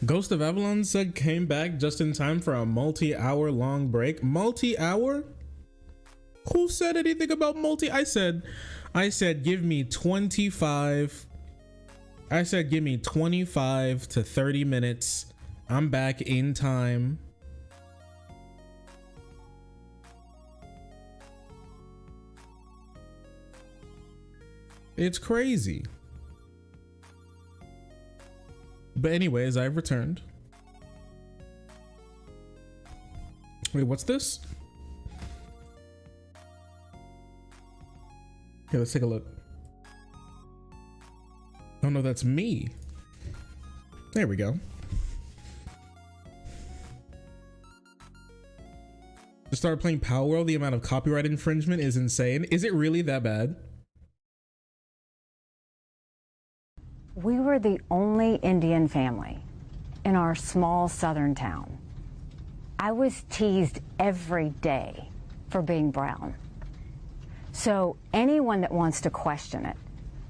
Ghost of Avalon said came back just in time for a multi-hour long break. Multi-hour? Who said anything about I said give me 25. I said give me 25 to 30 minutes. I'm back in time. It's crazy. But anyways, I've returned. Wait, what's this? Okay, let's take a look. Oh no, that's me. There we go. To start playing Power World, the amount of copyright infringement is insane. Is it really that bad? We were the only Indian family in our small southern town. I was teased every day for being brown. So anyone that wants to question it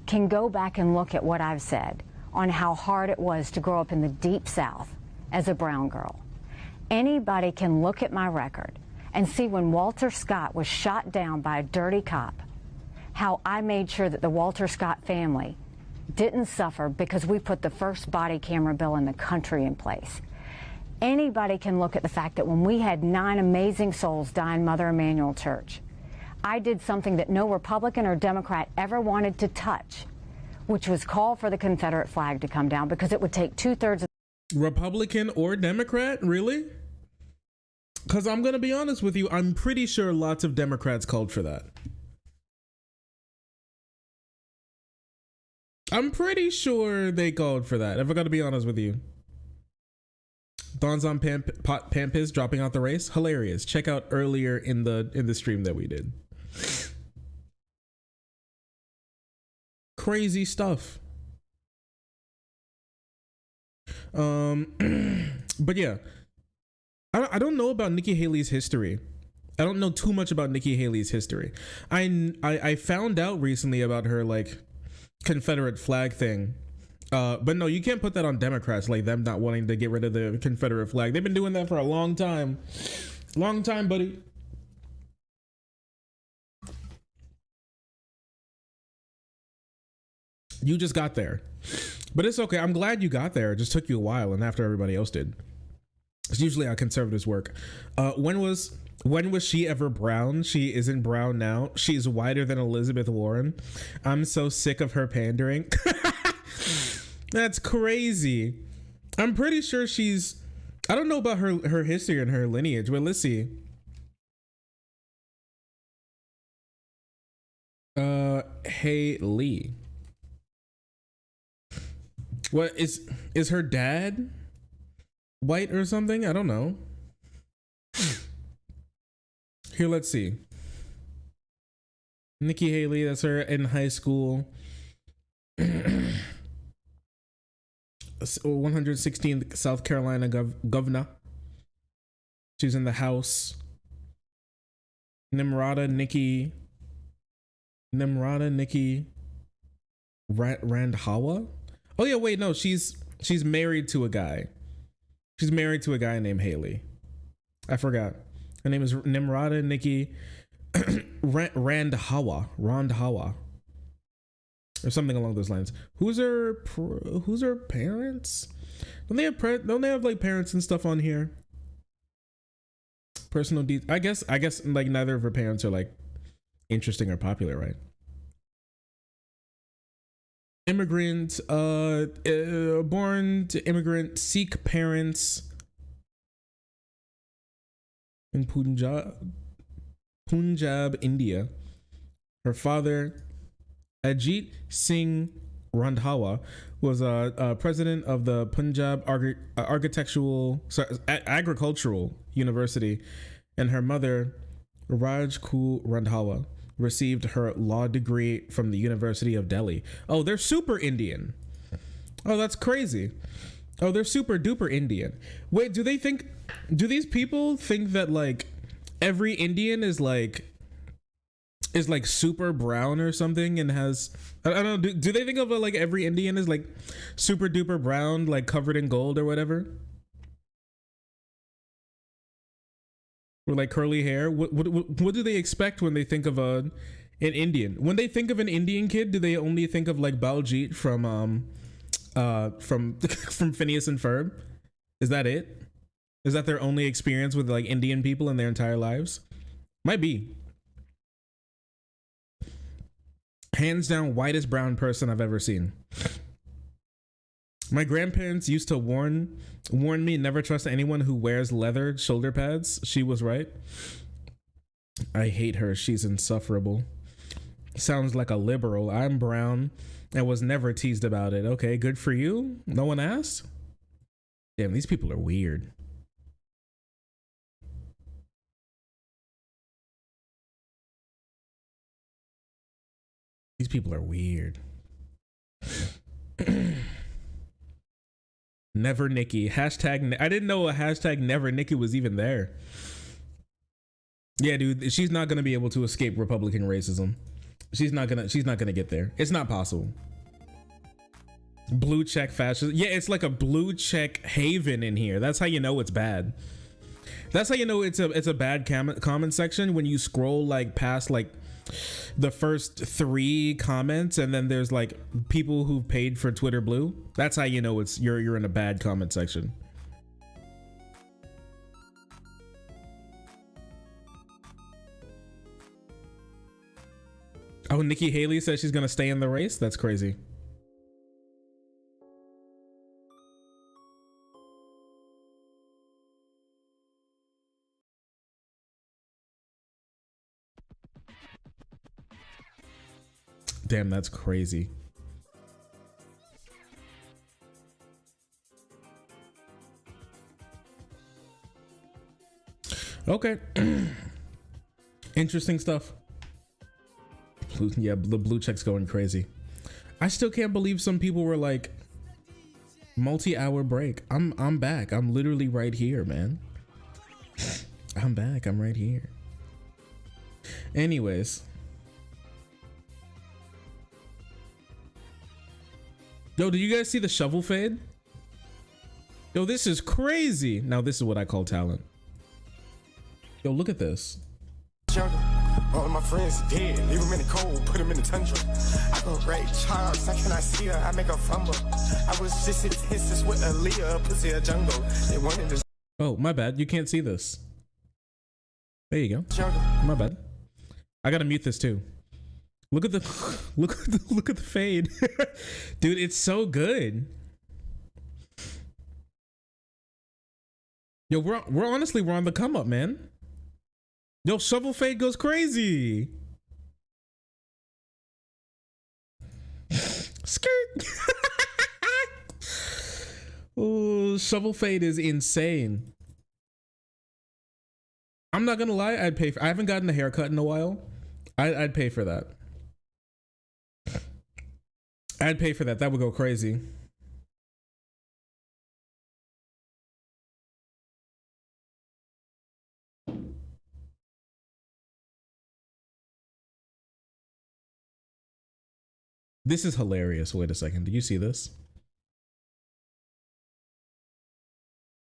can go back and look at what I've said on how hard it was to grow up in the Deep South as a brown girl. Anybody can look at my record and see when Walter Scott was shot down by a dirty cop, how I made sure that the Walter Scott family didn't suffer because we put the first body camera bill in the country in place. Anybody can look at the fact that when we had 9 amazing souls die in Mother Emanuel Church, I did something that no Republican or Democrat ever wanted to touch, which was call for the Confederate flag to come down because it would take 2/3 of Republican or Democrat, really? Because I'm gonna be honest with you, I'm pretty sure lots of Democrats called for that. I'm pretty sure they called for that, if I gotta be honest with you. Don's on Pampis dropping out the race. Hilarious. Check out earlier in the stream that we did. Crazy stuff. But yeah. I don't know about Nikki Haley's history. I don't know too much about Nikki Haley's history. I found out recently about her like Confederate flag thing. But no, you can't put that on Democrats, like them not wanting to get rid of the Confederate flag. They've been doing that for a long time. Long time, buddy. You just got there. But it's okay. I'm glad you got there. It just took you a while and after everybody else did. It's usually how conservatives work. When was she ever brown? She isn't brown now. She's whiter than Elizabeth Warren. I'm so sick of her pandering. That's crazy. I'm pretty sure she's, I don't know about her history and her lineage, but let's see. Haley. What is her dad white or something? I don't know. Here, let's see. Nikki Haley, that's her in high school. 116th South Carolina governor. She's in the House. Nimrata Nikki Randhawa. Oh yeah, wait, no, she's married to a guy. She's married to a guy named Haley. I forgot. Her name is Nimrata Nikki Randhawa, or something along those lines. Who's her parents? Don't they have like parents and stuff on here? Personal details. I guess like neither of her parents are like interesting or popular, right? Immigrant, born to immigrant Sikh parents in Punjab, India. Her father, Ajit Singh Randhawa, was a president of the Punjab Agricultural University, and her mother, Rajkul Randhawa, received her law degree from the University of Delhi. Oh, they're super Indian. Oh, that's crazy. Oh, they're super duper Indian. Wait, do these people think that like every Indian is like is like super brown or something and has, I don't know, do they think of like every Indian is like super duper brown, like covered in gold or whatever? Or like curly hair? What do they expect when they think of an Indian? When they think of an Indian kid, do they only think of like Baljit from from Phineas and Ferb? Is that it? Is that their only experience with like Indian people in their entire lives? Might be. Hands down whitest brown person I've ever seen. My grandparents used to warn me never trust anyone who wears leather shoulder pads. She was right. I hate her. She's insufferable. Sounds like a liberal. I'm brown and was never teased about it. Okay, good for you. No one asked? Damn, these people are weird. These people are weird. Never Nikki. Hashtag. I didn't know a hashtag Never Nikki was even there. Yeah, dude, she's not gonna be able to escape Republican racism. She's not gonna get there. It's not possible. Blue check fascism. Yeah, it's like a blue check haven in here. That's how you know it's bad. That's how you know it's a bad comment section, when you scroll like past like the first 3 comments and then there's like people who paid for Twitter Blue. That's how you know it's you're in a bad comment section. Oh, Nikki Haley says she's gonna stay in the race. That's crazy. Damn, that's crazy. Okay. Interesting stuff. Yeah, the blue check's going crazy. I still can't believe some people were like, multi-hour break. I'm back. I'm literally right here, man. I'm back. I'm right here. Anyways. Yo, did you guys see the shovel fade? Yo, this is crazy. Now this is what I call talent. Yo, look at this. All of my friends are dead. Leave them in the cold, put them in the tundra. I go great Charles, I cannot see her, I make her fumble. I was just intense with Aaliyah, pussy a jungle. They wanted to. Oh, my bad. You can't see this. There you go. My bad. I gotta mute this too. Look at the look at the fade. Dude, it's so good. Yo, we're honestly on the come up, man. Yo, shovel fade goes crazy. Skirt. Oh, shovel fade is insane. I'm not gonna lie, I'd pay for. I haven't gotten a haircut in a while. I'd pay for that. I'd pay for that. That would go crazy. This is hilarious. Wait a second. Did you see this?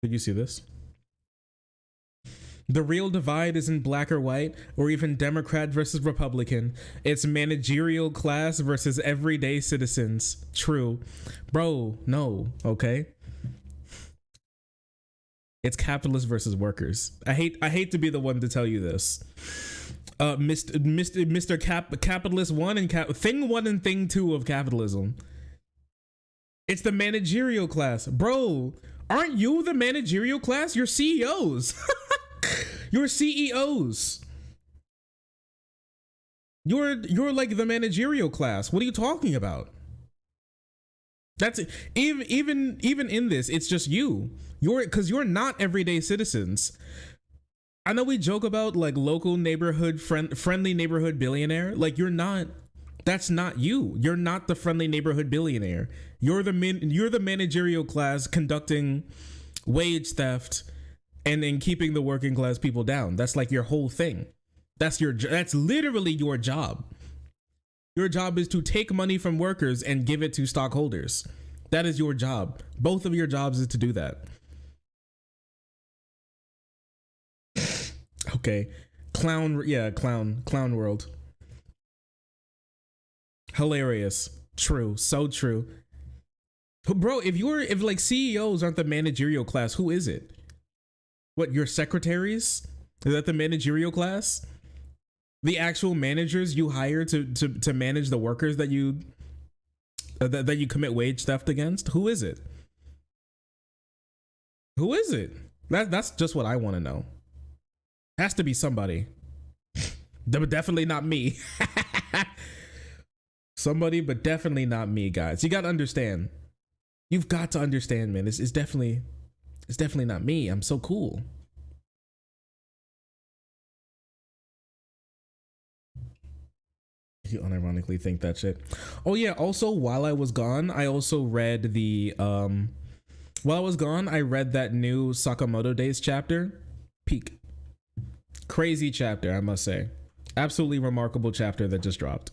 Did you see this? The real divide isn't black or white, or even Democrat versus Republican. It's managerial class versus everyday citizens. True. Bro, no, okay? It's capitalists versus workers. I hate to be the one to tell you this. Mr. Capitalist 1 and Thing 1 and Thing 2 of capitalism. It's the managerial class. Bro, aren't you the managerial class? You're CEOs. You're CEOs. You're like the managerial class. What are you talking about? That's it. Even in this, it's just you. Because you're not everyday citizens. I know we joke about like local neighborhood friendly neighborhood billionaire. Like you're not. That's not you. You're not the friendly neighborhood billionaire. You're the managerial class conducting wage theft and keeping the working class people down. That's like your whole thing. That's literally your job. Your job is to take money from workers and give it to stockholders. That is your job. Both of your jobs is to do that. Okay. Clown world. Hilarious. True. So true. Bro, if like CEOs aren't the managerial class, who is it? What, your secretaries? Is that the managerial class? The actual managers you hire to manage the workers that you commit wage theft against? Who is it? Who is it? That's just what I want to know. Has to be somebody. Definitely not me. Somebody, but definitely not me, guys. You got to understand. You've got to understand, man. It's definitely not me. I'm so cool. You unironically think that shit. Oh yeah, also while I was gone, I also read the I read that new Sakamoto Days chapter. Peak. Crazy chapter, I must say. Absolutely remarkable chapter that just dropped.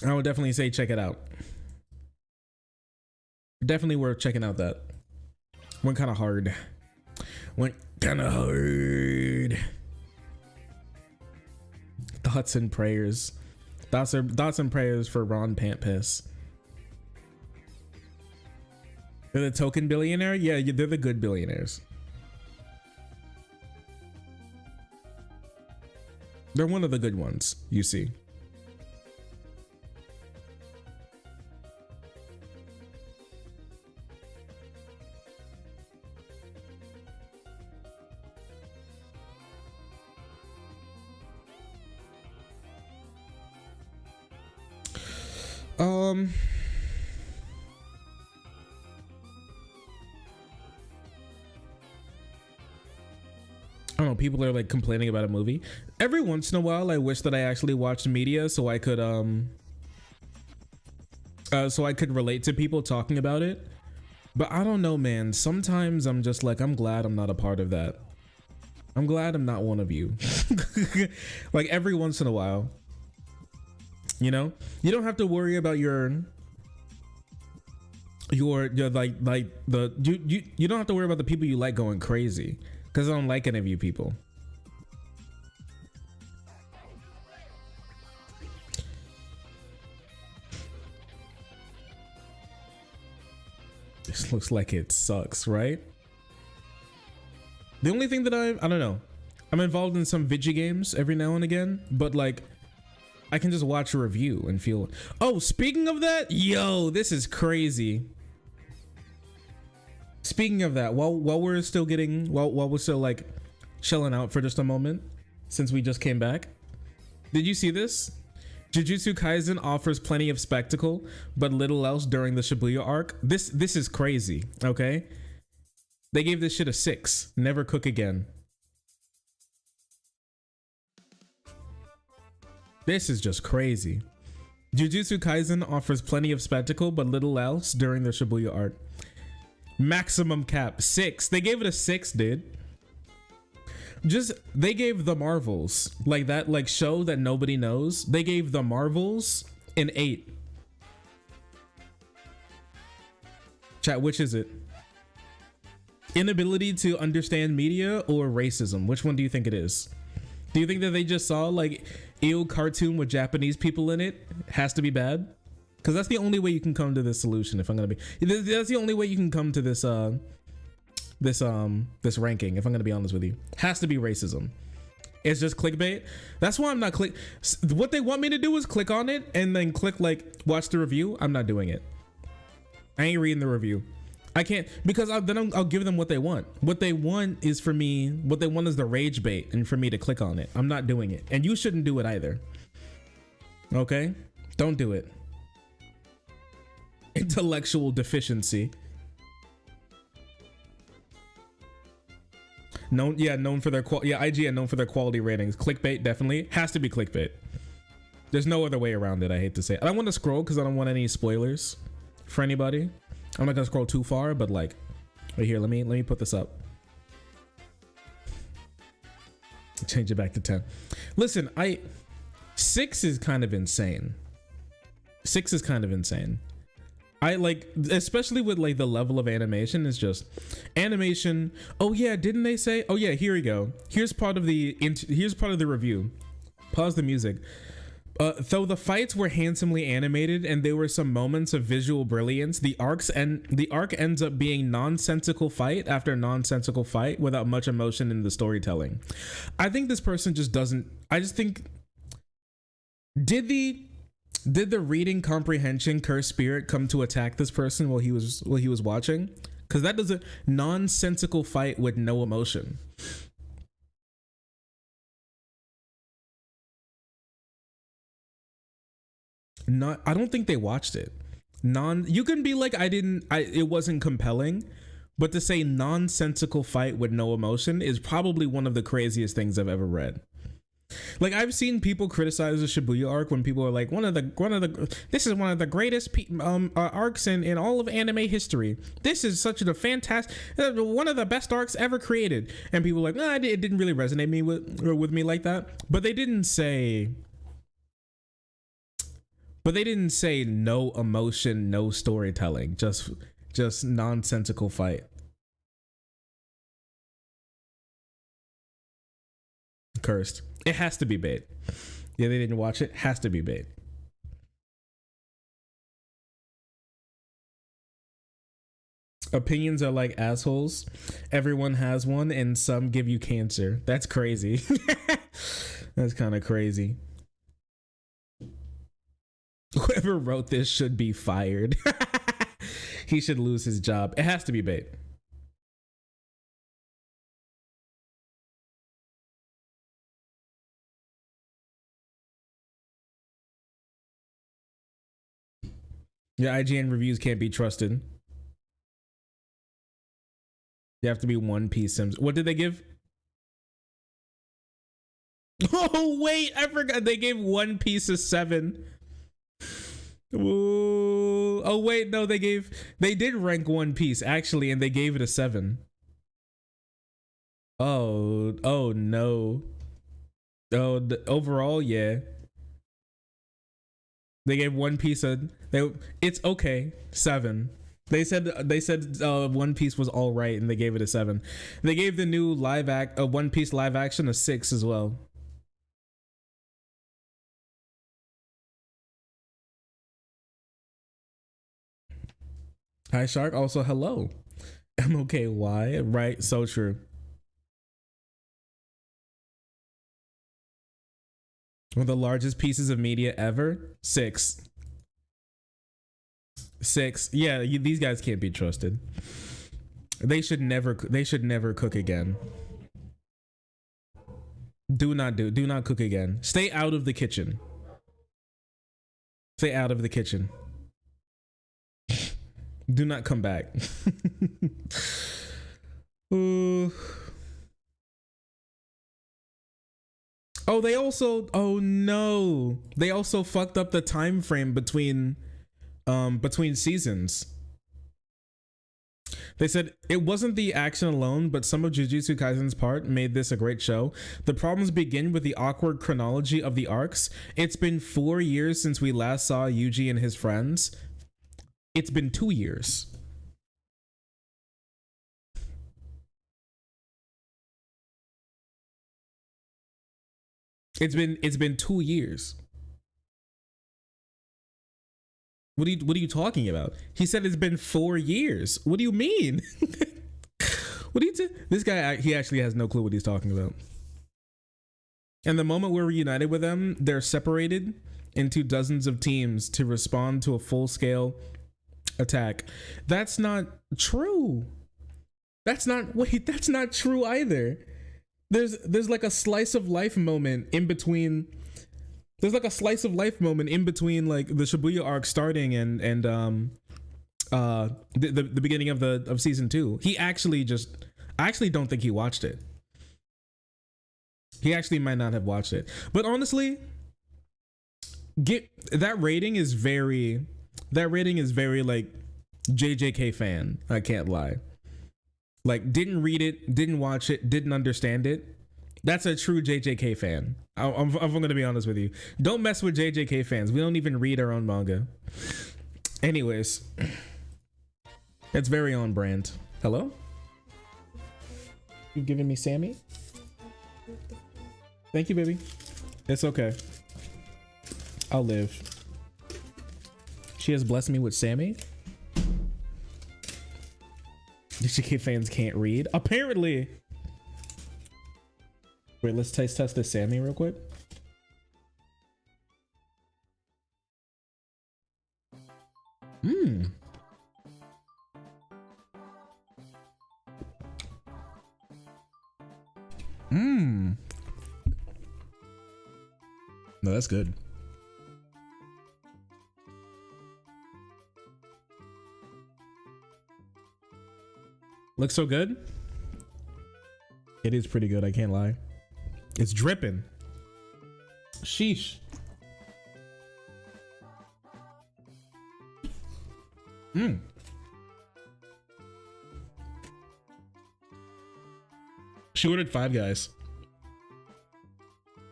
I would definitely say check it out. Definitely worth checking out. That went kind of hard. Thoughts and prayers. Thoughts and prayers for Ron Pant Piss. They're the token billionaire? Yeah, they're the good billionaires. They're one of the good ones, you see. I don't know, people are like complaining about a movie. Every once in a while, I wish that I actually watched media so I could relate to people talking about it. But I don't know, man. Sometimes I'm just like, I'm glad I'm not a part of that. I'm glad I'm not one of you. Like every once in a while. You know, you don't have to worry about your you don't have to worry about the people you like going crazy, because I don't like any of you people. This looks like it sucks, right? The only thing that I don't know, I'm involved in some video games every now and again, but like I can just watch a review and feel. Oh, speaking of that, yo, this is crazy. Speaking of that, while we're still like chilling out for just a moment, since we just came back, did you see this? Jujutsu Kaisen offers plenty of spectacle, but little else during the Shibuya arc. This is crazy. Okay, they gave this shit a 6. Never cook again. This is just crazy. Jujutsu Kaisen offers plenty of spectacle, but little else during the Shibuya arc. Maximum cap 6. They gave it a 6, dude. They gave the Marvels, like that, like show that nobody knows. They gave the Marvels an 8. Chat, which is it? Inability to understand media or racism? Which one do you think it is? Do you think that they just saw like ew cartoon with Japanese people in it has to be bad? Because that's the only way you can come to this solution. If I'm gonna be, that's the only way you can come to this this ranking. If I'm gonna be honest with you, has to be racism. It's just clickbait. That's why I'm not click. What they want me to do is click on it and then click like watch the review. I'm not doing it. I ain't reading the review. I can't, because then I'll give them what they want. What they want is for me. What they want is the rage bait, and for me to click on it. I'm not doing it, and you shouldn't do it either. Okay, don't do it. Intellectual deficiency. Known for their IGN known for their quality ratings. Clickbait definitely has to be clickbait. There's no other way around it. I hate to say it. I don't want to scroll because I don't want any spoilers for anybody. I'm not gonna scroll too far, but like right here, let me put this up. Change it back to 10. Listen, 6 is kind of insane. 6 is kind of insane. I like, especially with like the level of animation, is just animation. Oh yeah, didn't they say? Oh yeah, here we go. Here's part of the review. Pause the music. Though the fights were handsomely animated and there were some moments of visual brilliance, the arc ends up being nonsensical fight after nonsensical fight without much emotion in the storytelling. I think this person just doesn't. I just think, did the reading comprehension cursed spirit come to attack this person while he was watching? Because that does a nonsensical fight with no emotion. I don't think they watched it. You can be like, it wasn't compelling, but to say nonsensical fight with no emotion is probably one of the craziest things I've ever read. Like, I've seen people criticize the Shibuya arc when people are like, this is one of the greatest arcs in all of anime history. This is such a fantastic, one of the best arcs ever created. And people are like, nah, it didn't really resonate with me like that. But they didn't say no emotion, no storytelling, just nonsensical fight. Cursed. It has to be bait. Yeah, they didn't watch it. Has to be bait. Opinions are like assholes. Everyone has one and some give you cancer. That's crazy. That's kind of crazy. Whoever wrote this should be fired. He should lose his job. It has to be bait. Your IGN reviews can't be trusted. You have to be One Piece Sims. What did they give? Oh wait, I forgot they gave One Piece a 7. Ooh. Oh wait, no, they did rank One Piece actually, and they gave it a 7. Oh no. Overall, yeah. They gave One Piece it's okay, 7. They said One Piece was all right, and they gave it a 7. They gave the new One Piece live action a 6 as well. Hi Shark, also hello. MOKY, right? So true. One of the largest pieces of media ever. 6. Yeah, these guys can't be trusted. They should never cook again. Do not cook again. Stay out of the kitchen. Stay out of the kitchen. Do not come back. Ooh. Oh, they also fucked up the time frame between seasons. They said it wasn't the action alone, but some of Jujutsu Kaisen's part made this a great show. The problems begin with the awkward chronology of the arcs. It's been 4 years since we last saw Yuji and his friends. It's been 2 years. It's been 2 years. What are you talking about? He said it's been 4 years. What do you mean? What do you this guy, he actually has no clue what he's talking about. And the moment we're reunited with them, they're separated into dozens of teams to respond to a full-scale attack. That's not true. That's not true either. There's like a slice of life moment in between. There's like a slice of life moment in between like the Shibuya arc starting and the beginning of season 2. I actually don't think he watched it. He actually might not have watched it. But honestly, that rating is very like JJK fan. I can't lie. Like, didn't read it, didn't watch it, didn't understand it. That's a true JJK fan. I'm going to be honest with you. Don't mess with JJK fans. We don't even read our own manga. Anyways, it's very on brand. Hello? You've given me Sammy? Thank you, baby. It's okay. I'll live. She has blessed me with Sammy. JJK fans can't read. Apparently. Wait, let's taste test this Sammy real quick. Mmm. Mmm. No, that's good. Looks so good. It is pretty good, I can't lie. It's dripping. Sheesh. Mmm. She ordered Five Guys.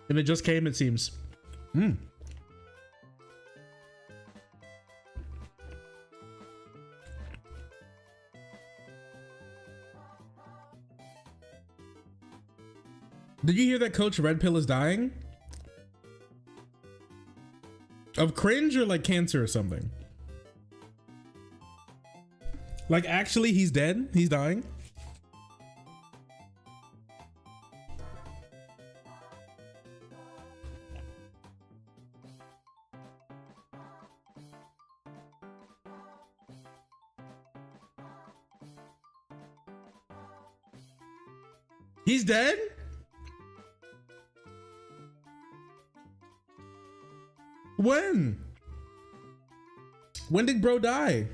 And it just came, it seems. Mmm. Did you hear that Coach Red Pill is dying? Of cringe or like cancer or something? Like actually he's dead? He's dying? He's dead? When? When did bro die?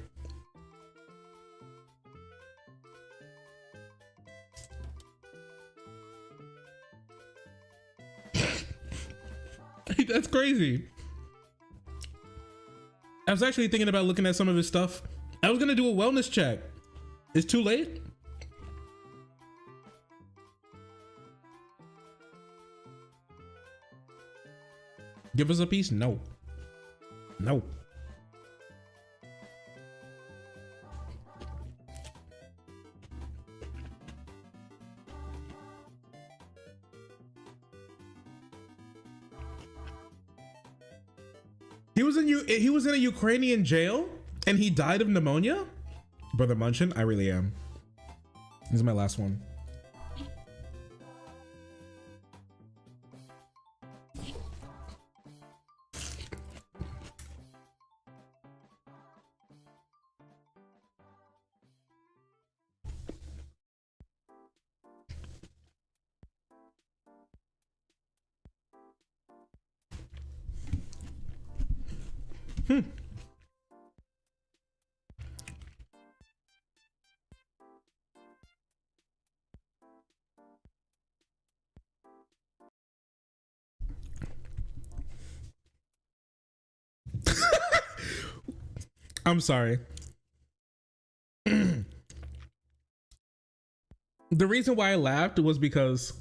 That's crazy. I was actually thinking about looking at some of his stuff. I was gonna do a wellness check. It's too late? Give us a piece? No. No. He was in a Ukrainian jail and he died of pneumonia? Brother Munchin, I really am. This is my last one. I'm sorry. The reason why I laughed was because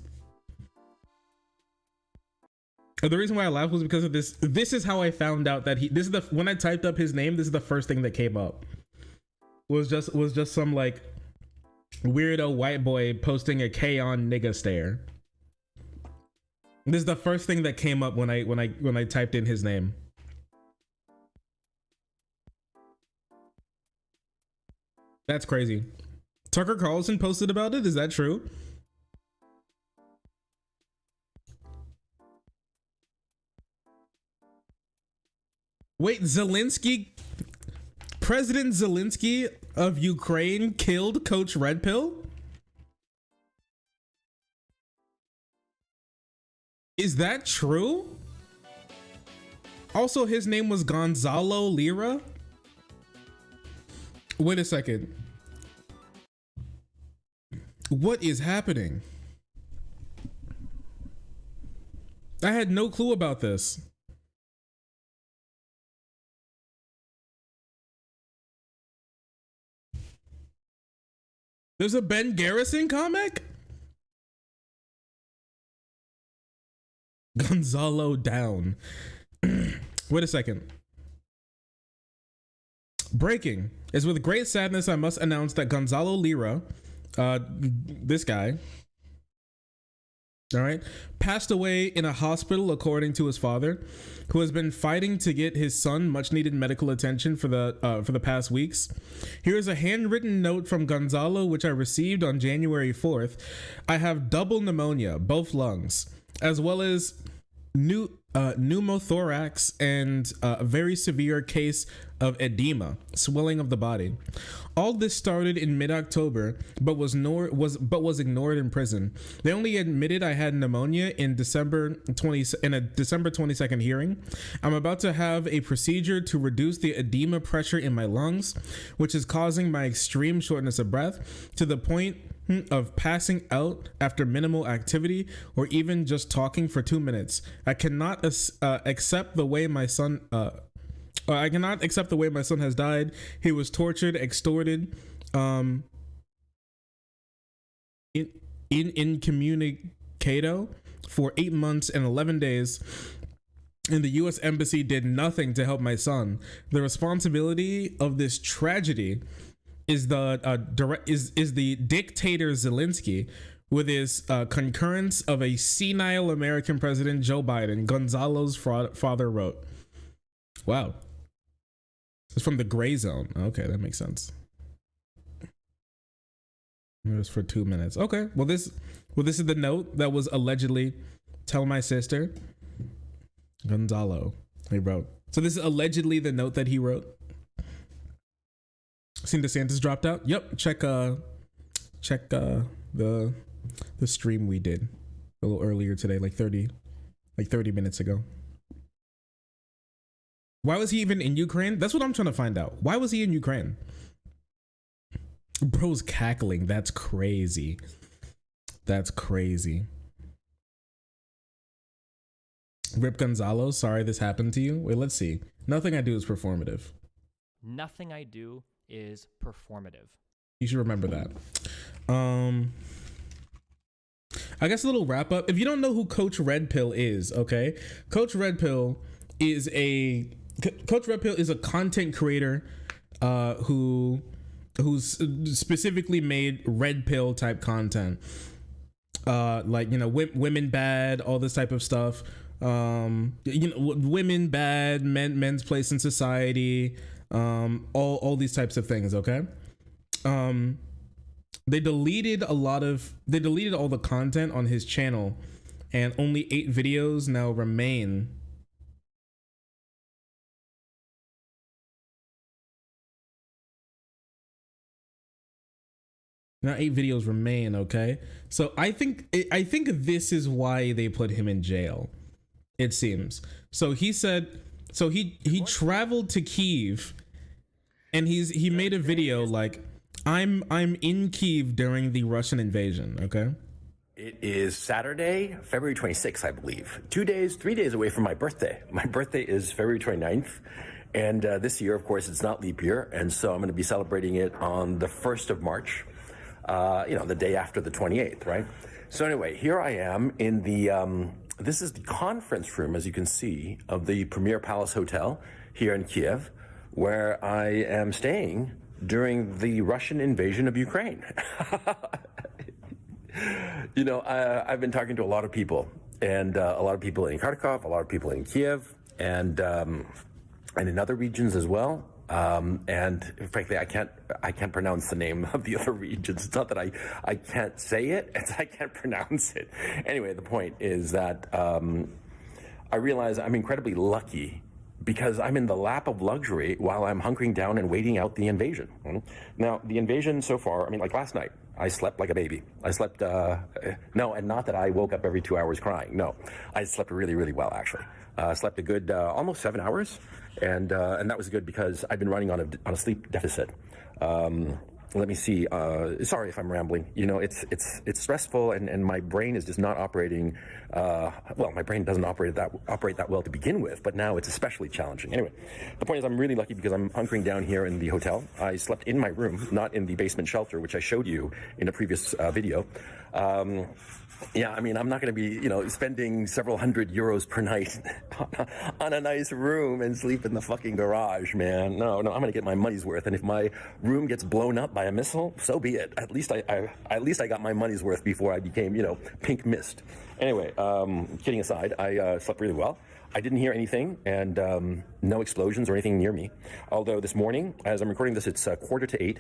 of this. This is how I found out that when I typed up his name, this is the first thing that came up. Was just some like weirdo white boy posting a K on nigga stare. This is the first thing that came up when I typed in his name. That's crazy. Tucker Carlson posted about it. Is that true? Wait, President Zelensky of Ukraine killed Coach Red Pill? Is that true? Also, his name was Gonzalo Lira. Wait a second. What is happening? I had no clue about this. There's a Ben Garrison comic? Gonzalo down. Wait a second. Breaking. It's with great sadness I must announce that Gonzalo Lira, this guy, all right, passed away in a hospital according to his father, who has been fighting to get his son much needed medical attention for the past weeks. Here is a handwritten note from Gonzalo which I received on January 4th. I have double pneumonia, both lungs, as well as pneumothorax and a very severe case of edema, swelling of the body. All this started in mid-October, but was ignored in prison. They only admitted I had pneumonia in a December 22nd hearing. I'm about to have a procedure to reduce the edema pressure in my lungs, which is causing my extreme shortness of breath to the point of passing out after minimal activity or even just talking for 2 minutes. I cannot accept the way my son has died. He was tortured, extorted, incommunicado for 8 months and 11 days. And the U.S. Embassy did nothing to help my son. The responsibility of this tragedy is the dictator Zelensky, with his concurrence of a senile American president Joe Biden, Gonzalo's father wrote. Wow. It's from the gray zone. Okay, that makes sense. It was for 2 minutes. Okay, well this is the note that was allegedly tell my sister. Gonzalo, he wrote. So this is allegedly the note that he wrote. Seen DeSantis dropped out? Yep. Check the stream we did a little earlier today, like 30 minutes ago. Why was he even in Ukraine? That's what I'm trying to find out. Why was he in Ukraine? Bro's cackling. That's crazy. That's crazy. Rip Gonzalo, sorry this happened to you. Wait, let's see. Nothing I do is performative. Nothing I do is performative. You should remember that. I guess a little wrap up. If you don't know who Coach Red Pill is, okay? Coach Red Pill is a content creator who's specifically made red pill type content. Like, you know, women bad, all this type of stuff. Women bad, men's place in society, all these types of things. Okay. They deleted all the content on his channel, and only 8 videos now remain. Now 8 videos remain. Okay. So I think this is why they put him in jail. It seems. So he said, so he traveled to Kyiv, and he made a video like, I'm in Kyiv during the Russian invasion. Okay. It is Saturday, February 26th, I believe. 3 days away from my birthday. My birthday is February 29th. And this year, of course, it's not leap year. And so I'm going to be celebrating it on the 1st of March, the day after the 28th, right? So anyway, here I am in the, this is the conference room, as you can see, of the Premier Palace Hotel here in Kiev, where I am staying during the Russian invasion of Ukraine. I've been talking to a lot of people, and a lot of people in Kharkov, a lot of people in Kiev, and in other regions as well. And frankly, I can't pronounce the name of the other regions. It's not that I can't say it, it's I can't pronounce it. Anyway, the point is that I realize I'm incredibly lucky because I'm in the lap of luxury while I'm hunkering down and waiting out the invasion. Now, the invasion so far, like last night, I slept like a baby. I slept, no, and not that I woke up every 2 hours crying. No, I slept really, really well, actually. Slept a good almost 7 hours, and that was good because I've been running on a sleep deficit. Let me see. Sorry if I'm rambling. It's stressful, and my brain is just not operating. My brain doesn't operate that well to begin with, but now it's especially challenging. Anyway, the point is I'm really lucky because I'm hunkering down here in the hotel. I slept in my room, not in the basement shelter, which I showed you in a previous video. Yeah, I mean, I'm not going to be, spending several €100 per night on a nice room and sleep in the fucking garage, man. No, I'm going to get my money's worth. And if my room gets blown up by a missile, so be it. At least I got my money's worth before I became, pink mist. Anyway, kidding aside, I slept really well. I didn't hear anything, and no explosions or anything near me. Although this morning, as I'm recording this, it's 7:45.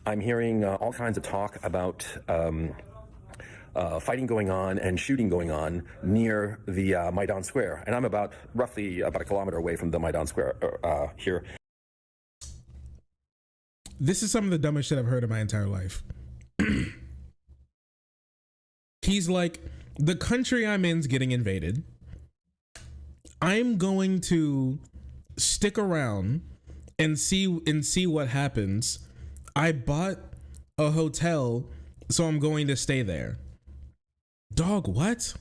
I'm hearing all kinds of talk about fighting going on and shooting going on near the Maidan Square. And I'm roughly about a kilometer away from the Maidan Square here. This is some of the dumbest shit I've heard in my entire life. He's like, the country I'm in's getting invaded. I'm going to stick around and see what happens. I bought a hotel, so I'm going to stay there. Dog, what?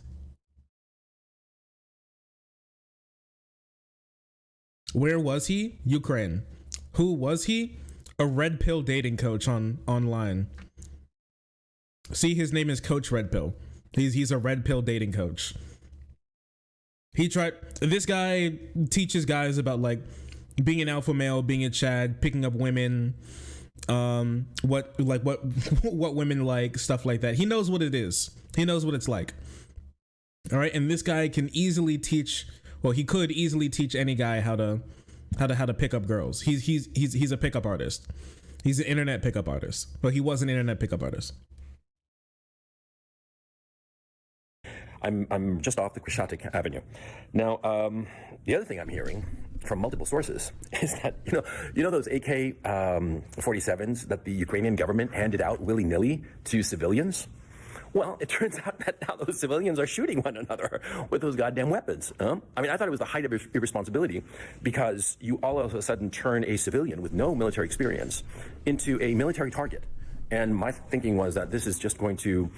Where was he? Ukraine. Who was he? A red pill dating coach online. See, his name is Coach Red Pill. He's a red pill dating coach. This guy teaches guys about like being an alpha male, being a Chad, picking up women, what women like, stuff like that. He knows what it is. He knows what it's like. All right, and this guy can easily teach. Well, he could easily teach any guy how to pick up girls. He's a pickup artist. He's an internet pickup artist. But he was an internet pickup artist. I'm just off the Crescentic Avenue. Now, the other thing I'm hearing from multiple sources is that, those AK-47s that the Ukrainian government handed out willy-nilly to civilians? Well, it turns out that now those civilians are shooting one another with those goddamn weapons. I mean, I thought it was the height of irresponsibility because you all of a sudden turn a civilian with no military experience into a military target. And my thinking was that this is just going to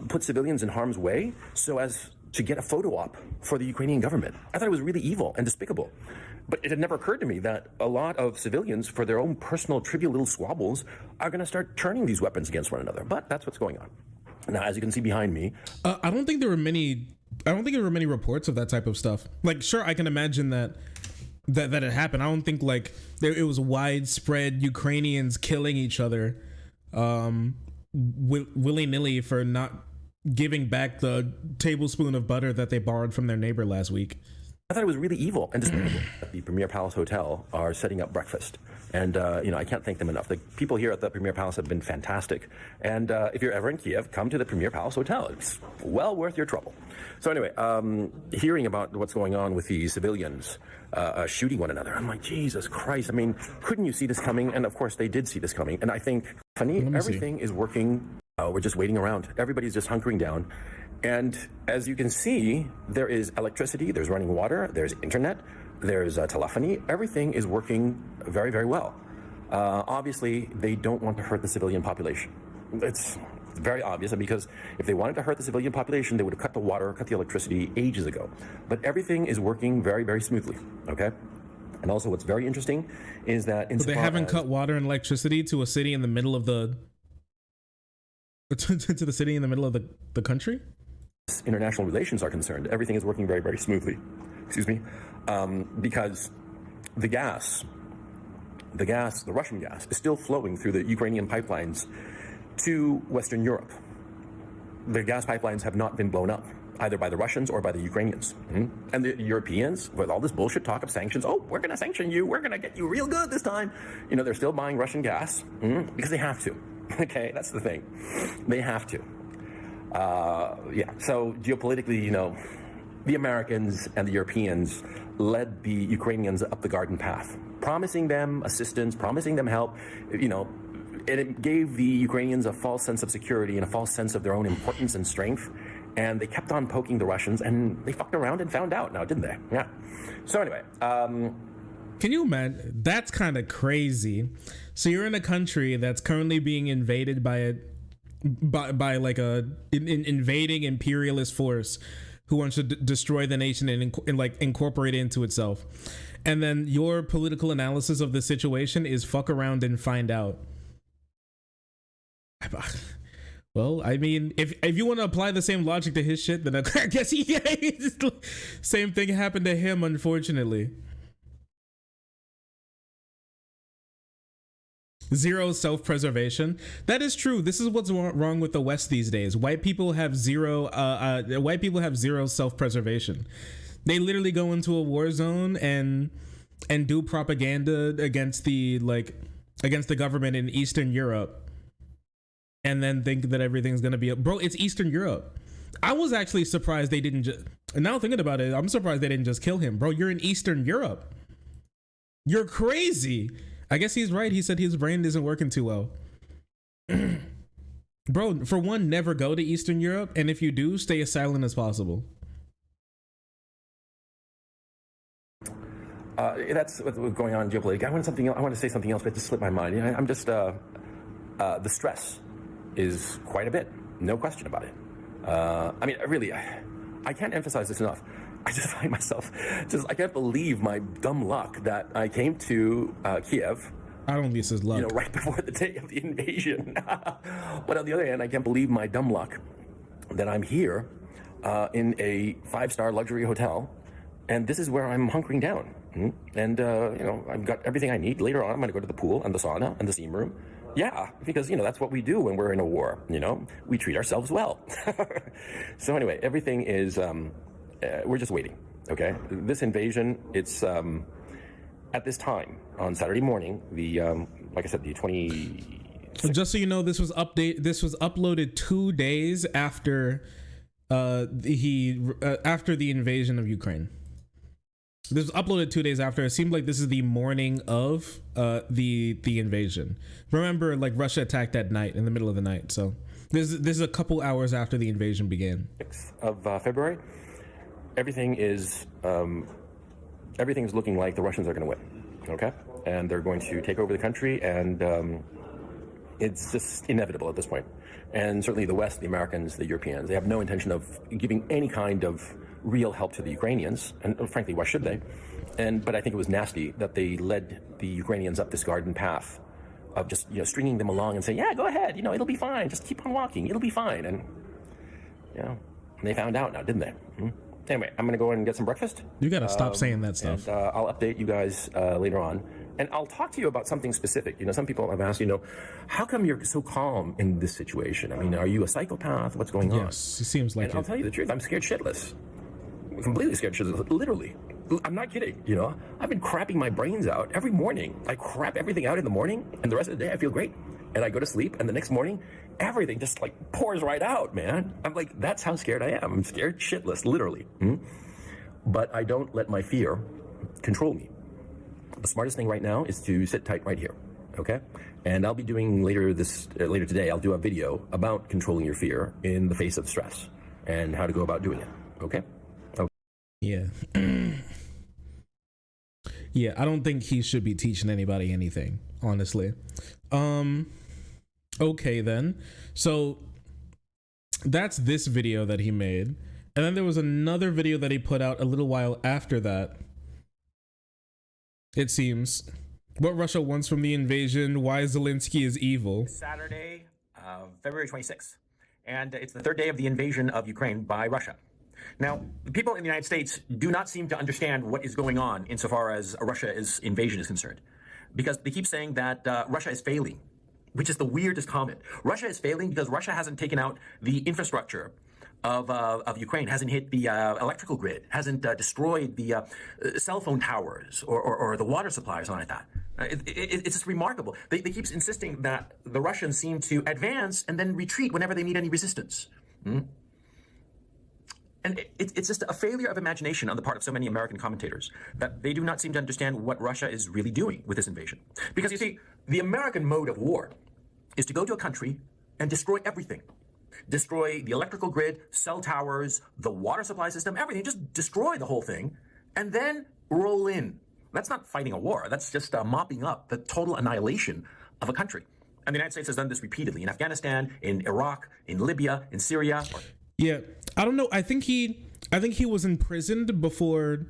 put civilians in harm's way so as to get a photo op for the Ukrainian government. I thought it was really evil and despicable. But it had never occurred to me that a lot of civilians, for their own personal, trivial little squabbles, are going to start turning these weapons against one another. But that's what's going on. Now, as you can see behind me, I don't think there were many reports of that type of stuff. Like, sure, I can imagine that it happened. I don't think like it was widespread Ukrainians killing each other willy-nilly for not giving back the tablespoon of butter that they borrowed from their neighbor last week. I thought it was really evil and despicable. The Premier Palace Hotel are setting up breakfast. And, I can't thank them enough. The people here at the Premier Palace have been fantastic. And if you're ever in Kiev, come to the Premier Palace Hotel. It's well worth your trouble. So anyway, hearing about what's going on with the civilians shooting one another, I'm like, Jesus Christ. I mean, couldn't you see this coming? And of course, they did see this coming. And I think, everything is working. We're just waiting around. Everybody's just hunkering down. And as you can see, there is electricity, there's running water, there's internet, there's telephony. Everything is working very, very well. Obviously, they don't want to hurt the civilian population. It's very obvious, because if they wanted to hurt the civilian population, they would have cut the water, cut the electricity ages ago. But everything is working very, very smoothly, okay? And also what's very interesting is that... They haven't cut water and electricity to a city in the middle of the... to the city in the middle of the country? International relations are concerned, everything is working very, very smoothly. Excuse me. Because the Russian gas is still flowing through the Ukrainian pipelines to Western Europe. The gas pipelines have not been blown up, either by the Russians or by the Ukrainians. And the Europeans, with all this bullshit talk of sanctions, we're going to sanction you, we're going to get you real good this time. They're still buying Russian gas because they have to. Okay, that's the thing. They have to. So geopolitically, the Americans and the Europeans led the Ukrainians up the garden path, promising them assistance, promising them help, and it gave the Ukrainians a false sense of security and a false sense of their own importance and strength. And they kept on poking the Russians, and they fucked around and found out now, didn't they? Yeah. So anyway, can you imagine? That's kind of crazy. So you're in a country that's currently being invaded by like an invading imperialist force who wants to destroy the nation and like incorporate it into itself. And then your political analysis of the situation is fuck around and find out. Well, I mean, if you want to apply the same logic to his shit, then I guess same thing happened to him, unfortunately. Zero self-preservation. That is true. This is what's wrong with the West these days. White people have zero self-preservation. They literally go into a war zone and do propaganda against the government in Eastern Europe, and then think that everything's gonna be bro. It's Eastern Europe. I was actually surprised they didn't just. Now thinking about it, I'm surprised they didn't just kill him, bro. You're in Eastern Europe. You're crazy. I guess he's right. He said his brain isn't working too well. Bro, for one, never go to Eastern Europe, and if you do, stay as silent as possible. That's what's going on geopolitically. I want to say something else, but it just slipped my mind. I'm just the stress is quite a bit, no question about it. I mean, really, I can't emphasize this enough. I just find myself I can't believe my dumb luck that I came to Kiev. I don't think this is luck. Right before the day of the invasion. But on the other hand, I can't believe my dumb luck that I'm here in a 5-star luxury hotel, and this is where I'm hunkering down. And I've got everything I need. Later on, I'm going to go to the pool and the sauna and the steam room. Yeah, because that's what we do when we're in a war. We treat ourselves well. So anyway, everything is. We're just waiting, okay? This invasion, it's at this time on Saturday morning, like I said, the 26th. Just so you know, this was uploaded 2 days after after the invasion of Ukraine. This was uploaded 2 days after. It seemed like this is the morning of the invasion. Remember, like, Russia attacked at night, in the middle of the night. So this is a couple hours after the invasion began. Of February. Everything's looking like the Russians are going to win, okay? And they're going to take over the country, and it's just inevitable at this point. And certainly the West, the Americans, the Europeans, they have no intention of giving any kind of real help to the Ukrainians, and frankly, why should they? But I think it was nasty that they led the Ukrainians up this garden path of just stringing them along and saying, yeah, go ahead, it'll be fine, just keep on walking, it'll be fine. And they found out now, didn't they? Anyway, I'm going to go and get some breakfast. You got to stop saying that stuff. And I'll update you guys later on. And I'll talk to you about something specific. Some people have asked, how come you're so calm in this situation? I mean, are you a psychopath? What's going on? Yes, it seems like it. I'll tell you the truth. I'm scared shitless. I'm completely scared shitless. Literally. I'm not kidding. I've been crapping my brains out every morning. I crap everything out in the morning, and the rest of the day I feel great. And I go to sleep, and the next morning, everything just pours right out, man. I'm like, that's how scared I am. I'm scared shitless, literally. But I don't let my fear control me. The smartest thing right now is to sit tight right here, okay? And I'll be doing later today, I'll do a video about controlling your fear in the face of stress and how to go about doing it, okay? Yeah. Yeah, I don't think he should be teaching anybody anything, honestly. Okay then, so that's this video that he made, and then there was another video that he put out a little while after that. It seems what Russia wants from the invasion, why Zelensky is evil. Saturday, February 26th, and it's the third day of the invasion of Ukraine by Russia. Now, the people in the United States do not seem to understand what is going on insofar as Russia's invasion is concerned, because they keep saying that Russia is failing, which is the weirdest comment. Russia is failing because Russia hasn't taken out the infrastructure of Ukraine, hasn't hit the electrical grid, hasn't destroyed the cell phone towers or the water supply or something like that. It's just remarkable. They keep insisting that the Russians seem to advance and then retreat whenever they meet any resistance. And it's just a failure of imagination on the part of so many American commentators that they do not seem to understand what Russia is really doing with this invasion. Because you see, the American mode of war is to go to a country and destroy everything. Destroy the electrical grid, cell towers, the water supply system, everything. Just destroy the whole thing and then roll in. That's not fighting a war. That's just mopping up the total annihilation of a country. And the United States has done this repeatedly in Afghanistan, in Iraq, in Libya, in Syria. Yeah, I don't know. I think he was imprisoned before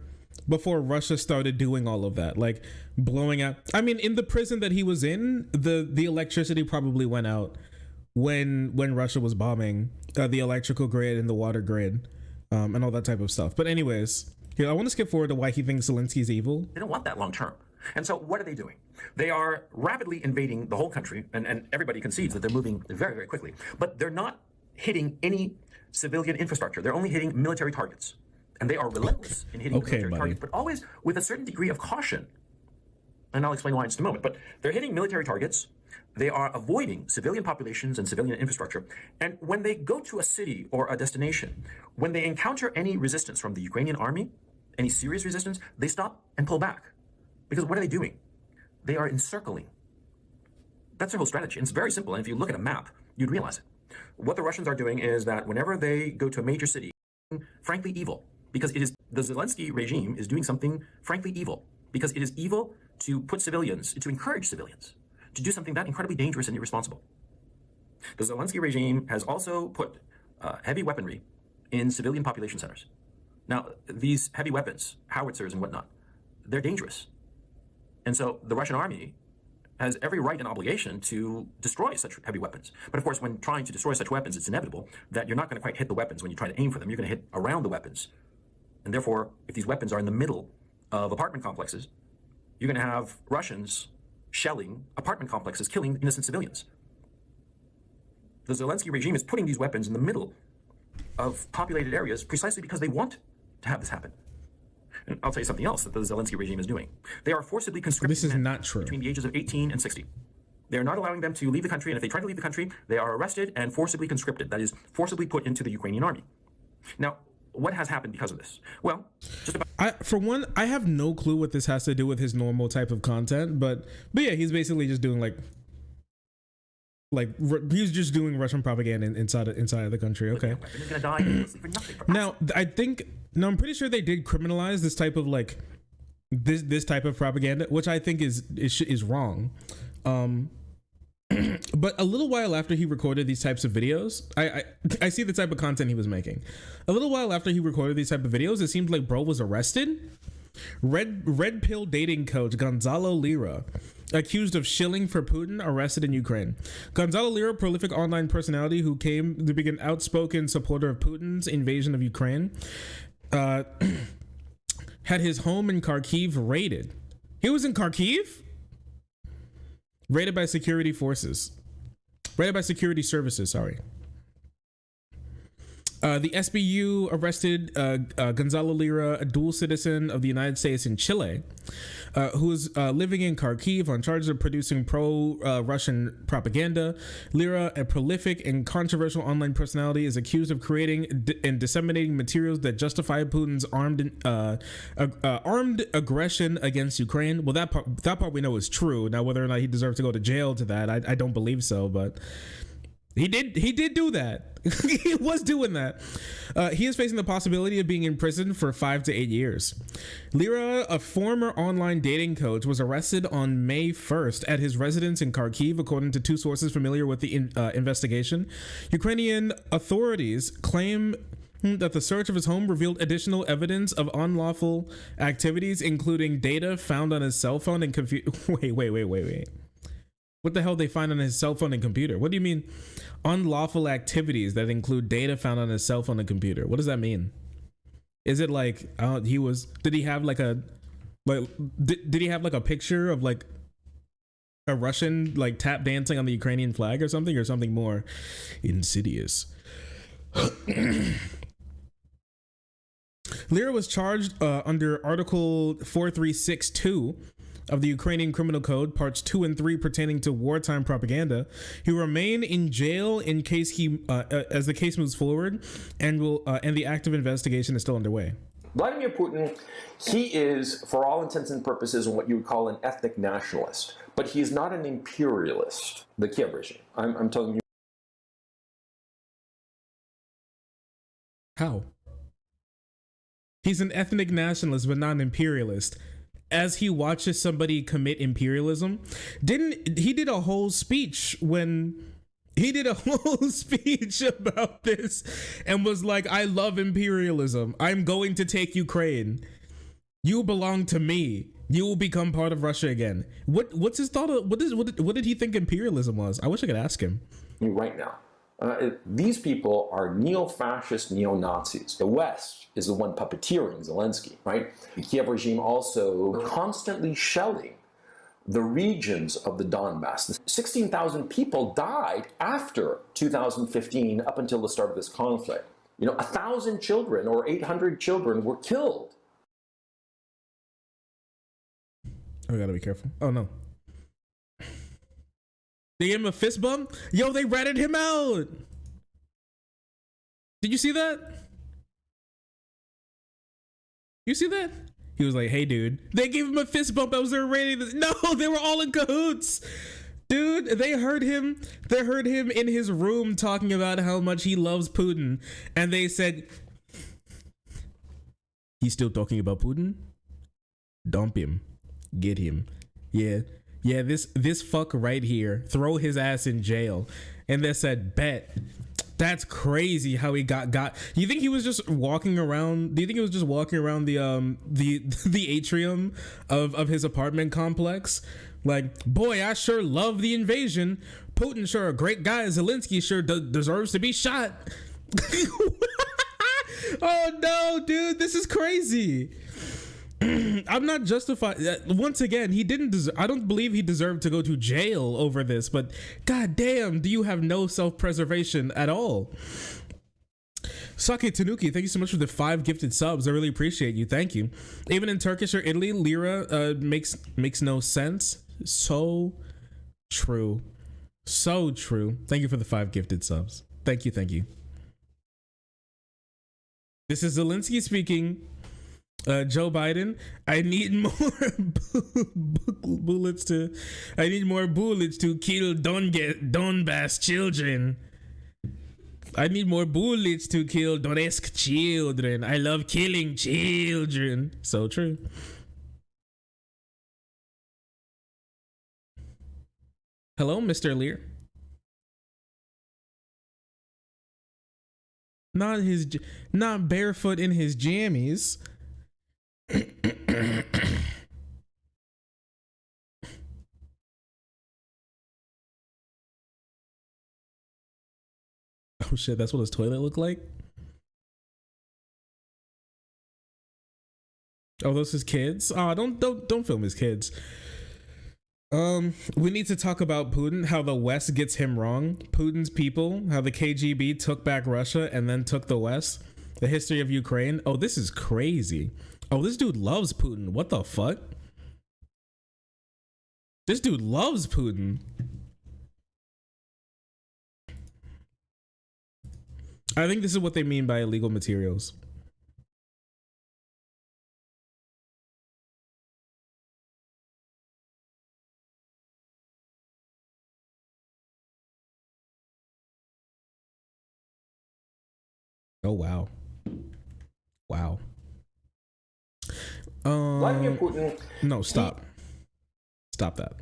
Russia started doing all of that, like blowing out. I mean, in the prison that he was in, the electricity probably went out when Russia was bombing the electrical grid and the water grid, and all that type of stuff. But anyways, here, I want to skip forward to why he thinks Zelensky's evil. They don't want that long term. And so what are they doing? They are rapidly invading the whole country, and everybody concedes that they're moving very, very quickly. But they're not hitting any civilian infrastructure. They're only hitting military targets. And they are relentless in hitting military targets, but always with a certain degree of caution. And I'll explain why in just a moment. But they're hitting military targets. They are avoiding civilian populations and civilian infrastructure. And when they go to a city or a destination, when they encounter any resistance from the Ukrainian army, any serious resistance, they stop and pull back. Because what are they doing? They are encircling. That's their whole strategy. And it's very simple. And if you look at a map, you'd realize it. What the Russians are doing is that whenever they go to a major city, frankly evil, because it is the Zelensky regime is doing something frankly evil, because it is evil to put civilians, to encourage civilians to do something that incredibly dangerous and irresponsible. The Zelensky regime has also put heavy weaponry in civilian population centers. Now, these heavy weapons, howitzers and whatnot, they're dangerous. And so the Russian army has every right and obligation to destroy such heavy weapons. But of course, when trying to destroy such weapons, it's inevitable that you're not going to quite hit the weapons when you try to aim for them. You're going to hit around the weapons. And therefore, if these weapons are in the middle of apartment complexes, you're going to have Russians shelling apartment complexes, killing innocent civilians. The Zelensky regime is putting these weapons in the middle of populated areas precisely because they want to have this happen. And I'll tell you something else that the Zelensky regime is doing. They are forcibly conscripting This is not true. between the ages of 18 and 60. They're not allowing them to leave the country, and if they try to leave the country, they are arrested and forcibly conscripted. That is, forcibly put into the Ukrainian army. Now, what has happened because of this? Well, just about... For one, I have no clue what this has to do with his normal type of content, but yeah, he's basically just doing like he's just doing Russian propaganda inside of the country. Okay. He's going to die for nothing. Now, I'm pretty sure they did criminalize this type of like this type of propaganda, which I think is wrong. But a little while after he recorded these types of videos, I see the type of content he was making. A little while after he recorded these type of videos, it seemed like bro was arrested. Red pill dating coach Gonzalo Lira, accused of shilling for Putin, arrested in Ukraine. Gonzalo Lira, prolific online personality who came to be an outspoken supporter of Putin's invasion of Ukraine, had his home in Kharkiv raided. He was in Kharkiv? Raided by security services, sorry. The SBU arrested Gonzalo Lira, a dual citizen of the United States and Chile, who is living in Kharkiv on charges of producing pro-Russian propaganda. Lira, a prolific and controversial online personality, is accused of creating and disseminating materials that justify Putin's armed aggression against Ukraine. Well, that part we know is true. Now, whether or not he deserves to go to jail to that, I don't believe so, but he did do that. He was doing that. He is facing the possibility of being in prison for 5 to 8 years. Lira, a former online dating coach, was arrested on May 1st at his residence in Kharkiv, according to two sources familiar with the investigation. Ukrainian authorities claim that the search of his home revealed additional evidence of unlawful activities, including data found on his cell phone and computer. Wait. What the hell they find on his cell phone and computer? What do you mean unlawful activities that include data found on his cell phone and computer? What does that mean? Is it like did he have like a picture of like a Russian like tap dancing on the Ukrainian flag or something more insidious? Lira was charged under Article 4362 of the Ukrainian Criminal Code, parts 2 and 3 pertaining to wartime propaganda. He will remain in jail in case as the case moves forward, and the active investigation is still underway. Vladimir Putin, he is, for all intents and purposes, what you would call an ethnic nationalist, but he's not an imperialist, the Kiev regime. I'm telling you. How? He's an ethnic nationalist, but not an imperialist. As he watches somebody commit imperialism, he did a whole speech about this and was like, I love imperialism. I'm going to take Ukraine. You belong to me. You will become part of Russia again. What's his thought? What did he think imperialism was? I wish I could ask him. you right now. These people are neo-fascist, neo-Nazis. The West is the one puppeteering Zelensky, right? The Kiev regime also constantly shelling the regions of the Donbass. 16,000 people died after 2015 up until the start of this conflict. 1,000 children or 800 children were killed. I gotta be careful. Oh no. They gave him a fist bump? Yo, they ratted him out. Did you see that? You see that? He was like, hey dude. They gave him a fist bump. That was their rating. No, they were all in cahoots. Dude, they heard him in his room talking about how much he loves Putin. And they said, he's still talking about Putin? Dump him. Get him. Yeah, this fuck right here. Throw his ass in jail. And they said, bet. That's crazy how he got. You think he was just walking around? Do you think he was just walking around the atrium of his apartment complex? Like, boy, I sure love the invasion. Putin sure a great guy. Zelensky sure deserves to be shot. Oh no, dude, this is crazy. I'm not justified. Once again, he didn't deserve. I don't believe he deserved to go to jail over this. But goddamn, do you have no self-preservation at all? Sake Tanuki, thank you so much for the 5 gifted subs. I really appreciate you. Thank you. Even in Turkish or Italy, lira makes no sense. So true. So true. Thank you for the 5 gifted subs. Thank you. Thank you. This is Zelensky speaking. Joe Biden, I need more bullets to kill Donbass children. I need more bullets to kill Donetsk children. I love killing children. So true. Hello, Mr. Lear. Not barefoot in his jammies. Oh shit, that's what his toilet looked like? Oh, those his kids? Oh, don't film his kids. We need to talk about Putin, how the West gets him wrong. Putin's people, how the KGB took back Russia and then took the West. The history of Ukraine. Oh, this is crazy. Oh, this dude loves Putin. What the fuck? This dude loves Putin. I think this is what they mean by illegal materials. Oh, wow. Wow. Vladimir Putin. No, stop. Stop that.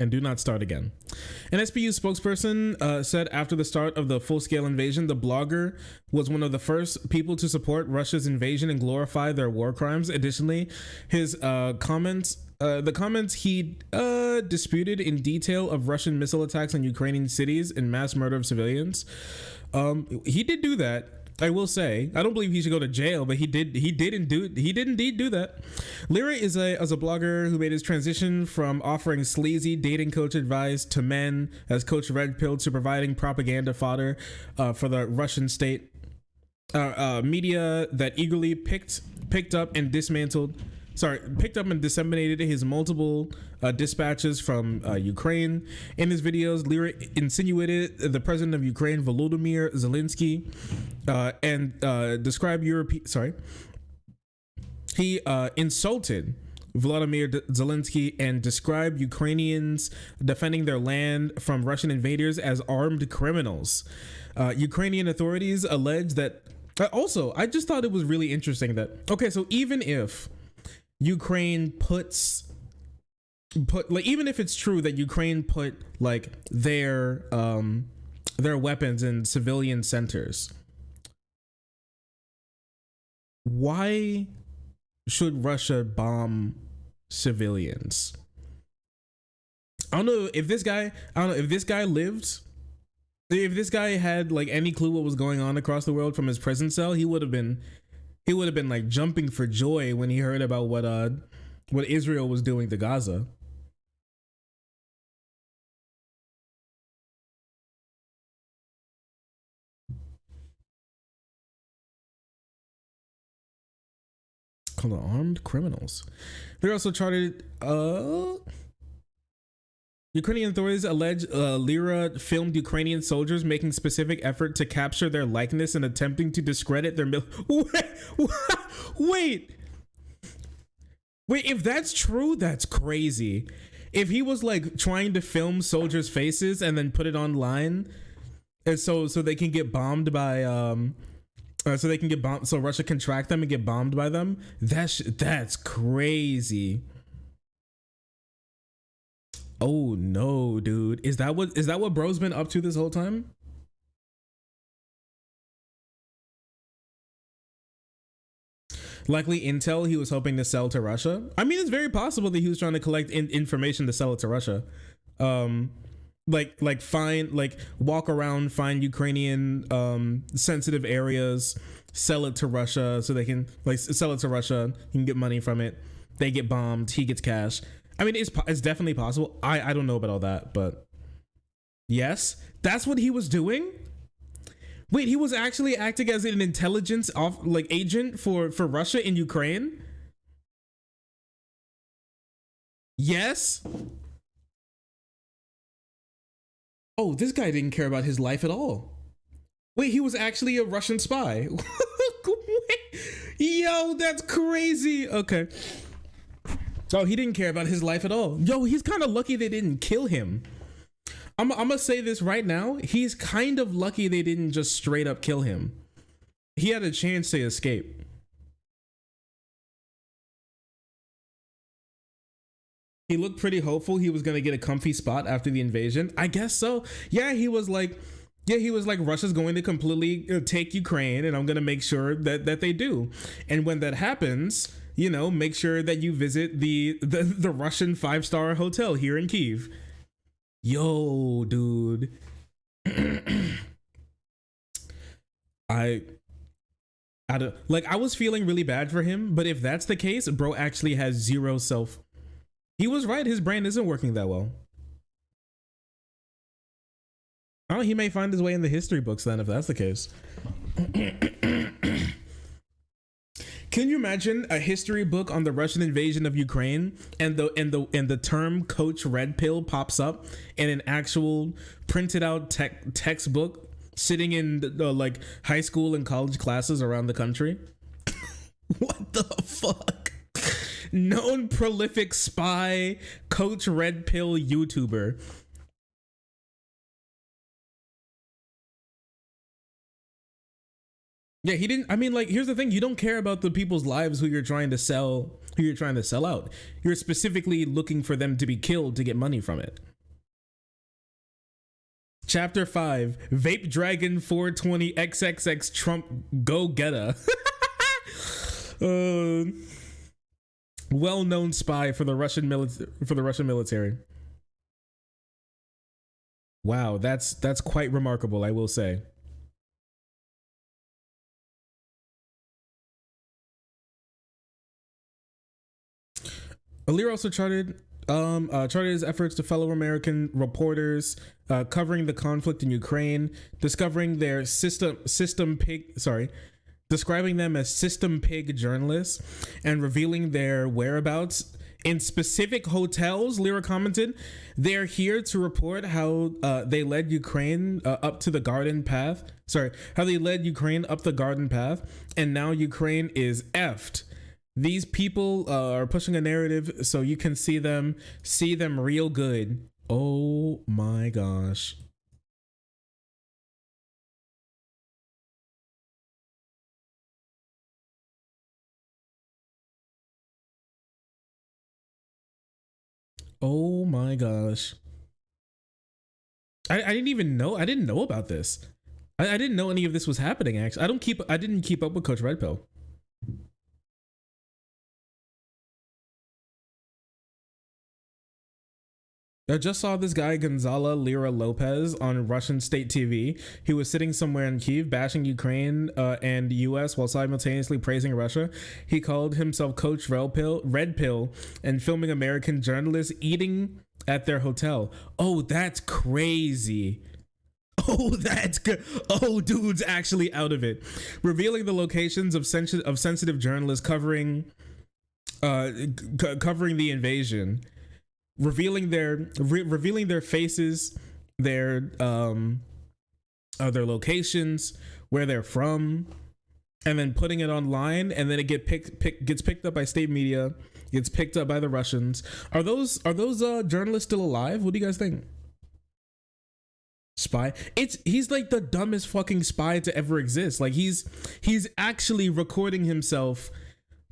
And do not start again. An SPU spokesperson said after the start of the full-scale invasion, the blogger was one of the first people to support Russia's invasion and glorify their war crimes. Additionally, his the comments he disputed in detail of Russian missile attacks on Ukrainian cities and mass murder of civilians. He did do that. I will say, I don't believe he should go to jail, but he did indeed do that. Lyra is a blogger who made his transition from offering sleazy dating coach advice to men as Coach Red Pill to providing propaganda fodder for the Russian state media that eagerly picked up and disseminated his multiple dispatches from Ukraine. In his videos, Lyra insinuated the president of Ukraine, Volodymyr Zelensky, and described he insulted Volodymyr Zelensky and described Ukrainians defending their land from Russian invaders as armed criminals. Ukrainian authorities allege that also, I just thought it was really interesting that, okay, so even if Ukraine even if it's true that Ukraine put like their weapons in civilian centers, why should Russia bomb civilians? I don't know if this guy lived If this guy had like any clue what was going on across the world from his prison cell, he would have been like jumping for joy when he heard about what Israel was doing to Gaza. Called the armed criminals. They're also charted. Ukrainian authorities allege Lira filmed Ukrainian soldiers making specific effort to capture their likeness and attempting to discredit their wait, if that's true, that's crazy. If he was like trying to film soldiers' faces and then put it online, and so they can get bombed by so Russia can track them and get bombed by them, that's crazy. Oh no, dude. Is that what bro's been up to this whole time? Likely intel he was hoping to sell to Russia. I mean, it's very possible that he was trying to collect information to sell it to Russia. Walk around, find Ukrainian sensitive areas, sell it to Russia so they can sell it to Russia. He can get money from it. They get bombed. He gets cash. I mean, it's definitely possible. I don't know about all that, but yes, that's what he was doing. Wait, he was actually acting as an intelligence agent for Russia in Ukraine? Yes. Oh, this guy didn't care about his life at all. Wait, he was actually a Russian spy. Yo, that's crazy. Okay. Oh, he didn't care about his life at all. Yo, he's kind of lucky they didn't kill him. I'm gonna say this right now. He's kind of lucky they didn't just straight up kill him. He had a chance to escape. He looked pretty hopeful he was gonna get a comfy spot after the invasion. I guess so. Yeah, he was like, Russia's going to completely take Ukraine, and I'm gonna make sure that they do. And when that happens, you know, make sure that you visit the Russian 5-star hotel here in Kyiv. Yo, dude. I was feeling really bad for him, but if that's the case, bro actually has zero self. He was right, his brain isn't working that well. Oh, he may find his way in the history books then if that's the case. Can you imagine a history book on the Russian invasion of Ukraine and the term Coach Red Pill pops up in an actual printed out textbook sitting in like high school and college classes around the country? What the fuck? Known prolific spy, Coach Red Pill YouTuber. Yeah, he didn't. I mean, like, here's the thing: you don't care about the people's lives who you're trying to sell out. You're specifically looking for them to be killed to get money from it. Chapter 5: Vape Dragon 420 XXX Trump Go Getta. Well-known spy for the Russian military. Wow, that's quite remarkable, I will say. Alir also charted his efforts to fellow American reporters covering the conflict in Ukraine, describing them as system pig journalists, and revealing their whereabouts in specific hotels. Lyra commented, "They're here to report how they led Ukraine up to the garden path. How they led Ukraine up the garden path, and now Ukraine is effed. These people are pushing a narrative so you can see them real good." Oh my gosh. Oh my gosh. I didn't know about this. I didn't know any of this was happening, actually. I didn't keep up with Coach Red Pill. I just saw this guy, Gonzalo Lira Lopez, on Russian state TV. He was sitting somewhere in Kyiv bashing Ukraine and US while simultaneously praising Russia. He called himself Coach Red Pill and filming American journalists eating at their hotel. Oh, that's crazy. Oh, that's good. Oh, dude's actually out of it. Revealing the locations of sensitive journalists covering the invasion. Revealing their faces, their locations, where they're from, and then putting it online, and then it gets picked up by state media, gets picked up by the Russians. Are those journalists still alive? What do you guys think? Spy? He's like the dumbest fucking spy to ever exist. Like he's actually recording himself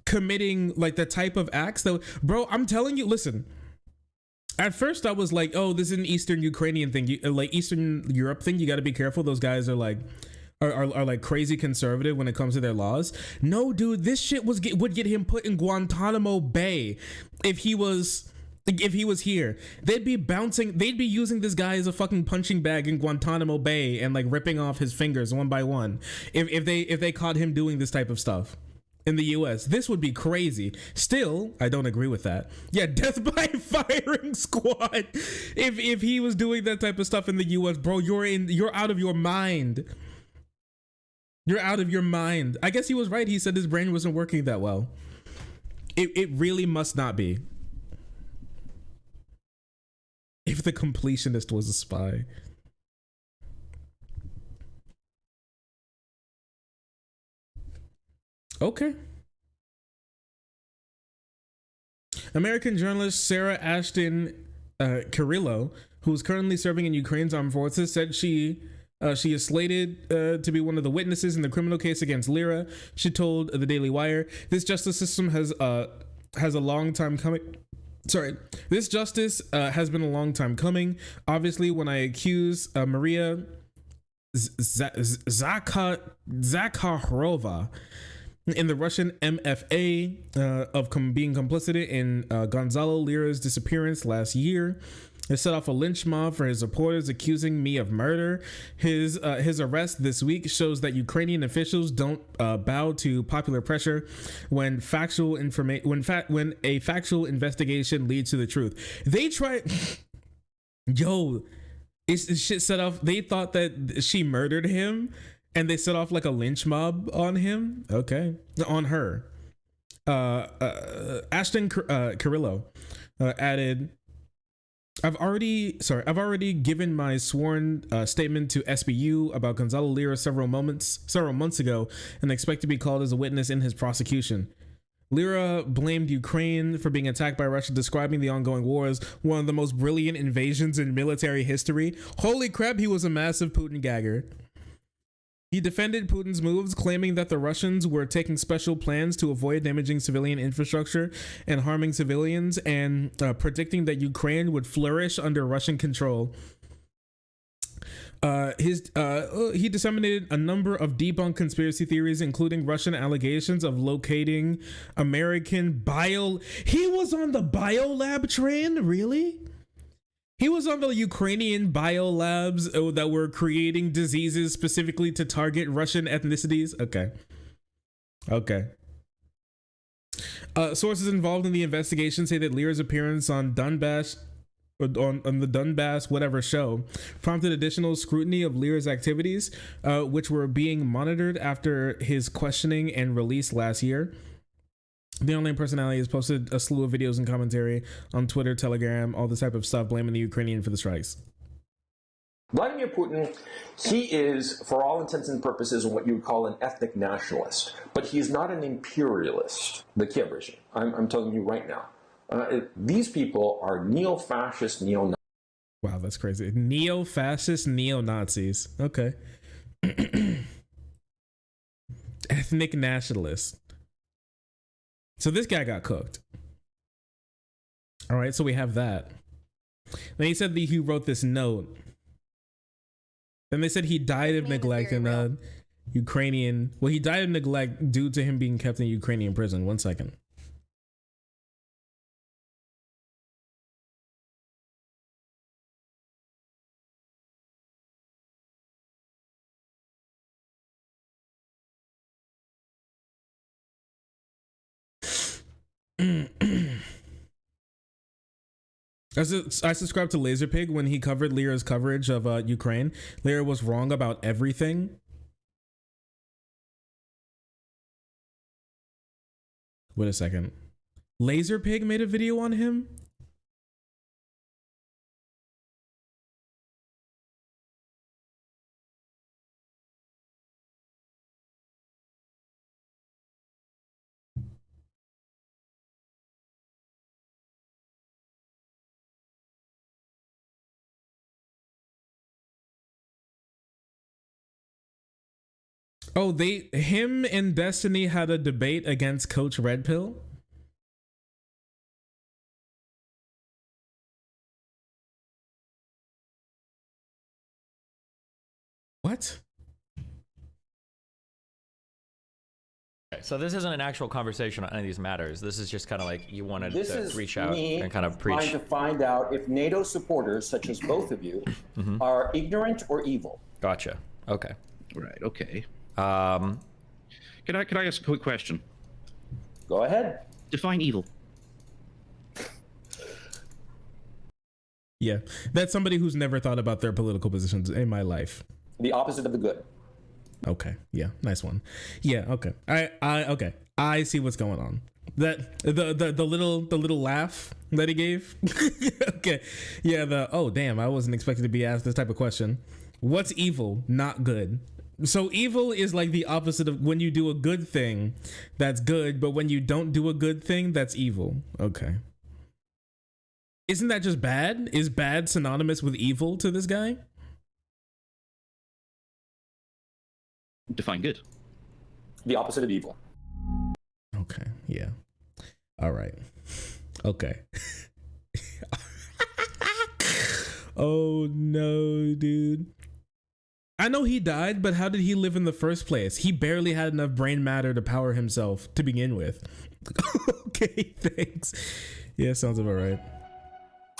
committing like the type of acts that, bro, I'm telling you, listen. At first I was like, oh, this is an Eastern Ukrainian thing, like Eastern Europe thing. You got to be careful. Those guys are like like crazy conservative when it comes to their laws. No, dude, this shit would get him put in Guantanamo Bay if he was here. They'd be using this guy as a fucking punching bag in Guantanamo Bay and like ripping off his fingers one by one if they caught him doing this type of stuff in the US. This would be crazy. Still, I don't agree with that. Yeah, death by firing squad. If he was doing that type of stuff in the US, bro, you're out of your mind. You're out of your mind. I guess he was right. He said his brain wasn't working that well. It really must not be. If the completionist was a spy. Okay. American journalist Sarah Ashton Carrillo, who is currently serving in Ukraine's armed forces, said she is slated to be one of the witnesses in the criminal case against Lira. She told the Daily Wire, "This justice system has a long time coming." Sorry, this justice has been a long time coming. Obviously, when I accuse Maria Zakharova in the Russian MFA of being complicit in Gonzalo Lira's disappearance last year, it set off a lynch mob for his supporters accusing me of murder. His arrest this week shows that Ukrainian officials don't bow to popular pressure when when a factual investigation leads to the truth. They try. Yo, it's shit set off. They thought that she murdered him, and they set off like a lynch mob on him. Okay, on her. Ashton Carrillo added, I've already given my sworn statement to SBU about Gonzalo Lira several months ago, and expect to be called as a witness in his prosecution. Lira blamed Ukraine for being attacked by Russia, describing the ongoing war as one of the most brilliant invasions in military history. Holy crap, he was a massive Putin gagger. He defended Putin's moves, claiming that the Russians were taking special plans to avoid damaging civilian infrastructure and harming civilians, and predicting that Ukraine would flourish under Russian control. He disseminated a number of debunked conspiracy theories, including Russian allegations of locating American He was on the biolab train? Really? He was on the Ukrainian biolabs that were creating diseases specifically to target Russian ethnicities. Okay. Sources involved in the investigation say that Lira's appearance on Donbass, on the Donbass whatever show, prompted additional scrutiny of Lira's activities, which were being monitored after his questioning and release last year. The online personality has posted a slew of videos and commentary on Twitter, Telegram, all this type of stuff, blaming the Ukrainian for the strikes. Vladimir Putin, he is, for all intents and purposes, what you would call an ethnic nationalist, but he's not an imperialist, the Kiev regime. I'm telling you right now. These people are neo-fascist, neo-Nazis. Wow, that's crazy. Neo-fascist, neo-Nazis. Okay. Ethnic nationalists. So this guy got cooked. All right, so we have that. Then he said that he wrote this note. Then they said he died of neglect in Ukrainian. Well, he died of neglect due to him being kept in Ukrainian prison. 1 second. I subscribed to Laserpig when he covered Lyra's coverage of Ukraine. Lyra was wrong about everything. Wait a second. Laserpig made a video on him? Oh, him and Destiny had a debate against Coach Red Pill? What? Okay, so this isn't an actual conversation on any of these matters. This is just kind of like you wanted This to is reach out me and kind of trying preach. to find out if NATO supporters, such as both of you, are ignorant or evil. Gotcha. Okay. Right. Okay. Can I ask a quick question? Go ahead. Define evil. Yeah, that's somebody who's never thought about their political positions in my life. The opposite of the good. Okay, yeah, nice one. Yeah, okay. Okay. I see what's going on. That the little laugh that he gave. Okay. Yeah, oh damn, I wasn't expected to be asked this type of question. What's evil? Not good. So evil is like the opposite of when you do a good thing, that's good, but when you don't do a good thing, that's evil. Okay. Isn't that just bad? Is bad synonymous with evil to this guy? Define good. The opposite of evil. Okay, yeah. All right. Okay. Oh no, dude. I know he died, but how did he live in the first place? He barely had enough brain matter to power himself to begin with. Okay, thanks. Yeah, sounds about right.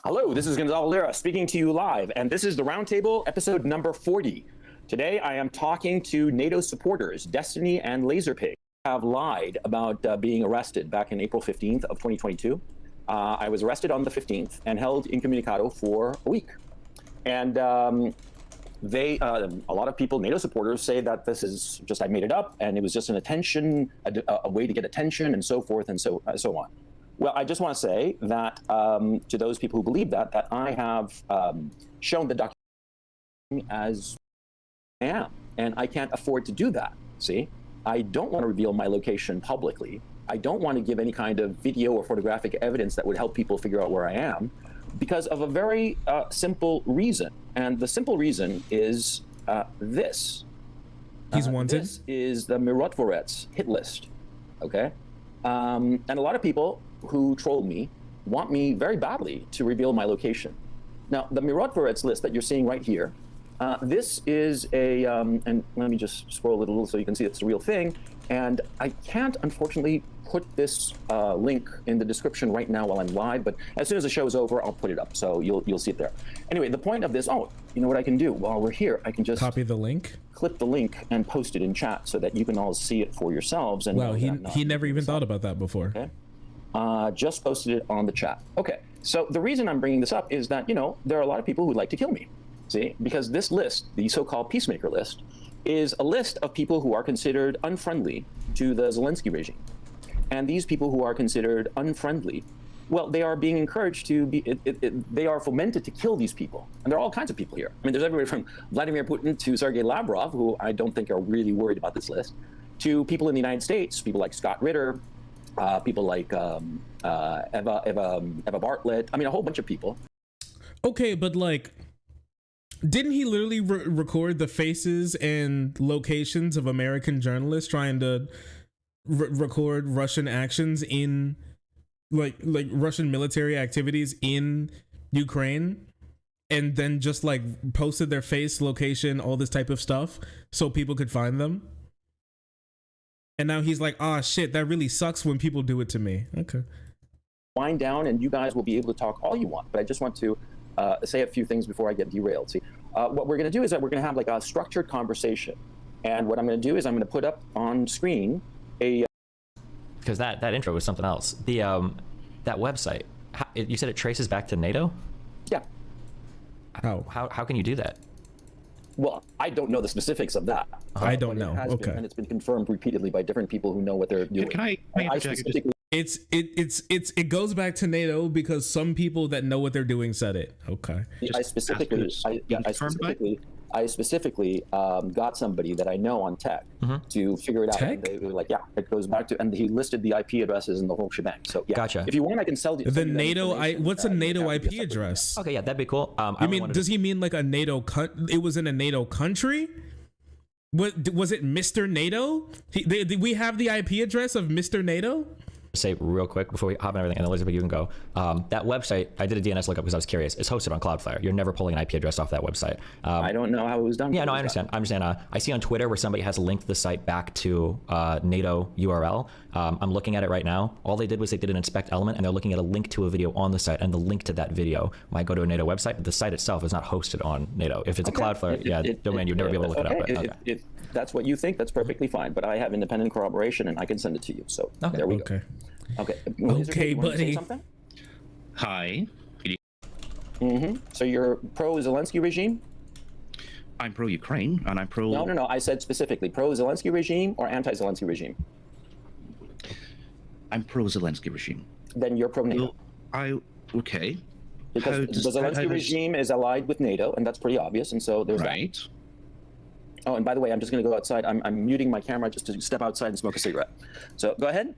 Hello, this is Gonzalo Lira speaking to you live, and this is the Roundtable, episode number 40. Today, I am talking to NATO supporters, Destiny and Laserpig, have lied about being arrested back in April 15th of 2022. I was arrested on the 15th and held incommunicado for a week. And a lot of people, NATO supporters, say that this is just, I made it up, and it was just an attention, a way to get attention, and so forth and so on. Well, I just want to say that to those people who believe that I have shown the document as I am, and I can't afford to do that. See, I don't want to reveal my location publicly. I don't want to give any kind of video or photographic evidence that would help people figure out where I am, because of a very simple reason. And the simple reason is this. He's wanted. This is the Mirotvorets hit list, okay? And a lot of people who troll me want me very badly to reveal my location. Now, the Mirotvorets list that you're seeing right here, this is a, and let me just scroll it a little so you can see it's a real thing. And I can't, unfortunately, put this link in the description right now while I'm live, but as soon as the show is over, I'll put it up, so you'll see it there. Anyway, the point of this, oh, you know what I can do? While we're here, I can just copy the link, clip the link, and post it in chat so that you can all see it for yourselves. And wow, he never even thought about that before. Okay. Just posted it on the chat. Okay, so the reason I'm bringing this up is that, you know, there are a lot of people who'd like to kill me, see? Because this list, the so-called peacemaker list, is a list of people who are considered unfriendly to the Zelensky regime. And these people who are considered unfriendly, well, they are being encouraged to be, they are fomented to kill these people. And there are all kinds of people here. I mean, there's everybody from Vladimir Putin to Sergei Lavrov, who I don't think are really worried about this list, to people in the United States, people like Scott Ritter, people like Eva Bartlett. I mean, a whole bunch of people. Okay, but like, didn't he literally record the faces and locations of American journalists trying to record Russian actions in like Russian military activities in Ukraine, and then just like posted their face, location, all this type of stuff so people could find them? And now he's like, oh shit, that really sucks when people do it to me. Okay. Wind down and you guys will be able to talk all you want, but I just want to say a few things before I get derailed. See, what we're going to do is that we're going to have like a structured conversation. And what I'm going to do is I'm going to put up on screen because that intro was something else. The that website, you said it traces back to NATO? Yeah. How can you do that? Well, I don't know the specifics of that. I don't know. Okay. And it's been confirmed repeatedly by different people who know what they're doing. Can I specifically... It goes back to NATO because some people that know what they're doing said it. Okay. I specifically got somebody that I know on tech to figure it out. Tech? And they were like, yeah, it goes back to, and he listed the IP addresses and the whole shebang. So yeah, gotcha. If you want, I can sell you the NATO. What's a NATO IP address? Okay, yeah, that'd be cool. Does he mean like a NATO? It was in a NATO country. Was it Mr. NATO? We have the IP address of Mr. NATO. Say real quick before we hop on everything, and Elizabeth, you can go. That website, I did a DNS lookup because I was curious. It's hosted on Cloudflare. You're never pulling an IP address off that website. I don't know how it was done. Yeah, no, I understand. I'm just saying, I see on Twitter where somebody has linked the site back to NATO URL. I'm looking at it right now. All they did was they did an inspect element, and they're looking at a link to a video on the site, and the link to that video might go to a NATO website, but the site itself is not hosted on NATO. If it's a Cloudflare domain, you'd never be able to look it up. But, if that's what you think, that's perfectly fine. But I have independent corroboration, and I can send it to you. So there we go. Okay. Okay, buddy. Hi. So you're pro-Zelensky regime? I'm pro-Ukraine, and I'm pro... No. I said specifically pro-Zelensky regime or anti-Zelensky regime? I'm pro-Zelensky regime. Then you're pro-NATO. Okay. Because the Zelensky regime is allied with NATO, and that's pretty obvious, and so there's right. that. Oh, and by the way, I'm just going to go outside. I'm muting my camera just to step outside and smoke a cigarette. So go ahead.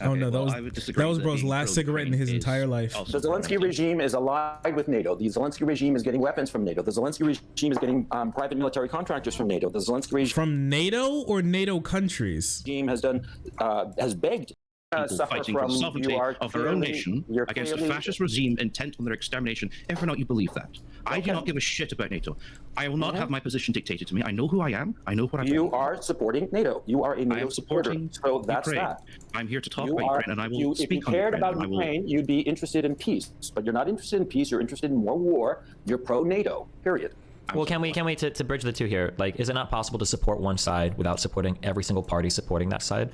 Oh no, that was bro's last cigarette in his entire life. The Zelensky regime is allied with NATO. The Zelensky regime is getting weapons from NATO. The Zelensky regime is getting private military contractors from NATO. The Zelensky regime from NATO or NATO countries has begged. People fighting for the sovereignty of their own nation against a fascist regime intent on their extermination, if or not you believe that. I do not give a shit about NATO. I will not have my position dictated to me. I know who I am. I know what I'm doing. You are supporting NATO. You are a NATO supporter. So that's Ukraine. that. I'm here to talk about Ukraine, and I will speak on Ukraine. If you cared about Ukraine, you'd be interested in peace. But you're not interested in peace. You're interested in more war. You're pro-NATO, period. Well, can we to bridge the two here? Like, is it not possible to support one side without supporting every single party supporting that side?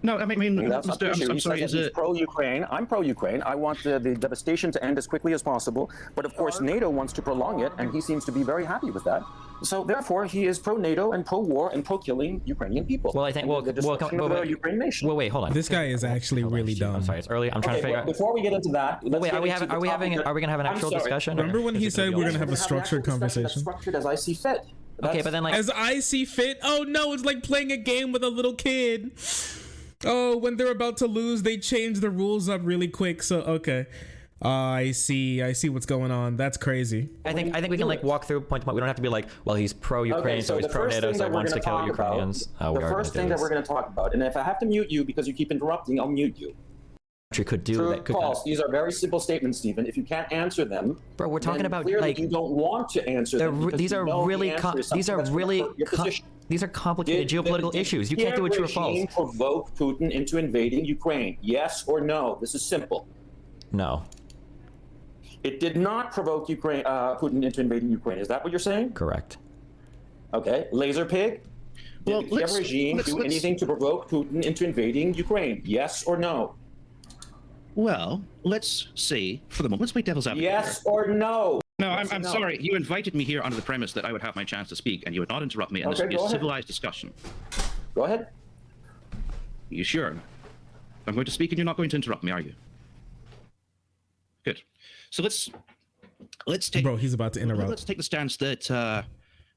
No, I mean, that's not I'm sorry. Is it pro-Ukraine? I'm pro-Ukraine. I want the devastation to end as quickly as possible. But of course, NATO wants to prolong it, and he seems to be very happy with that. So therefore, he is pro-NATO and pro-war and pro-killing Ukrainian people. Well, I think Ukraine nation. Wait, hold on. This guy is actually really dumb. I'm sorry, it's early. I'm trying to figure out. Before we get into that, are we gonna have an actual discussion? Remember when he said we're gonna have a structured conversation? Structured as I see fit. Okay, but then like as I see fit. Oh no, it's like playing a game with a little kid. Oh, when they're about to lose, they change the rules up really quick. So okay, I see what's going on. That's crazy. I think we can like walk through point to point. We don't have to be like, well, he's pro-Ukraine, so he's pro-NATO, so he wants to kill Ukrainians. The first thing that we're going to talk about, and if I have to mute you because you keep interrupting, I'll mute you. Could do True, that. false. These are very simple statements, Stephen. If you can't answer them, bro, we're talking about clearly like you don't want to answer them. These are really complicated geopolitical issues. You can't do it true or false. Did provoke Putin into invading Ukraine? Yes or no? This is simple. No. It did not provoke Putin into invading Ukraine. Is that what you're saying? Correct. Okay. Laser pig. Did the Kiev regime do anything to provoke Putin into invading Ukraine? Yes or no? Well, let's say, for the moment, let's play devil's advocate. Yes or no? No, I'm sorry. You invited me here under the premise that I would have my chance to speak, and you would not interrupt me, and this would be a civilized discussion. Go ahead. You sure? I'm going to speak, and you're not going to interrupt me, are you? Good. So let's take... Bro, he's about to interrupt. Let's take the stance that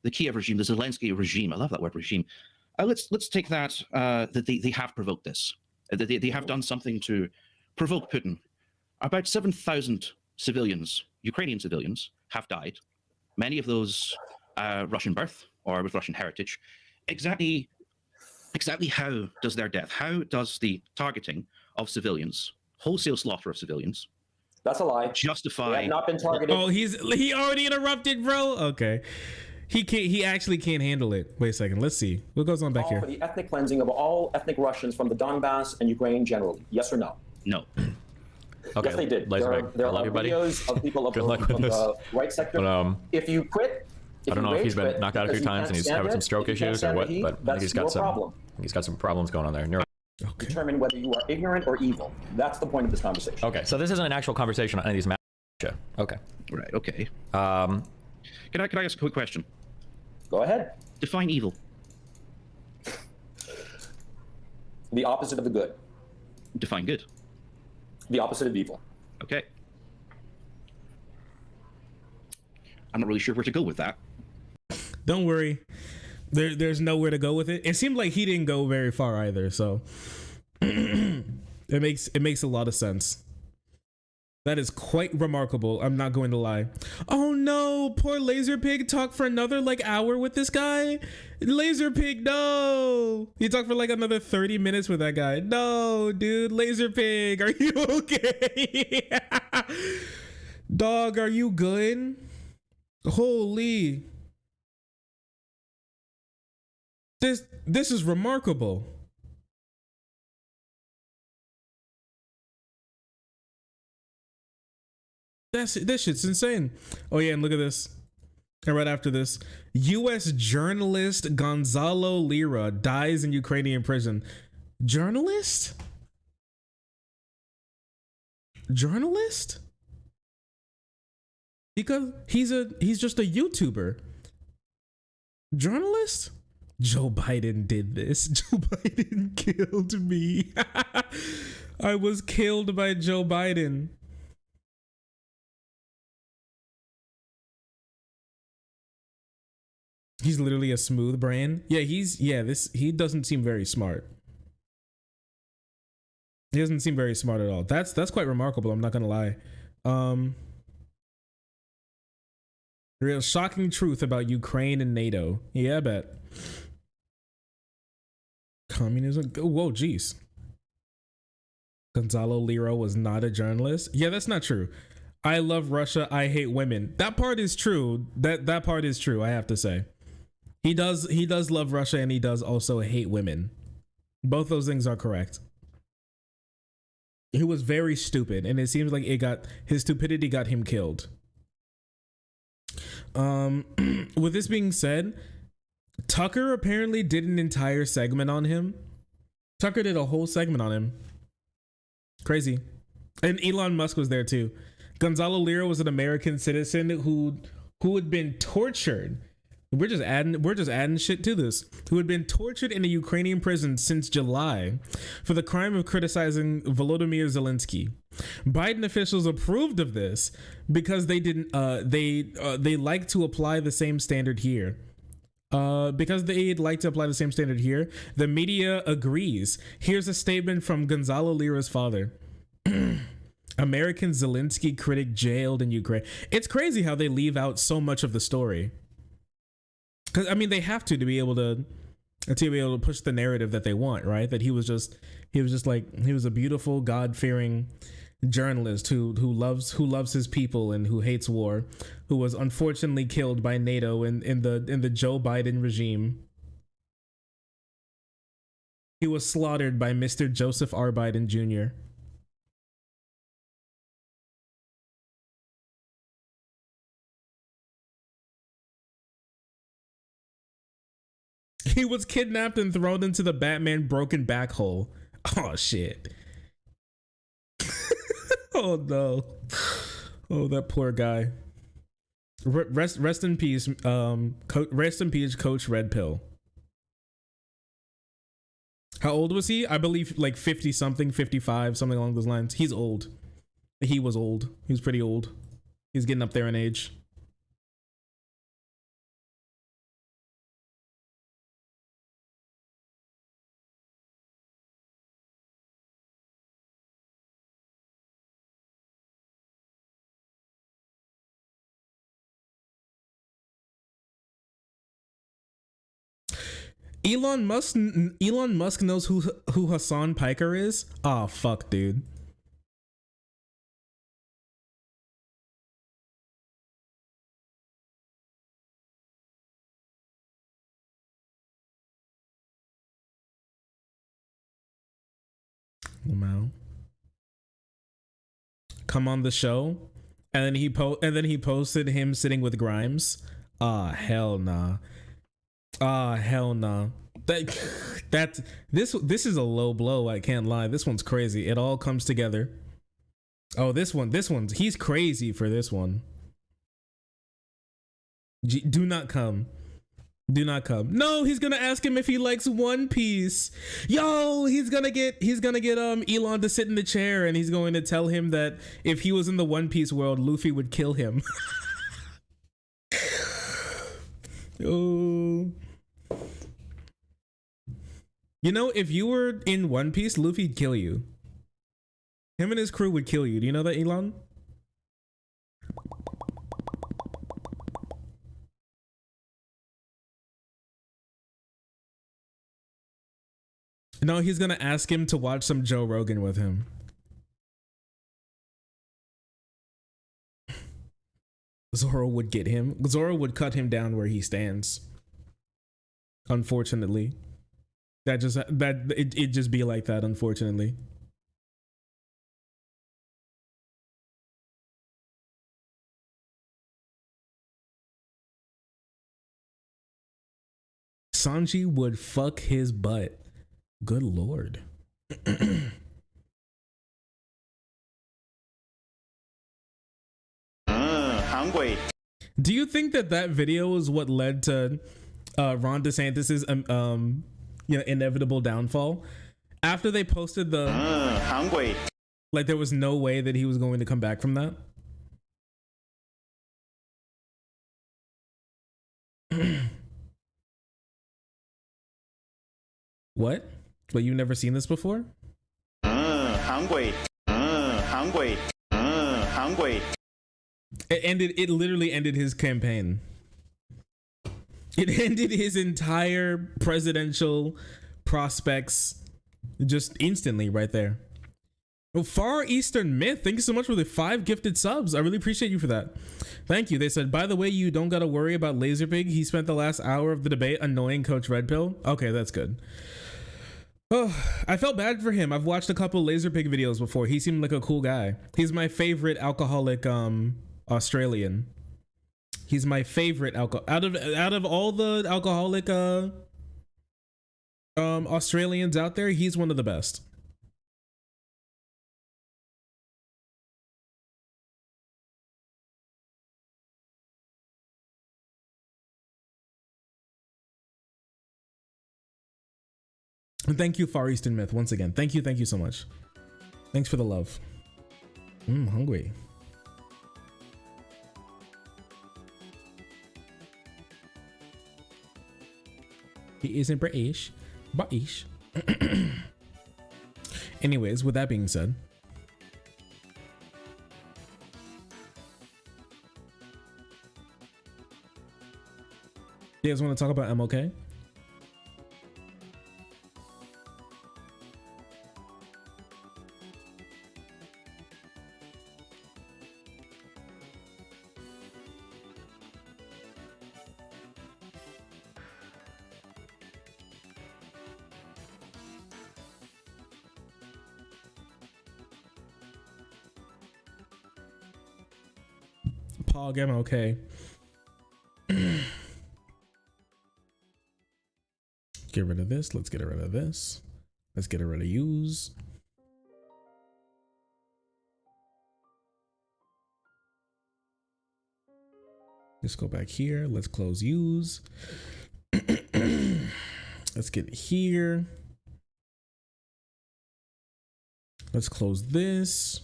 the Kiev regime, the Zelensky regime, I love that word, regime. Let's take that they have provoked this. They have done something to provoke Putin. About 7,000 civilians, Ukrainian civilians, have died. Many of those Russian birth or with Russian heritage. Exactly how does their death, how does the targeting of civilians, wholesale slaughter of civilians, that's a lie, justify... They have not been targeted. Oh, he already interrupted, bro? Okay. He actually can't handle it. Wait a second. Let's see. What goes on back here? For the ethnic cleansing of all ethnic Russians from the Donbass and Ukraine generally. Yes or no? No. Okay, yes, they did. There are videos of people from the right sector. If you quit, I don't know if he's been knocked out a few times and he's having some stroke issues or what, but I think he's got some problems going on there. determine whether you are ignorant or evil. That's the point of this conversation. Okay, so this isn't an actual conversation on any of these matters. Okay. Right. Okay. Can I ask a quick question? Go ahead. Define evil. The opposite of the good. Define good. The opposite of evil. Okay. I'm not really sure where to go with that. Don't worry. There's nowhere to go with it. It seemed like he didn't go very far either, so it makes a lot of sense. That is quite remarkable. I'm not going to lie. Oh no, poor Laser Pig talked for another like hour with this guy. Laser Pig, no. He talked for like another 30 minutes with that guy. No, dude, Laser Pig, are you okay? Dog, are you good? Holy. This is remarkable. This shit's insane. Oh yeah, and look at this. And right after this, U.S. journalist Gonzalo Lira dies in Ukrainian prison. Journalist? Journalist? Because he's just a YouTuber. Journalist? Joe Biden did this. Joe Biden killed me. I was killed by Joe Biden. He's literally a smooth brain. Yeah, he doesn't seem very smart. He doesn't seem very smart at all. That's quite remarkable, I'm not gonna lie. Real shocking truth about Ukraine and NATO. Yeah, I bet. Communism. Whoa, geez. Gonzalo Lira was not a journalist. Yeah, that's not true. I love Russia. I hate women. That part is true. That part is true. I have to say, he does love Russia, and he does also hate women. Both those things are correct. He was very stupid, and it seems like his stupidity got him killed. With this being said, Tucker apparently did an entire segment on him. Tucker did a whole segment on him. Crazy. And Elon Musk was there too. Gonzalo Lira was an American citizen who had been tortured. We're just adding shit to this. Who had been tortured in a Ukrainian prison since July for the crime of criticizing Volodymyr Zelensky. Biden officials approved of this because they like to apply the same standard here. Because they'd like to apply the same standard here, the media agrees. Here's a statement from Gonzalo Lira's father. American Zelensky critic jailed in Ukraine. It's crazy how they leave out so much of the story. Because I mean, they have to be able to push the narrative that they want, right? That he was a beautiful, God-fearing journalist who loves his people and who hates war, who was unfortunately killed by NATO in the Joe Biden regime. He was slaughtered by Mr. Joseph R. Biden Jr. He was kidnapped and thrown into the Batman broken back hole. Oh shit. Oh no. Oh, that poor guy. Rest in peace. Rest in peace, Coach Red Pill. How old was he? I believe like 50 something, 55, something along those lines. He's old. He was old. He was pretty old. He's getting up there in age. Elon Musk knows who Hassan Piker is? Oh fuck, dude. Wow. Come on the show, and then he posted him sitting with Grimes. Ah, hell nah. Ah, hell nah. This is a low blow. I can't lie. This one's crazy. It all comes together. Oh, this one's he's crazy for this one. Do not come. Do not come. No, he's gonna ask him if he likes One Piece. Yo, he's gonna get Elon to sit in the chair, and he's going to tell him that if he was in the One Piece world, Luffy would kill him. Oh. You know, if you were in One Piece, Luffy'd kill you. Him and his crew would kill you. Do you know that, Elon? No, he's gonna ask him to watch some Joe Rogan with him. Zoro would get him. Zoro would cut him down where he stands. Unfortunately. It just be like that, unfortunately. Sanji would fuck his butt. Good lord. Hungry. Do you think that video is what led to Ron DeSantis's inevitable downfall? After they posted the hungry. Like there was no way that he was going to come back from that. What? But you've never seen this before? Hungry. Hungry. Hungry. It literally ended his campaign. It ended his entire presidential prospects just instantly right there. Well, Far Eastern Myth, thank you so much for the 5 gifted subs. I really appreciate you for that. Thank you. They said, by the way, you don't got to worry about Laserpig. He spent the last hour of the debate annoying Coach Red Pill. Okay, that's good. Oh, I felt bad for him. I've watched a couple Laserpig videos before. He seemed like a cool guy. He's my favorite alcoholic Australian. He's my favorite out of all the alcoholic Australians out there, he's one of the best. And thank you, Far Eastern Myth, once again. Thank you so much. Thanks for the love. Hungry. He isn't British. Anyways, with that being said, you guys want to talk about MLK? Pog MLK. Get rid of this. Let's get rid of this. Let's get rid of use. Let's go back here. Let's close use. Let's get here. Let's close this.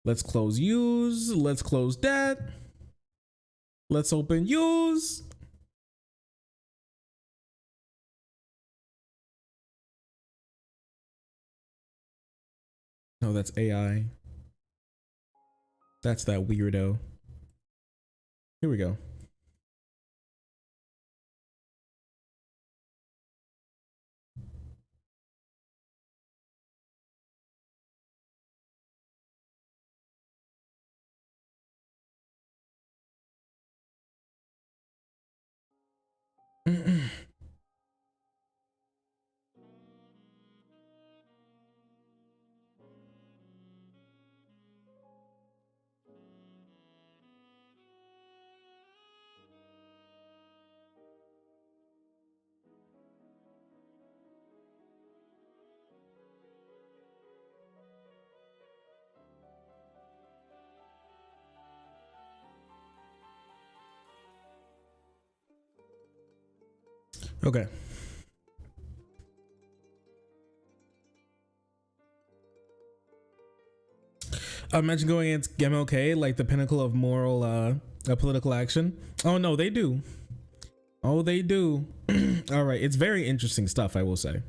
Let's close use. Let's close that. Let's open use. No, that's AI. That's that weirdo. Here we go. Okay. Imagine going against MLK, like the pinnacle of moral political action. Oh no, they do. Oh, they do. All right, it's very interesting stuff, I will say.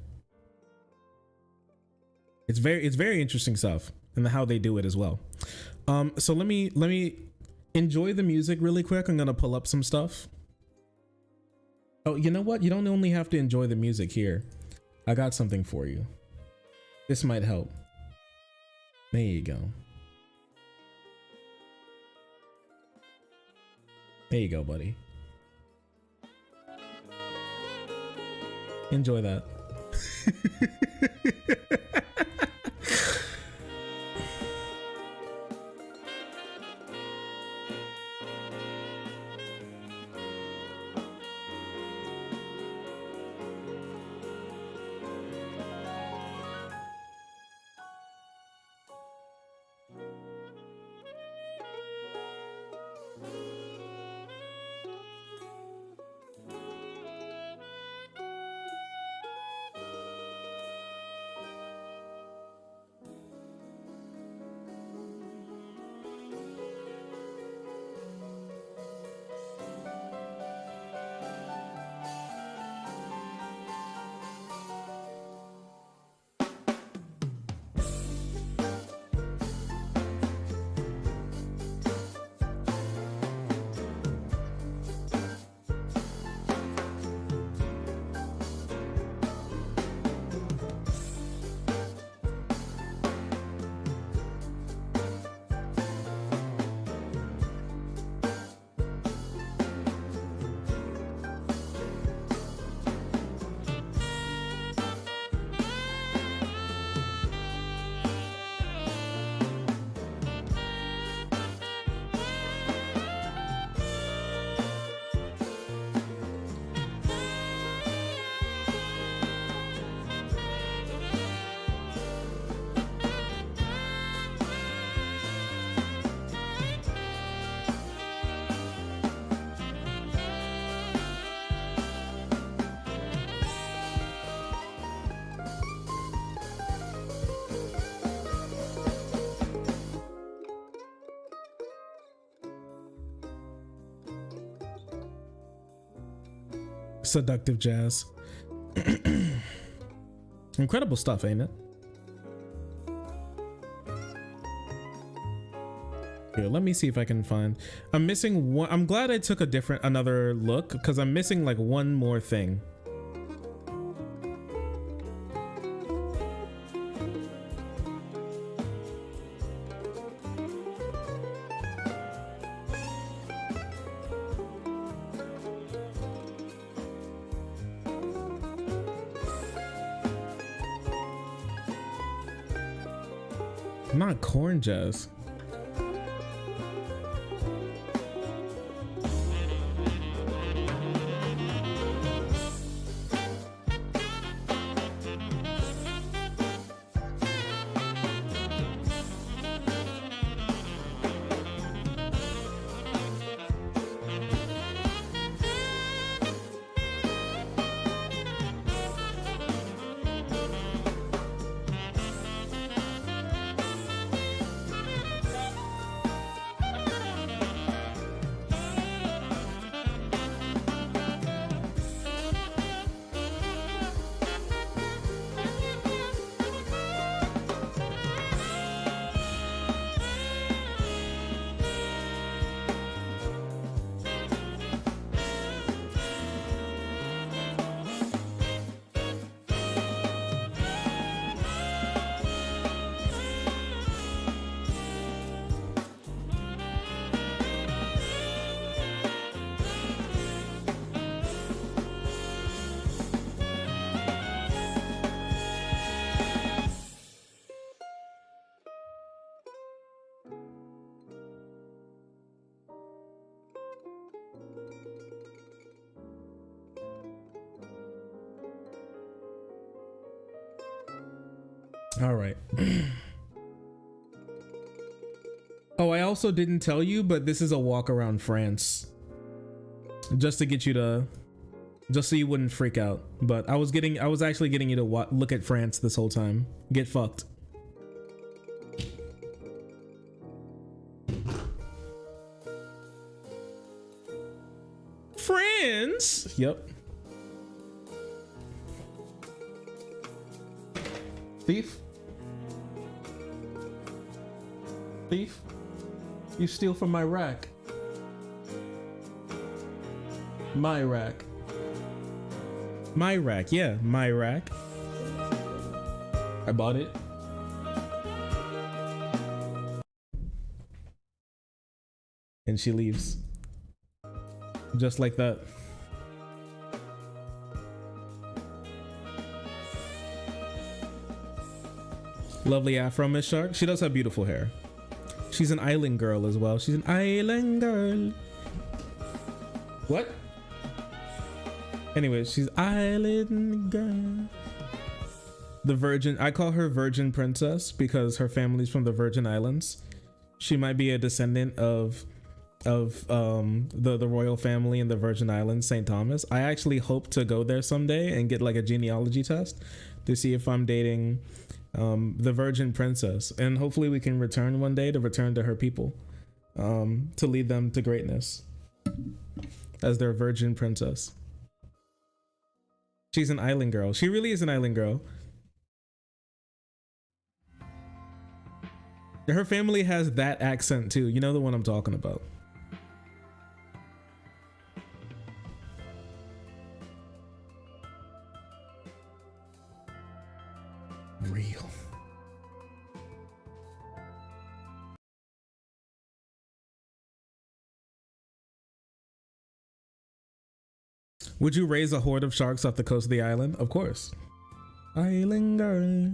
It's very interesting stuff, and how they do it as well. So let me enjoy the music really quick. I'm gonna pull up some stuff. Oh, you know what? You don't only have to enjoy the music here. I got something for you. This might help. There you go. There you go, buddy. Enjoy that. Seductive jazz. Incredible stuff, ain't it? Here, let me see if I can find. I'm missing one. I'm glad I took another look, because I'm missing like one more thing. Not corn jazz. All right. Oh, I also didn't tell you, but this is a walk around France. Just to get you to just so you wouldn't freak out. But I was actually getting you to look at France this whole time. Get fucked. France. Yep. Thief. Thief. You steal from my rack. My rack. My rack, yeah, my rack. I bought it. And she leaves. Just like that. Lovely afro, Miss Shark. She does have beautiful hair. She's an island girl as well. She's an island girl. What? Anyway, she's island girl. The Virgin, I call her Virgin Princess because her family's from the Virgin Islands. She might be a descendant of the royal family in the Virgin Islands, St. Thomas. I actually hope to go there someday and get like a genealogy test to see if I'm dating the Virgin Princess, and hopefully we can return one day to return to her people, to lead them to greatness as their Virgin Princess. She's an island girl. She really is an island girl. Her family has that accent too. You know the one I'm talking about. Real. Would you raise a horde of sharks off the coast of the island? Of course. Island girl.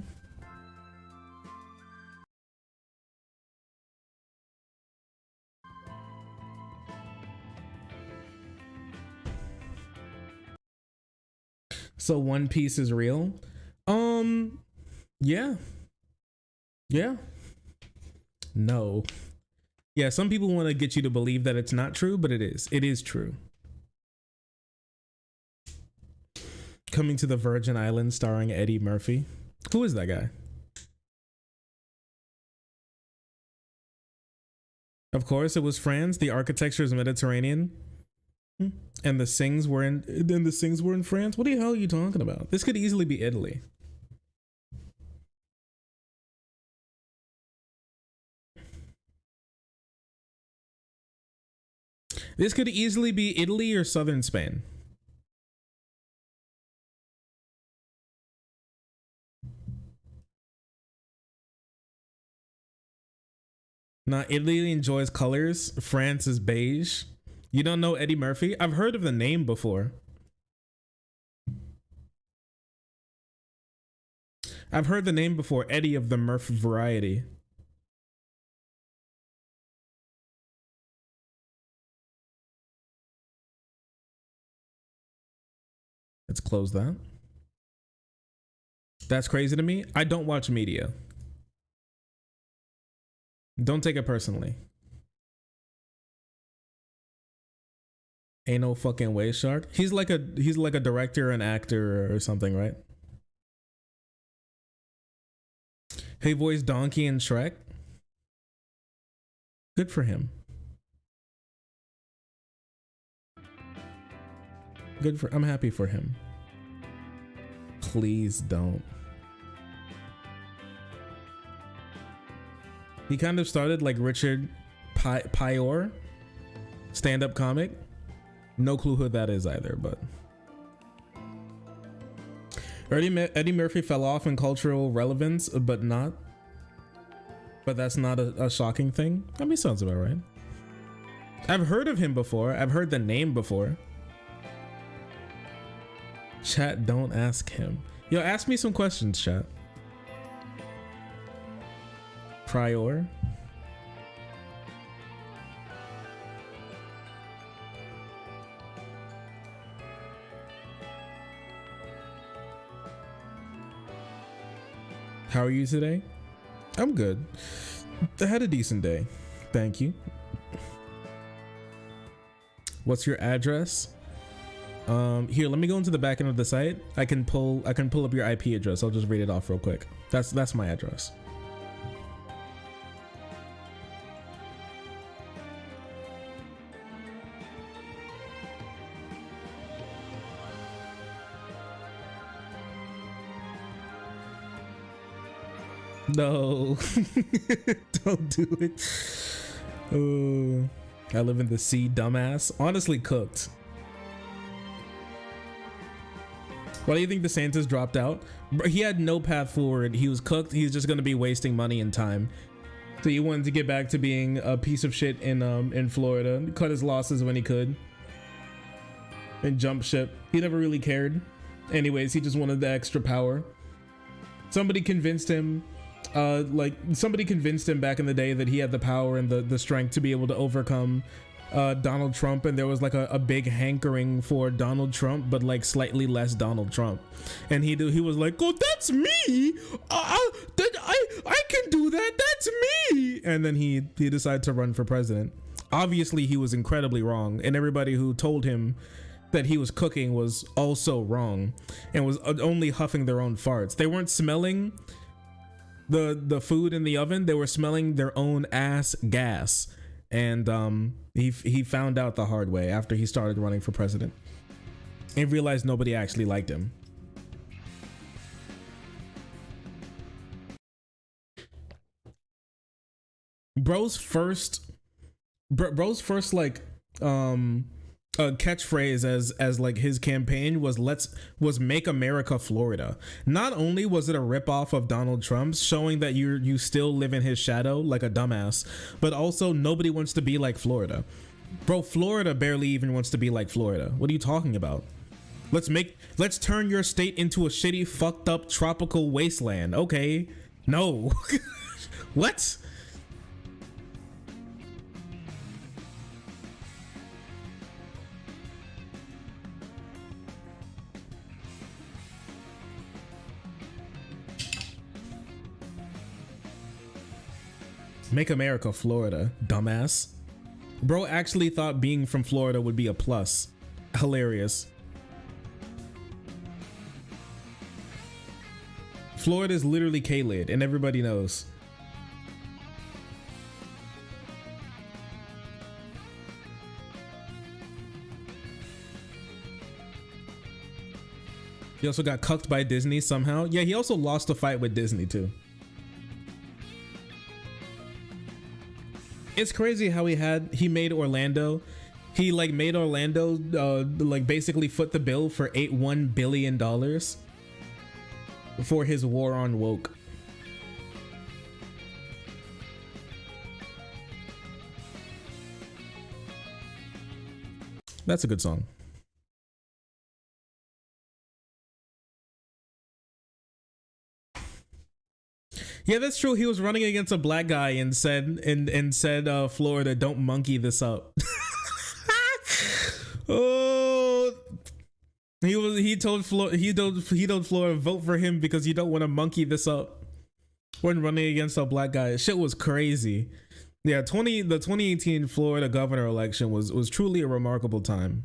So One Piece is real? Yeah. Yeah. No. Yeah, some people want to get you to believe that it's not true, but it is. It is true. Coming to the Virgin Islands starring Eddie Murphy. Who is that guy? Of course, it was France. The architecture is Mediterranean. And the Sings were in France. What the hell are you talking about? This could easily be Italy. This could easily be Italy or southern Spain. Now, Italy enjoys colors. France is beige. You don't know Eddie Murphy? I've heard of the name before. I've heard the name before, Eddie of the Murph variety. Let's close that. That's crazy to me. I don't watch media. Don't take it personally. Ain't no fucking way, Shark. He's like a director and actor or something, right? He voiced Donkey in Shrek. Good for him. I'm happy for him. Please don't. He kind of started like Richard Pryor, stand-up comic. No clue who that is either, but Eddie Murphy fell off in cultural relevance, but that's not a shocking thing. I mean, sounds about right. I've heard of him before. I've heard the name before. Chat, don't ask him. Yo, ask me some questions, chat. Pryor. How are you today? I'm good. I had a decent day. Thank you. What's your address? Here, let me go into the back end of the site. I can pull up your IP address. I'll just read it off real quick. That's my address. No, don't do it. Oh, I live in the sea, dumbass. Honestly cooked. Why do you think DeSantis dropped out? He had no path forward. He was cooked. He's just going to be wasting money and time. So he wanted to get back to being a piece of shit in Florida. Cut his losses when he could. And jump ship. He never really cared. Anyways, he just wanted the extra power. Somebody convinced him. Somebody convinced him back in the day that he had the power and the strength to be able to overcome Donald Trump, and there was like a big hankering for Donald Trump, but like slightly less Donald Trump. And he was like, oh, that's me. I can do that. That's me. And then he decided to run for president. Obviously, he was incredibly wrong, and everybody who told him that he was cooking was also wrong and was only huffing their own farts. They weren't smelling the food in the oven. They were smelling their own ass gas. And he found out the hard way after he started running for president and realized nobody actually liked him. Bro's first like catchphrase as like his campaign was make America Florida. Not only was it a ripoff of Donald Trump's, showing that you still live in his shadow like a dumbass, but also nobody wants to be like Florida. Bro, Florida barely even wants to be like Florida. What are you talking about? Let's turn your state into a shitty, fucked up tropical wasteland. Okay. No. What? Make America Florida, dumbass. Bro actually thought being from Florida would be a plus. Hilarious. Florida is literally K-Lid, and everybody knows. He also got cucked by Disney somehow. Yeah, he also lost a fight with Disney too. It's crazy how he made Orlando. He like made Orlando like basically foot the bill for $1 billion for his war on woke. That's a good song. Yeah, that's true. He was running against a black guy and said Florida, don't monkey this up. Oh, he told Florida, vote for him because you don't want to monkey this up when running against a black guy. Shit was crazy. Yeah, the 2018 Florida governor election was truly a remarkable time.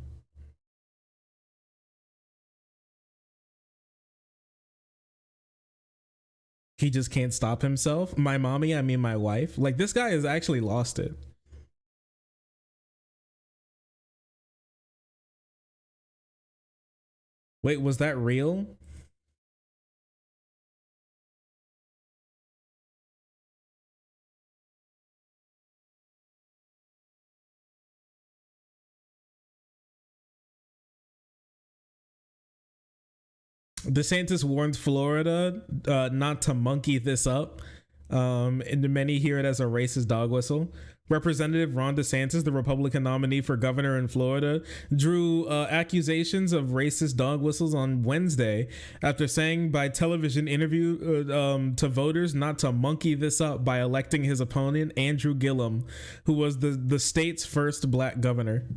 He just can't stop himself. My mommy, I mean my wife. Like, this guy has actually lost it. Wait, was that real? DeSantis warned Florida not to monkey this up, and many hear it as a racist dog whistle. Representative Ron DeSantis, the Republican nominee for governor in Florida, drew accusations of racist dog whistles on Wednesday after saying by television interview to voters not to monkey this up by electing his opponent, Andrew Gillum, who was the state's first black governor.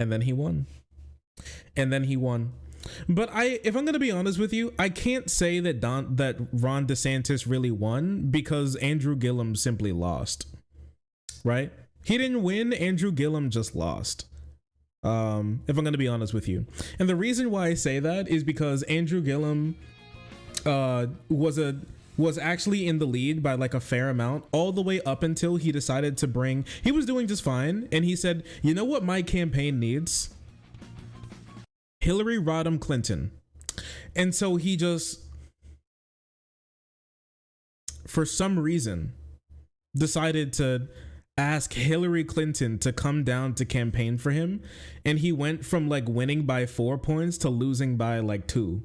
And then he won. But if I'm gonna be honest with you, I can't say that Ron DeSantis really won because Andrew Gillum simply lost, right? He didn't win. Andrew Gillum just lost. If I'm going to be honest with you. And the reason why I say that is because Andrew Gillum was actually in the lead by like a fair amount all the way up until he decided to bring, he was doing just fine, and he said, you know what my campaign needs? Hillary Rodham Clinton. And so he just, for some reason, decided to ask Hillary Clinton to come down to campaign for him, and he went from like winning by 4 points to losing by like 2.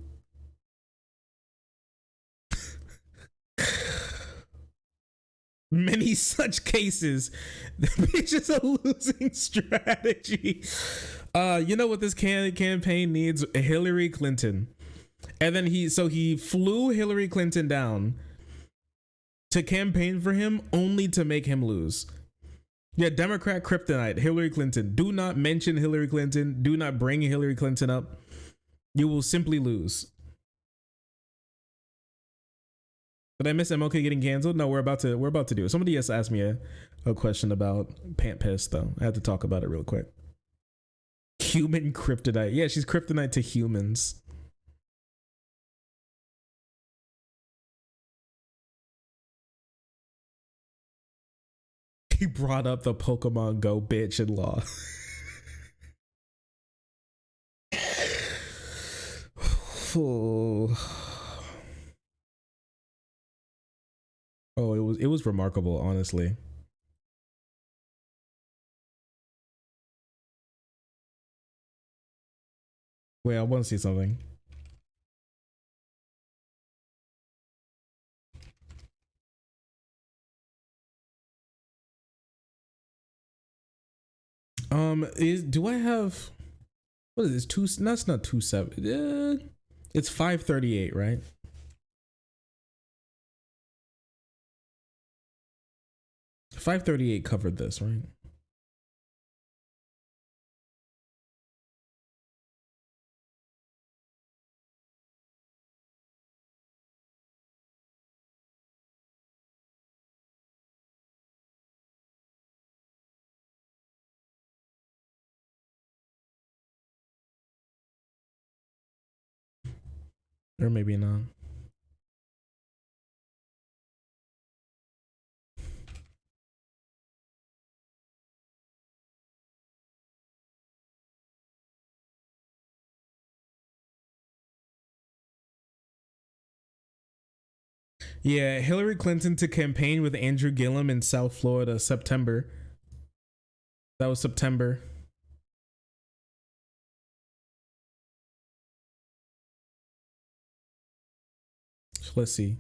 Many such cases. It's just a losing strategy. You know what this campaign needs? Hillary Clinton. And then he flew Hillary Clinton down to campaign for him only to make him lose. Yeah, Democrat kryptonite, Hillary Clinton. Do not mention Hillary Clinton. Do not bring Hillary Clinton up. You will simply lose. Did I miss MLK getting canceled? No, we're about to do it. Somebody just asked me a question about Pant Piss, though. I had to talk about it real quick. Human kryptonite. Yeah, she's kryptonite to humans. He brought up the Pokemon Go bitch in law. Oh, it was remarkable, honestly. Wait, I want to see something. Do I have, what is this? That's not 27. It's 538, right? .538 covered this, right? Or maybe not. Yeah, Hillary Clinton to campaign with Andrew Gillum in South Florida, September. That was September. Let's see.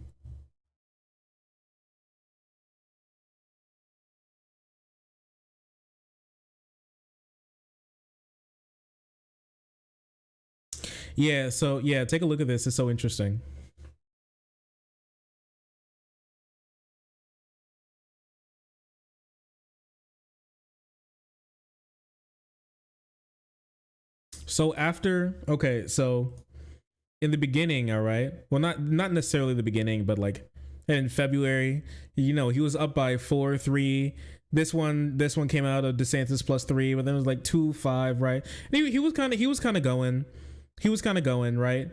Yeah, so yeah, take a look at this. It's so interesting. So after, okay, so in the beginning, all right, well, not necessarily the beginning, but like in February, you know, he was up by 4-3. This one came out of DeSantis +3, but then it was like 2-5, right? And he was kind of going, right?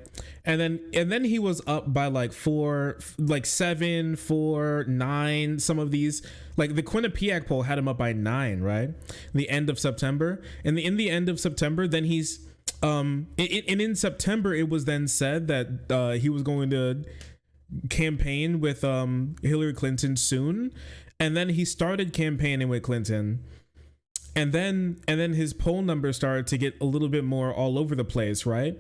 And then he was up by like 7, 4, 9. Some of these, like the Quinnipiac poll had him up by 9, right? The end of September, and in the end of September, then he's in September, it was then said that he was going to campaign with Hillary Clinton soon, and then he started campaigning with Clinton, and then his poll numbers started to get a little bit more all over the place, right?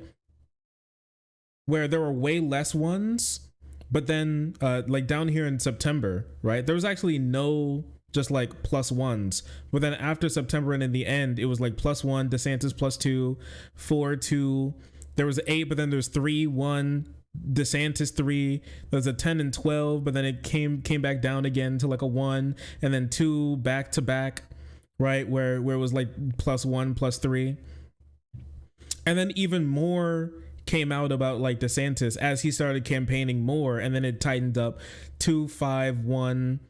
Where there were way less ones, but then like down here in September, right, there was actually no just like +1s, but then after September and in the end, it was like +1, DeSantis +2, 4, 2. There was 8, but then there's 3, 1, DeSantis 3. There's a 10 and 12, but then it came back down again to like a 1, and then 2 back to back, right? Where it was like +1, +3, and then even more came out about like DeSantis as he started campaigning more, and then it tightened up 2, 5, 1.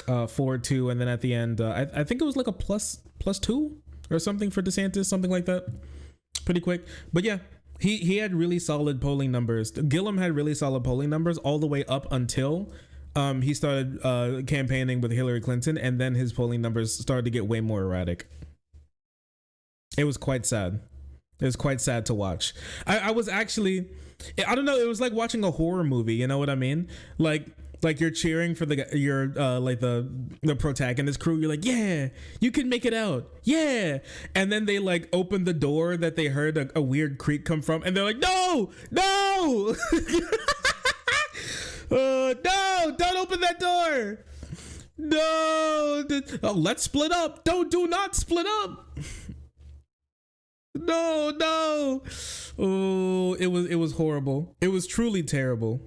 4-2, and then at the end, I think it was like a +2 or something for DeSantis, something like that. Pretty quick, but yeah, he had really solid polling numbers. Gillum had really solid polling numbers all the way up until he started campaigning with Hillary Clinton, and then his polling numbers started to get way more erratic. It was quite sad. It was quite sad to watch. I was actually, I don't know, it was like watching a horror movie, you know what I mean? Like you're cheering for your like the protagonist crew. You're like, yeah, you can make it out, yeah. And then they like open the door that they heard a weird creak come from, and they're like, no, no, no, don't open that door. No, oh, let's split up. Do not split up. No. Oh, it was horrible. It was truly terrible.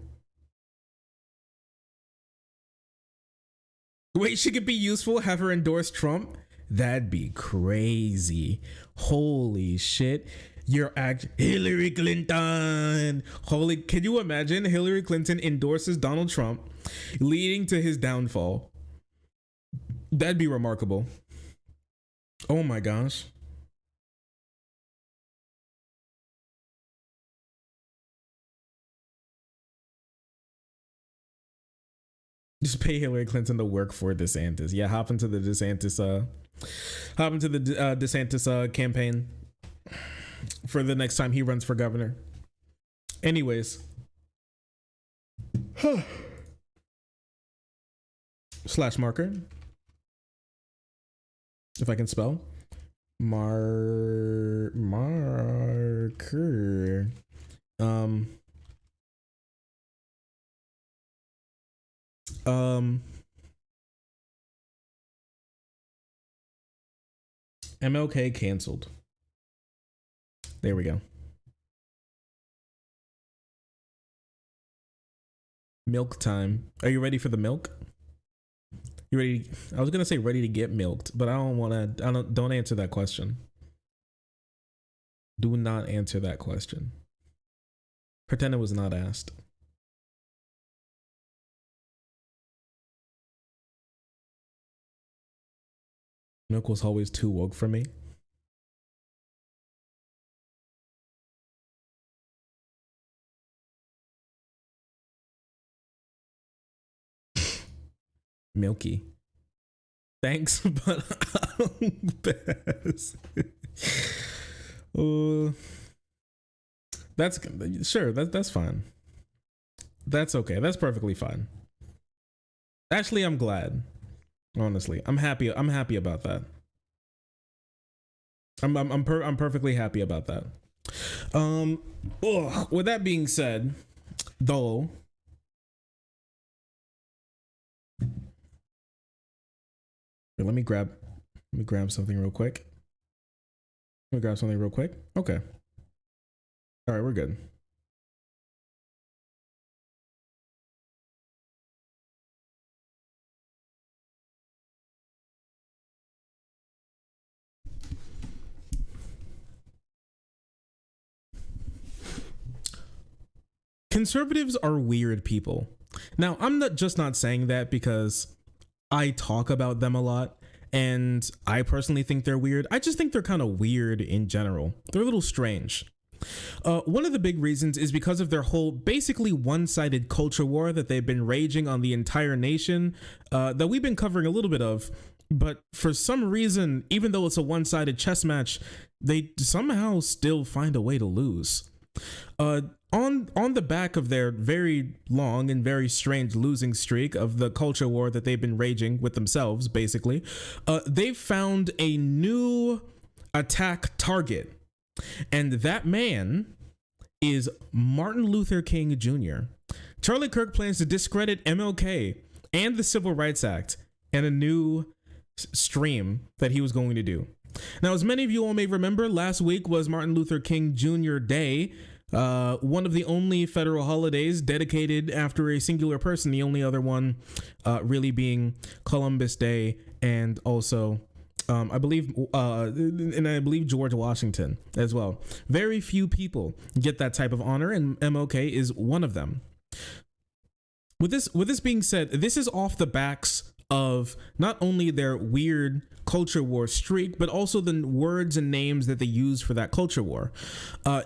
Wait, she could be useful, have her endorse Trump? That'd be crazy. Holy shit. You're Hillary Clinton. Can you imagine? Hillary Clinton endorses Donald Trump, leading to his downfall. That'd be remarkable. Oh my gosh. Just pay Hillary Clinton to work for DeSantis. Yeah, hop into the DeSantis campaign for the next time he runs for governor. Anyways. Slash marker. If I can spell. Marker. MLK canceled. There we go. Milk time. Are you ready for the milk? You ready? I was gonna say ready to get milked, but I don't want to. Don't answer that question. Do not answer that question. Pretend it was not asked. Milk was always too woke for me. Milky. Thanks, but I'm best. That's sure. That's fine. That's okay. That's perfectly fine. Actually, I'm glad. Honestly, I'm happy. I'm happy about that. I'm perfectly happy about that. With that being said, though, let me grab something real quick. Okay. All right, we're good. Conservatives are weird people. Now, I'm not saying that because I talk about them a lot and I personally think they're weird. I just think they're kind of weird in general. They're a little strange. One of the big reasons is because of their whole basically one-sided culture war that they've been raging on the entire nation, that we've been covering a little bit of. But for some reason, even though it's a one-sided chess match, they somehow still find a way to lose. On the back of their very long and very strange losing streak of the culture war that they've been raging with themselves, basically, they've found a new attack target. And that man is Martin Luther King Jr. Charlie Kirk plans to discredit MLK and the Civil Rights Act and a new stream that he was going to do. Now, as many of you all may remember, last week was Martin Luther King Jr. Day, one of the only federal holidays dedicated after a singular person, the only other one really being Columbus Day, and also I believe George Washington as well. Very few people get that type of honor, and MLK is one of them. With this being said, this is off the backs of not only their weird culture war streak, but also the words and names that they use for that culture war.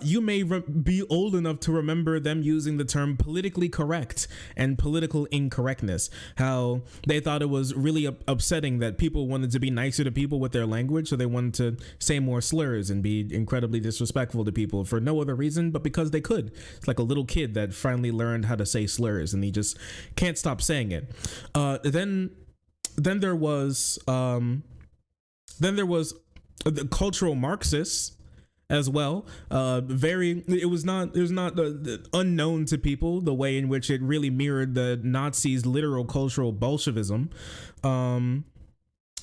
You may be old enough to remember them using the term politically correct and political incorrectness, how they thought it was really upsetting that people wanted to be nicer to people with their language, so they wanted to say more slurs and be incredibly disrespectful to people for no other reason but because they could. It's like a little kid that finally learned how to say slurs and he just can't stop saying it. Then there was the cultural Marxists as well. It was not unknown to people the way in which it really mirrored the Nazis' literal cultural Bolshevism. Then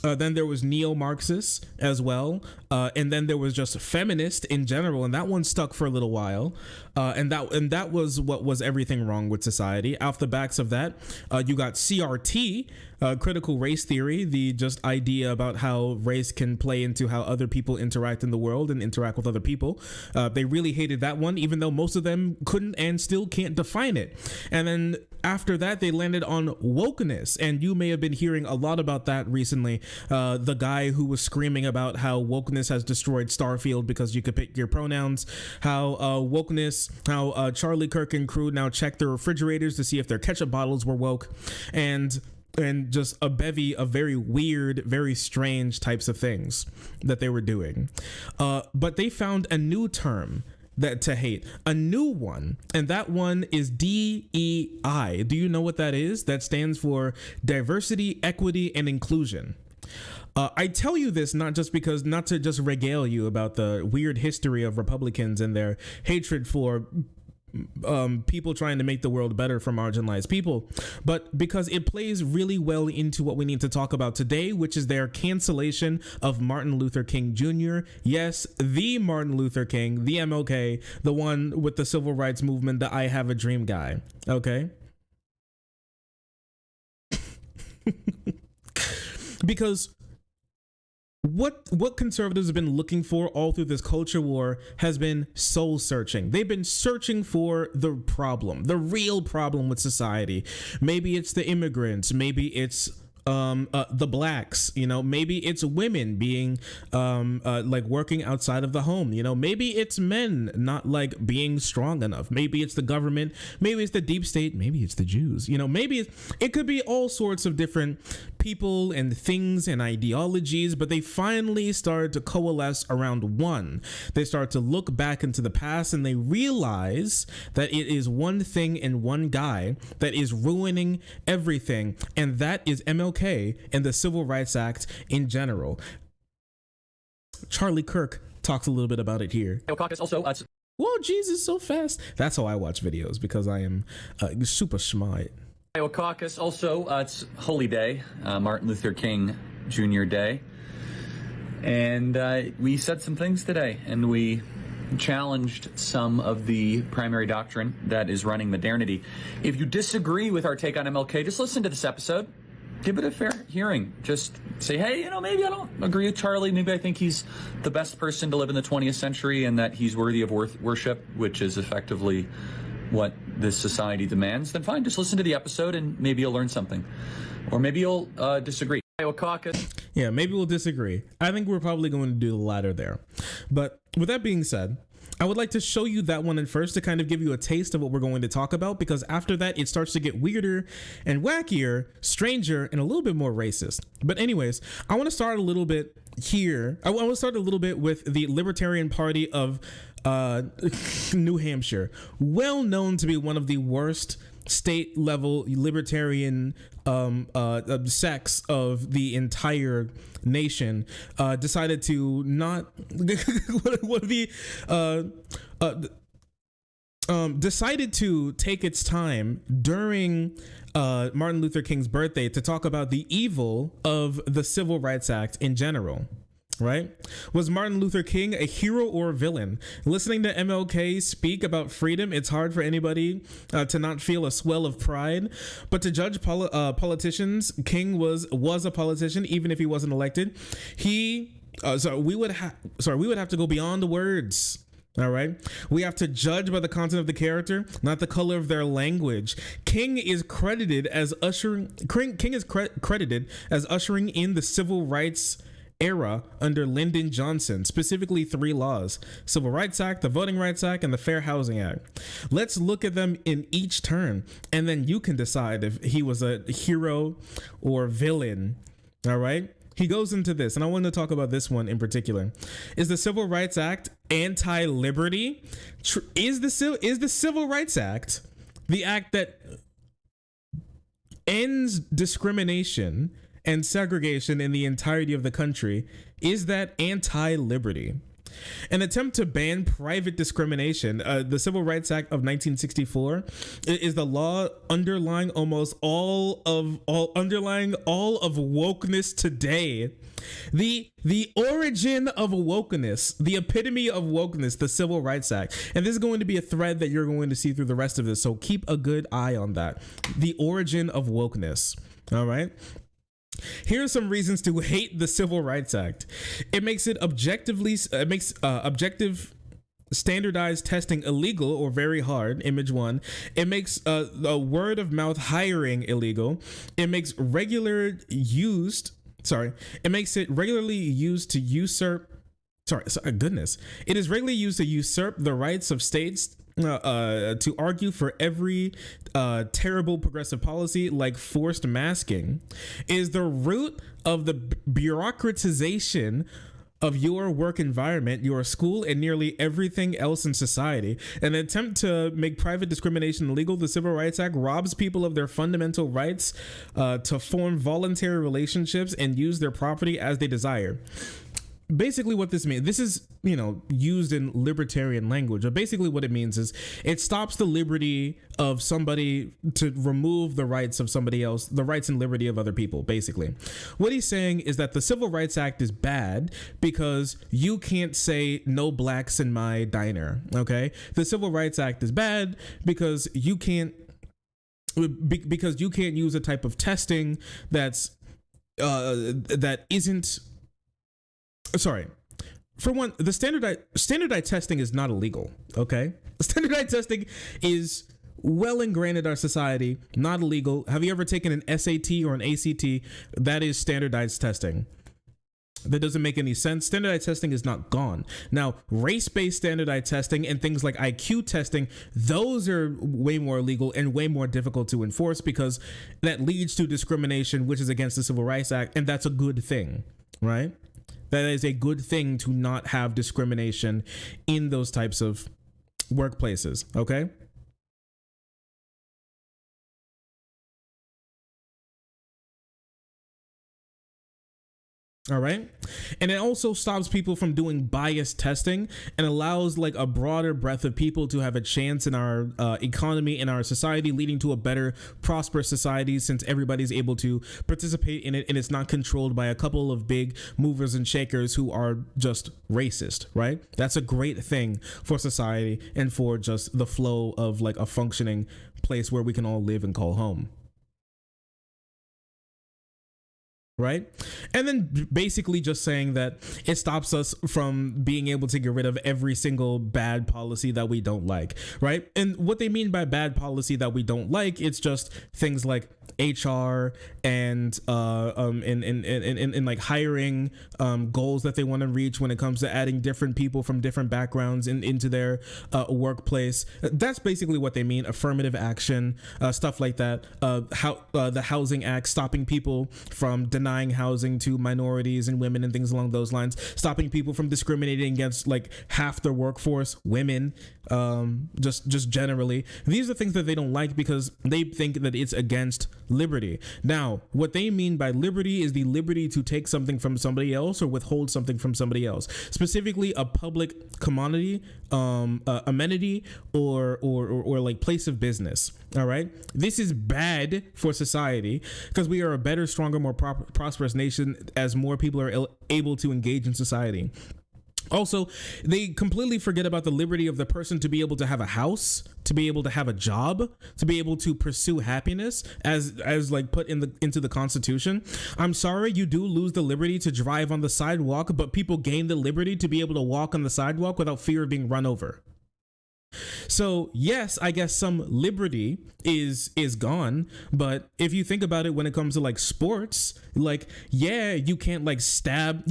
there was neo-Marxists as well, and then there was just feminist in general, and that one stuck for a little while, and that was what was everything wrong with society. Off the backs of that, you got CRT, critical race theory, the just idea about how race can play into how other people interact in the world and interact with other people. They really hated that one, even though most of them couldn't and still can't define it. And then after that, they landed on wokeness, and you may have been hearing a lot about that recently. The guy who was screaming about how wokeness has destroyed Starfield because you could pick your pronouns, how Charlie Kirk and crew now check their refrigerators to see if their ketchup bottles were woke, and just a bevy of very weird, very strange types of things that they were doing. But they found a new term that to hate, a new one, and that one is DEI. Do you know what that is? That stands for diversity, equity, and inclusion. I tell you this not to just regale you about the weird history of Republicans and their hatred for people trying to make the world better for marginalized people, but because it plays really well into what we need to talk about today, which is their cancellation of Martin Luther King Jr. Yes, the Martin Luther King, the MLK, the one with the civil rights movement, the I Have a Dream guy. Okay. Because what conservatives have been looking for all through this culture war has been soul searching. They've been searching for the problem, the real problem with society. Maybe it's the immigrants, maybe it's the blacks, maybe it's women being like working outside of the home, maybe it's men not like being strong enough, maybe it's the government, maybe it's the deep state, maybe it's the Jews, maybe it could be all sorts of different people and things and ideologies, but they finally started to coalesce around one. They start to look back into the past and they realize that it is one thing and one guy that is ruining everything, and that is MLK and the Civil Rights Act in general. Charlie Kirk talks a little bit about it here. Caucus also. Whoa, Jesus, so fast. That's how I watch videos, because I am super smart. Iowa caucus also, it's Holy Day, Martin Luther King Jr. Day. And we said some things today, and we challenged some of the primary doctrine that is running modernity. If you disagree with our take on MLK, just listen to this episode. Give it a fair hearing. Just say, hey, maybe I don't agree with Charlie. Maybe I think he's the best person to live in the 20th century and that he's worthy of worship, which is effectively what this society demands. Then fine, just listen to the episode and maybe you'll learn something. Or maybe you'll disagree. Iowa caucus. Yeah, maybe we'll disagree. I think we're probably going to do the latter there. But with that being said, I would like to show you that one at first to kind of give you a taste of what we're going to talk about, because after that it starts to get weirder and wackier, stranger, and a little bit more racist. But anyways, I want to start a little bit here. I want to start a little bit with the Libertarian Party of New Hampshire, well known to be one of the worst state level libertarian sects of the entire nation, decided to not decided to take its time during Martin Luther King's birthday to talk about the evil of the Civil Rights Act in general. Right? Was Martin Luther King a hero or a villain? Listening to MLK speak about freedom, it's hard for anybody to not feel a swell of pride. But to judge politicians, King was a politician, even if he wasn't elected. We would have to go beyond the words All right. We have to judge by the content of the character, not the color of their language. King is credited as ushering in the civil rights era under Lyndon Johnson, specifically 3 laws: Civil Rights Act, the Voting Rights Act, and the Fair Housing Act. Let's look at them in each turn, and then you can decide if he was a hero or villain. All right. He goes into this, and I want to talk about this one in particular. Is the Civil Rights Act anti-liberty? Is the Civil Rights Act the act that ends discrimination and segregation in the entirety of the country? Is that anti-liberty? An attempt to ban private discrimination. The Civil Rights Act of 1964 is the law underlying all of wokeness today. The origin of wokeness, the epitome of wokeness, the Civil Rights Act. And this is going to be a thread that you're going to see through the rest of this. So keep a good eye on that. The origin of wokeness. All right. Here are some reasons to hate the Civil Rights Act. It makes objective standardized testing illegal or very hard. Image 1. It makes the word of mouth hiring illegal. It makes it regularly used to usurp. It is regularly used to usurp the rights of states to argue for every terrible progressive policy like forced masking. Is the root of the bureaucratization of your work environment, your school, and nearly everything else in society. An attempt to make private discrimination illegal, the Civil Rights Act robs people of their fundamental rights to form voluntary relationships and use their property as they desire. Basically what this means, this is, used in libertarian language, but basically what it means is it stops the liberty of somebody to remove the rights of somebody else, the rights and liberty of other people. Basically what he's saying is that the Civil Rights Act is bad because you can't say no blacks in my diner. Okay. The Civil Rights Act is bad because you can't use a type of testing that isn't. Sorry. For one, the standardized testing is not illegal, okay? Standardized testing is well ingrained in our society, not illegal. Have you ever taken an SAT or an ACT? That is standardized testing. That doesn't make any sense. Standardized testing is not gone. Now, race-based standardized testing and things like IQ testing, those are way more illegal and way more difficult to enforce because that leads to discrimination, which is against the Civil Rights Act, and that's a good thing, right? That is a good thing to not have discrimination in those types of workplaces, okay? All right. And it also stops people from doing biased testing and allows like a broader breadth of people to have a chance in our economy, in our society, leading to a better, prosperous society since everybody's able to participate in it and it's not controlled by a couple of big movers and shakers who are just racist, right? That's a great thing for society and for just the flow of like a functioning place where we can all live and call home. Right? And then basically just saying that it stops us from being able to get rid of every single bad policy that we don't like, right? And what they mean by bad policy that we don't like, it's just things like HR and like hiring goals that they want to reach when it comes to adding different people from different backgrounds into their workplace. That's basically what they mean. Affirmative action, stuff like that. The Housing Act, stopping people from denying housing to minorities and women and things along those lines, stopping people from discriminating against like half their workforce, women, just generally. These are things that they don't like because they think that it's against liberty. Now, what they mean by liberty is the liberty to take something from somebody else or withhold something from somebody else, specifically a public commodity, amenity, or like place of business. All right. This is bad for society because we are a better, stronger, more prosperous nation as more people are able to engage in society. Also, they completely forget about the liberty of the person to be able to have a house, to be able to have a job, to be able to pursue happiness as like put into the Constitution. I'm sorry, you do lose the liberty to drive on the sidewalk, but people gain the liberty to be able to walk on the sidewalk without fear of being run over. So yes, I guess some liberty is gone, but if you think about it, when it comes to like sports, like, yeah, you can't like slash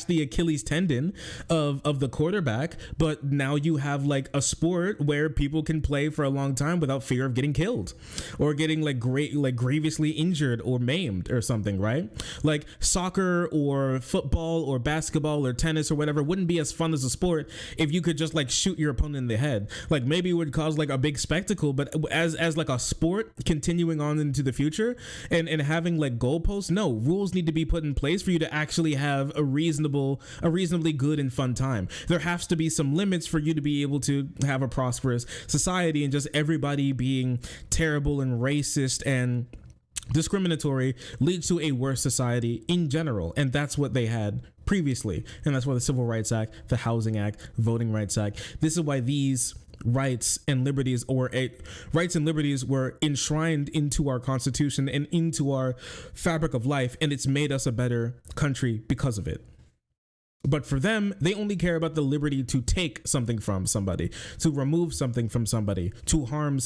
the Achilles tendon of the quarterback, but now you have like a sport where people can play for a long time without fear of getting killed or getting like grievously injured or maimed or something, right? Like soccer or football or basketball or tennis or whatever wouldn't be as fun as a sport if you could just like shoot your opponent in the head. Like maybe it would cause like a big spectacle, but as like a sport continuing on into the future and having like goalposts, no, rules need to be put in place for you to actually have a reasonably good and fun time. There has to be some limits for you to be able to have a prosperous society, and just everybody being terrible and racist and discriminatory leads to a worse society in general. And that's what they had previously, and that's why the Civil Rights Act, the Housing Act, Voting Rights Act, this is why these rights and liberties were enshrined into our Constitution and into our fabric of life, and it's made us a better country because of it. But for them, they only care about the liberty to take something from somebody, to remove something from somebody, to harm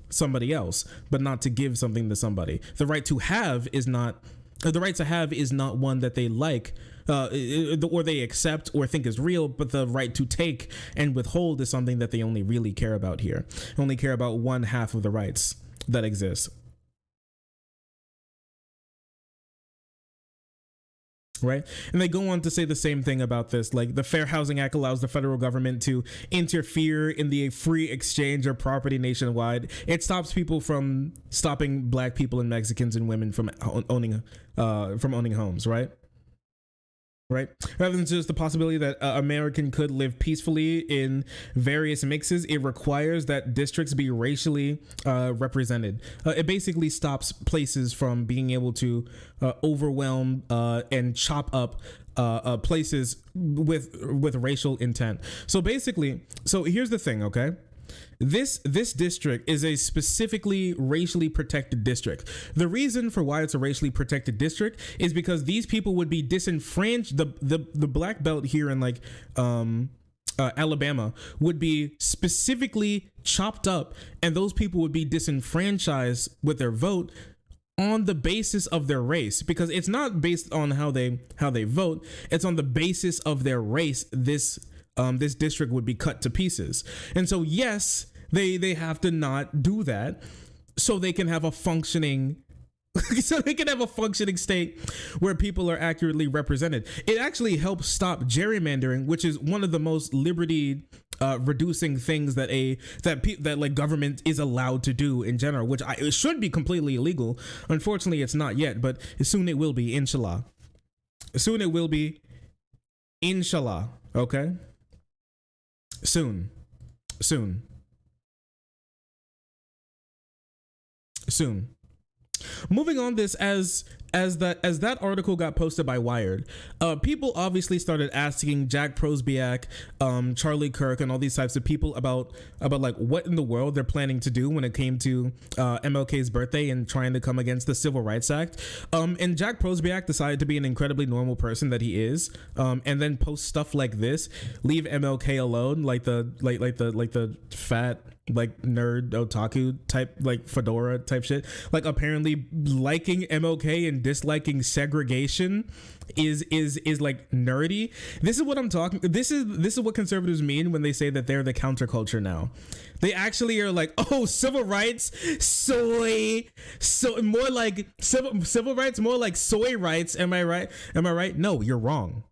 somebody else, but not to give something to somebody. The right to have is not one that they like or they accept or think is real, but the right to take and withhold is something that they only really care about here. They only care about one half of the rights that exist. Right? And they go on to say the same thing about this, like the Fair Housing Act allows the federal government to interfere in the free exchange of property nationwide. It stops stopping black people and Mexicans and women from owning homes, right? Right? Rather than just the possibility that American could live peacefully in various mixes, it requires that districts be racially represented. It basically stops places from being able to overwhelm and chop up places with racial intent. So here's the thing, okay? This district is a specifically racially protected district. The reason for why it's a racially protected district is because these people would be disenfranchised. The black belt here in like Alabama would be specifically chopped up, and those people would be disenfranchised with their vote on the basis of their race, because it's not based on how they vote. It's on the basis of their race. This district would be cut to pieces. And so yes, they have to not do that so they can have a functioning state where people are accurately represented. It actually helps stop gerrymandering, which is one of the most liberty reducing things that like government is allowed to do in general, which it should be completely illegal. Unfortunately, it's not yet, but soon it will be, inshallah. Soon it will be, inshallah. Okay. Soon. Moving on, this as that article got posted by Wired, people obviously started asking Jack Prosbiak, Charlie Kirk, and all these types of people about like what in the world they're planning to do when it came to MLK's birthday and trying to come against the Civil Rights Act. And Jack Prosbiak decided to be an incredibly normal person that he is, and then post stuff like this, leave MLK alone, like the fat like nerd otaku type, like fedora type shit. Like apparently liking MLK and disliking segregation is like nerdy. This is what I'm talking. This is what conservatives mean when they say that they're the counterculture now. They actually are like, oh, civil rights, so more like civil rights, more like soy rights. Am I right? No, you're wrong.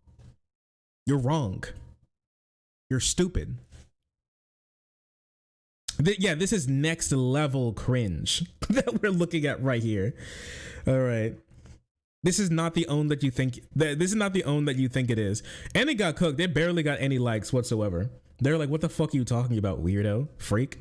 You're wrong. You're stupid. Yeah, this is next level cringe that we're looking at right here. All right. This is not the own that you think it is. And it got cooked. It barely got any likes whatsoever. They're like, what the fuck are you talking about, weirdo? Freak?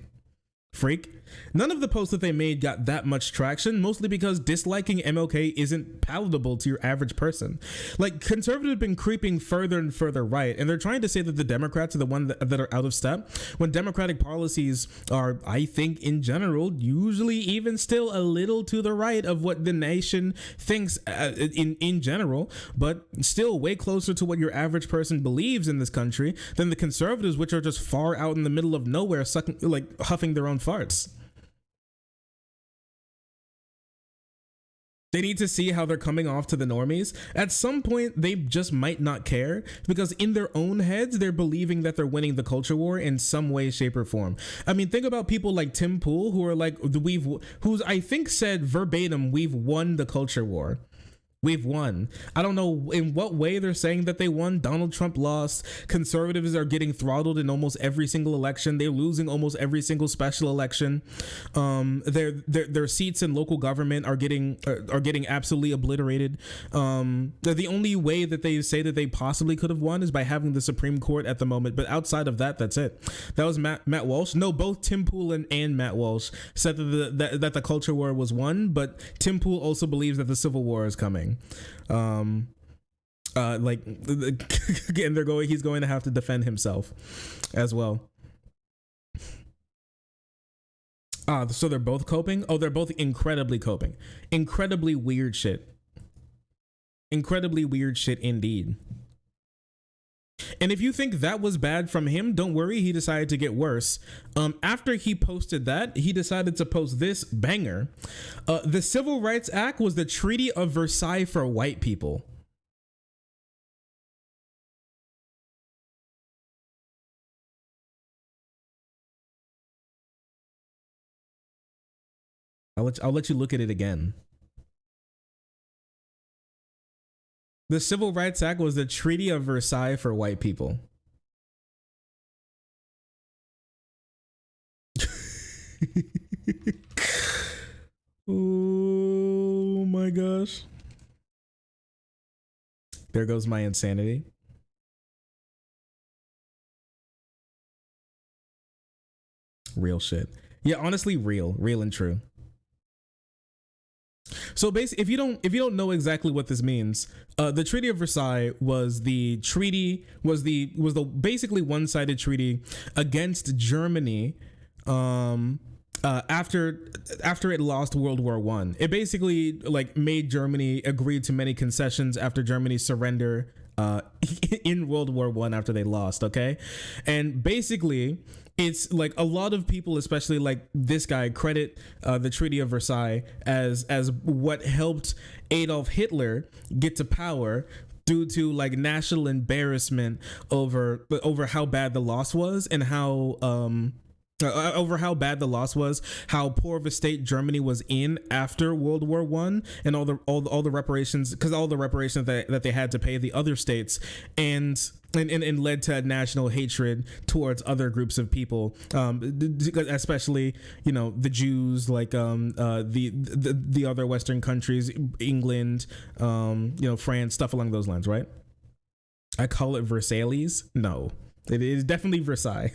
freak. None of the posts that they made got that much traction, mostly because disliking MLK isn't palatable to your average person. Like, conservatives have been creeping further and further right, and they're trying to say that the Democrats are the ones that are out of step, when Democratic policies are, I think, in general, usually even still a little to the right of what the nation thinks in general, but still way closer to what your average person believes in this country than the conservatives, which are just far out in the middle of nowhere, sucking, like, huffing their own farts. They need to see how they're coming off to the normies. At some point, they just might not care, because in their own heads, they're believing that they're winning the culture war in some way, shape, or form. I mean, think about people like Tim Pool, who are like, who's I think said verbatim, we've won the culture war. We've won. I don't know in what way they're saying that they won. Donald Trump lost. Conservatives are getting throttled in almost every single election. They're losing almost every single special election. Their seats in local government are getting absolutely obliterated. The only way that they say that they possibly could have won is by having the Supreme Court at the moment. But outside of that, that's it. That was Matt Walsh. No, both Tim Pool and Matt Walsh said that the culture war was won. But Tim Pool also believes that the Civil War is coming. Like again, he's going to have to defend himself as well. So they're both coping. They're both incredibly coping. Incredibly weird shit indeed. And if you think that was bad from him, don't worry, he decided to get worse. After he posted that, he decided to post this banger. The Civil Rights Act was the Treaty of Versailles for white people. I'll let you look at it again. The Civil Rights Act was the Treaty of Versailles for white people. Oh my gosh. There goes my insanity. Real shit. Yeah, honestly, real and true. So basically, if you don't know exactly what this means, the Treaty of Versailles was the basically one-sided treaty against Germany after it lost World War I. It basically like made Germany agree to many concessions after Germany's surrender in World War I after they lost. Okay, and basically, it's like a lot of people, especially like this guy, credit the Treaty of Versailles as what helped Adolf Hitler get to power, due to like national embarrassment over how bad the loss was and how how poor of a state Germany was in after World War I, and all the reparations, because all the reparations that they had to pay the other states, and led to national hatred towards other groups of people, especially, you know, the Jews, like the other Western countries, England, you know, France, stuff along those lines, right? I call it Versailles. No, it is definitely Versailles.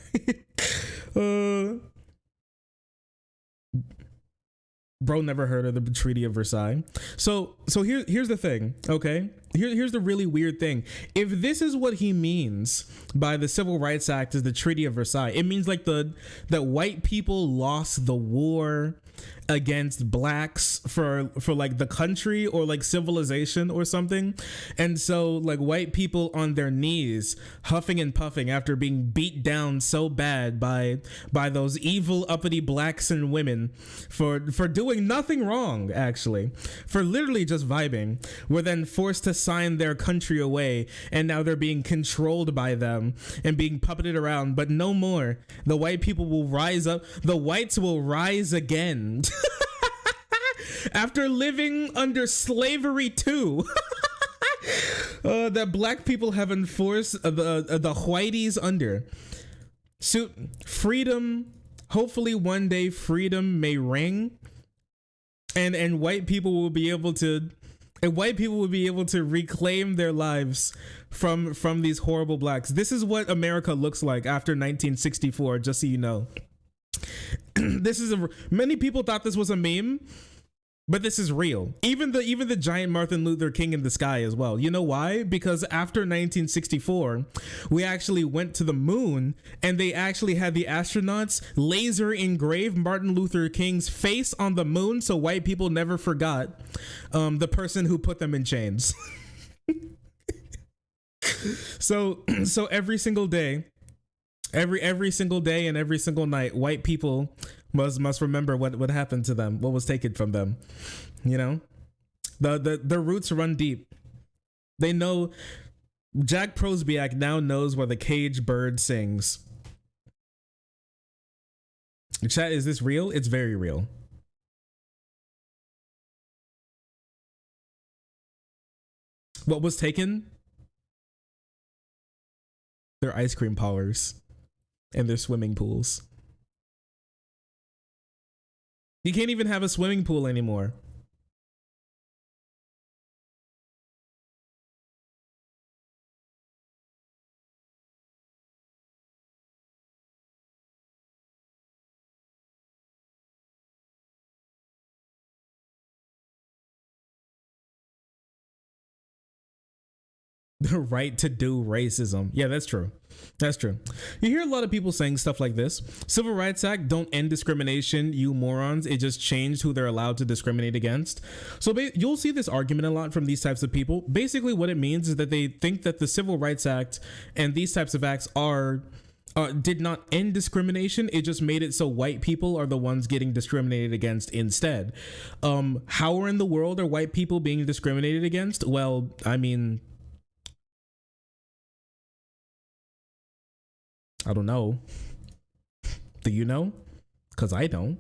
Bro never heard of the Treaty of Versailles. So here's the thing, okay? Here's the really weird thing. If this is what he means by the Civil Rights Act is the Treaty of Versailles, it means like that white people lost the war against blacks for like the country or like civilization or something, and so like white people on their knees huffing and puffing after being beat down so bad by those evil uppity blacks and women for doing nothing wrong, actually, for literally just vibing, were then forced to sign their country away, and now they're being controlled by them and being puppeted around. But no more. The white people will rise up. The whites will rise again. After living under slavery too. That black people have enforced the whiteys under. So freedom, hopefully one day freedom may ring, and white people will be able to reclaim their lives from these horrible blacks. This is what America looks like after 1964, just so you know. many people thought this was a meme, but this is real. Even the giant Martin Luther King in the sky as well. You know why? Because after 1964, we actually went to the moon, and they actually had the astronauts laser engrave Martin Luther King's face on the moon, so white people never forgot the person who put them in chains. So every single day, every single day and every single night, white people must remember what happened to them, what was taken from them. You know, the roots run deep. They know. Jack Prosbiak now knows where the caged bird sings. Chat, is this real? It's very real. What was taken? Their ice cream parlors and their swimming pools. You can't even have a swimming pool anymore. The right to do racism. Yeah, that's true. That's true. You hear a lot of people saying stuff like this. Civil Rights Act don't end discrimination, you morons. It just changed who they're allowed to discriminate against. So you'll see this argument a lot from these types of people. Basically what it means is that they think that the Civil Rights Act and these types of acts did not end discrimination. It just made it so white people are the ones getting discriminated against instead. How in the world are white people being discriminated against? Well, I mean, I don't know. Do you know? Because I don't.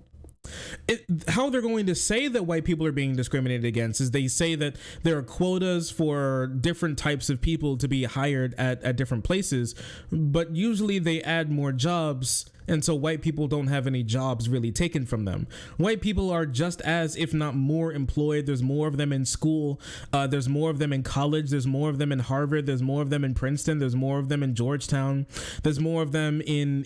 How they're going to say that white people are being discriminated against is they say that there are quotas for different types of people to be hired at different places, but usually they add more jobs, and so white people don't have any jobs really taken from them. White people are just as, if not more, employed. There's more of them in school. There's more of them in college. There's more of them in Harvard. There's more of them in Princeton. There's more of them in Georgetown. There's more of them in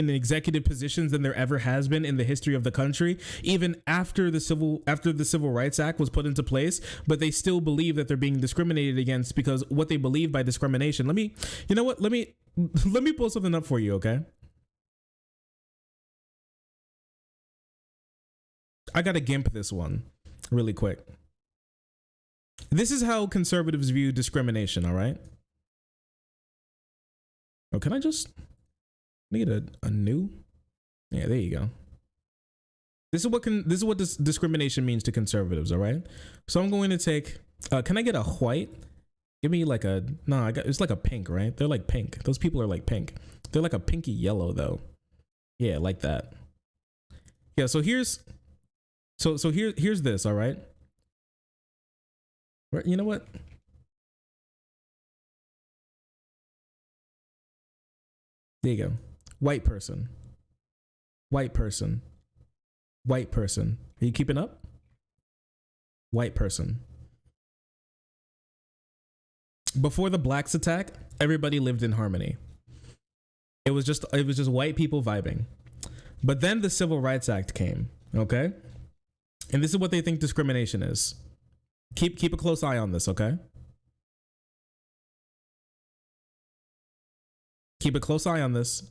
executive positions than there ever has been in the history of the country, even after the Civil Rights Act was put into place. But they still believe that they're being discriminated against because what they believe by discrimination. Let me pull something up for you, okay? I gotta GIMP this one really quick. This is how conservatives view discrimination, all right? Oh, can I just need a new? Yeah, there you go. This is what this discrimination means to conservatives, all right? So I'm going to take, can I get a white? Give me like it's like a pink, right? They're like pink. Those people are like pink. They're like a pinky yellow though. Yeah, like that. Yeah, so here's this, all right? You know what? There you go. White person. White person. White person. Are you keeping up? White person. Before the blacks attack, everybody lived in harmony. It was just white people vibing. But then the Civil Rights Act came, okay? And this is what they think discrimination is. Keep a close eye on this, okay? Keep a close eye on this.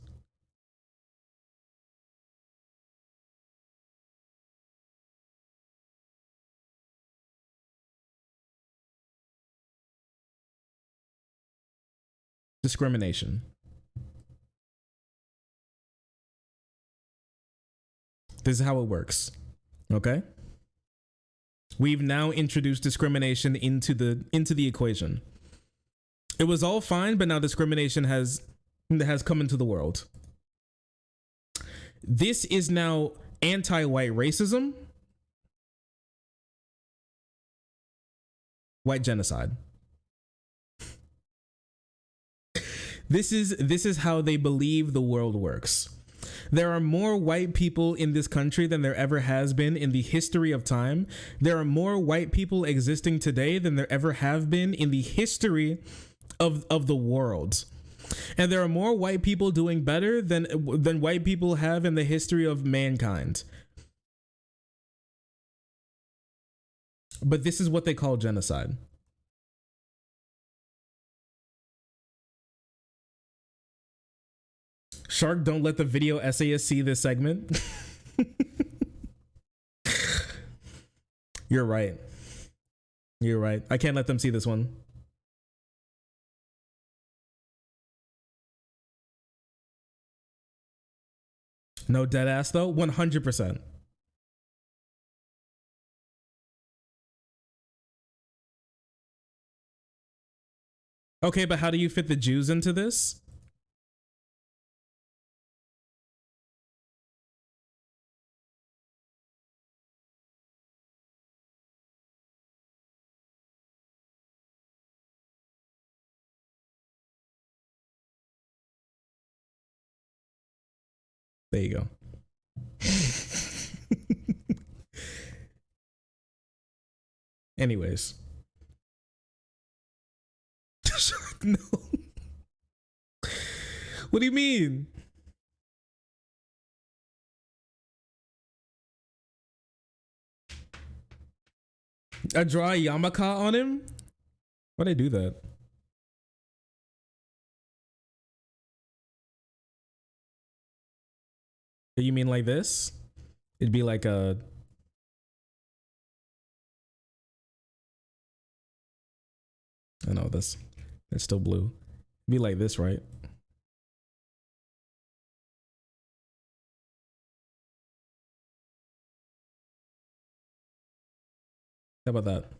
Discrimination. This is how it works, okay? We've now introduced discrimination into the equation. It was all fine, but now discrimination has come into the world. This is now anti-white racism, white genocide. This is how they believe the world works. There are more white people in this country than there ever has been in the history of time. There are more white people existing today than there ever have been in the history of the world. and there are more white people doing better than white people have in the history of mankind. But this is what they call genocide. Shark, don't let the video essayist see this segment. You're right. You're right. I can't let them see this one. No dead ass though. 100%. Okay, but how do you fit the Jews into this? There you go. Anyways. No. What do you mean? I draw a yarmulke on him? Why'd I do that? You mean like this? It'd be like a... I know this. It's still blue. It'd be like this, right? How about that?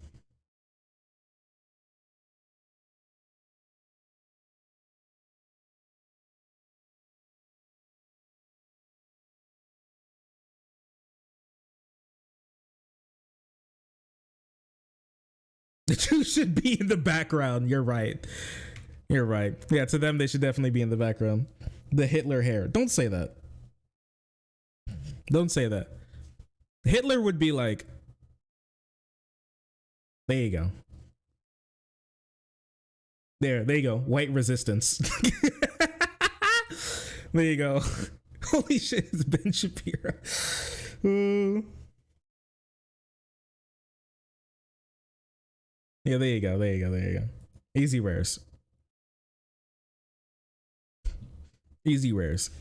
The Jews should be in the background. You're right. You're right. Yeah, to them, they should definitely be in the background. The Hitler hair. Don't say that. Don't say that. Hitler would be like, there you go. There you go. White resistance. There you go. Holy shit, it's Ben Shapiro. Yeah, there you go. There you go. There you go. Easy rares. Easy rares.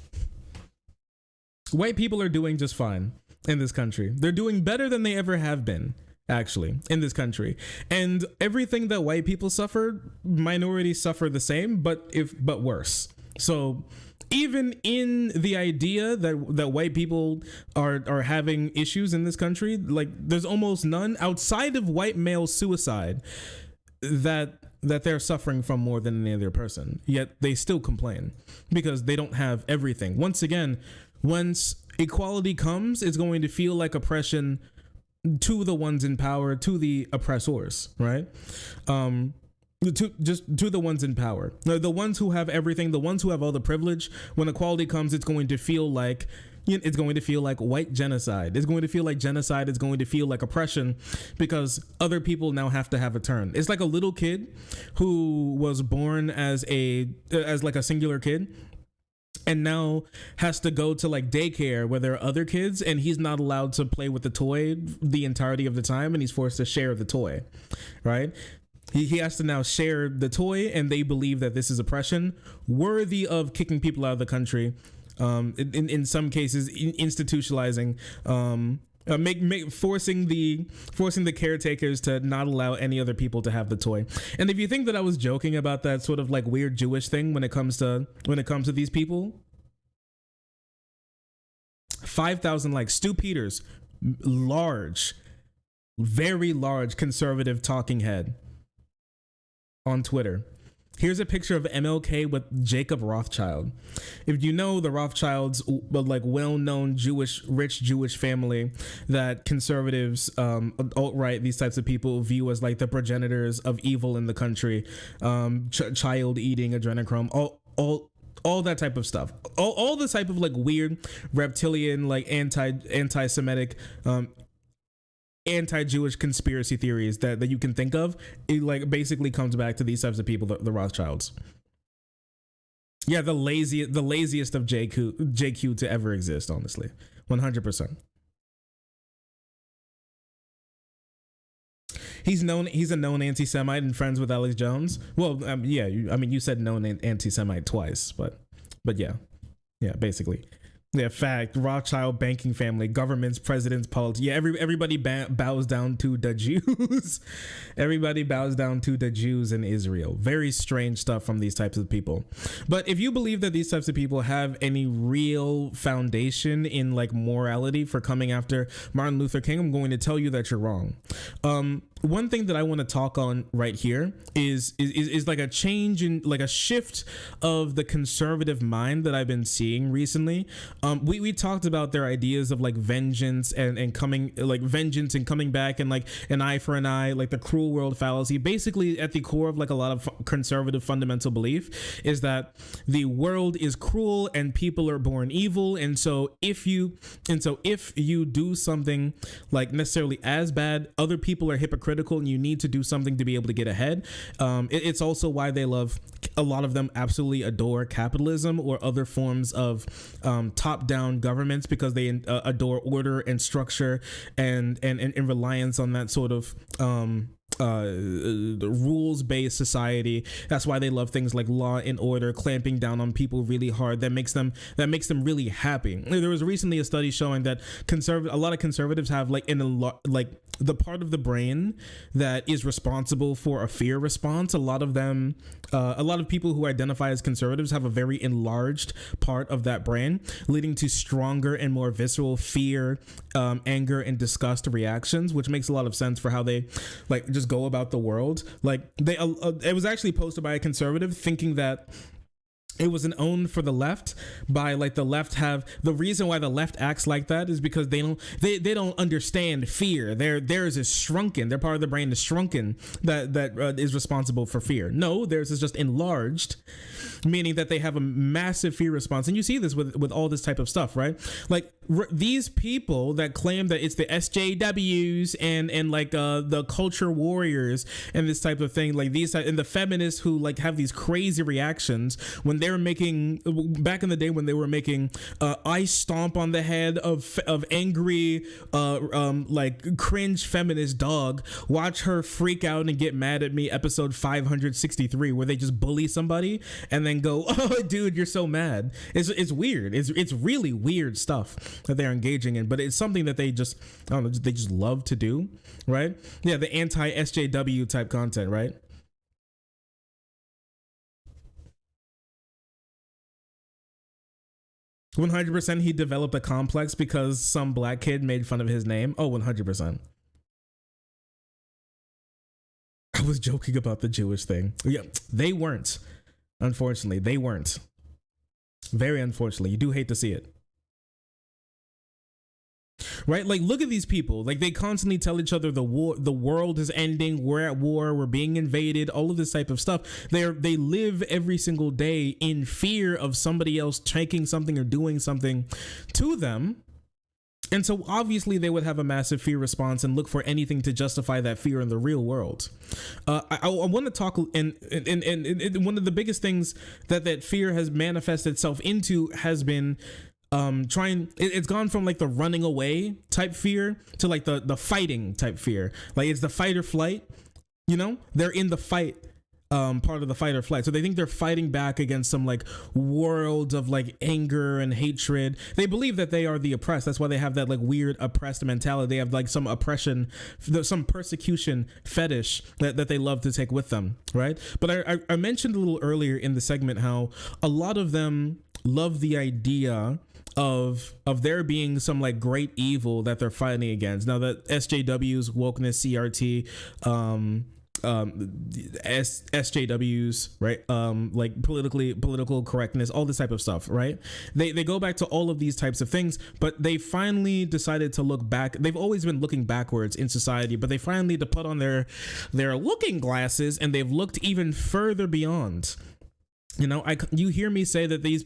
White people are doing just fine in this country. They're doing better than they ever have been, actually, in this country. And everything that white people suffer, minorities suffer the same, but worse. So even in the idea that white people are having issues in this country, like there's almost none outside of white male suicide that they're suffering from more than any other person. Yet they still complain because they don't have everything. Once again, once equality comes, it's going to feel like oppression to the ones in power, to the oppressors, right? To the ones in power, the ones who have everything, the ones who have all the privilege. When equality comes, it's going to feel like white genocide. It's going to feel like genocide. It's going to feel like oppression because other people now have to have a turn. It's like a little kid who was born as like a singular kid and now has to go to like daycare where there are other kids and he's not allowed to play with the toy the entirety of the time and he's forced to share the toy, right? He has to now share the toy, and they believe that this is oppression, worthy of kicking people out of the country. In some cases, institutionalizing, forcing the caretakers to not allow any other people to have the toy. And if you think that I was joking about that sort of like weird Jewish thing when it comes to these people, 5,000 likes. Stu Peters, large, very large conservative talking head on Twitter. Here's a picture of MLK with Jacob Rothschild. If you know the Rothschilds, like well-known rich Jewish family that conservatives, alt-right, these types of people view as like the progenitors of evil in the country, child eating, adrenochrome, all that type of stuff, all the type of like weird reptilian, like anti-Semitic, anti-Jewish conspiracy theories that you can think of. It like basically comes back to these types of people, the Rothschilds. Yeah, the laziest of JQ to ever exist, honestly. 100%. He's a known anti-Semite and friends with Alex Jones. Well, yeah, you said known anti-Semite twice, but yeah, basically. Yeah, fact. Rothschild banking family, governments, presidents, politics. Yeah, everybody bows down to the Jews. Everybody bows down to the Jews in Israel. Very strange stuff from these types of people. But if you believe that these types of people have any real foundation in like morality for coming after Martin Luther King, I'm going to tell you that you're wrong. One thing that I want to talk on right here is like a change in, like a shift of the conservative mind that I've been seeing recently. We talked about their ideas of like vengeance and coming back, and like an eye for an eye, like the cruel world fallacy. Basically, at the core of like a lot of conservative fundamental belief is that the world is cruel and people are born evil, and so if you do something like necessarily as bad, other people are hypocritical and you need to do something to be able to get ahead. It's also why they love, a lot of them absolutely adore capitalism or other forms of top-down governments, because they adore order and structure and reliance on that sort of the rules-based society. That's why they love things like law and order, clamping down on people really hard. That makes them really happy. There was recently a study showing that a lot of conservatives have like the part of the brain that is responsible for a fear response. A lot of people who identify as conservatives have a very enlarged part of that brain, leading to stronger and more visceral fear, anger, and disgust reactions, which makes a lot of sense for how they like just go about the world. Like it was actually posted by a conservative thinking that it was an own for the left, by like the left have the reason why the left acts like that is because they don't understand fear. Theirs is shrunken. Their part of the brain is shrunken that is responsible for fear. No, theirs is just enlarged, meaning that they have a massive fear response. And you see this with all this type of stuff, right? Like these people that claim that it's the SJWs and like the culture warriors and this type of thing, like these and the feminists who like have these crazy reactions when they're making, back in the day when they were making I stomp on the head of angry like cringe feminist dog, watch her freak out and get mad at me, episode 563, where they just bully somebody and then go, oh dude, you're so mad. It's weird. It's really weird stuff that they're engaging in, but it's something that they just, I don't know, they just love to do, right? Yeah, the anti-SJW type content, right? "100% he developed a complex because some black kid made fun of his name." Oh, 100%. I was joking about the Jewish thing. Yeah, they weren't. Unfortunately, they weren't. Very unfortunately. You do hate to see it. Right? Like, look at these people. Like, they constantly tell each other the world is ending, we're at war, we're being invaded, all of this type of stuff. They live every single day in fear of somebody else taking something or doing something to them. And so obviously they would have a massive fear response and look for anything to justify that fear in the real world. I want to talk, and one of the biggest things that fear has manifested itself into has been it's gone from like the running away type fear to like the fighting type fear. Like it's the fight or flight, you know, they're in the fight part of the fight or flight. So they think they're fighting back against some like world of like anger and hatred. They believe that they are the oppressed. That's why they have that like weird oppressed mentality. They have like some oppression, some persecution fetish that they love to take with them, right? But I mentioned a little earlier in the segment how a lot of them love the idea of there being some like great evil that they're fighting against. Now that SJWs, wokeness, CRT, SJWs, right? Like political correctness, all this type of stuff, right? They go back to all of these types of things, but they finally decided to look back. They've always been looking backwards in society, but they finally need to put on their looking glasses, and they've looked even further beyond. You know, you hear me say that these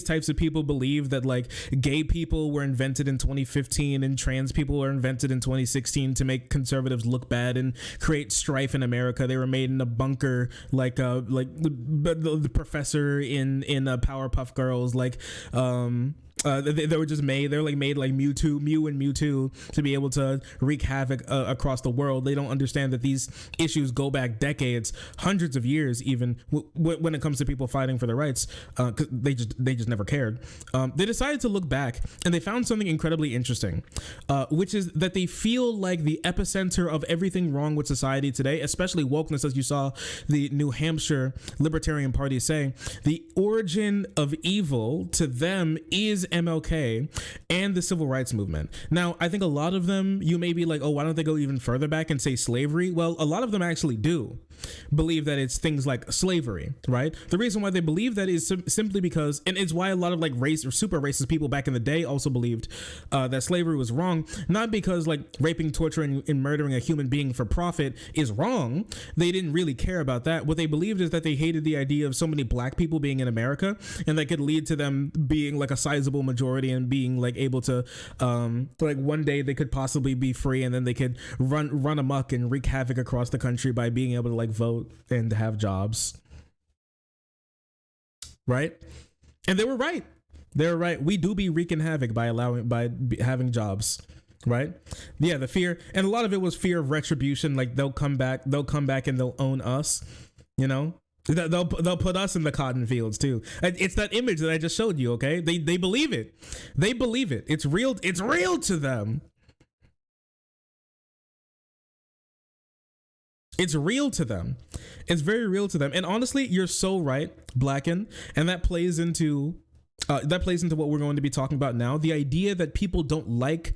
types of people believe that like gay people were invented in 2015 and trans people were invented in 2016 to make conservatives look bad and create strife in America. They were made in a bunker, like the professor in Powerpuff Girls, like they were just made. They're like made like Mew and Mewtwo to be able to wreak havoc across the world. They don't understand that these issues go back decades, hundreds of years, even when it comes to people fighting for their rights. Cause they just never cared. They decided to look back and they found something incredibly interesting, which is that they feel like the epicenter of everything wrong with society today, especially wokeness, as you saw the New Hampshire Libertarian Party say. The origin of evil to them is MLK and the civil rights movement. Now, I think a lot of them, you may be like, oh, why don't they go even further back and say slavery? Well, a lot of them actually do believe that it's things like slavery, right? The reason why they believe that is simply because, and it's why a lot of like race or super racist people back in the day also believed that slavery was wrong, not because like raping, torturing, and murdering a human being for profit is wrong. They didn't really care about that. What they believed is that they hated the idea of so many black people being in America, and that could lead to them being like a sizable majority and being like able to like one day they could possibly be free, and then they could run amok and wreak havoc across the country by being able to like vote and have jobs, right? And they were right. We do be wreaking havoc by having jobs, right? Yeah, the fear, and a lot of it was fear of retribution. Like they'll come back and they'll own us, you know. They'll put us in the cotton fields too. It's that image that I just showed you. Okay, they believe it. They believe it. It's real. It's real to them. It's real to them. It's very real to them. And honestly, you're so right, Blacken, and that plays into what we're going to be talking about now. The idea that people don't like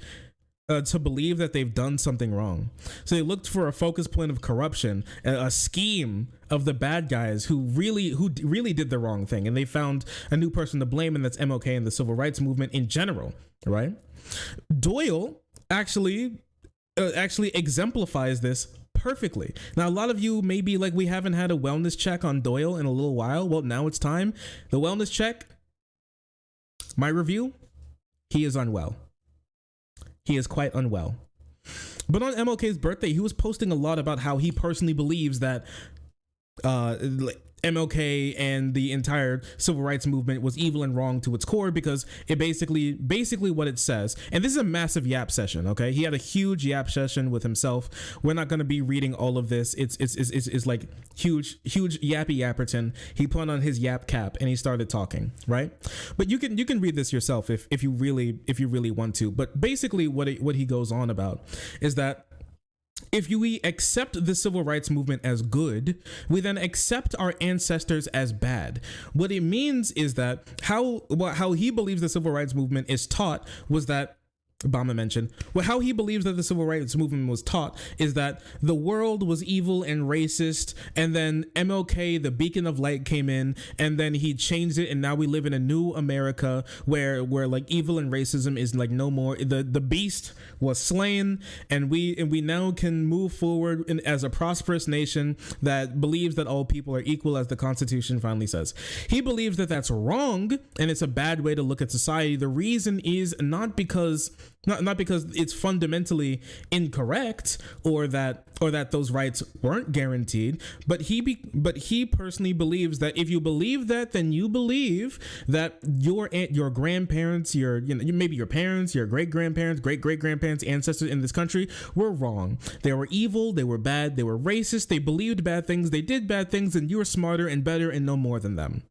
to believe that they've done something wrong. So they looked for a focus point of corruption, a scheme of the bad guys who really did the wrong thing, and they found a new person to blame, and that's MLK and the civil rights movement in general, right? Doyle actually exemplifies this perfectly. Now, a lot of you may be like, we haven't had a wellness check on Doyle in a little while. Well, now it's time. The wellness check, my review, he is unwell. He is quite unwell. But on MLK's birthday, he was posting a lot about how he personally believes that MLK and the entire civil rights movement was evil and wrong to its core, because it basically what it says, and this is a massive yap session, okay? He had a huge yap session with himself. We're not going to be reading all of this. It's like huge yappy yapperton. He put on his yap cap and he started talking, right? But you can read this yourself if you really want to. But basically what he goes on about is that if we accept the civil rights movement as good, we then accept our ancestors as bad. What it means is that how he believes the civil rights movement is taught was that, Obama mentioned, well, how he believes that the civil rights movement was taught is that the world was evil and racist, and then MLK, the beacon of light, came in, and then he changed it, and now we live in a new America where like evil and racism is like no more. The beast was slain, and we now can move forward as a prosperous nation that believes that all people are equal, as the Constitution finally says. He believes that that's wrong, and it's a bad way to look at society. The reason is not because it's fundamentally incorrect or that those rights weren't guaranteed, but he personally believes that if you believe that, then you believe that your grandparents, maybe your parents, your great-grandparents, great-great-grandparents, ancestors in this country were wrong. They were evil, they were bad, they were racist, they believed bad things, they did bad things, and you were smarter and better and no more than them.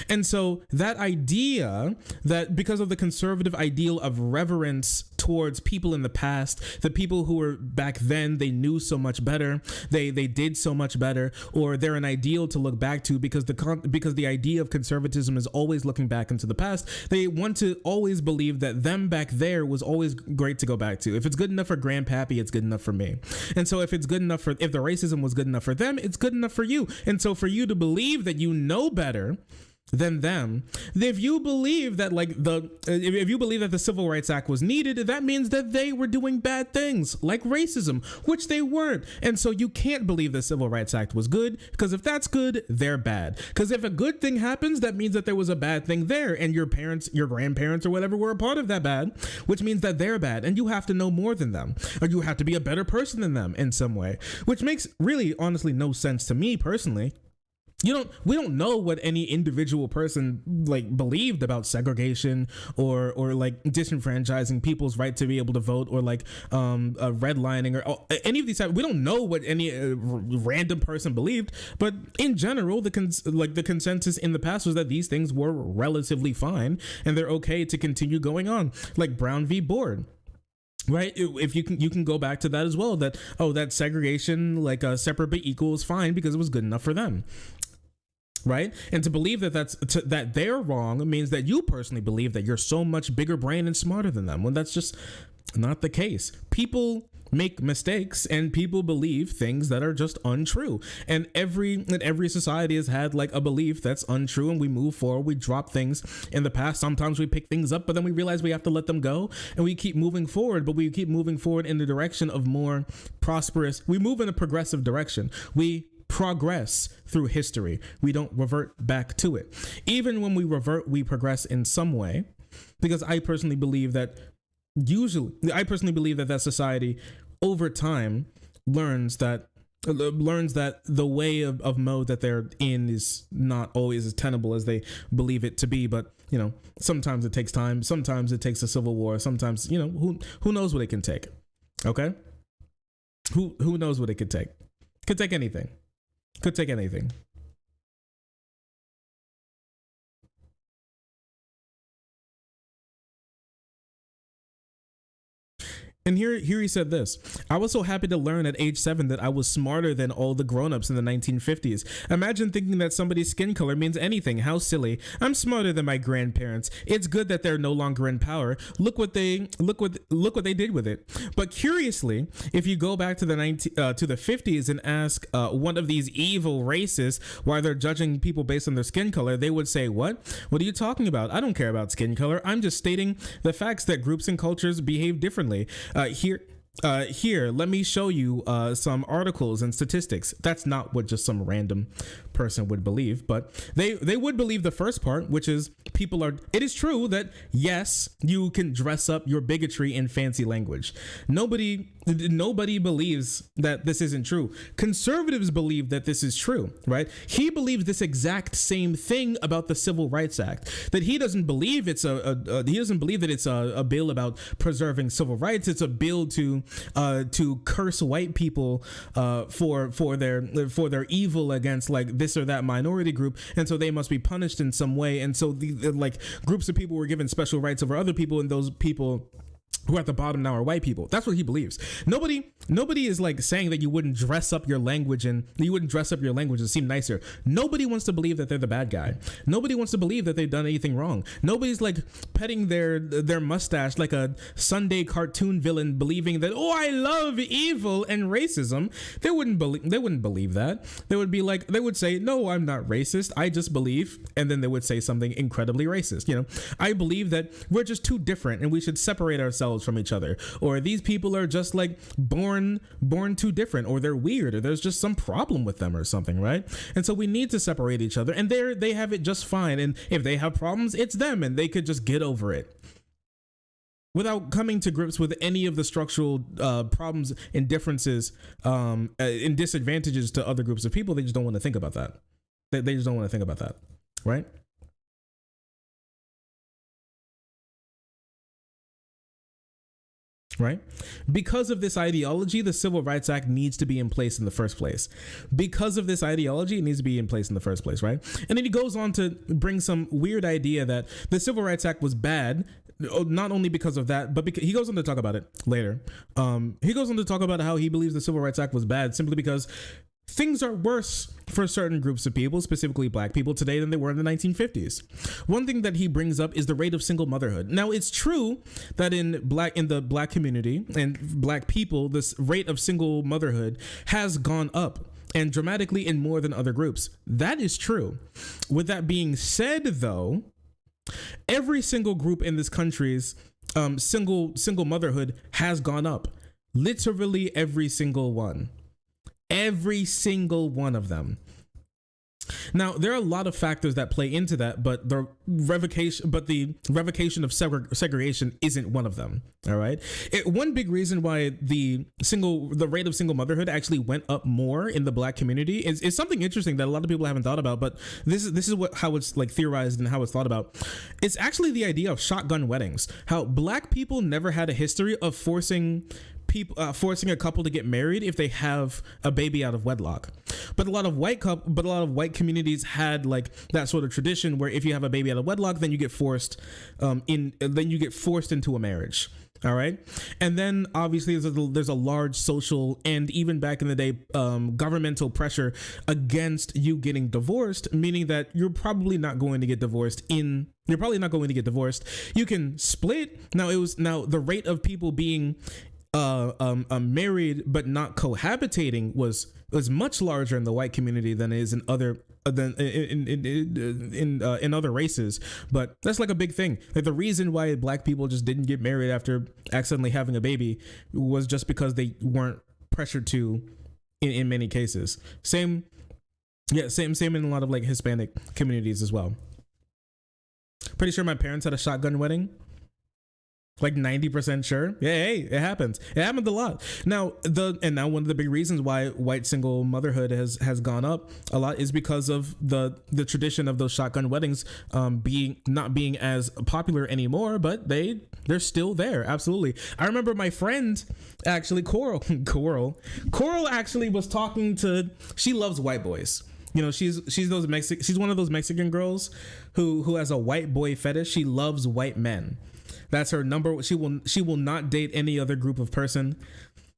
And so that idea that because of the conservative ideal of reverence towards people in the past, the people who were back then, they knew so much better, they did so much better, or they're an ideal to look back to because the idea of conservatism is always looking back into the past. They want to always believe that them back there was always great to go back to. If it's good enough for Grandpappy, it's good enough for me. And so if the racism was good enough for them, it's good enough for you. And so for you to believe that you know better, than them, if you believe that if you believe that the Civil Rights Act was needed, that means that they were doing bad things like racism, which they weren't. And so you can't believe the Civil Rights Act was good, because if that's good, they're bad. Because if a good thing happens, that means that there was a bad thing there, and your parents, your grandparents, or whatever were a part of that bad, which means that they're bad, and you have to know more than them, or you have to be a better person than them in some way, which makes really honestly no sense to me personally. We don't know what any individual person like believed about segregation or like disenfranchising people's right to be able to vote, or like redlining, or any of these types. We don't know what any random person believed, but in general, the consensus in the past was that these things were relatively fine and they're okay to continue going on, like Brown v. Board. Right, if you can go back to that as well, that that segregation, like separate but equal, is fine because it was good enough for them. Right, and to believe that they're wrong means that you personally believe that you're so much bigger brain and smarter than them, when that's just not the case. People make mistakes and people believe things that are just untrue, and every society has had like a belief that's untrue, and we move forward. We drop things in the past. Sometimes we pick things up, but then we realize we have to let them go, and we keep moving forward. But we keep moving forward in the direction of more prosperous. We move in a progressive direction. We progress through history. We don't revert back to it. Even when we revert, we progress in some way, because I personally believe that that society over time learns that the way of mode that they're in is not always as tenable as they believe it to be. But sometimes it takes time, sometimes it takes a civil war, sometimes who knows what it can take. Okay, who knows what it could take? Could take anything. Could take anything. And here he said this: I was so happy to learn at age 7 that I was smarter than all the grown-ups in the 1950s. Imagine thinking that somebody's skin color means anything. How silly. I'm smarter than my grandparents. It's good that they're no longer in power. Look what they did with it. But curiously, if you go back to the 50s and ask one of these evil racists why they're judging people based on their skin color, they would say, what are you talking about? I don't care about skin color. I'm just stating the facts that groups and cultures behave differently. Here, let me show you some articles and statistics. That's not what just some random person would believe, but they would believe the first part, which is it is true that yes, you can dress up your bigotry in fancy language. Nobody believes that this isn't true. Conservatives believe that this is true, right? He believes this exact same thing about the Civil Rights Act, that he doesn't believe that it's a bill about preserving civil rights. It's a bill to curse white people for their evil against like this or that minority group, and so they must be punished in some way. And so like groups of people were given special rights over other people, and those people who are at the bottom now are white people. That's what he believes. Nobody is like saying that you wouldn't dress up your language and seem nicer. Nobody wants to believe that they're the bad guy. Nobody wants to believe that they've done anything wrong. Nobody's like petting their mustache like a Sunday cartoon villain, believing that, oh, I love evil and racism. They wouldn't believe that. They would say, no, I'm not racist. I just believe, and then they would say something incredibly racist. I believe that we're just too different and we should separate ourselves from each other, or these people are just like born too different, or they're weird, or there's just some problem with them or something, right? And so we need to separate each other, and they have it just fine, and if they have problems, it's them, and they could just get over it without coming to grips with any of the structural problems and differences and disadvantages to other groups of people. They just don't want to think about that. They just don't want to think about that, right? Right? Because of this ideology, the Civil Rights Act needs to be in place in the first place. Because of this ideology, it needs to be in place in the first place, right? And then he goes on to bring some weird idea that the Civil Rights Act was bad, not only because of that, but because he goes on to talk about it later. He goes on to talk about how he believes the Civil Rights Act was bad simply because things are worse for certain groups of people, specifically black people, today than they were in the 1950s. One thing that he brings up is the rate of single motherhood. Now, it's true that in the black community and black people, this rate of single motherhood has gone up. and dramatically in more than other groups. That is true. With that being said, though, every single group in this country's single motherhood has gone up. Literally every single one. Every single one of them. Now, there are a lot of factors that play into that, but the revocation of segregation isn't one of them. All right. One big reason why the rate of single motherhood actually went up more in the Black community is something interesting that a lot of people haven't thought about, but this is how it's like theorized and how it's thought about. It's actually the idea of shotgun weddings. How Black people never had a history of forcing a couple to get married if they have a baby out of wedlock, but a lot of white communities had like that sort of tradition where if you have a baby out of wedlock, then you get forced into a marriage. All right. And then obviously there's a large social and even back in the day governmental pressure against you getting divorced, meaning that you're probably not going to get divorced. You can split. Now the rate of people being married but not cohabitating was much larger in the white community than it is in other in other races. But that's like a big thing. Like the reason why Black people just didn't get married after accidentally having a baby was just because they weren't pressured to in many cases. Same in a lot of like Hispanic communities as well. Pretty sure my parents had a shotgun wedding. Like 90% sure. Yeah, hey, it happens. It happened a lot. Now one of the big reasons why white single motherhood has gone up a lot is because of the tradition of those shotgun weddings not being as popular anymore, but they're still there. Absolutely. I remember my friend actually Coral actually was talking to, she loves white boys. You know, she's one of those Mexican girls who has a white boy fetish. She loves white men. That's her number. She will not date any other group of person.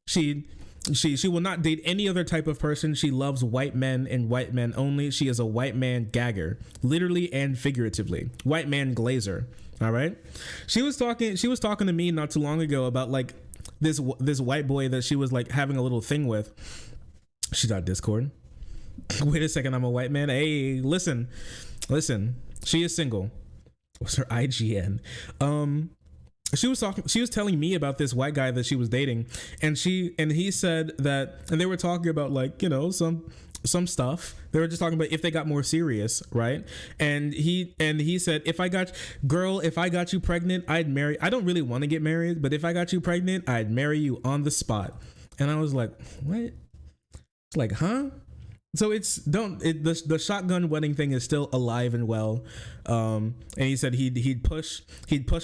She will not date any other type of person. She loves white men and white men only. She is a white man gagger, literally and figuratively. White man glazer. All right. She was talking to me not too long ago about like this white boy that she was like having a little thing with. She's on Discord. Wait a second, I'm a white man. Hey, listen. She is single. What's her IGN? She was telling me about this white guy that she was dating, and he said that, and they were talking about like, you know, some stuff. They were just talking about if they got more serious, right? And he said, if I got you pregnant, I'd marry. I don't really want to get married, but if I got you pregnant, I'd marry you on the spot. And I was like, what? It's like, huh? So the shotgun wedding thing is still alive and well, and he said he'd push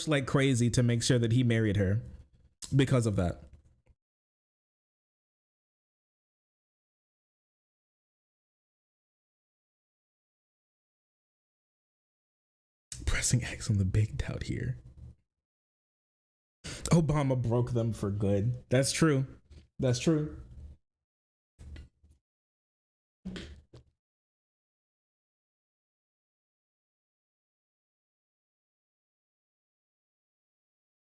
like crazy to make sure that he married her because of that. Pressing X on the big doubt here. Obama broke them for good. That's true. That's true.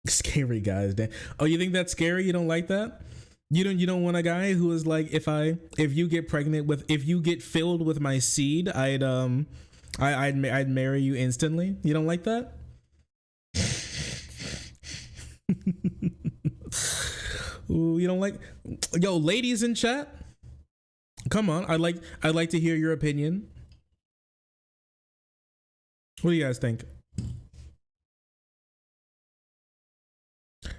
Scary guys. Oh, you think that's scary? You don't like that? You don't want a guy who is like, if you get filled with my seed, I'd marry you instantly. You don't like that? Ooh, you don't like, yo, ladies in chat, come on. I'd like to hear your opinion. What do you guys think?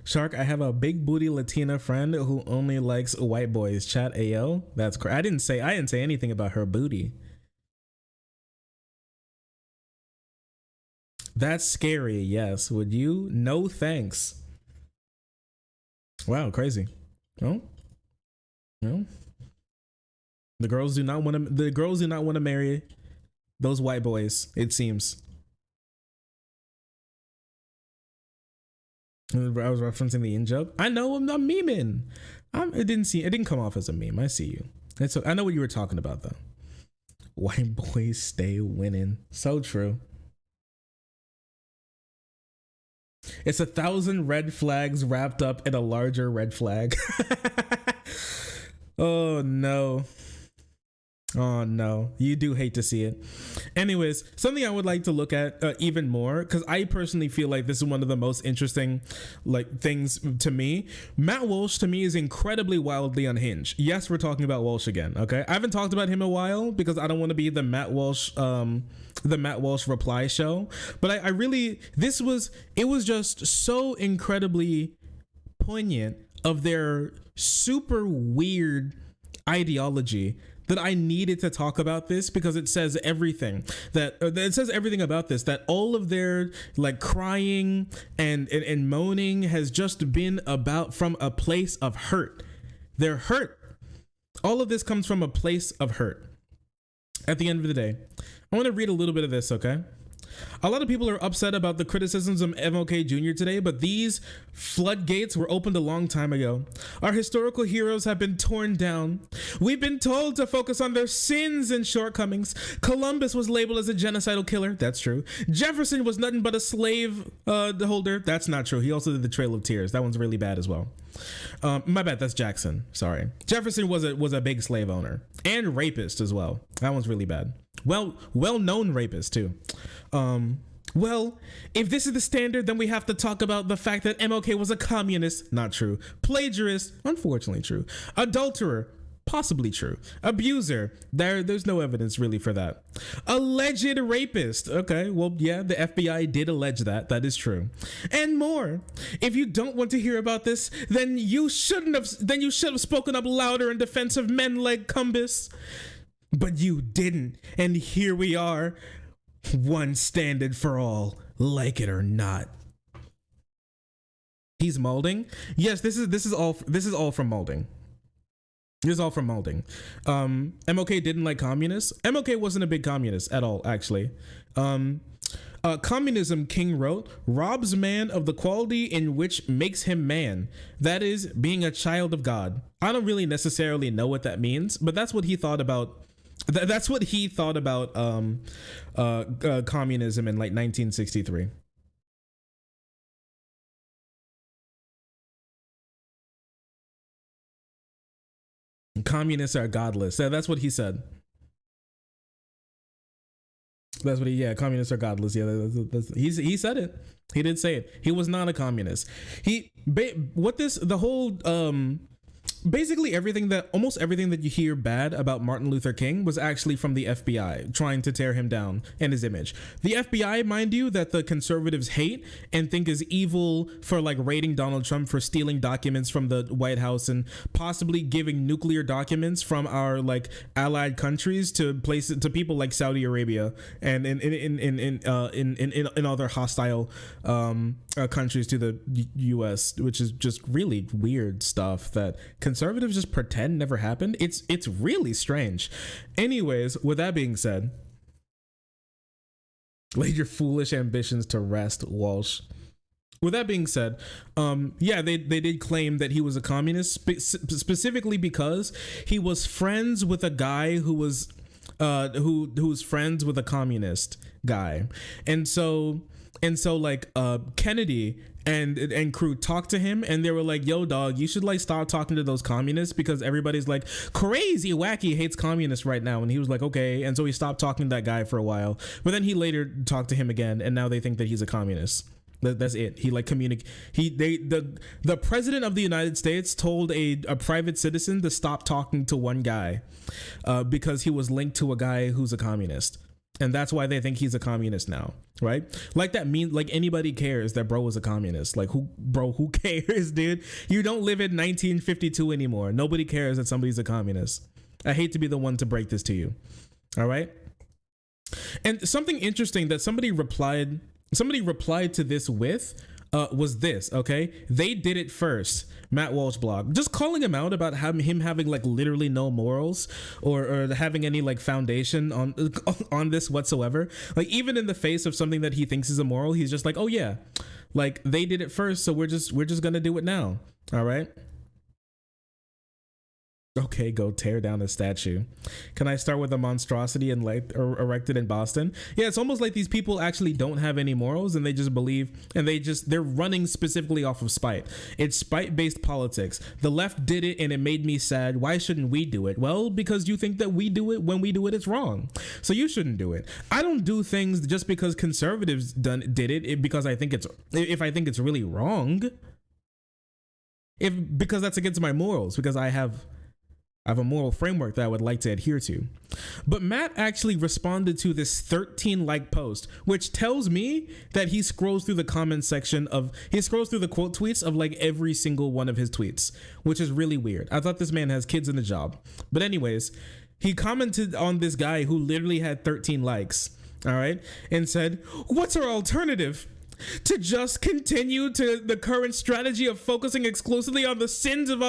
Shark, I have a big booty Latina friend who only likes white boys. Chat AO. That's crazy. I didn't say anything about her booty. That's scary. Yes. Would you? No, thanks. Wow, crazy. No. The girls do not want to marry those white boys, it seems. I was referencing the in joke. I know, I'm memeing. It didn't come off as a meme. I see you. I know what you were talking about though. White boys stay winning. So true. It's 1,000 red flags wrapped up in a larger red flag. Oh no. Oh no, you do hate to see it. Anyways, something I would like to look at even more, because I personally feel like this is one of the most interesting like things to me. Matt Walsh to me is incredibly wildly unhinged. Yes, we're talking about Walsh again. Okay, I haven't talked about him in a while because I don't want to be the Matt Walsh reply show. But I really, it was just so incredibly poignant of their super weird ideology that I needed to talk about this, because it says everything about this, that all of their like crying and moaning has just been about from a place of hurt. They're hurt. All of this comes from a place of hurt. At the end of the day, I want to read a little bit of this, okay? A lot of people are upset about the criticisms of MLK Jr. today, but these floodgates were opened a long time ago. Our historical heroes have been torn down. We've been told to focus on their sins and shortcomings. Columbus was labeled as a genocidal killer. That's true. Jefferson was nothing but a slave holder. That's not true. He also did the Trail of Tears. That one's really bad as well. My bad. That's Jackson. Sorry. Jefferson was a big slave owner and rapist as well. That one's really bad. Well-known rapist too. Well, if this is the standard, then we have to talk about the fact that MLK was a communist. Not true. Plagiarist. Unfortunately true. Adulterer. Possibly true. Abuser. There's no evidence really for that. Alleged rapist. Okay, well, yeah, the FBI did allege that. That is true. And more. If you don't want to hear about this, then you should have spoken up louder in defense of men like Cumbus. But you didn't. And here we are. One standard for all, like it or not. He's molding. Yes, this is all from molding. This is all from molding. MLK didn't like communists. MLK wasn't a big communist at all, actually. Communism, King wrote, robs man of the quality in which makes him man. That is, being a child of God. I don't really necessarily know what that means, but that's what he thought about. That's what he thought about communism in like 1963. Communists are godless. That's what he said. That's what communists are godless. Yeah, he said it. He did say it. He was not a communist. Basically almost everything that you hear bad about Martin Luther King was actually from the FBI trying to tear him down and his image. The FBI, mind you, that the conservatives hate and think is evil for like raiding Donald Trump for stealing documents from the White House and possibly giving nuclear documents from our like allied countries to places, to people like Saudi Arabia and in other hostile countries to the US, which is just really weird stuff that conservatives just pretend never happened. It's really strange. Anyways, with that being said, lay your foolish ambitions to rest, Walsh. With that being said, they did claim that he was a communist specifically because he was friends with a guy who was friends with a communist guy, and so like Kennedy and crew talked to him and they were like, yo dog, you should like stop talking to those communists because everybody's like crazy wacky hates communists right now. And he was like, okay. And so he stopped talking to that guy for a while, but then he later talked to him again and now they think that he's a communist. That's it. He like the president of the United States told a private citizen to stop talking to one guy because he was linked to a guy who's a communist. And that's why they think he's a communist now, right? Like that means like anybody cares that bro was a communist. Like who cares, dude? You don't live in 1952 anymore. Nobody cares that somebody's a communist. I hate to be the one to break this to you. All right. And something interesting that somebody replied to this with was this, okay? They did it first. Matt Walsh blog, just calling him out about him having like literally no morals or having any like foundation on this whatsoever. Like even in the face of something that he thinks is immoral, he's just like, oh yeah, like they did it first, so we're just gonna do it now. All right. Okay, go tear down a statue. Can I start with a monstrosity and erected in Boston? Yeah, it's almost like these people actually don't have any morals, and they just believe, and they're running specifically off of spite. It's spite-based politics. The left did it and it made me sad. Why shouldn't we do it? Well, because you think that we do it. When we do it, it's wrong. So you shouldn't do it. I don't do things just because conservatives did it because I think it's really wrong. Because that's against my morals, because I have a moral framework that I would like to adhere to. But Matt actually responded to this 13 like post, which tells me that he scrolls through the comment section he scrolls through the quote tweets of like every single one of his tweets, which is really weird. I thought this man has kids in the job. But anyways, he commented on this guy who literally had 13 likes, all right, and said, "What's our alternative? To just continue to the current strategy of focusing exclusively on the sins of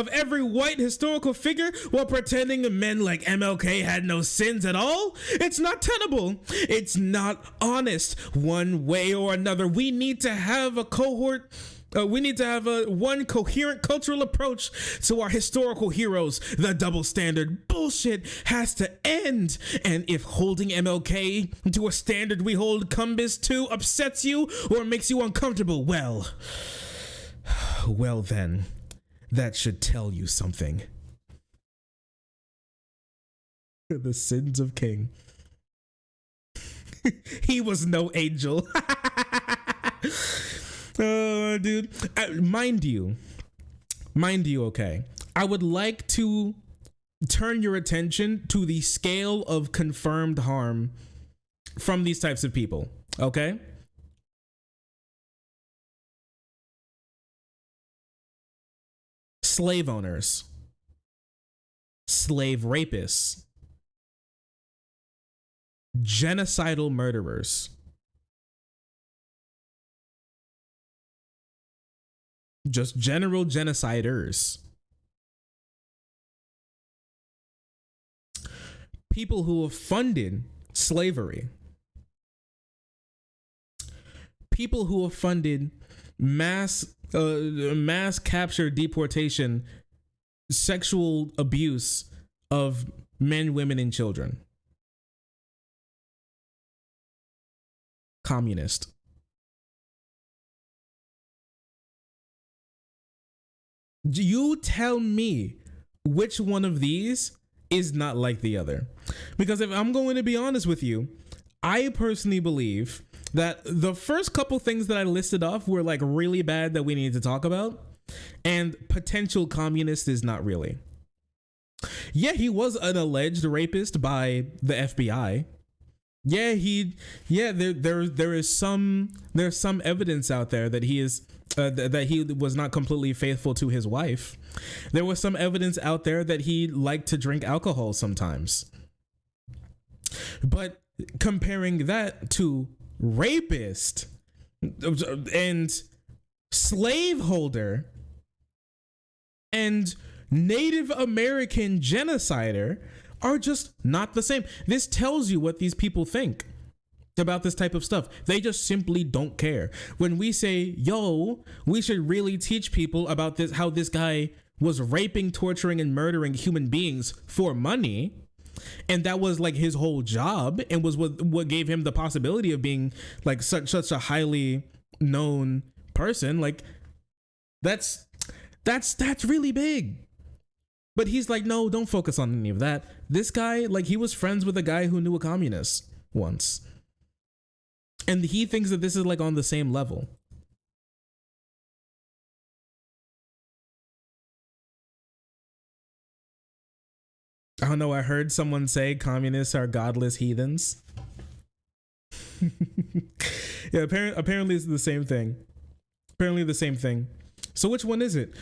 every white historical figure while pretending the men like MLK had no sins at all? It's not tenable. It's not honest. One way or another, we need to have a cohort. We need to have one coherent cultural approach to our historical heroes. The double standard bullshit has to end. And if holding MLK to a standard we hold Cumbis to upsets you or makes you uncomfortable, well then, that should tell you something." The sins of King. He was no angel. Oh, dude. Mind you, okay, I would like to turn your attention to the scale of confirmed harm from these types of people, okay? Slave owners, slave rapists, genocidal murderers, just general genociders, people who have funded slavery, people who have funded mass capture, deportation, sexual abuse of men, women, and children. Communist. You tell me which one of these is not like the other. Because if I'm going to be honest with you, I personally believe that the first couple things that I listed off were like really bad that we need to talk about, and potential communist is not really. Yeah, he was an alleged rapist by the FBI. Yeah, there's some evidence out there that he is that he was not completely faithful to his wife. There was some evidence out there that he liked to drink alcohol sometimes. But comparing that to rapist and slaveholder and Native American genocider are just not the same. This tells you what these people think about this type of stuff. They just simply don't care. When we say, yo, we should really teach people about this, how this guy was raping, torturing, and murdering human beings for money, and that was like his whole job, and was what gave him the possibility of being like such a highly known person, like that's really big. But he's like, no, don't focus on any of that. This guy, like, he was friends with a guy who knew a communist once. And he thinks that this is like on the same level. I don't know. I heard someone say communists are godless heathens. Yeah, apparently it's the same thing. Apparently the same thing. So which one is it?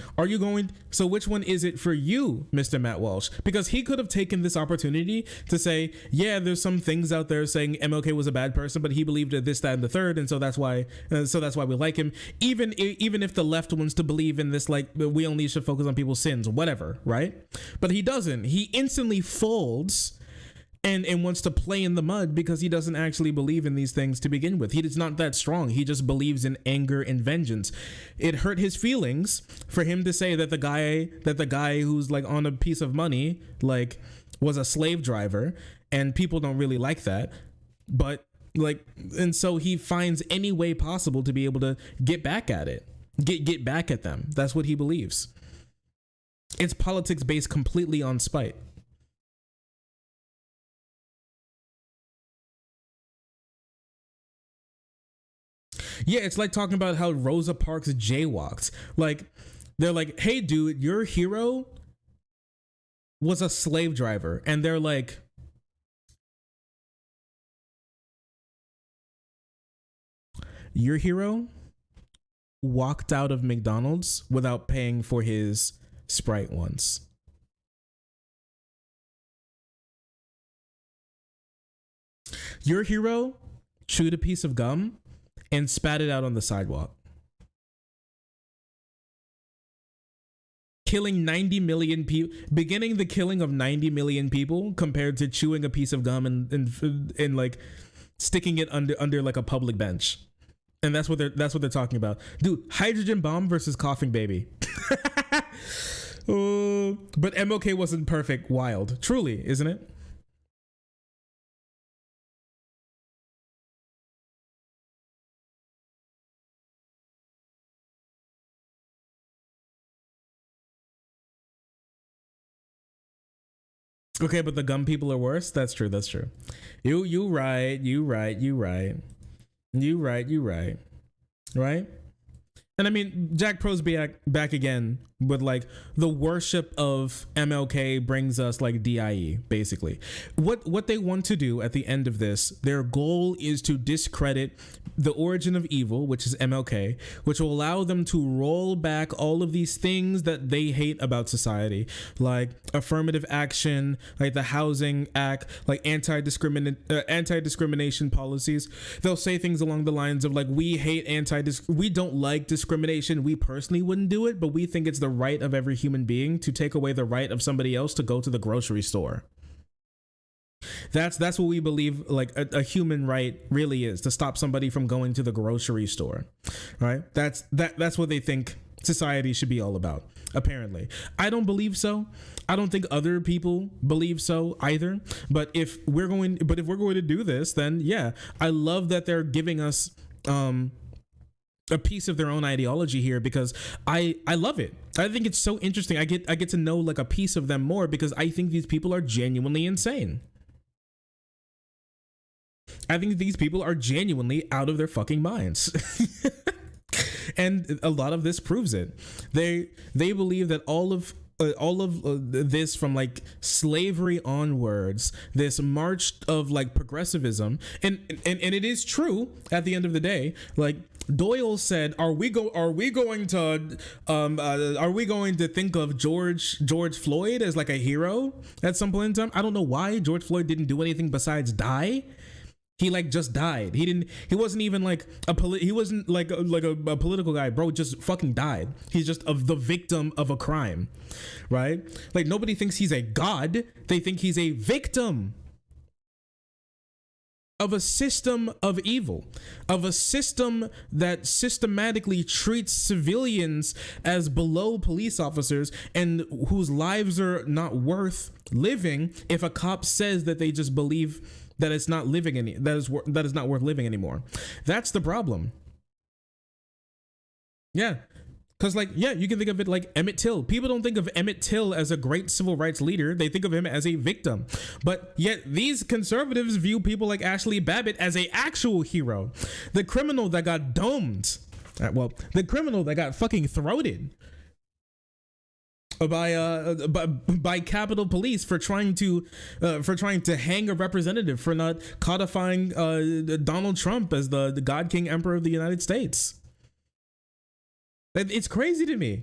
So which one is it for you, Mr. Matt Walsh? Because he could have taken this opportunity to say, yeah, there's some things out there saying MLK was a bad person, but he believed this, that, and the third, and so that's why we like him. Even if the left wants to believe in this, like, we only should focus on people's sins, whatever, right? But he doesn't. He instantly folds and wants to play in the mud because he doesn't actually believe in these things to begin with. He is not that strong. He just believes in anger and vengeance. It hurt his feelings for him to say that the guy who's like on a piece of money like was a slave driver, and people don't really like that. But like, and so he finds any way possible to be able to get back at it, get back at them. That's what he believes. It's politics based completely on spite. Yeah, it's like talking about how Rosa Parks jaywalked. Like, they're like, hey, dude, your hero was a slave driver. And they're like, your hero walked out of McDonald's without paying for his Sprite once. Your hero chewed a piece of gum and spat it out on the sidewalk. Killing 90 million people, beginning the killing of 90 million people compared to chewing a piece of gum and like sticking it under like a public bench. And that's what they're talking about. Dude, hydrogen bomb versus coughing baby. Oh, but MLK wasn't perfect. Wild. Truly, isn't it? Okay, but the gum people are worse. That's true. That's true. You right. Right? And I mean, Jack Pro's back again with like the worship of MLK brings us like DIE, basically. What they want to do at the end of this, their goal is to discredit the origin of evil, which is MLK, which will allow them to roll back all of these things that they hate about society, like affirmative action, like the Housing Act, like anti-discrimination policies. They'll say things along the lines of like, we don't like discrimination. We personally wouldn't do it, but we think it's the right of every human being to take away the right of somebody else to go to the grocery store. That's what we believe like a human right really is, to stop somebody from going to the grocery store, right? That's what they think society should be all about, apparently. I don't believe so. I don't think other people believe so either. But if we're going to do this, then yeah, I love that they're giving us a piece of their own ideology here, because I love it. I think it's so interesting. I get to know like a piece of them more, because I think these people are genuinely insane. I think these people are genuinely out of their fucking minds. And a lot of this proves it. They believe that all of this, from like slavery onwards, this march of like progressivism, and it is true at the end of the day. Like Doyle said, are we going to think of George Floyd as like a hero at some point in time? I don't know why George Floyd didn't do anything besides die. He like just died. He wasn't even like a political guy, bro. Just fucking died. He's just the victim of a crime, right? Like nobody thinks he's a god. They think he's a victim of a system of evil, of a system that systematically treats civilians as below police officers, and whose lives are not worth living if a cop says that they just believe that it's not living that is not worth living anymore. That's the problem. Yeah. Because like, yeah, you can think of it like Emmett Till. People don't think of Emmett Till as a great civil rights leader. They think of him as a victim. But yet these conservatives view people like Ashley Babbitt as a actual hero. The criminal that got domed. The criminal that got fucking throated by Capitol Police for trying to hang a representative for not codifying Donald Trump as the God King Emperor of the United States. It's crazy to me.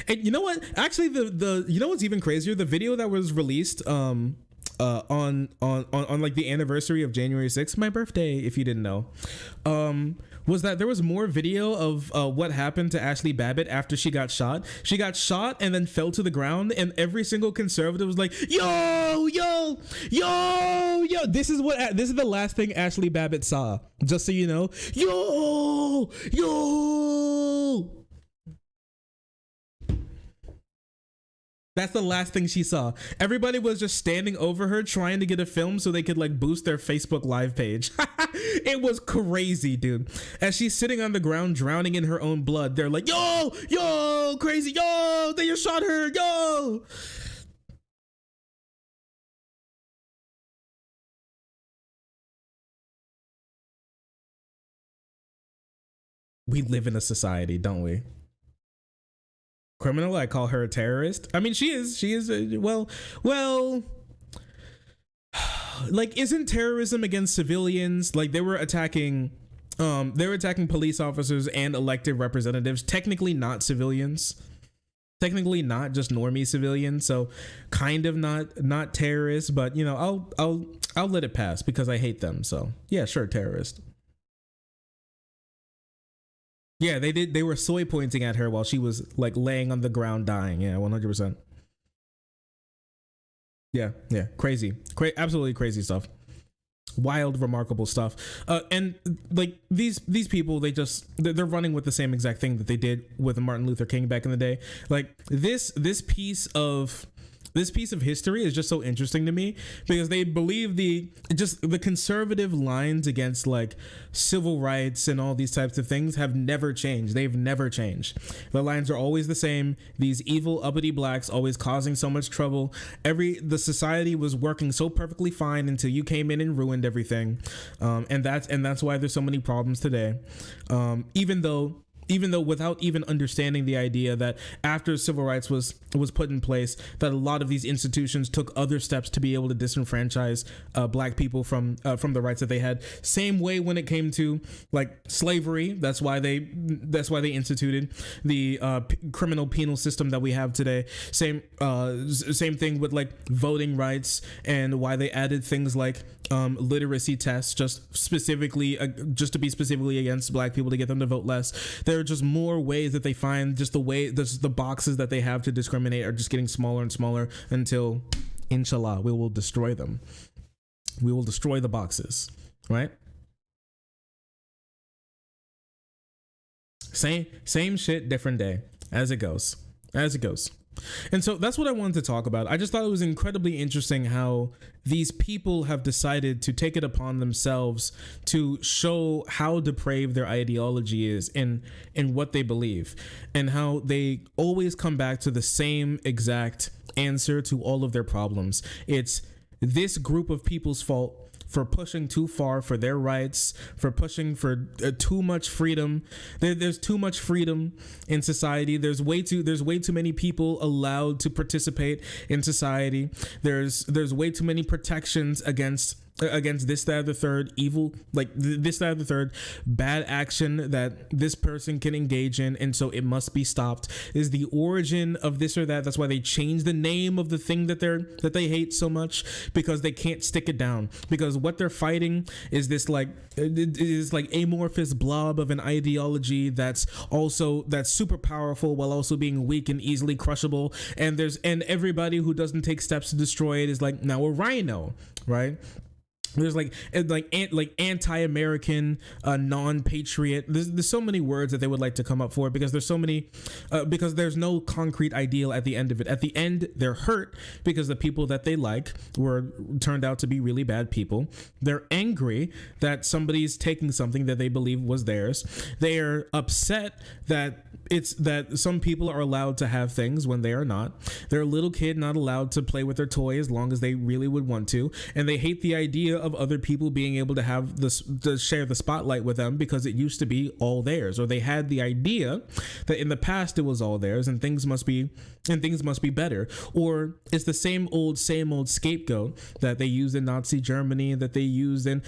And you know what? Actually, you know what's even crazier? The video that was released on like the anniversary of January 6th, my birthday, if you didn't know, was that there was more video of what happened to Ashley Babbitt after she got shot. She got shot and then fell to the ground, and every single conservative was like, yo, this is the last thing Ashley Babbitt saw, just so you know. Yo. That's the last thing she saw. Everybody was just standing over her trying to get a film so they could like boost their Facebook Live page. It was crazy, dude. As she's sitting on the ground drowning in her own blood, they're like, yo, crazy, yo, they just shot her, yo. We live in a society, don't we? Criminal, I call her a terrorist. I mean, she is well, like, isn't terrorism against civilians? Like, they were attacking police officers and elected representatives, technically not civilians, technically not just normie civilians, so kind of not terrorists, but you know, I'll let it pass because I hate them. So yeah, sure, terrorist. Yeah, they did. They were soy pointing at her while she was like laying on the ground dying. Yeah, 100%. Yeah, crazy, absolutely crazy stuff. Wild, remarkable stuff. And like these people, they're running with the same exact thing that they did with Martin Luther King back in the day. Like this piece of history is just so interesting to me because they believe the conservative lines against like civil rights and all these types of things have never changed. They've never changed. The lines are always the same. These evil uppity blacks always causing so much trouble. The society was working so perfectly fine until you came in and ruined everything. And that's why there's so many problems today. Even though without even understanding the idea that after civil rights was put in place, that a lot of these institutions took other steps to be able to disenfranchise black people from the rights that they had. Same way when it came to like slavery, that's why they instituted the criminal penal system that we have today. Same thing with like voting rights, and why they added things like literacy tests just to be specifically against black people to get them to vote less. There are just more ways that they find just the boxes that they have to discriminate are just getting smaller and smaller until, inshallah, we will destroy them. We will destroy the boxes, right? Same shit, different day, as it goes. And so that's what I wanted to talk about. I just thought it was incredibly interesting how these people have decided to take it upon themselves to show how depraved their ideology is in what they believe, and how they always come back to the same exact answer to all of their problems. It's this group of people's fault for pushing too far for their rights, for pushing for too much freedom. There's too much freedom in society. There's way too many people allowed to participate in society. There's way too many protections against this, that, or the third evil, like this, that, or the third bad action that this person can engage in, and so it must be stopped. Is the origin of this or that. That's why they change the name of the thing that they hate so much, because they can't stick it down, because what they're fighting is this like amorphous blob of an ideology that's super powerful while also being weak and easily crushable, and everybody who doesn't take steps to destroy it is like now a rhino, right? There's like anti-American, non-patriot. There's so many words that they would like to come up for, because there's so many, because there's no concrete ideal at the end of it. At the end, they're hurt because the people that they like turned out to be really bad people. They're angry that somebody's taking something that they believe was theirs. They are upset that some people are allowed to have things when they are not. They're a little kid not allowed to play with their toy as long as they really would want to, and they hate the idea of other people being able to have to share the spotlight with them, because it used to be all theirs, or they had the idea that in the past it was all theirs and things must be better. Or it's the same old scapegoat that they used in Nazi Germany, that they used in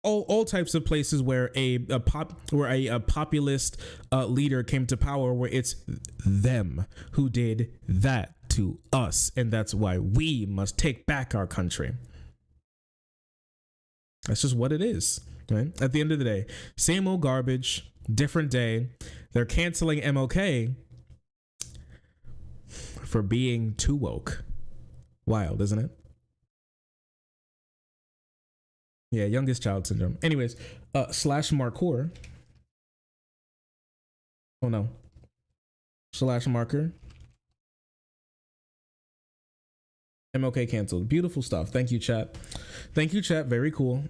all types of places where a populist leader came to power, where it's them who did that. to us, and that's why we must take back our country. That's just what it is, right? At the end of the day, same old garbage, different day. They're canceling MLK for being too woke. Wild, isn't it? Yeah, youngest child syndrome. Anyways, slash marker. Oh no. Slash marker. MLK canceled. Beautiful stuff. Thank you, chat. Thank you, chat. Very cool.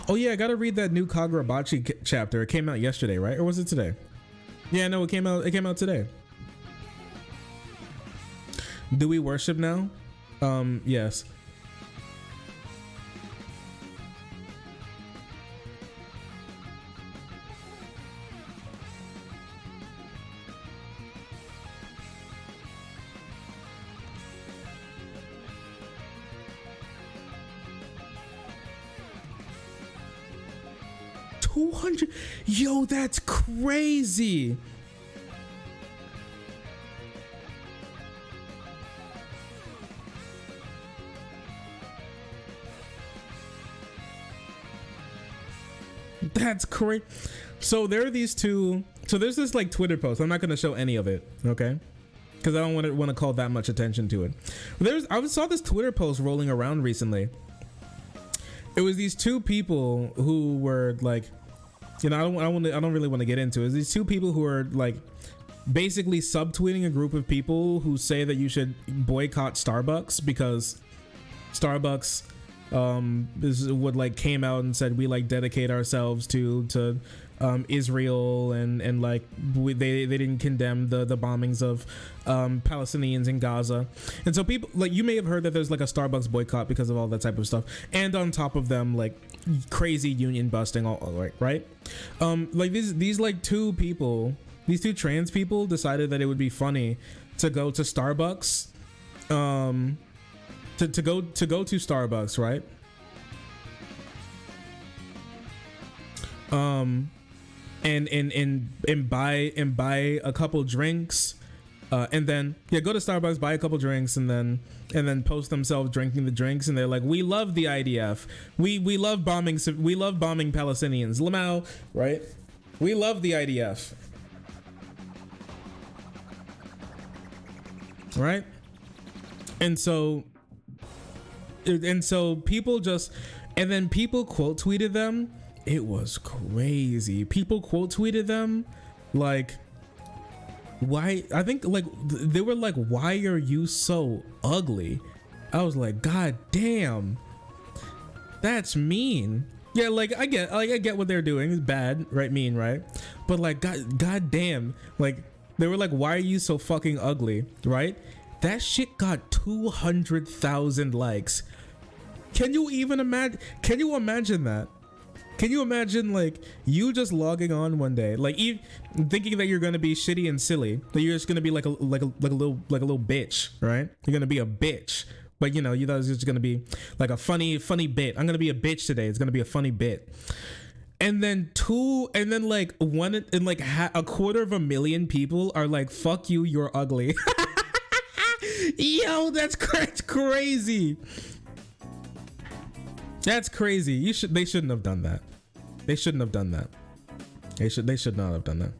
Oh yeah, I gotta read that new Kagurabachi chapter. It came out yesterday, right? Or was it today? Yeah, no, it came out today. Do we worship now? Yes. Yo, that's crazy. That's crazy. So there are these two. So there's this like Twitter post. I'm not going to show any of it, okay? Because I don't want to call that much attention to it. I saw this Twitter post rolling around recently. It was these two people who were like, you know, I don't really want to get into it. It's these two people who are like basically subtweeting a group of people who say that you should boycott Starbucks because Starbucks is what like came out and said we like dedicate ourselves to Israel and like they didn't condemn the bombings of Palestinians in Gaza. And so people like, you may have heard that there's like a Starbucks boycott because of all that type of stuff, and on top of them like crazy union busting, all right. Like these like two people, these two trans people decided that it would be funny to go to Starbucks, to go to Starbucks, right? And buy a couple drinks, and then go to Starbucks, buy a couple drinks, and then post themselves drinking the drinks, and they're like, we love the IDF, we love bombing Palestinians, Lamau, right? We love the IDF, right? And so people just, and then people quote tweeted them. It was crazy. People quote tweeted them like, why? I think like they were like, why are you so ugly? I was like, god damn, that's mean. Yeah, like I get what they're doing. It's bad, right? Mean, right? But like, god damn, like they were like, why are you so fucking ugly, right? That shit got 200,000 likes. Can you even imagine? Can you imagine that? Can you imagine like you just logging on one day, like thinking that you're gonna be shitty and silly, that you're just gonna be like a little bitch, right? You're gonna be a bitch, but you know, you thought it was just gonna be like a funny bit. I'm gonna be a bitch today. It's gonna be a funny bit. And then like one and like a quarter of a million people are like, fuck you, you're ugly. Yo, that's crazy. That's crazy. They shouldn't have done that. They shouldn't have done that. They should not have done that.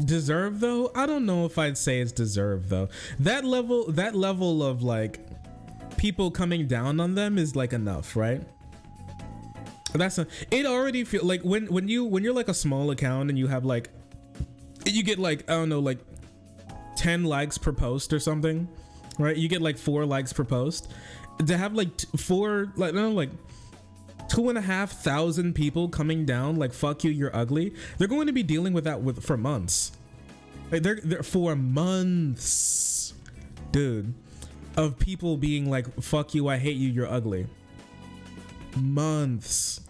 Deserve though? I don't know if I'd say it's deserved though. That level of like people coming down on them is like enough, right? It already feel like when you're like a small account and you have like, you get like, I don't know, like 10 likes per post or something, right? You get like 4 likes per post. To have like 4, like, I don't know, like 2,500 people coming down like fuck you, you're ugly. They're going to be dealing with that for months. Like they're for months, dude, of people being like fuck you, I hate you, you're ugly. Months.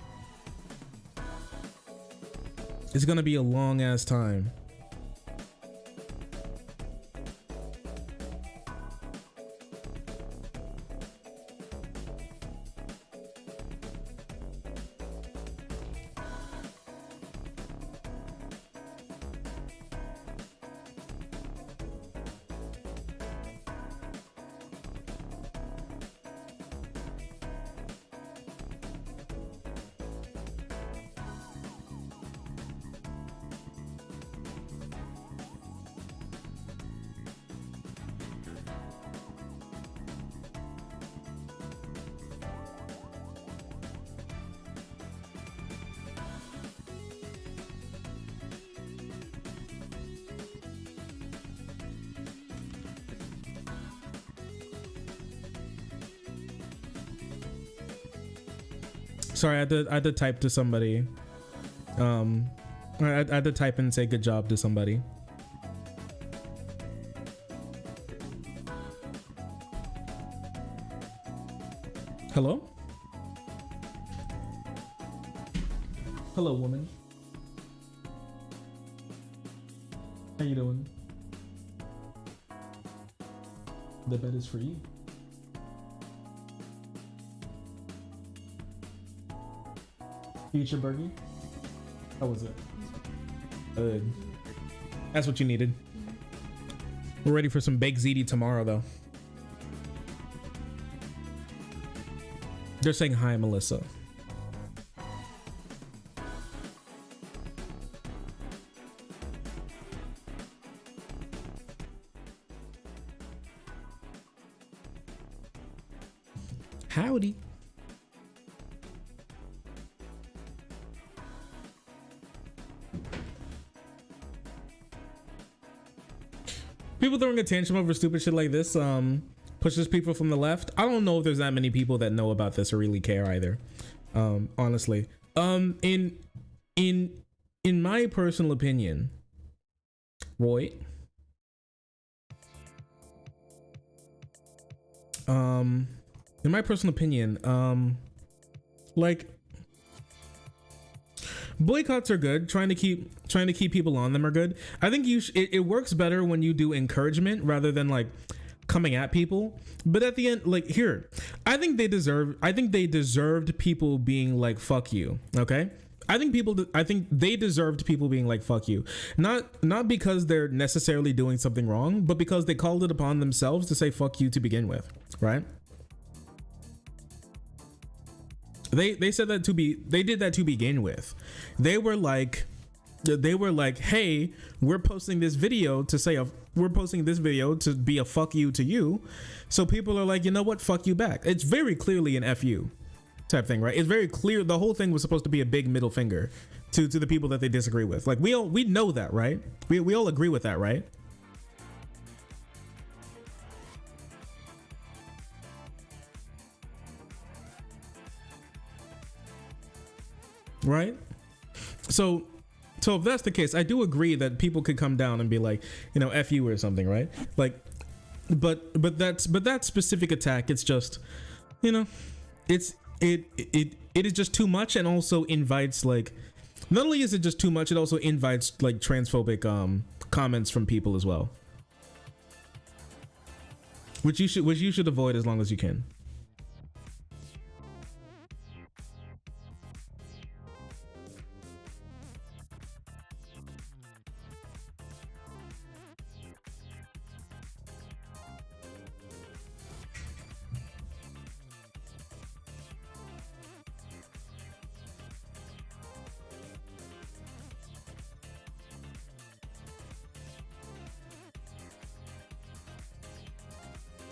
It's gonna be a long ass time. Sorry, I had to type to somebody. I had to type and say good job to somebody. Hello? Hello, woman. How you doing? The bed is for you. You eat your burger? How was it? Good. That's what you needed. We're ready for some baked ziti tomorrow, though. They're saying hi, Melissa. Howdy. People throwing a tantrum over stupid shit like this pushes people from the left. I don't know if there's that many people that know about this or really care either. Honestly, in my personal opinion, Roy, in my personal opinion, like, boycotts are good. Trying to keep people on them are good. I think it works better when you do encouragement rather than like coming at people. But at the end, like, here, I think they deserved people being like fuck you. Okay, I think they deserved people being like fuck you, not because they're necessarily doing something wrong, but because they called it upon themselves to say fuck you to begin with, right? They said that they did that to begin with. They were like, hey, we're posting this video to be a fuck you to you. So people are like, you know what? Fuck you back. It's very clearly an FU type thing, right? It's very clear. The whole thing was supposed to be a big middle finger to the people that they disagree with. Like we know that, right? We all agree with that, right? Right? So if that's the case, I do agree that people could come down and be like, you know, F you or something, right? Like, but that specific attack, it's just, you know, it is just too much, and also invites, like, not only is it just too much, it also invites like transphobic comments from people as well, which you should avoid as long as you can.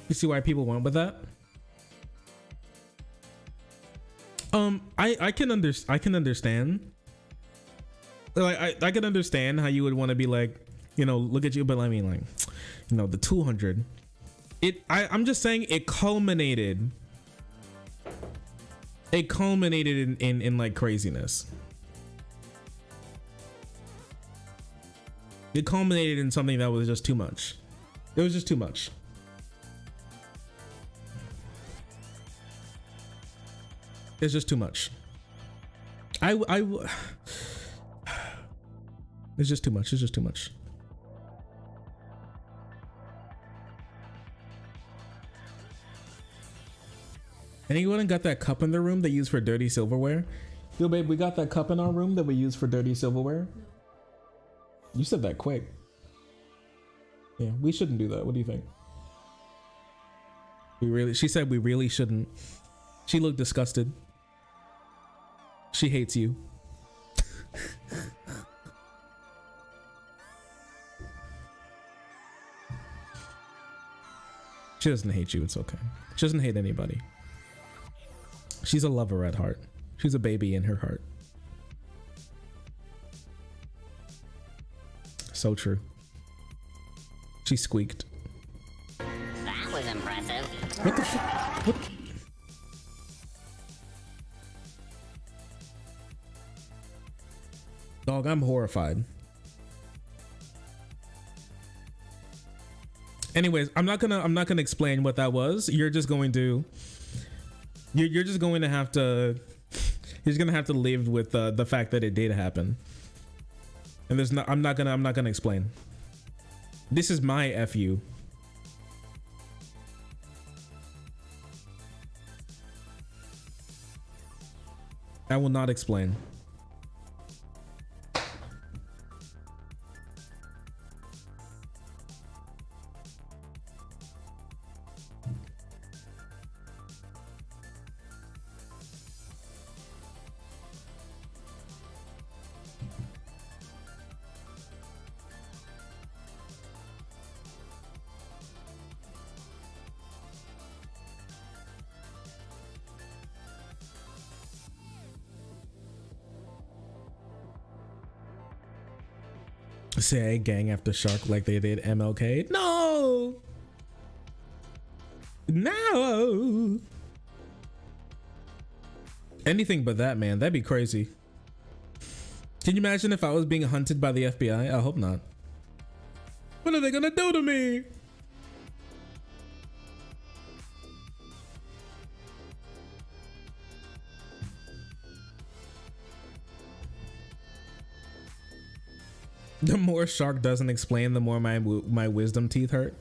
You see why people went with that? I can understand. Like I can understand how you would want to be like, you know, look at you, but I mean, like, you know, the 200. I'm just saying it culminated it culminated in like craziness. It culminated in something that was just too much. It was just too much. It's just too much. It's just too much. It's just too much. Anyone got that cup in their room they use for dirty silverware? Yo, babe, we got that cup in our room that we use for dirty silverware. You said that quick. Yeah, we shouldn't do that. What do you think? She said we really shouldn't. She looked disgusted. She hates you. She doesn't hate you. It's okay. She doesn't hate anybody. She's a lover at heart. She's a baby in her heart. So true. She squeaked. That was impressive. What the fuck? What? Dog, I'm horrified. Anyways, I'm not gonna explain what that was. You're just going to you're just going to have to you're just gonna have to live with the fact that it did happen. And there's not I'm not gonna explain. This is my FU. I will not explain. Say gang after shark like they did MLK. No, no, anything but that, man. That'd be crazy. Can you imagine if I was being hunted by the FBI? I hope not. What are they gonna do to me? The more shark doesn't explain, the more my wisdom teeth hurt.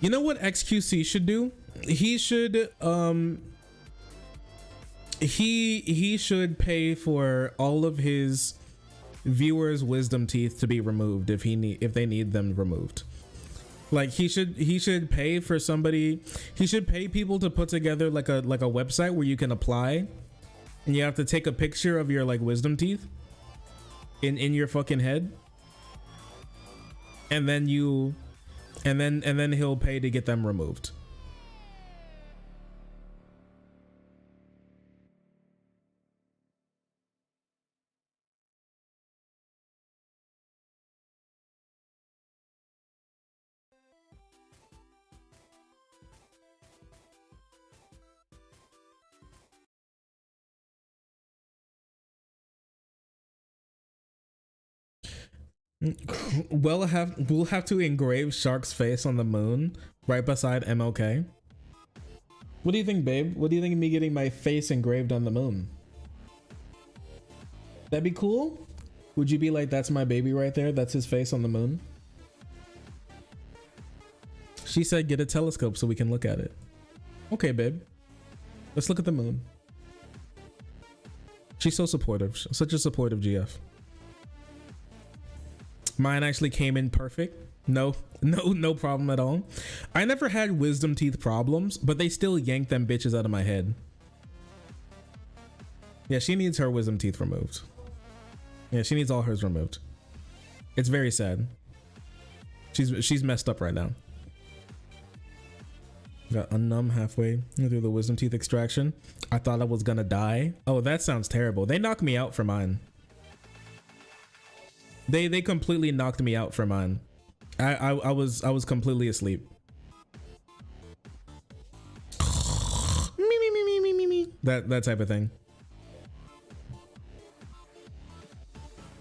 You know what XQC should do? He should he should pay for all of his viewers' wisdom teeth to be removed if they need them removed. Like he should pay for somebody. He should pay people to put together like a website where you can apply, and you have to take a picture of your like wisdom teeth in your fucking head, and then he'll pay to get them removed. We'll have to engrave Shark's face on the moon right beside MLK. What do you think, babe? What do you think of me getting my face engraved on the moon? That'd be cool? Would you be like, that's my baby right there? That's his face on the moon? She said get a telescope so we can look at it. Okay, babe. Let's look at the moon. She's so supportive. Such a supportive GF. Mine actually came in perfect. No problem at all. I never had wisdom teeth problems, but they still yanked them bitches out of my head. Yeah, she needs her wisdom teeth removed. Yeah, she needs all hers removed. It's very sad. She's messed up right now. Got unnumb halfway through the wisdom teeth extraction. I thought I was gonna die. Oh, that sounds terrible. They knocked me out for mine. They completely knocked me out for mine. I was completely asleep. Me. that type of thing.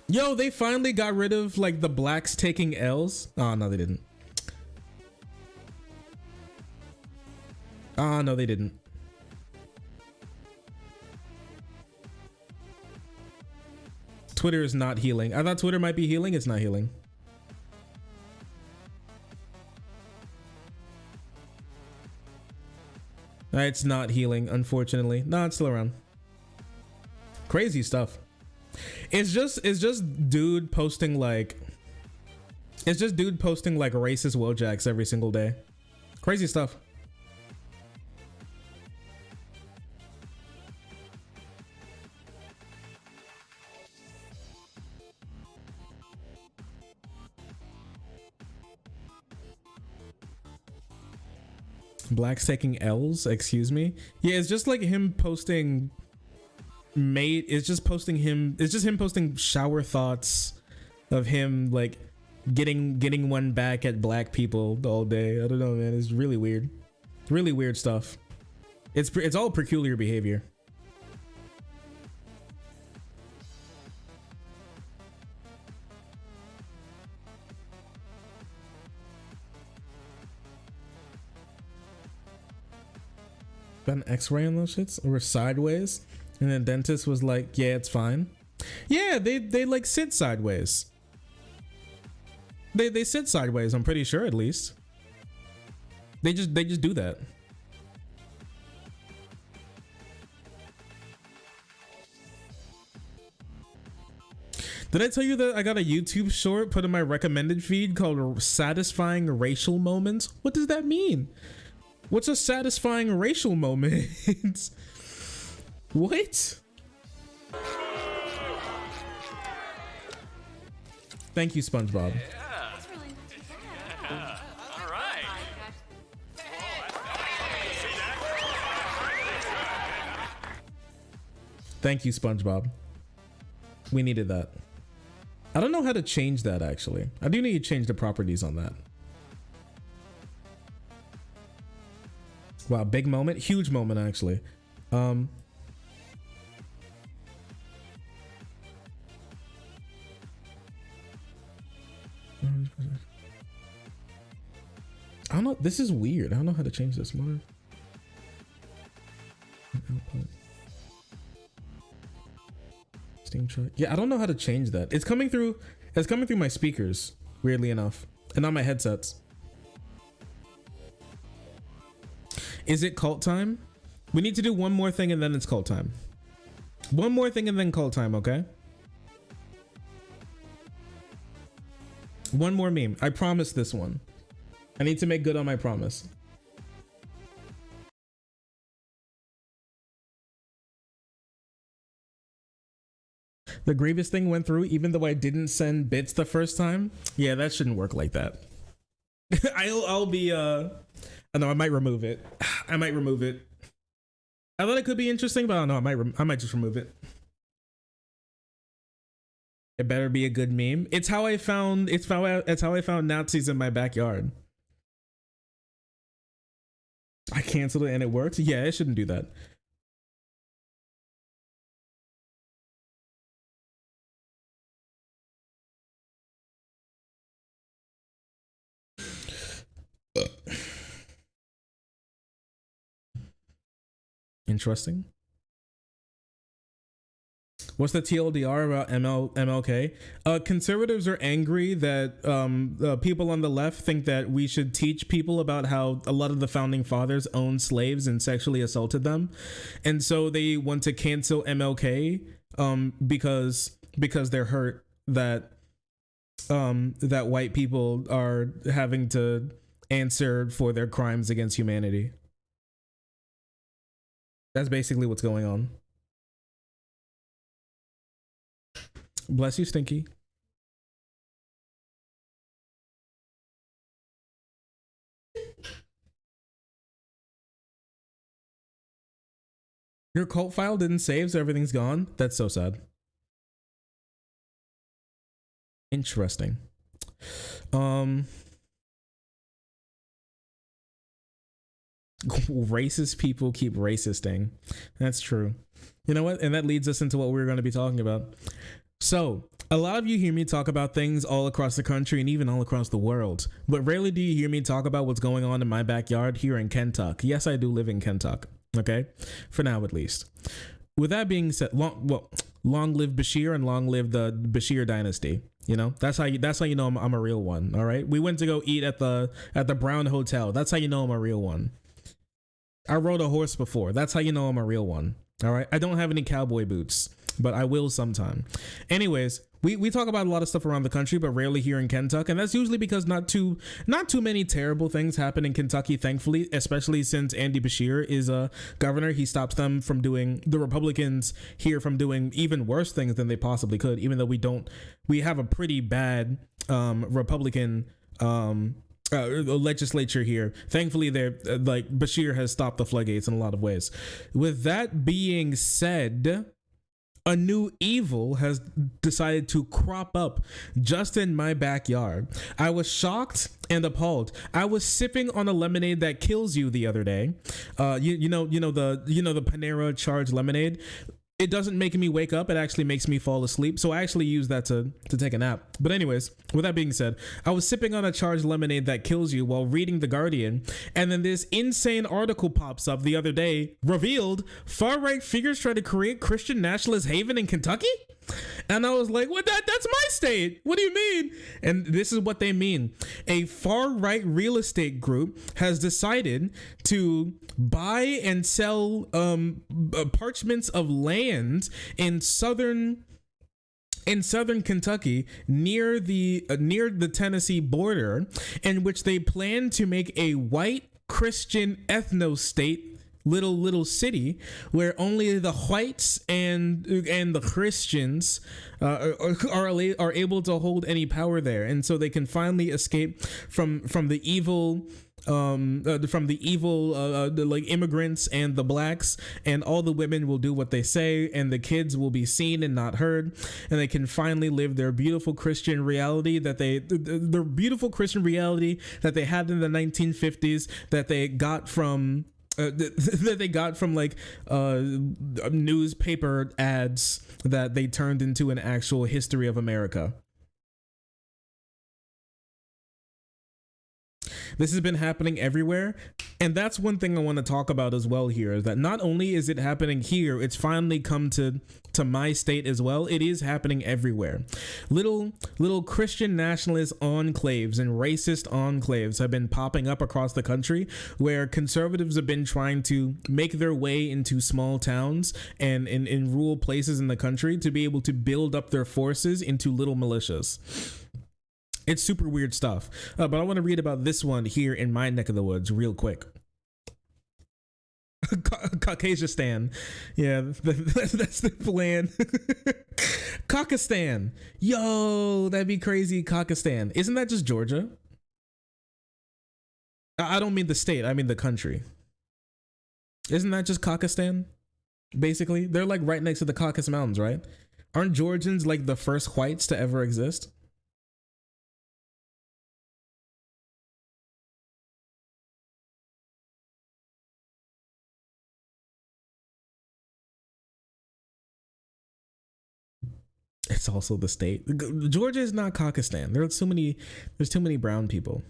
Yo, they finally got rid of like the blacks taking L's. Oh no, they didn't. Oh no, they didn't. Twitter is not healing. I thought Twitter might be healing. It's not healing. It's not healing, unfortunately. No, it's still around. Crazy stuff. It's just dude posting like racist Wojaks every single day. Crazy stuff. Blacks taking L's, excuse me. Yeah, it's just like him posting it's just him posting shower thoughts of him like getting one back at black people all day. I don't know, man. It's really weird. Really weird stuff. It's all peculiar behavior. Got an x-ray on those shits or sideways, and the dentist was like, yeah, it's fine. Yeah, they like sit sideways. They sit sideways, I'm pretty sure, at least. They just do that. Did I tell you that I got a YouTube short put in my recommended feed called Satisfying Racial Moments? What does that mean? What's a satisfying racial moment? What? Thank you, SpongeBob. All right. Thank you, SpongeBob. We needed that. I don't know how to change that, actually. I do need to change the properties on that. Wow, big moment, huge moment, actually. I don't know. This is weird. I don't know how to change this. Mother. Steam truck. Yeah, I don't know how to change that. It's coming through. It's coming through my speakers. Weirdly enough, and not my headsets. Is it cult time? We need to do one more thing and then it's cult time. One more thing and then cult time, okay? One more meme. I promise this one. I need to make good on my promise. The Grievous thing went through even though I didn't send bits the first time. Yeah, that shouldn't work like that. I'll be I know I might remove it. I might remove it. I thought it could be interesting, but I don't know. I might just remove it. It better be a good meme. It's how I found. It's how I found Nazis in my backyard. I canceled it and it worked. Yeah, it shouldn't do that. Interesting. What's the TLDR about MLK? Conservatives are angry that people on the left think that we should teach people about how a lot of the founding fathers owned slaves and sexually assaulted them, and so they want to cancel MLK because they're hurt that that white people are having to answer for their crimes against humanity. That's basically what's going on. Bless you, Stinky. Your cult file didn't save, so everything's gone? That's so sad. Interesting. Racist people keep racisting. That's true. You know what? And that leads us into what we're going to be talking about. So, a lot of you hear me talk about things all across the country and even all across the world, but rarely do you hear me talk about what's going on in my backyard here in Kentucky. Yes, I do live in Kentucky. Okay, for now at least. With that being said, long live Bashir and long live the Bashir dynasty. You know, that's how you know I'm a real one. All right, we went to go eat at the Brown Hotel. That's how you know I'm a real one. I rode a horse before. That's how you know I'm a real one. All right, I don't have any cowboy boots, but I will sometime. Anyways, we talk about a lot of stuff around the country, but rarely here in Kentucky, and that's usually because not too many terrible things happen in Kentucky, thankfully, especially since Andy Bashir is a governor. He stops them from doing, the Republicans here from doing even worse things than they possibly could, even though we have a pretty bad Republican legislature here. Thankfully, they're like Bashir has stopped the floodgates in a lot of ways. With that being said, a new evil has decided to crop up just in my backyard. I was shocked and appalled. I was sipping on a lemonade that kills you the other day. You know the Panera charged lemonade. It doesn't make me wake up. It actually makes me fall asleep. So I actually use that to take a nap. But anyways, with that being said, I was sipping on a charged lemonade that kills you while reading The Guardian. And then this insane article pops up the other day, revealed far-right figures try to create Christian nationalist haven in Kentucky. And I was like, what? That's my state. What do you mean? And this is what they mean. A far-right real estate group has decided to buy and sell parchments of land in southern Kentucky near the Tennessee border, in which they plan to make a white Christian ethno state, little city where only the whites and the Christians are able to hold any power there, and so they can finally escape from the evil like immigrants and the blacks, and all the women will do what they say, and the kids will be seen and not heard, and they can finally live their beautiful Christian reality that they had in the 1950s, that they got from like newspaper ads that they turned into an actual history of America. This has been happening everywhere, and that's one thing I want to talk about as well here, is that not only is it happening here, it's finally come to my state as well. It is happening everywhere. Little Christian nationalist enclaves and racist enclaves have been popping up across the country, where conservatives have been trying to make their way into small towns and in rural places in the country to be able to build up their forces into little militias. It's super weird stuff, but I want to read about this one here in my neck of the woods real quick. Caucasian, yeah, that's the plan. Caucasistan, yo, that'd be crazy. Caucasistan, isn't that just Georgia? I don't mean the state, I mean the country. Isn't that just Caucasistan? Basically, they're like right next to the Caucasus Mountains, right? Aren't Georgians like the first whites to ever exist? It's also the state. Georgia is not Caucasistan. There's too many brown people.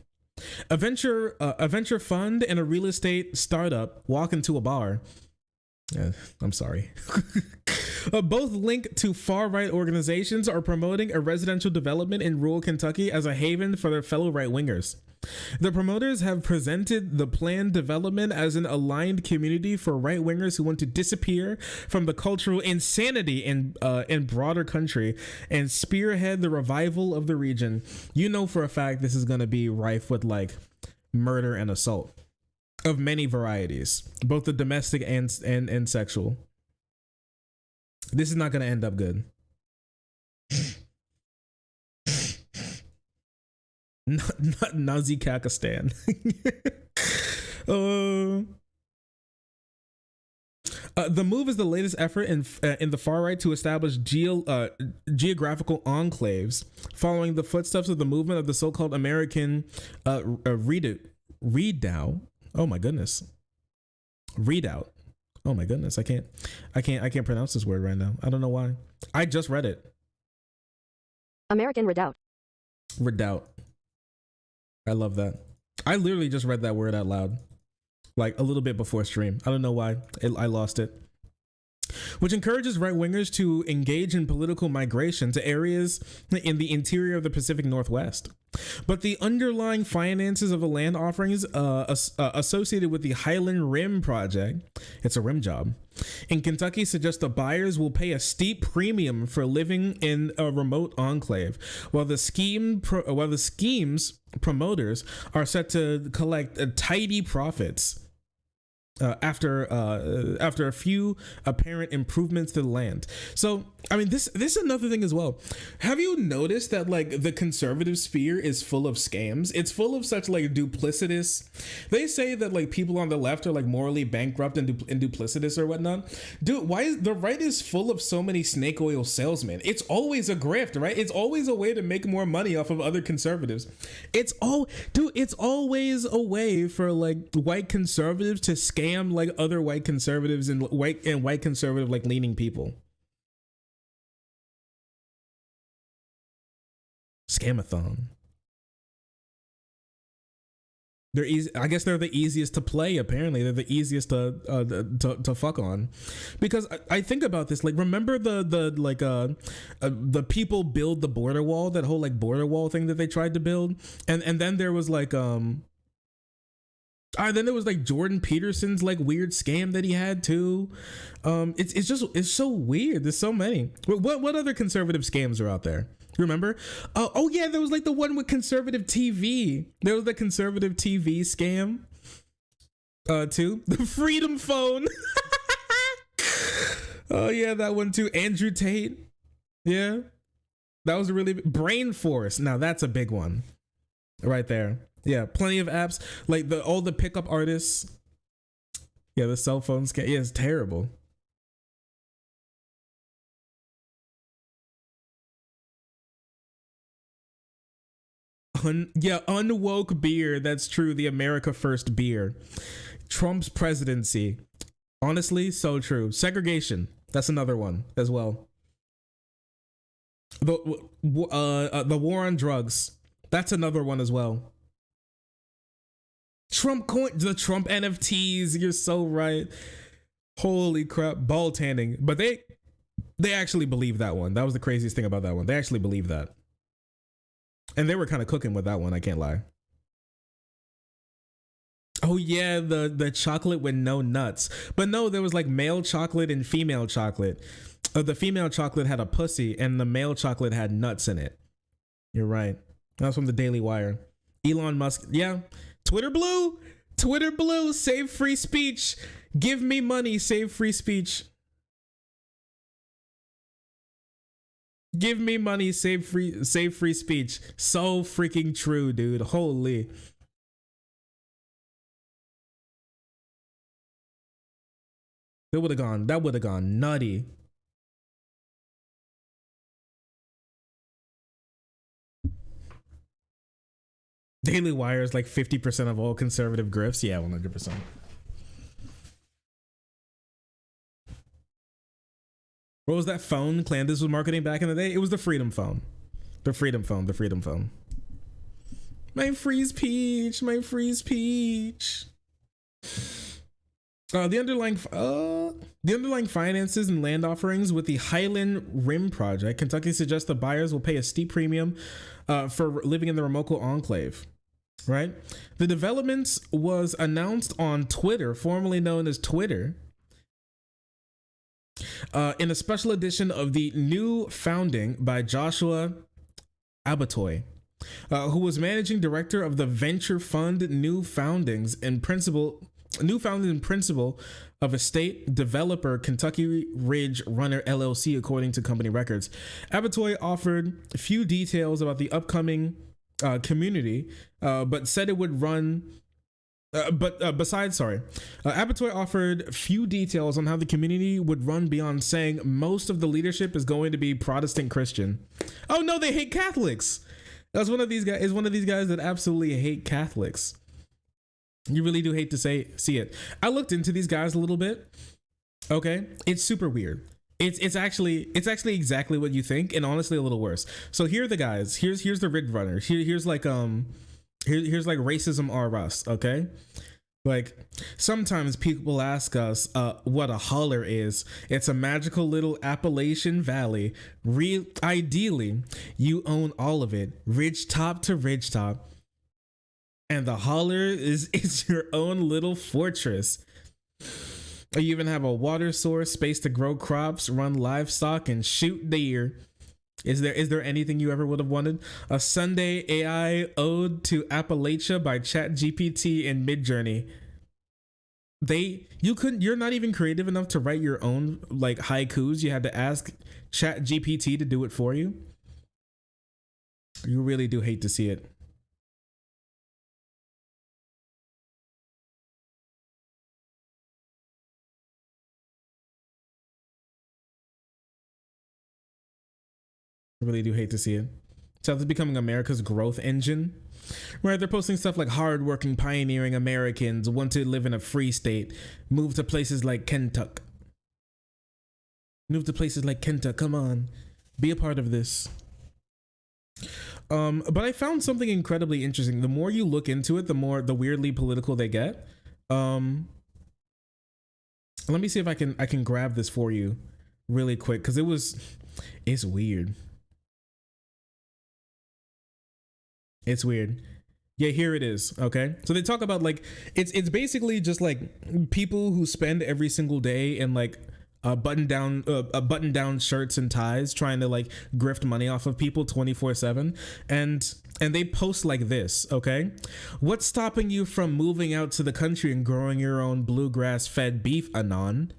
A venture fund and a real estate startup walk into a bar. I'm sorry. Both linked to far-right organizations are promoting a residential development in rural Kentucky as a haven for their fellow right-wingers. The promoters have presented the planned development as an aligned community for right-wingers who want to disappear from the cultural insanity in broader country and spearhead the revival of the region. You know for a fact this is going to be rife with like murder and assault of many varieties, both the domestic and sexual. This is not going to end up good. Not Nazi Kakistan. The move is the latest effort in the far right to establish geographical enclaves, following the footsteps of the movement of the so-called American Redoubt. Oh my goodness. Readout. Oh my goodness, I can't pronounce this word right now. I don't know why. I just read it. American Redoubt. Redoubt. I love that. I literally just read that word out loud, like a little bit before stream. I don't know why. I lost it. Which encourages right-wingers to engage in political migration to areas in the interior of the Pacific Northwest. But the underlying finances of the land offerings associated with the Highland Rim project, it's a rim job, in Kentucky suggest the buyers will pay a steep premium for living in a remote enclave, while the scheme's promoters are set to collect tidy profits. After a few apparent improvements to the land. So, I mean, this is another thing as well. Have you noticed that like the conservative sphere is full of scams? It's full of such like duplicitous. They say that like people on the left are like morally bankrupt and duplicitous or whatnot. Dude, why is the right is full of so many snake oil salesmen? It's always a grift, right? It's always a way to make more money off of other conservatives. It's always a way for like white conservatives to scam like other white conservatives and white conservative like leaning people. Scamathon. They're easy. I guess they're the easiest to play. Apparently, they're the easiest to fuck on, because I think about this. Like, remember the people build the border wall, that whole like border wall thing that they tried to build, and then there was like then there was like Jordan Peterson's like weird scam that he had too. It's so weird. There's so many. What other conservative scams are out there? Remember? Oh yeah, there was like the one with conservative TV. There was the conservative TV scam. Too. The Freedom Phone. Oh yeah, that one too. Andrew Tate. Yeah. That was a really Brain Force. Now that's a big one. Right there. Yeah, plenty of apps like all the pickup artists. Yeah, the cell phone scam. Yeah, it's terrible. Unwoke beer. That's true. The America First beer. Trump's presidency. Honestly, so true. Segregation. That's another one as well. The war on drugs. That's another one as well. Trump coin, the Trump NFTs. You're so right. Holy crap, ball tanning. But they actually believe that one. That was the craziest thing about that one. They actually believe that, and they were kind of cooking with that one. I can't lie. Oh yeah, the chocolate with no nuts. But no, there was like male chocolate and female chocolate. The female chocolate had a pussy, and the male chocolate had nuts in it. You're right. That's from the Daily Wire. Elon Musk. Yeah. Twitter blue, save free speech. Give me money, save free speech. Give me money, save free speech. So freaking true, dude. Holy. That would have gone nutty. Daily Wire is like 50% of all conservative grifts. Yeah, 100%. What was that phone Clandis was marketing back in the day? It was the Freedom Phone. The Freedom Phone. My freeze peach. The underlying finances and land offerings with the Highland Rim project, Kentucky suggests the buyers will pay a steep premium for living in the remote enclave. Right? The developments was announced on Twitter, formerly known as Twitter, in a special edition of the New Founding by Joshua Abatoy, who was managing director of the venture fund New Founding and principal of estate developer Kentucky Ridge Runner LLC, according to company records. Abatoy offered few details about the upcoming community, but said it would run. Abatoy offered few details on how the community would run beyond saying most of the leadership is going to be Protestant Christian. Oh no, they hate Catholics. That's one of these guys. Is one of these guys that absolutely hate Catholics. You really do hate to see it. I looked into these guys a little bit. Okay, it's super weird. It's actually exactly what you think, and honestly a little worse. So here are the guys. Here's the Rid Runners. Here's like here's like racism R us. Okay, like sometimes people ask us what a holler is. It's a magical little Appalachian valley. Ideally, you own all of it, ridge top to ridge top, and the holler is your own little fortress. You even have a water source, space to grow crops, run livestock, and shoot deer. Is there anything you ever would have wanted? A Sunday AI ode to Appalachia by ChatGPT and Midjourney. You're not even creative enough to write your own like haikus. You had to ask ChatGPT to do it for you. You really do hate to see it. I really do hate to see it. South is becoming America's growth engine. Right, they're posting stuff like hardworking, pioneering Americans want to live in a free state, move to places like Kentucky. Move to places like Kentucky. Come on, be a part of this. But I found something incredibly interesting. The more you look into it, the weirdly political they get. Let me see if I can grab this for you really quick, because it's weird. It's weird. Yeah, here it is. Okay, so they talk about like it's basically just like people who spend every single day in like button down shirts and ties trying to like grift money off of people 24/7, and they post like this. Okay, what's stopping you from moving out to the country and growing your own bluegrass fed beef? Anon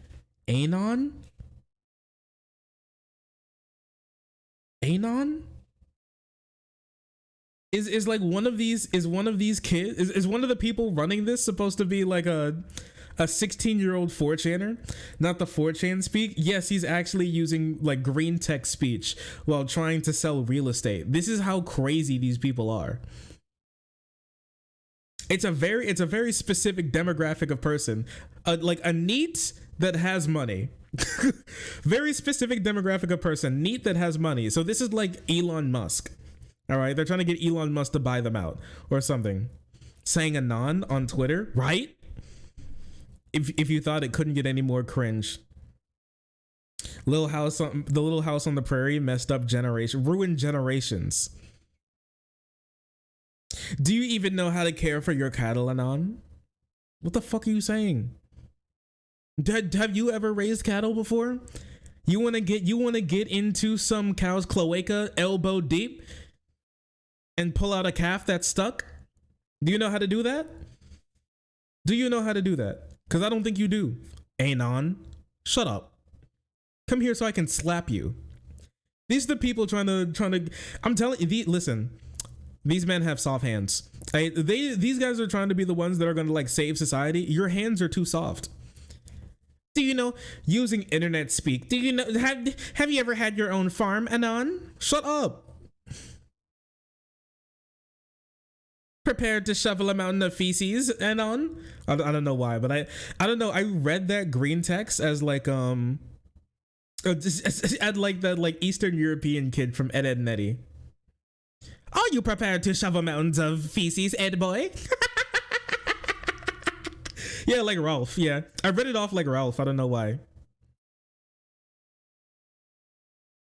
is like one of these kids is one of the people running this supposed to be like a 16-year-old 4chaner? Not the 4chan speak. Yes, he's actually using like green tech speech while trying to sell real estate. This is how crazy these people are. It's a very specific demographic of person, like a NEET that has money. Very specific demographic of person, NEET that has money. So this is like Elon Musk. All right, they're trying to get Elon Musk to buy them out or something. Saying anon on Twitter, right? If you thought it couldn't get any more cringe. The little house on the prairie messed up ruined generations. Do you even know how to care for your cattle, anon? What the fuck are you saying? Have you ever raised cattle before? You want to get into some cow's cloaca elbow deep and pull out a calf that's stuck? Do you know how to do that? Because I don't think you do. Anon, shut up. Come here so I can slap you. These are the people trying to. I'm telling you, listen. These men have soft hands. These guys are trying to be the ones that are going to like save society. Your hands are too soft. Do you know, using internet speak? Do you know? Have you ever had your own farm, anon? Shut up. Prepared to shovel a mountain of feces and on. I don't know why, but I don't know. I read that green text as like at like that like Eastern European kid from Ed, Edd n Eddy. Are you prepared to shovel mountains of feces, Ed boy? Yeah, like Ralph. Yeah, I read it off like Ralph. I don't know why.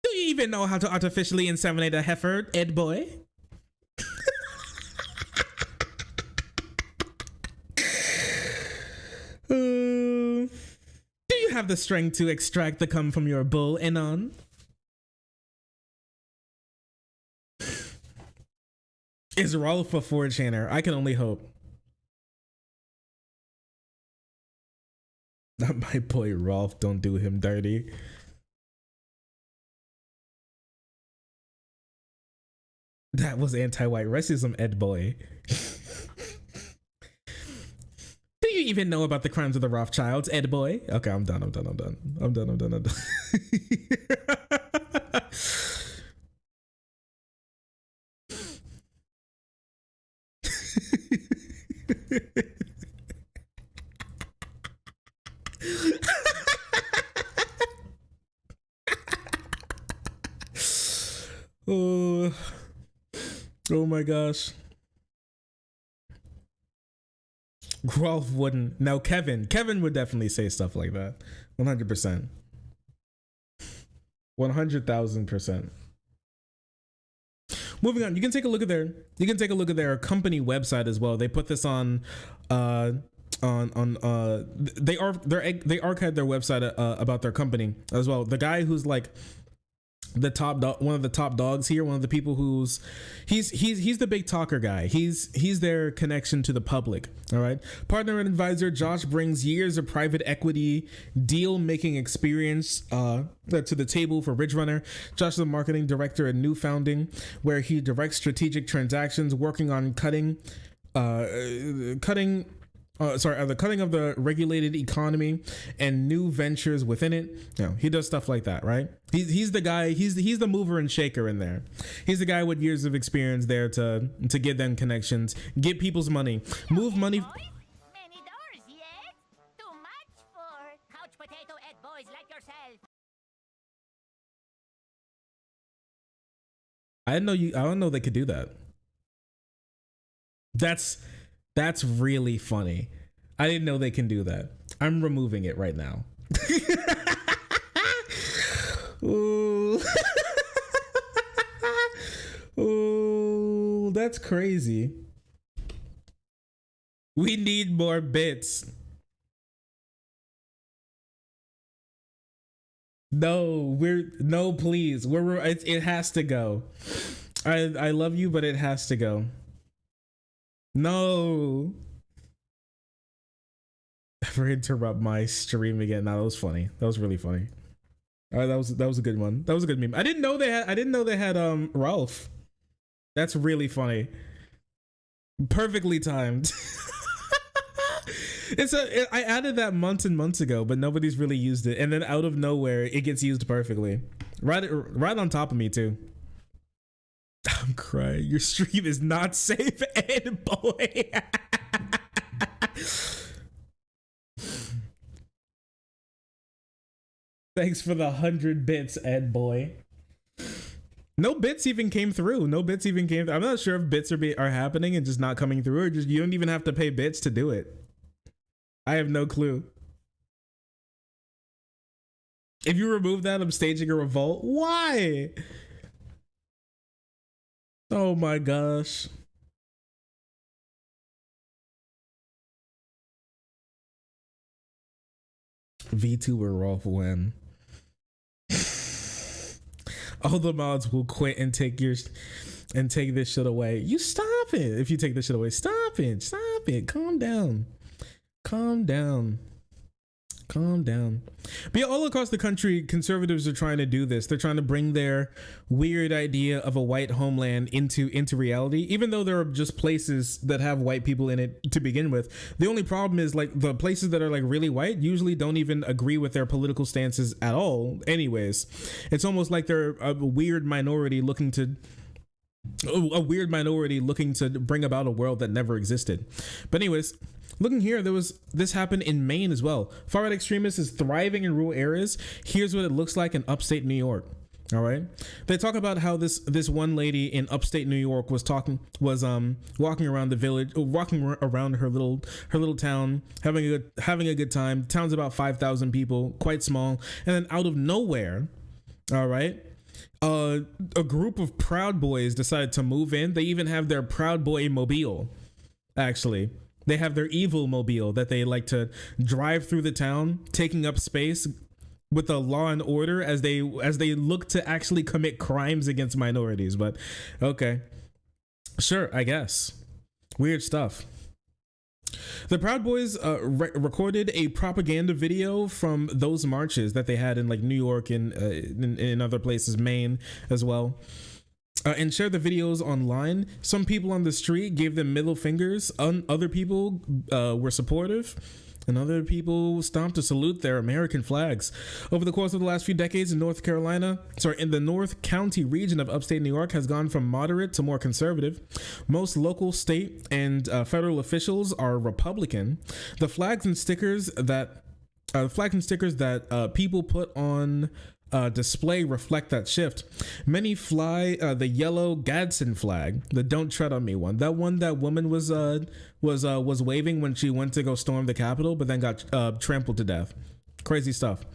Do you even know how to artificially inseminate a heifer, Ed boy? Do you have the strength to extract the cum from your bull, anon? Is Rolf a 4chaner? I can only hope. Not my boy Rolf, don't do him dirty. That was anti-white racism, Ed boy. Do you even know about the crimes of the Rothschilds, Ed boy? Okay, I'm done. Oh my gosh. Rolf wouldn't. No, Kevin would definitely say stuff like that. 100%. 100,000%. Moving on, you can take a look at their company website as well. They put this on they archived their website about their company as well. The guy who's like the top one of the top dogs here, one of the people who's he's the big talker guy. He's their connection to the public. All right, partner and advisor Josh brings years of private equity deal making experience to the table for Ridge Runner. Josh is a marketing director at New Founding, where he directs strategic transactions, working on the cutting of the regulated economy and new ventures within it. You know, he does stuff like that, right? He's the guy. He's the mover and shaker in there. He's the guy with years of experience there to get them connections, get people's money, move money. Many doors, yes? Too much for couch potato head boys like yourself. I don't know they could do that. That's really funny. I didn't know they can do that. I'm removing it right now. Ooh. Ooh, that's crazy. We need more bits. No, please. It has to go. I love you, but it has to go. No. Ever interrupt my stream again? No, that was funny. That was really funny. All right, that was a good one. That was a good meme. I didn't know they had Ralph. That's really funny. Perfectly timed. I added that months and months ago, but nobody's really used it. And then out of nowhere, it gets used perfectly. Right on top of me too. I'm crying. Your stream is not safe, Ed boy. Thanks for the 100 bits, Ed boy. No bits even came through. I'm not sure if bits are happening and just not coming through, or just you don't even have to pay bits to do it. I have no clue. If you remove that, I'm staging a revolt. Why? Oh my gosh. VTuber Rolf win. All the mods will quit and take this shit away. You stop it. If you take this shit away, stop it. Calm down. But yeah, all across the country, conservatives are trying to do this. They're trying to bring their weird idea of a white homeland into reality, even though there are just places that have white people in it to begin with. The only problem is, like, the places that are like really white usually don't even agree with their political stances at all anyways. It's almost like they're a weird minority looking to bring about a world that never existed. But anyways, looking here, this happened in Maine as well. Far-right extremists is thriving in rural areas. Here's what it looks like in upstate New York. All right, they talk about how this one lady in upstate New York was walking around the village, walking around her little town, having a good time. Town's about 5,000 people, quite small, and then out of nowhere, all right, a group of Proud Boys decided to move in. They even have their Proud Boy mobile. Actually, they have their evil mobile that they like to drive through the town, taking up space with the law and order as they look to actually commit crimes against minorities. But okay, sure, I guess. Weird stuff. The Proud Boys recorded a propaganda video from those marches that they had in like New York and in other places, Maine as well, and shared the videos online. Some people on the street gave them middle fingers. Other people were supportive, and other people stopped to salute their American flags. Over the course of the last few decades in the North County region of upstate New York has gone from moderate to more conservative. Most local, state, and federal officials are Republican. The flags and stickers that people put on display reflect that shift. Many fly the yellow Gadsden flag, the "Don't Tread on Me" one. That one that woman was waving when she went to go storm the Capitol, but then got trampled to death. Crazy stuff.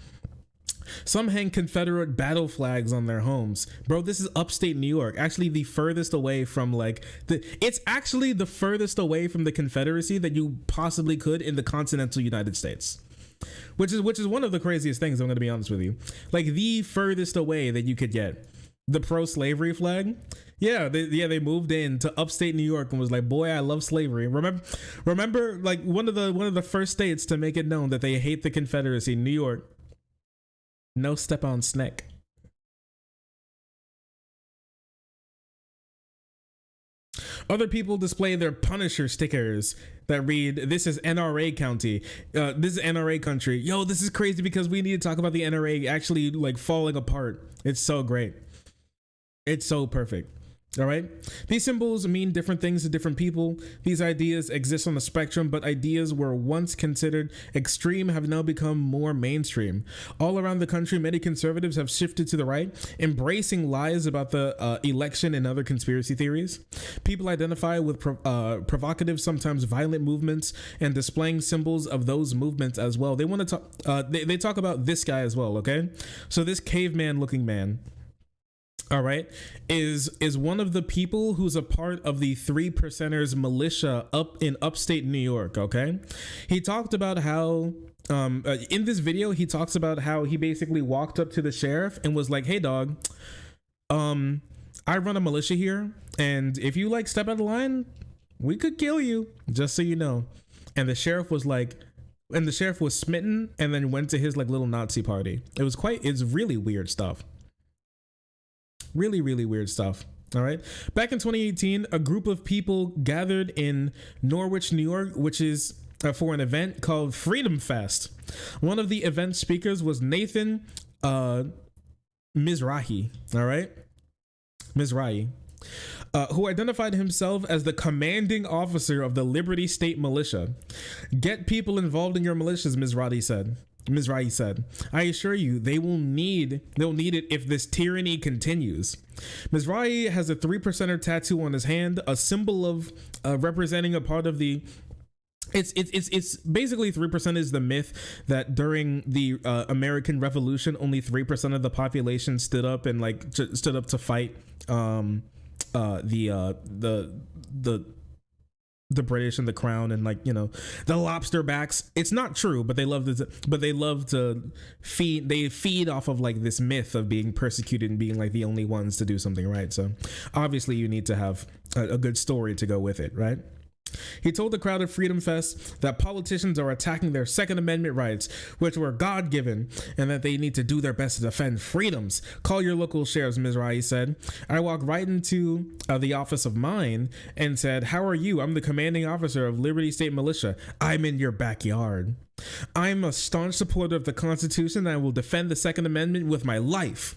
Some hang Confederate battle flags on their homes. Bro, this is upstate New York. Actually, the furthest away from it's actually the furthest away from the Confederacy that you possibly could in the continental United States. Which is one of the craziest things, I'm going to be honest with you. Like, the furthest away that you could get. The pro-slavery flag. Yeah, they moved in to upstate New York and was like, boy, I love slavery. Remember like one of the first states to make it known that they hate the Confederacy, New York. No step on snake. Other people display their Punisher stickers that read, "This is NRA county. This is NRA country." Yo, this is crazy because we need to talk about the NRA actually like falling apart. It's so great. It's so perfect. All right. These symbols mean different things to different people. These ideas exist on the spectrum, but ideas were once considered extreme have now become more mainstream. All around the country, many conservatives have shifted to the right, embracing lies about the election and other conspiracy theories. People identify with provocative, sometimes violent movements and displaying symbols of those movements as well. They want to talk. They talk about this guy as well. Okay, so this caveman looking man, all right, is one of the people who's a part of the 3%ers militia up in upstate New York. Okay, he talked about how in this video he talks about how he basically walked up to the sheriff and was like, "Hey dog, I run a militia here, and if you like step out of line, we could kill you, just so you know." And the sheriff was like, and the sheriff was smitten and then went to his like little Nazi party. It's really weird stuff. Really, really weird stuff. All right. Back in 2018, a group of people gathered in Norwich, New York, which is for an event called Freedom Fest. One of the event speakers was Nathan Mizrahi. All right. Mizrahi, who identified himself as the commanding officer of the Liberty State Militia. "Get people involved in your militias," Mizrahi said. "I assure you, they'll need it if this tyranny continues." Mizrahi has a 3%er tattoo on his hand, a symbol of representing a part of the. It's basically 3% is the myth that during the American Revolution, only 3% of the population stood up and stood up to fight the British and the crown and the lobster backs. It's not true, but they love to feed off of like this myth of being persecuted and being like the only ones to do something right. So obviously you need to have a good story to go with it, right? He told the crowd at Freedom Fest that politicians are attacking their Second Amendment rights, which were God-given, and that they need to do their best to defend freedoms. "Call your local sheriffs," Mizrahi said. "I walked right into the office of mine and said, 'How are you? I'm the commanding officer of Liberty State Militia. I'm in your backyard. I'm a staunch supporter of the Constitution, and I will defend the Second Amendment with my life,'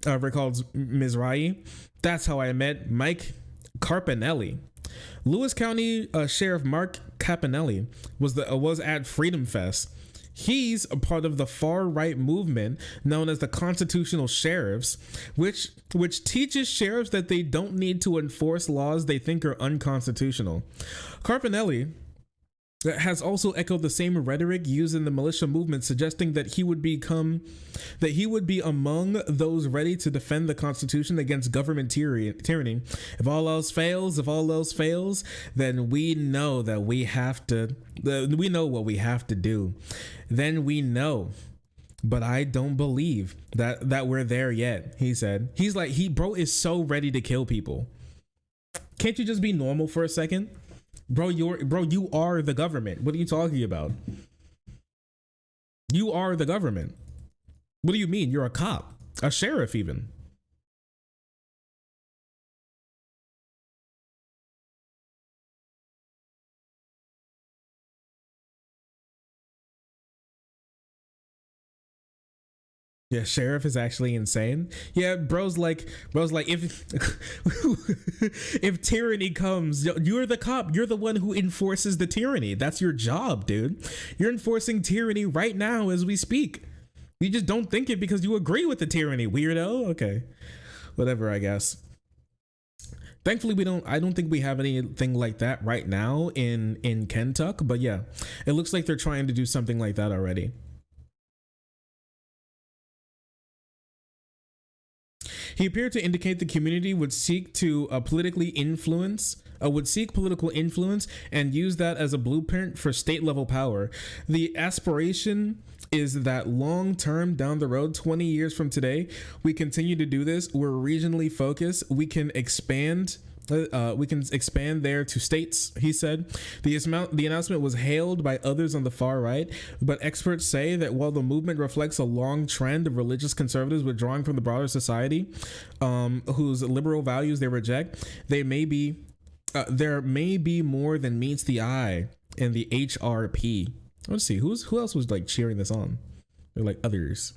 recalls Mizrahi. "That's how I met Mike Carpinelli." Lewis County Sheriff Mark Capinelli was at Freedom Fest. He's a part of the far right movement known as the Constitutional Sheriffs, which teaches sheriffs that they don't need to enforce laws they think are unconstitutional. Carpinelli has also echoed the same rhetoric used in the militia movement, suggesting that he would be among those ready to defend the Constitution against government tyranny. If all else fails, then we know that we know what we have to do. Then we know. But I don't believe that we're there yet," he said. Bro is so ready to kill people. Can't you just be normal for a second? Bro, you are the government. What are you talking about? You are the government. What do you mean? You're a cop, a sheriff even. Yeah, sheriff is actually insane. Yeah, bro's like if if tyranny comes, you're the cop. You're the one who enforces the tyranny. That's your job, dude. You're enforcing tyranny right now as we speak. You just don't think it because you agree with the tyranny, weirdo. Okay, whatever, I guess. Thankfully, I don't think we have anything like that right now in Kentucky, but yeah, it looks like they're trying to do something like that already. He appeared to indicate the community would seek to political influence and use that as a blueprint for state level power. The aspiration is that long term, down the road, 20 years from today, we continue to do this. We're regionally focused. We can expand there to states, he said. The announcement was hailed by others on the far right, but experts say that while the movement reflects a long trend of religious conservatives withdrawing from the broader society, whose liberal values they reject, there may be more than meets the eye in the HRP. Let's see, who else was like cheering this on? They're like others.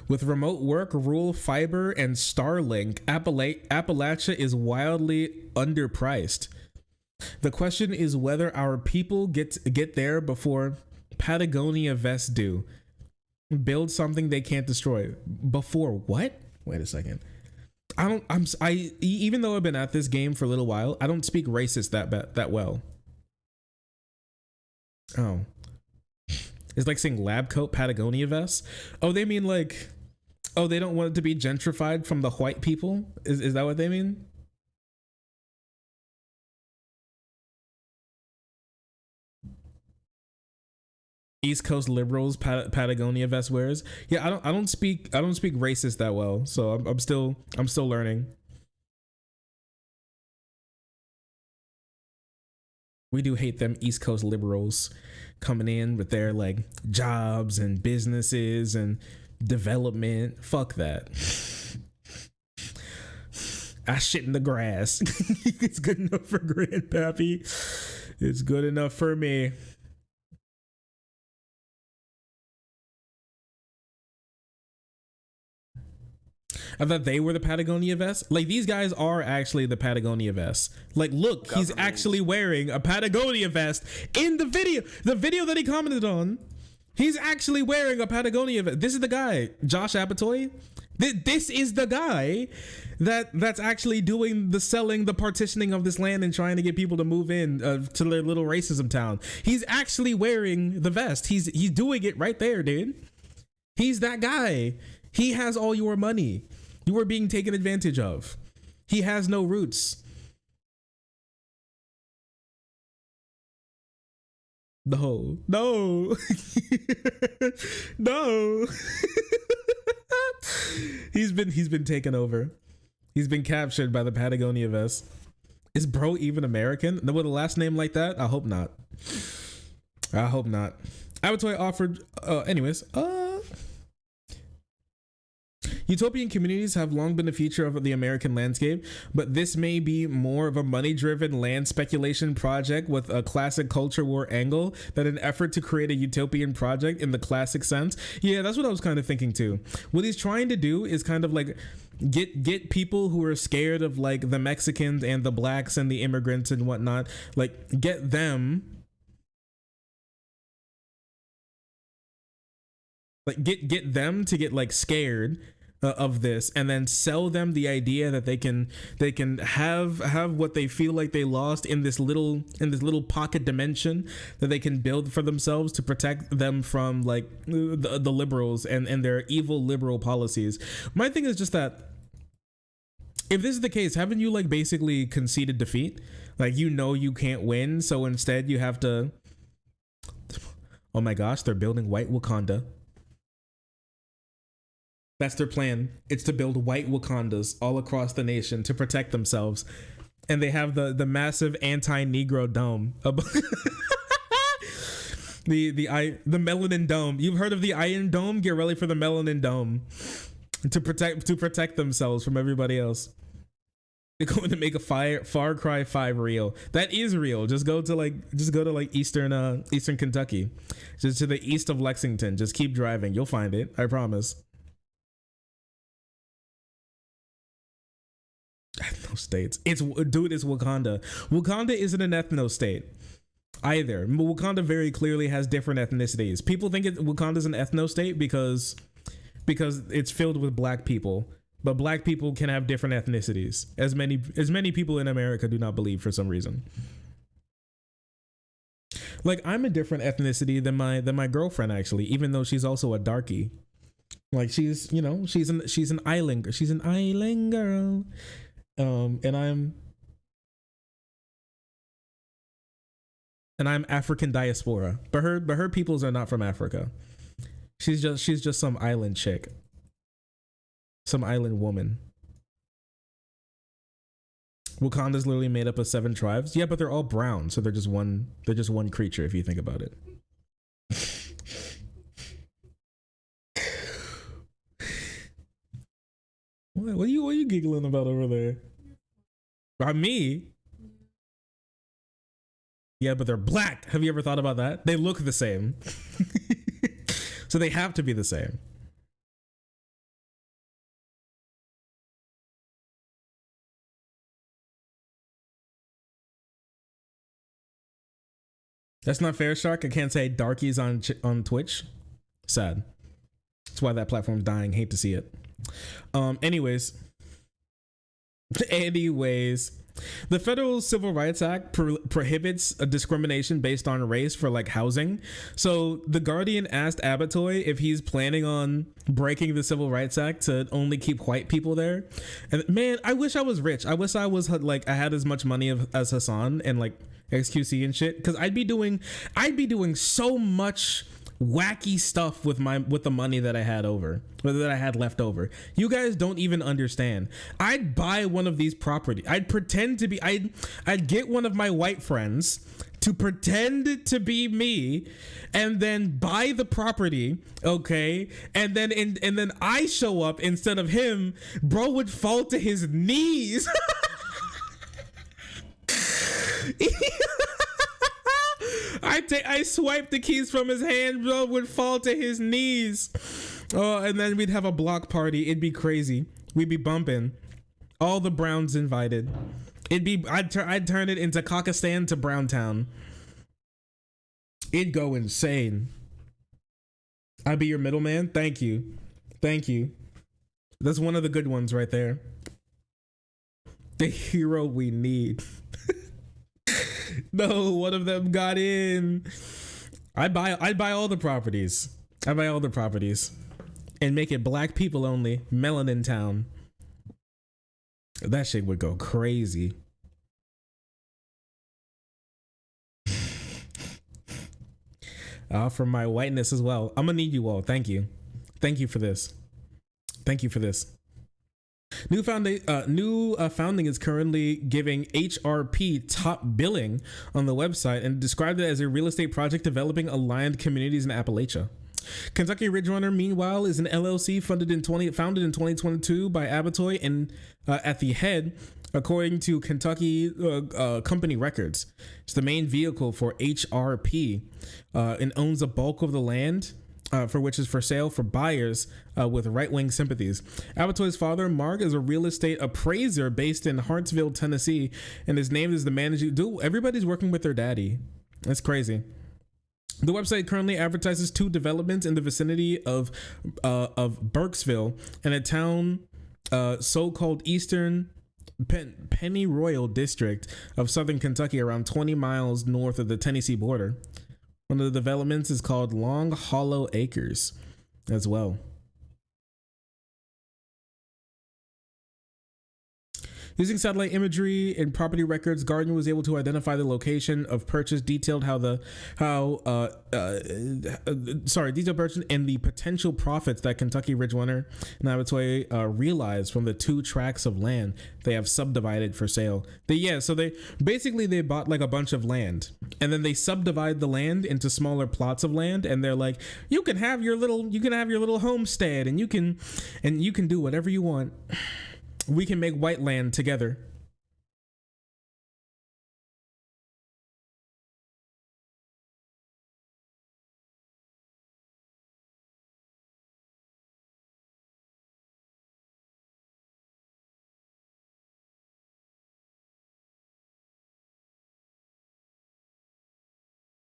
With remote work, rural fiber, and Starlink, Appalachia is wildly underpriced. The question is whether our people get there before Patagonia vests do. Build something they can't destroy. Before what? Wait a second. Even though I've been at this game for a little while, I don't speak racist that well. Oh. It's like saying lab coat Patagonia vests. Oh, they mean like, oh, they don't want it to be gentrified from the white people? Is that what they mean? East Coast liberals, Patagonia vest wearers. Yeah, I don't speak racist that well, so I'm still learning. We do hate them East Coast liberals coming in with their like jobs and businesses and development. Fuck that. I shit in the grass. It's good enough for Grandpappy. It's good enough for me. I thought they were the Patagonia vests. Like, these guys are actually the Patagonia vests. Like, look, he's actually wearing a Patagonia vest in the video. The video that he commented on, he's actually wearing a Patagonia vest. This is the guy, Josh Apatow. This is the guy that's actually doing the selling, the partitioning of this land and trying to get people to move in to their little racism town. He's actually wearing the vest. He's doing it right there, dude. He's that guy. He has all your money. You are being taken advantage of. He has no roots. No. No. He's been taken over. He's been captured by the Patagonia vest. Is bro even American? With a last name like that? I hope not. I hope not. Avatar offered anyways. Utopian communities have long been a feature of the American landscape, but this may be more of a money-driven land speculation project with a classic culture war angle than an effort to create a utopian project in the classic sense. Yeah, that's what I was kind of thinking too. What he's trying to do is kind of like get people who are scared of like the Mexicans and the blacks and the immigrants and whatnot, like get them, like get them to get like scared of this, and then sell them the idea that they can have what they feel like they lost in this little pocket dimension that they can build for themselves to protect them from like the liberals and their evil liberal policies. My thing is just that if this is the case, haven't you like basically conceded defeat? Like, you know, you can't win, so instead you have to, oh my gosh, they're building white Wakanda. That's their plan. It's to build white Wakandas all across the nation to protect themselves. And they have the massive anti-Negro dome. the melanin dome. You've heard of the Iron Dome? Get ready for the melanin dome. To protect themselves from everybody else. They're going to make a Far Cry 5 real. That is real. Just go to Eastern Kentucky. Just to the east of Lexington. Just keep driving. You'll find it. I promise. Ethno states. It's Wakanda. Wakanda isn't an ethno state. either. Wakanda very clearly has different ethnicities. People think Wakanda's an ethno state because it's filled with black people, but black people can have different ethnicities. As many people in America do not believe for some reason. Like, I'm a different ethnicity than my girlfriend, actually, even though she's also a darkie. Like, she's an island girl. And I'm African diaspora, but her peoples are not from Africa. She's just some island chick, some island woman. Wakanda's literally made up of 7 tribes. Yeah, but they're all brown, so they're just one creature if you think about it. What are you giggling about over there? By me? Yeah, but they're black. Have you ever thought about that? They look the same. So they have to be the same. That's not fair, Shark. I can't say darkies on Twitch. Sad. That's why that platform's dying. Hate to see it. Anyways, the Federal Civil Rights Act prohibits a discrimination based on race for like housing. So The Guardian asked Abatoy if he's planning on breaking the Civil Rights Act to only keep white people there. And man, I wish I was rich. I wish I was like I had as much money as Hassan and like XQC and shit, because I'd be doing so much wacky stuff with the money that I had left over. You guys don't even understand. I'd buy one of these properties. I'd get one of my white friends to pretend to be me and then buy the property, okay? And then I show up instead of him. Bro would fall to his knees. I swipe the keys from his hand, bro would fall to his knees. Oh, and then we'd have a block party. It'd be crazy. We'd be bumping. All the Browns invited. I'd turn it into Kakistan to Browntown. It'd go insane. I'd be your middleman. Thank you. That's one of the good ones right there. The hero we need. No, one of them got in. I'd buy all the properties. And make it black people only. Melanin Town. That shit would go crazy. For my whiteness as well. I'm gonna need you all. Thank you for this. New founding is currently giving HRP top billing on the website and described it as a real estate project developing aligned communities in Appalachia. Kentucky Ridgerunner, meanwhile, is an LLC founded in 2022 by Abatoy and at the head, according to Kentucky company records. It's the main vehicle for HRP and owns a bulk of the land for which is for sale for buyers with right-wing sympathies. Abatoy's father, Mark, is a real estate appraiser based in Hartsville, Tennessee, and his name is the managing. Dude, everybody's working with their daddy. That's crazy. The website currently advertises 2 developments in the vicinity of Burkesville and a town so-called Eastern Pennyroyal district of Southern Kentucky, around 20 miles north of the Tennessee border. One of the developments is called Long Hollow Acres as well. Using satellite imagery and property records, Gardner was able to identify the location of purchase, detailed purchase and the potential profits that Kentucky Ridgerunner and Abatoy realized from the 2 tracts of land they have subdivided for sale. They bought like a bunch of land, and then they subdivide the land into smaller plots of land, and they're like, you can have your little homestead, and you can do whatever you want. We can make white land together.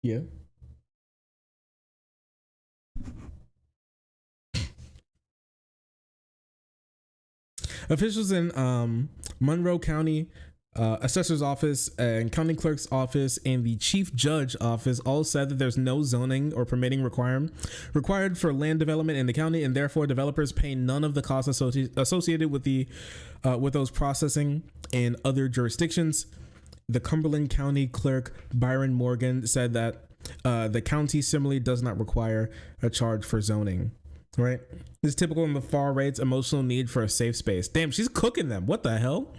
Yeah. Officials in Monroe County assessor's office and county clerk's office and the chief judge office all said that there's no zoning or permitting required for land development in the county, and therefore developers pay none of the costs associated with the with those processing in other jurisdictions. The Cumberland County Clerk Byron Morgan said that the county similarly does not require a charge for zoning. Right, this is typical in the far right's emotional need for a safe space. Damn, she's cooking them. What the hell?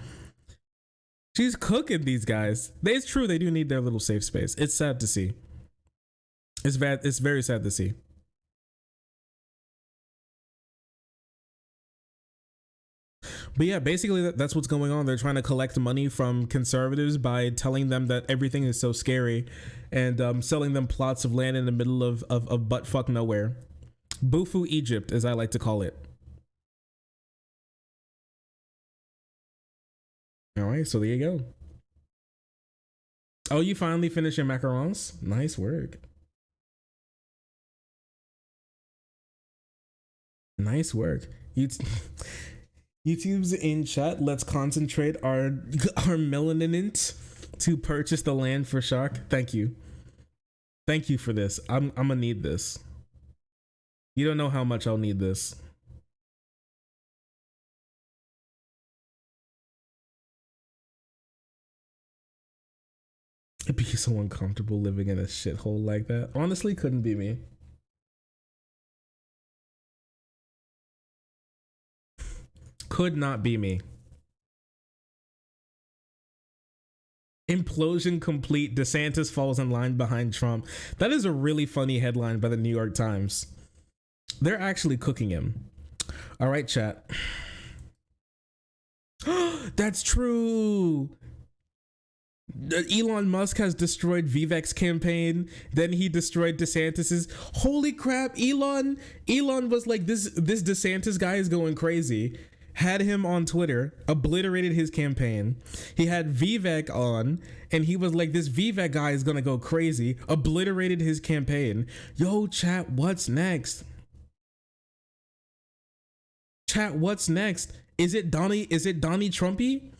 She's cooking these guys. It's true, they do need their little safe space. It's sad to see. It's bad. It's very sad to see. But yeah, basically that's what's going on. They're trying to collect money from conservatives by telling them that everything is so scary, and selling them plots of land in the middle of buttfuck nowhere. Bufu Egypt, as I like to call it. All right, so there you go. Oh, you finally finished your macarons? Nice work. Nice work. YouTube's in chat. Let's concentrate our melanin to purchase the land for Shark. Thank you. Thank you for this. I'm gonna need this. You don't know how much I'll need this. It'd be so uncomfortable living in a shithole like that. Honestly, couldn't be me. Could not be me. Implosion complete. DeSantis falls in line behind Trump. That is a really funny headline by the New York Times. They're actually cooking him. All right, chat. That's true. Elon Musk has destroyed Vivek's campaign. Then he destroyed DeSantis's. Holy crap! Elon was like, this DeSantis guy is going crazy. Had him on Twitter, obliterated his campaign. He had Vivek on, and he was like, this Vivek guy is gonna go crazy. Obliterated his campaign. Yo, chat, what's next? Chat, what's next? Is it Donnie Trumpy?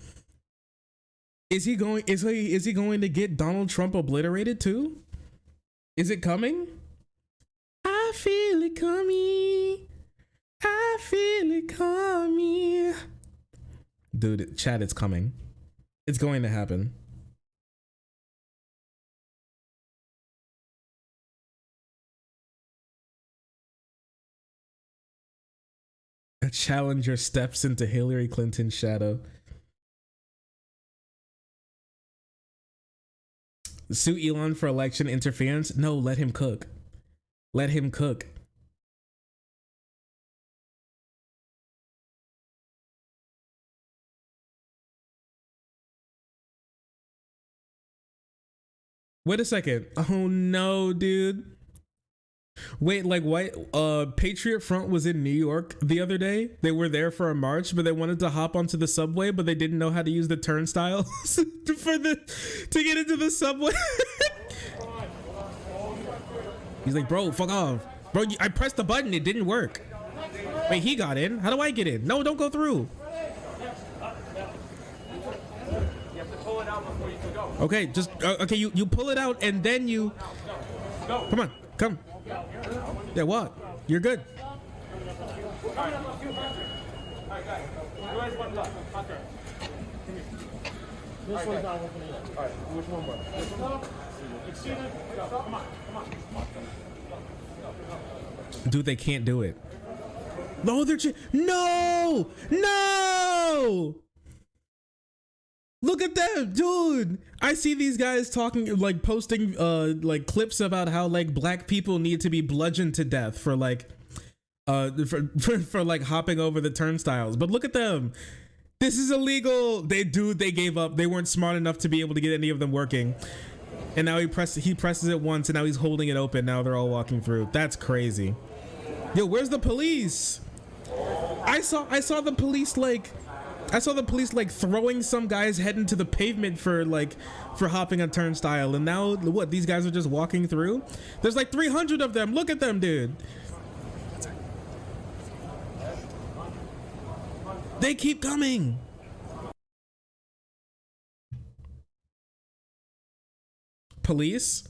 Is he going to get Donald Trump obliterated too? Is it coming? I feel it coming. I feel it coming. Dude, chat, it's coming. It's going to happen. A challenger steps into Hillary Clinton's shadow. Sue Elon for election interference? No, let him cook. Let him cook. Wait a second. Oh no, dude. Wait, like what? Patriot Front was in New York the other day. They were there for a march, but they wanted to hop onto the subway, but they didn't know how to use the turnstiles to get into the subway. He's like, bro, fuck off. Bro, I pressed the button, it didn't work. Wait, he got in. How do I get in? No, don't go through. Okay, just okay, you pull it out and then you come on, come. Yeah, what? You're good. Dude, they can't do it. No, no! Look at them, dude. I see these guys talking, like posting like clips about how like black people need to be bludgeoned to death for like for like hopping over the turnstiles. But look at them. This is illegal. They gave up. They weren't smart enough to be able to get any of them working. And now he presses it once and now he's holding it open. Now they're all walking through. That's crazy. Yo, where's the police? I saw the police like I saw the police like throwing some guy's head into the pavement for hopping a turnstile, and now what? These guys are just walking through. There's like 300 of them. Look at them, dude. They keep coming. Police.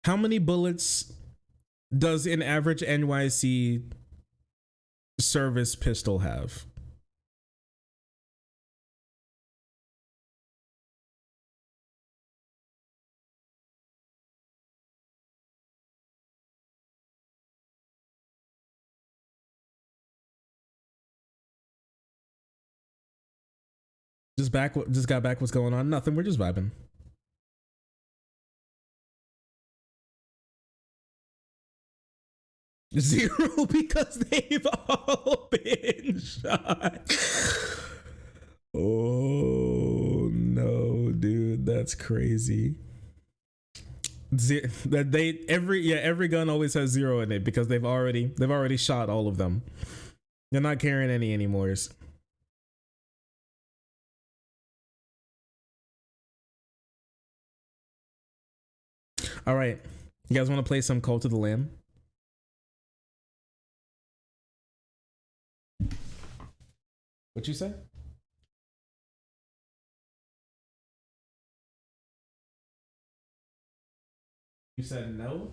How many bullets does an average NYC service pistol have? Just got back. What's going on? Nothing. We're just vibing. Zero because they've all been shot. Oh no, dude, that's crazy. Every gun always has zero in it because they've already shot all of them. They're not carrying any anymore. All right, you guys want to play some Cult of the Lamb? What'd you say? You said no?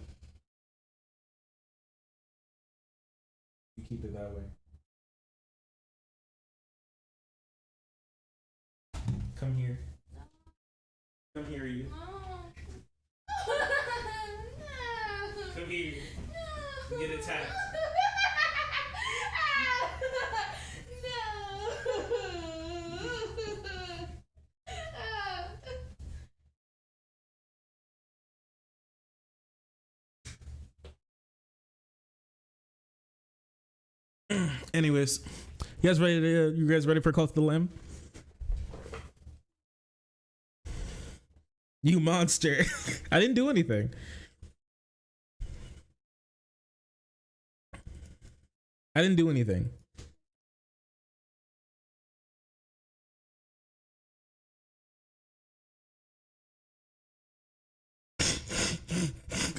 You keep it that way. Come here. Come here, you. Come here. Get attacked. Anyways, you guys ready for Cult of the Lamb? You monster. I didn't do anything. I didn't do anything.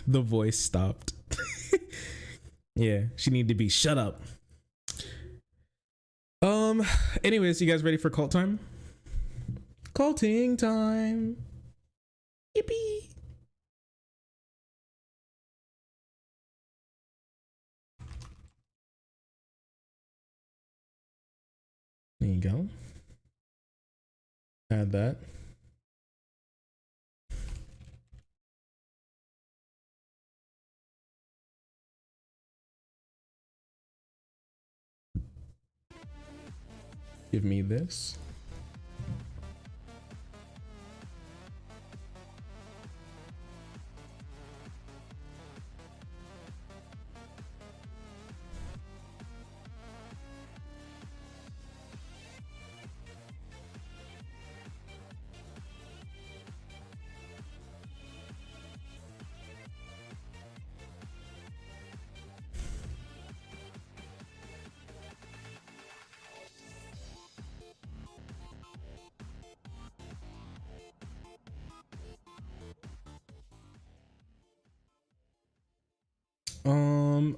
The voice stopped. Yeah, she needed to be shut up. Anyways, you guys ready for cult time? Culting time. Yippee. There you go. Add that. Give me this.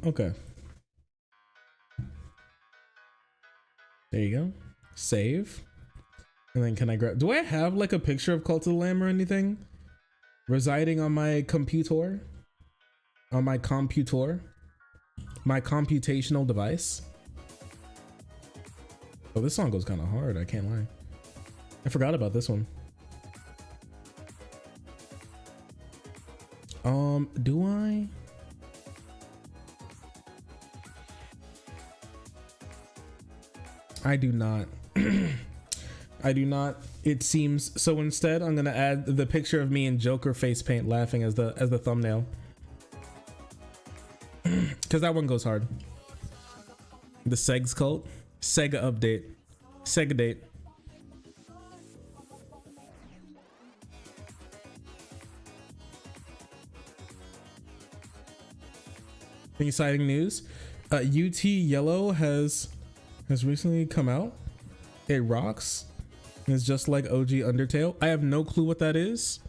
Okay. There you go. Save. And then can I grab, do I have like a picture of Cult of the Lamb or anything residing on my computer? On my computer? My computational device? Oh, this song goes kind of hard, I can't lie. I forgot about this one. Do I? I do not. I do not. It seems so. Instead, I'm gonna add the picture of me in Joker face paint laughing as the thumbnail, because that one goes hard. The Segs cult, Sega update, Sega date. Any exciting news? UT Yellow has recently come out. It rocks. It's just like OG Undertale. I have no clue what that is,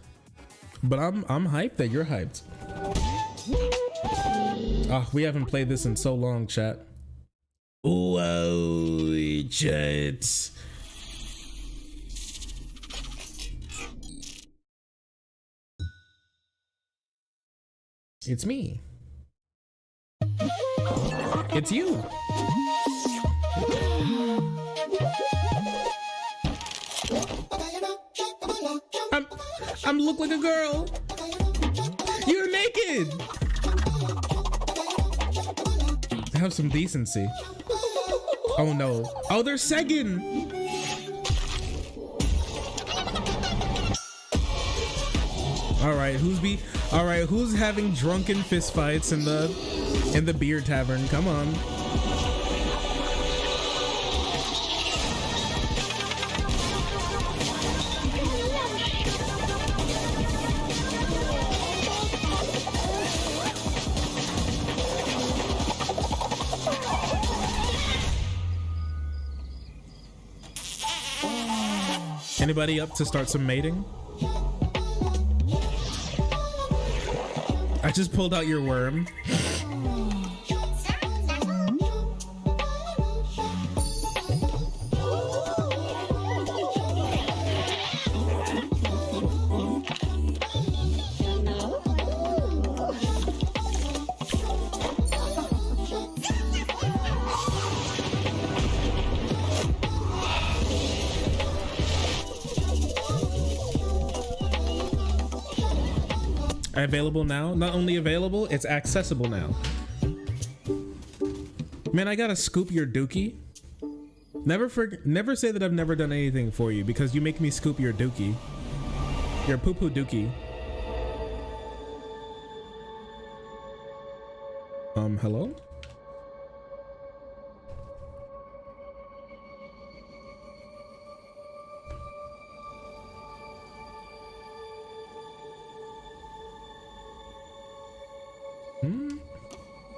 but I'm hyped that you're hyped. Ah, we haven't played this in so long, chat. Whoa, chat. It's me. It's you. I'm look like a girl. You're naked. Have some decency. Oh no. Oh, they're segging. All right, who's having drunken fistfights in the beer tavern? Come on. Anybody up to start some mating? I just pulled out your worm. Available now. Not only available, it's accessible now. Man, I gotta scoop your dookie. Never say that I've never done anything for you, because you make me scoop your dookie. Your poo-poo dookie. Hello?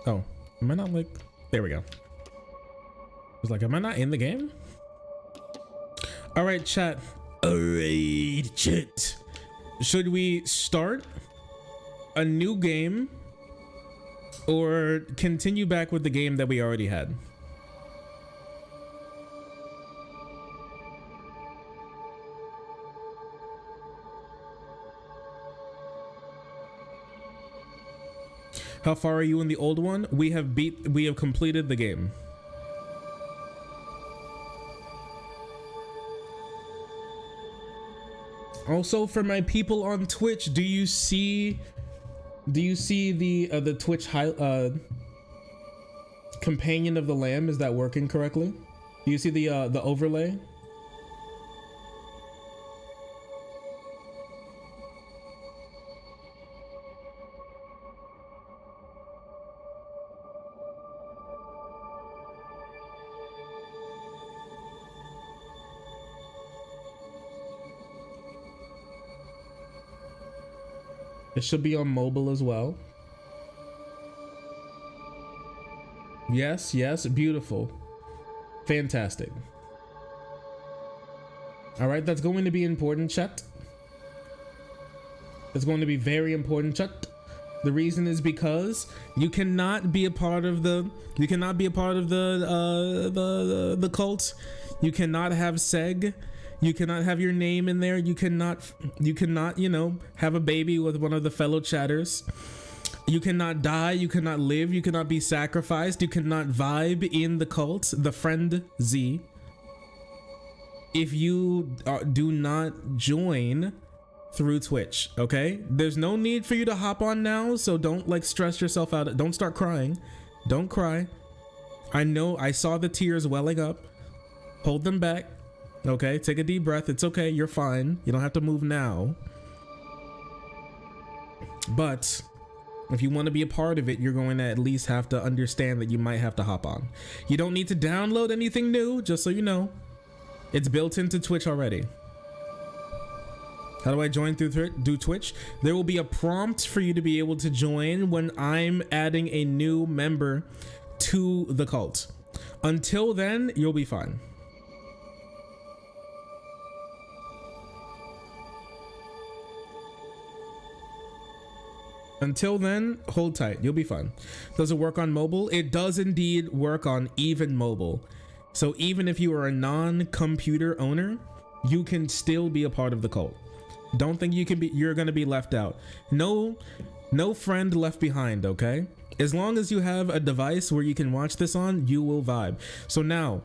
Oh, am I not like... There we go. I was like, am I not in the game? All right, chat. All right, chat. Should we start a new game or continue back with the game that we already had? How far are you in the old one? We have completed the game. Also, for my people on Twitch, do you see the Twitch companion of the lamb? Is that working correctly? Do you see the overlay? It should be on mobile as well. Yes, yes, beautiful. Fantastic. All right, that's going to be important, chat. That's going to be very important, chat. The reason is because you cannot be a part of the the cult. You cannot have seg. You cannot have your name in there. You cannot, you know, have a baby with one of the fellow chatters. You cannot die. You cannot live. You cannot be sacrificed. You cannot vibe in the cult, the friend Z. If you do not join through Twitch, okay? There's no need for you to hop on now, so don't like stress yourself out. Don't start crying. Don't cry. I know, I saw the tears welling up. Hold them back. Okay, take a deep breath. It's okay, you're fine. You don't have to move now. But if you want to be a part of it, you're going to at least have to understand that you might have to hop on. You don't need to download anything new, just so you know. It's built into Twitch already. How do I join through Twitch? There will be a prompt for you to be able to join when I'm adding a new member to the cult. Until then, you'll be fine. Until then, hold tight. You'll be fine. Does it work on mobile? It does indeed work on even mobile. So even if you are a non-computer owner, you can still be a part of the cult. Don't think you're gonna be left out. No friend left behind, okay? As long as you have a device where you can watch this on, you will vibe. So now,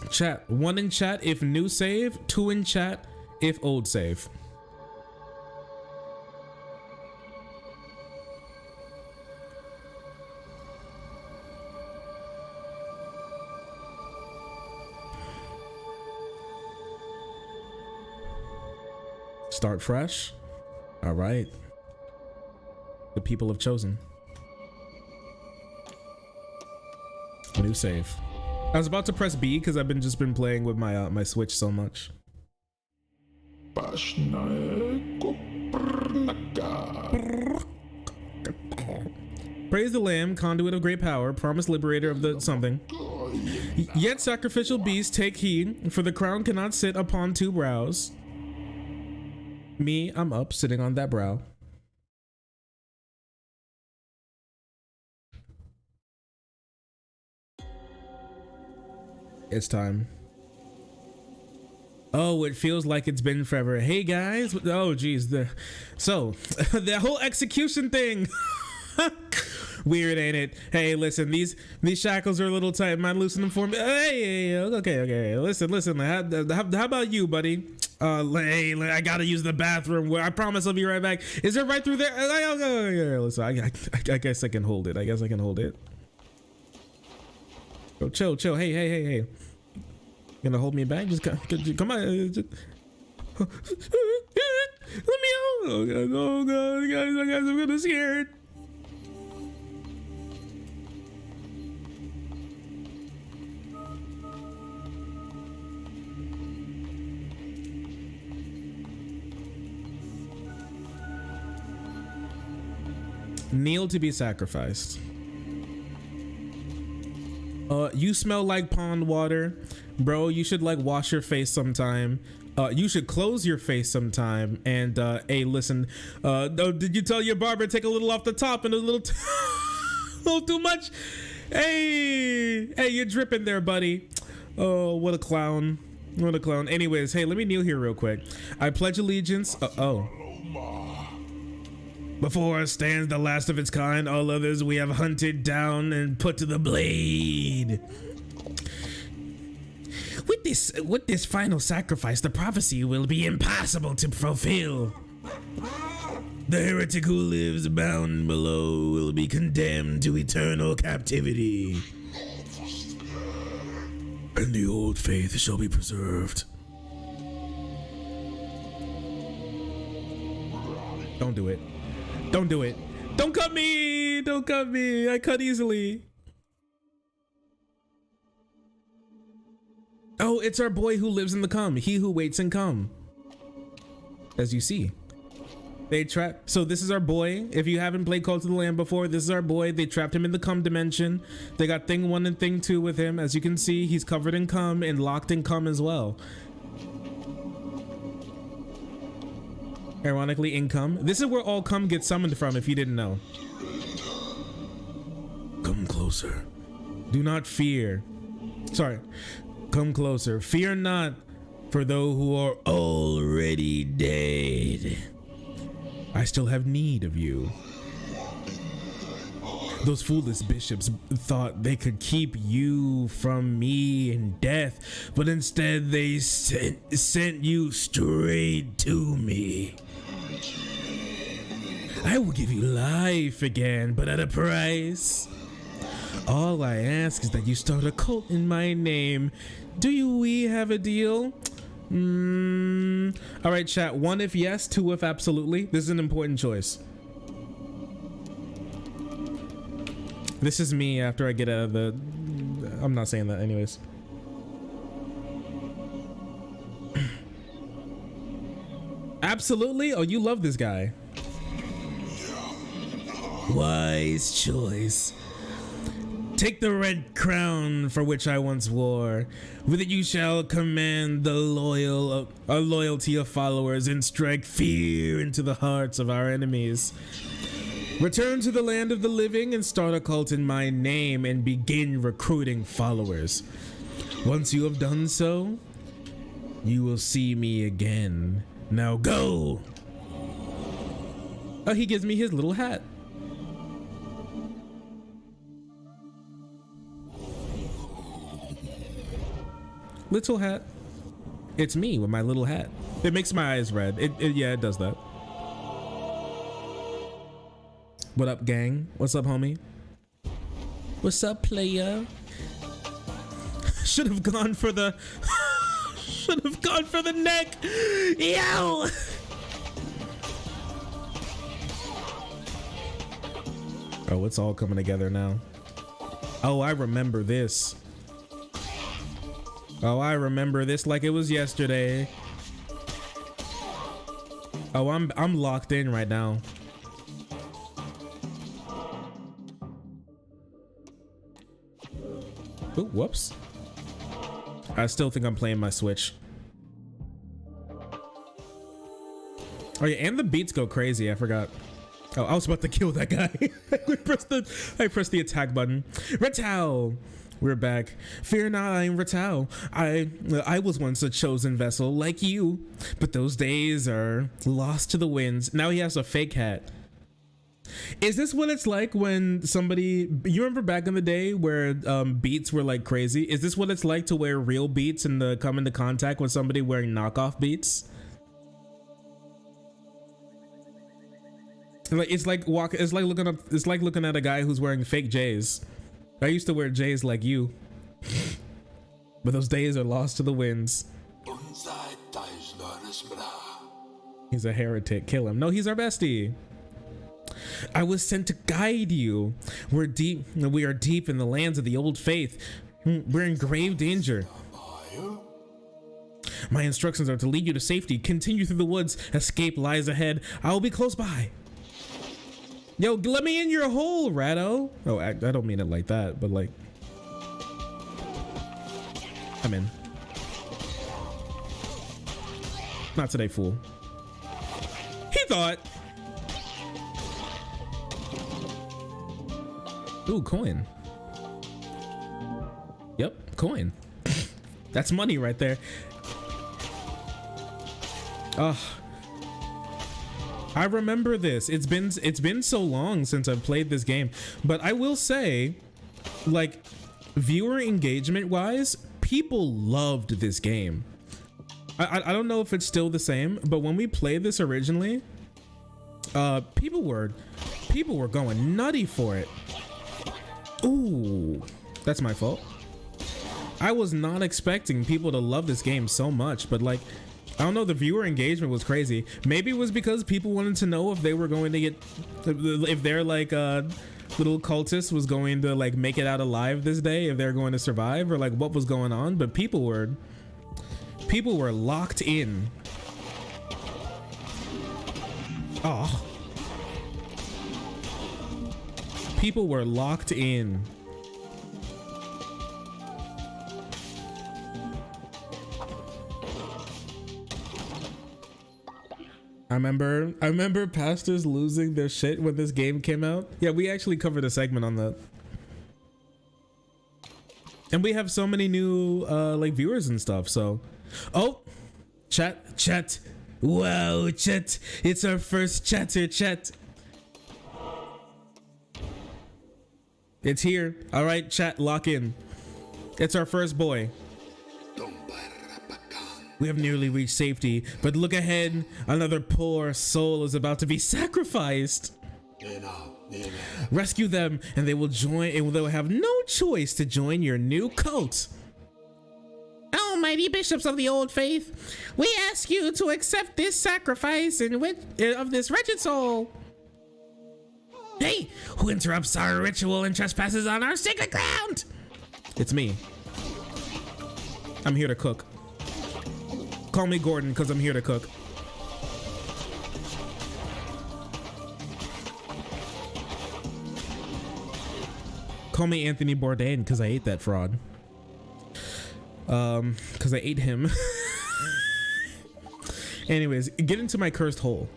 chat. 1 in chat if new save, 2 in chat if old save. Start fresh. All right. The people have chosen. New save. I was about to press B because I've just been playing with my my Switch so much. Praise the Lamb, conduit of great power, promised liberator of the something. Yet sacrificial beasts, take heed, for the crown cannot sit upon two brows. Me, I'm up, sitting on that brow. It's time. Oh, it feels like it's been forever. Hey guys, oh geez, so the whole execution thing. Weird, ain't it? Hey, listen, these shackles are a little tight. Mind loosen them for me? Hey, okay. Listen. How about you, buddy? Hey, I gotta use the bathroom. I promise I'll be right back. Is it right through there? Listen, I guess I can hold it. Go, chill. Hey. Gonna hold me back? Just come on. Let me out. Oh god, guys, I'm gonna scared. Kneel to be sacrificed. You smell like pond water. Bro, you should like wash your face sometime. You should close your face sometime. And hey, listen, did you tell your barber take a little off the top and a little little too much? Hey, you're dripping there, buddy. Oh, what a clown. Anyways, hey, let me kneel here real quick. I pledge allegiance. Before us stands the last of its kind. All others we have hunted down and put to the blade. With this final sacrifice, the prophecy will be impossible to fulfill. The heretic who lives bound below will be condemned to eternal captivity. And the old faith shall be preserved. Don't do it. Don't do it. Don't cut me. I cut easily. Oh, it's our boy who lives in the cum. He who waits in cum. As you see. So this is our boy. If you haven't played Cult of the Lamb before, this is our boy. They trapped him in the cum dimension. They got thing 1 and thing 2 with him. As you can see, he's covered in cum and locked in cum as well. Ironically, in cum. This is where all cum gets summoned from, if you didn't know. Come closer. Do not fear. Sorry. Come closer. Fear not, for those who are already dead. I still have need of you. Those foolish bishops thought they could keep you from me and death, but instead they sent you straight to me. I will give you life again, but at a price. All I ask is that you start a cult in my name. Do we have a deal? All right, chat. 1 if yes, 2 if absolutely. This is an important choice. This is me after I get out of the... I'm not saying that anyways. Absolutely? Oh, you love this guy. Wise choice. Take the red crown for which I once wore. With it you shall command the loyalty of followers and strike fear into the hearts of our enemies. Return to the land of the living and start a cult in my name and begin recruiting followers. Once you have done so, you will see me again. Now go! Oh, he gives me his little hat. Little hat. It's me with my little hat. It makes my eyes red. Yeah, it does that. What up, gang? What's up, homie? What's up, player? Should have gone for the should have gone for the neck. Yo! Oh, it's all coming together now. Oh, I remember this. Oh, I remember this like it was yesterday. Oh, I'm locked in right now. Ooh, whoops. I still think I'm playing my Switch. Oh yeah, and the beats go crazy. I forgot. Oh, I was about to kill that guy. I pressed the attack button. Ratau, we're back. Fear not, I am Ratau. I was once a chosen vessel like you, but those days are lost to the winds. Now he has a fake hat. Is this what it's like when somebody, you remember back in the day where beats were like crazy? Is this what it's like to wear real beats and come into contact with somebody wearing knockoff beats? Like it's like looking at a guy who's wearing fake J's. I used to wear J's like you, but those days are lost to the winds. He's a heretic. Kill him. No, he's our bestie. I was sent to guide you. We are deep in the lands of the old faith. We're in grave danger. My instructions are to lead you to safety. Continue through the woods. Escape lies ahead. I will be close by. Yo, let me in your hole, Ratto. Oh, I don't mean it like that, but like, I'm in. Not today, fool. He thought. Ooh, coin. Yep, coin. That's money right there. I remember this. It's been so long since I've played this game, but I will say, like, viewer engagement wise, people loved this game. I don't know if it's still the same, but when we played this originally, people were going nutty for it. Ooh, that's my fault. I was not expecting people to love this game so much, but like, I don't know, the viewer engagement was crazy. Maybe it was because people wanted to know if they were going to get, if their like little cultist was going to like make it out alive this day, if they're going to survive, or like what was going on. But people were locked in. Oh. People were locked in. I remember pastors losing their shit when this game came out. Yeah, we actually covered a segment on that. And we have so many new like viewers and stuff, so. Oh, chat. Wow, chat. It's our first chatter, chat. It's here. All right, chat, lock in. It's our first boy. We have nearly reached safety, but look ahead. Another poor soul is about to be sacrificed. Rescue them, and they will join, and they'll have no choice to join your new cult. Almighty bishops of the old faith, we ask you to accept this sacrifice of this wretched soul. Hey, who interrupts our ritual and trespasses on our sacred ground? It's me. I'm here to cook. Call me Gordon, because I'm here to cook. call me Anthony Bourdain because I ate that fraud. Because I ate him. Anyways, get into my cursed hole.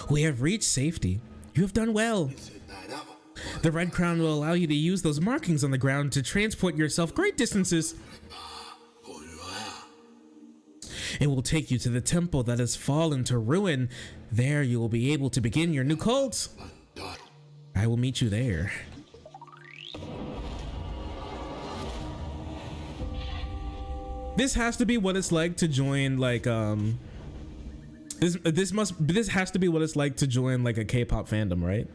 We have reached safety. You have done well. The Red Crown will allow you to use those markings on the ground to transport yourself great distances. It will take you to the temple that has fallen to ruin. There you will be able to begin your new cult. I will meet you there. This has to be what it's like to join like this has to be what it's like to join like a K-pop fandom, right?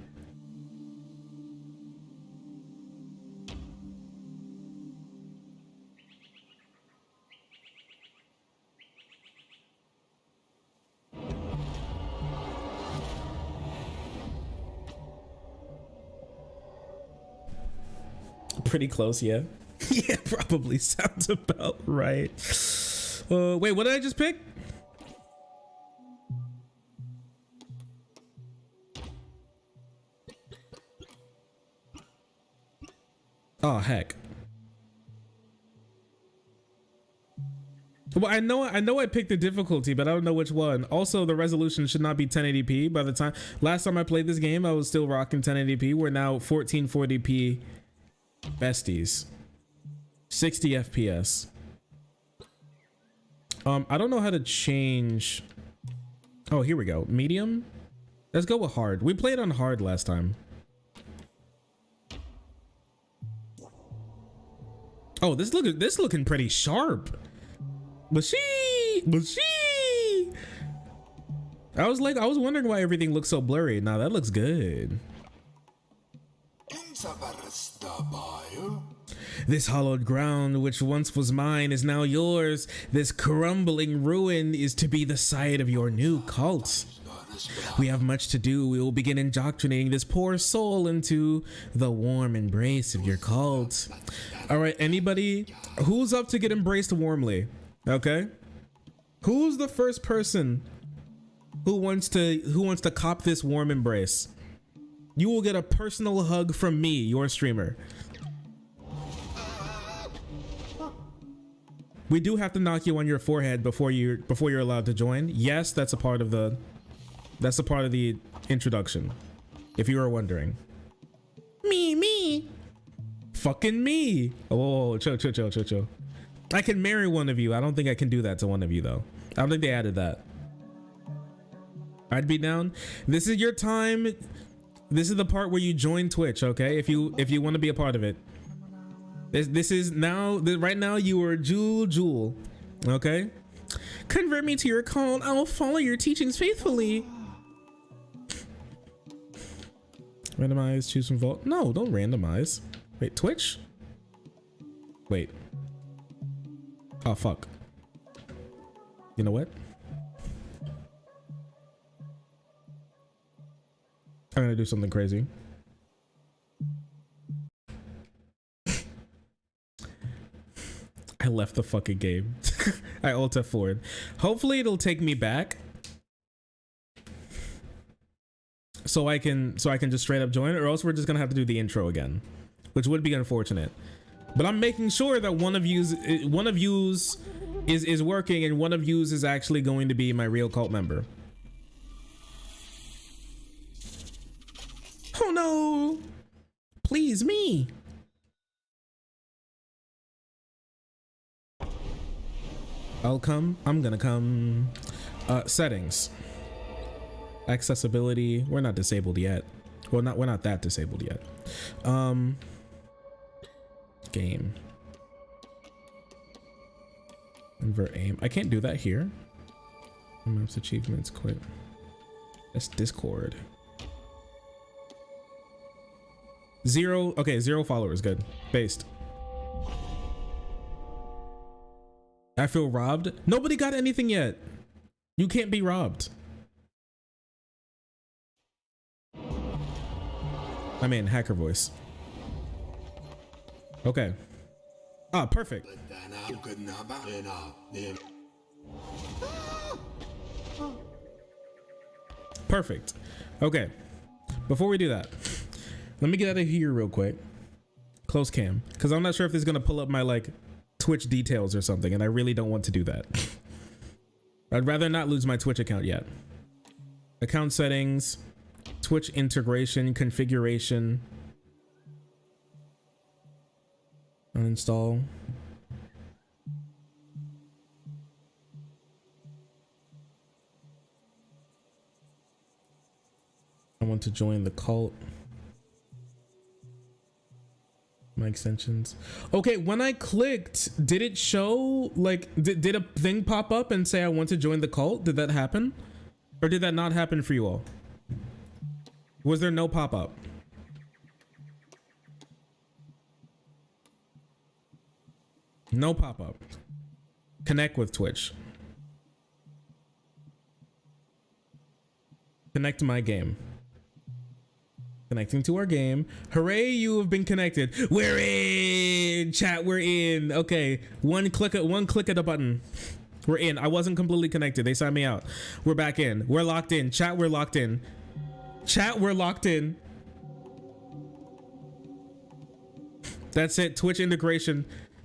Pretty close, yeah. Yeah, probably sounds about right. Wait, what did I just pick? Oh heck. Well, I know I picked the difficulty, but I don't know which one. Also, the resolution should not be 1080p. By the time last time I played this game, I was still rocking 1080p. We're now 1440p besties. 60 FPS. I don't know how to change. Oh, here we go. Medium. Let's go with hard. We played on hard last time. Oh, this looking pretty sharp. But she. I was wondering why everything looks so blurry. Now that looks good. This hallowed ground, which once was mine, is now yours. This crumbling ruin is to be the site of your new cult. We have much to do. We will begin indoctrinating this poor soul into the warm embrace of your cult. All right, anybody who's up to get embraced warmly? Okay, who's the first person who wants to cop this warm embrace? You will get a personal hug from me, your streamer. We do have to knock you on your forehead before you're allowed to join. Yes, that's a part of the introduction. If you were wondering. Me. Fucking me. Oh, chill. I can marry one of you. I don't think I can do that to one of you though. I don't think they added that. I'd be down. This is your time. This is the part where you join Twitch, okay? If you want to be a part of it. This is now, right now you are Jewel, okay? Convert me to your cult. I will follow your teachings faithfully. Randomize, choose from vault. No, don't randomize. Wait, Twitch? Wait. Oh, fuck. You know what? I'm gonna do something crazy. I left the fucking game. I alt F4'd. Hopefully it'll take me back. So I can just straight up join, or else we're just gonna have to do the intro again, which would be unfortunate. But I'm making sure that one of yous is working and one of yous is actually going to be my real cult member. Oh no! Please me. I'll come. I'm gonna come. Settings. Accessibility. We're not disabled yet. Well, we're not that disabled yet. Game. Invert aim. I can't do that here. Maps, achievements, quit. That's Discord. 0. Okay, 0 followers. Good. Based. I feel robbed. Nobody got anything yet. You can't be robbed. I mean, hacker voice. Okay. Ah, perfect. Perfect. Okay. Before we do that, let me get out of here real quick. Close cam, because I'm not sure if this is gonna pull up my like Twitch details or something, and I really don't want to do that. I'd rather not lose my Twitch account yet. Account settings, Twitch integration, configuration, uninstall. I want to join the cult. My extensions. Okay, when I clicked, did it show, like, did a thing pop up and say I want to join the cult? Did that happen? Or did that not happen for you all? Was there no pop-up? No pop-up. Connect with Twitch. Connect to my game. Connecting to our game. Hooray, you have been connected. We're in, chat, we're in. Okay, one click at the button. We're in. I wasn't completely connected. They signed me out. We're back in. We're locked in. Chat, we're locked in. Chat, we're locked in. That's it. Twitch integration.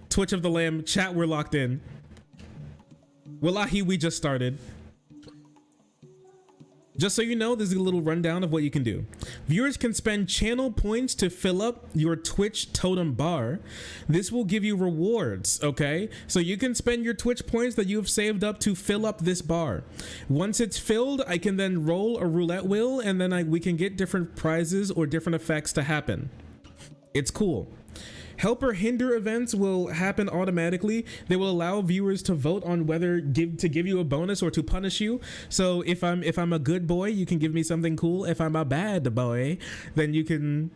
Twitch of the Lamb. Chat, we're locked in. Wallahi, we just started. Just so you know, there's a little rundown of what you can do. Viewers can spend channel points to fill up your Twitch totem bar. This will give you rewards, okay? So you can spend your Twitch points that you have saved up to fill up this bar. Once it's filled, I can then roll a roulette wheel, and then we can get different prizes or different effects to happen. It's cool. Help or hinder events will happen automatically. They will allow viewers to vote on whether to give you a bonus or to punish you. So if I'm a good boy, you can give me something cool. If I'm a bad boy, then you can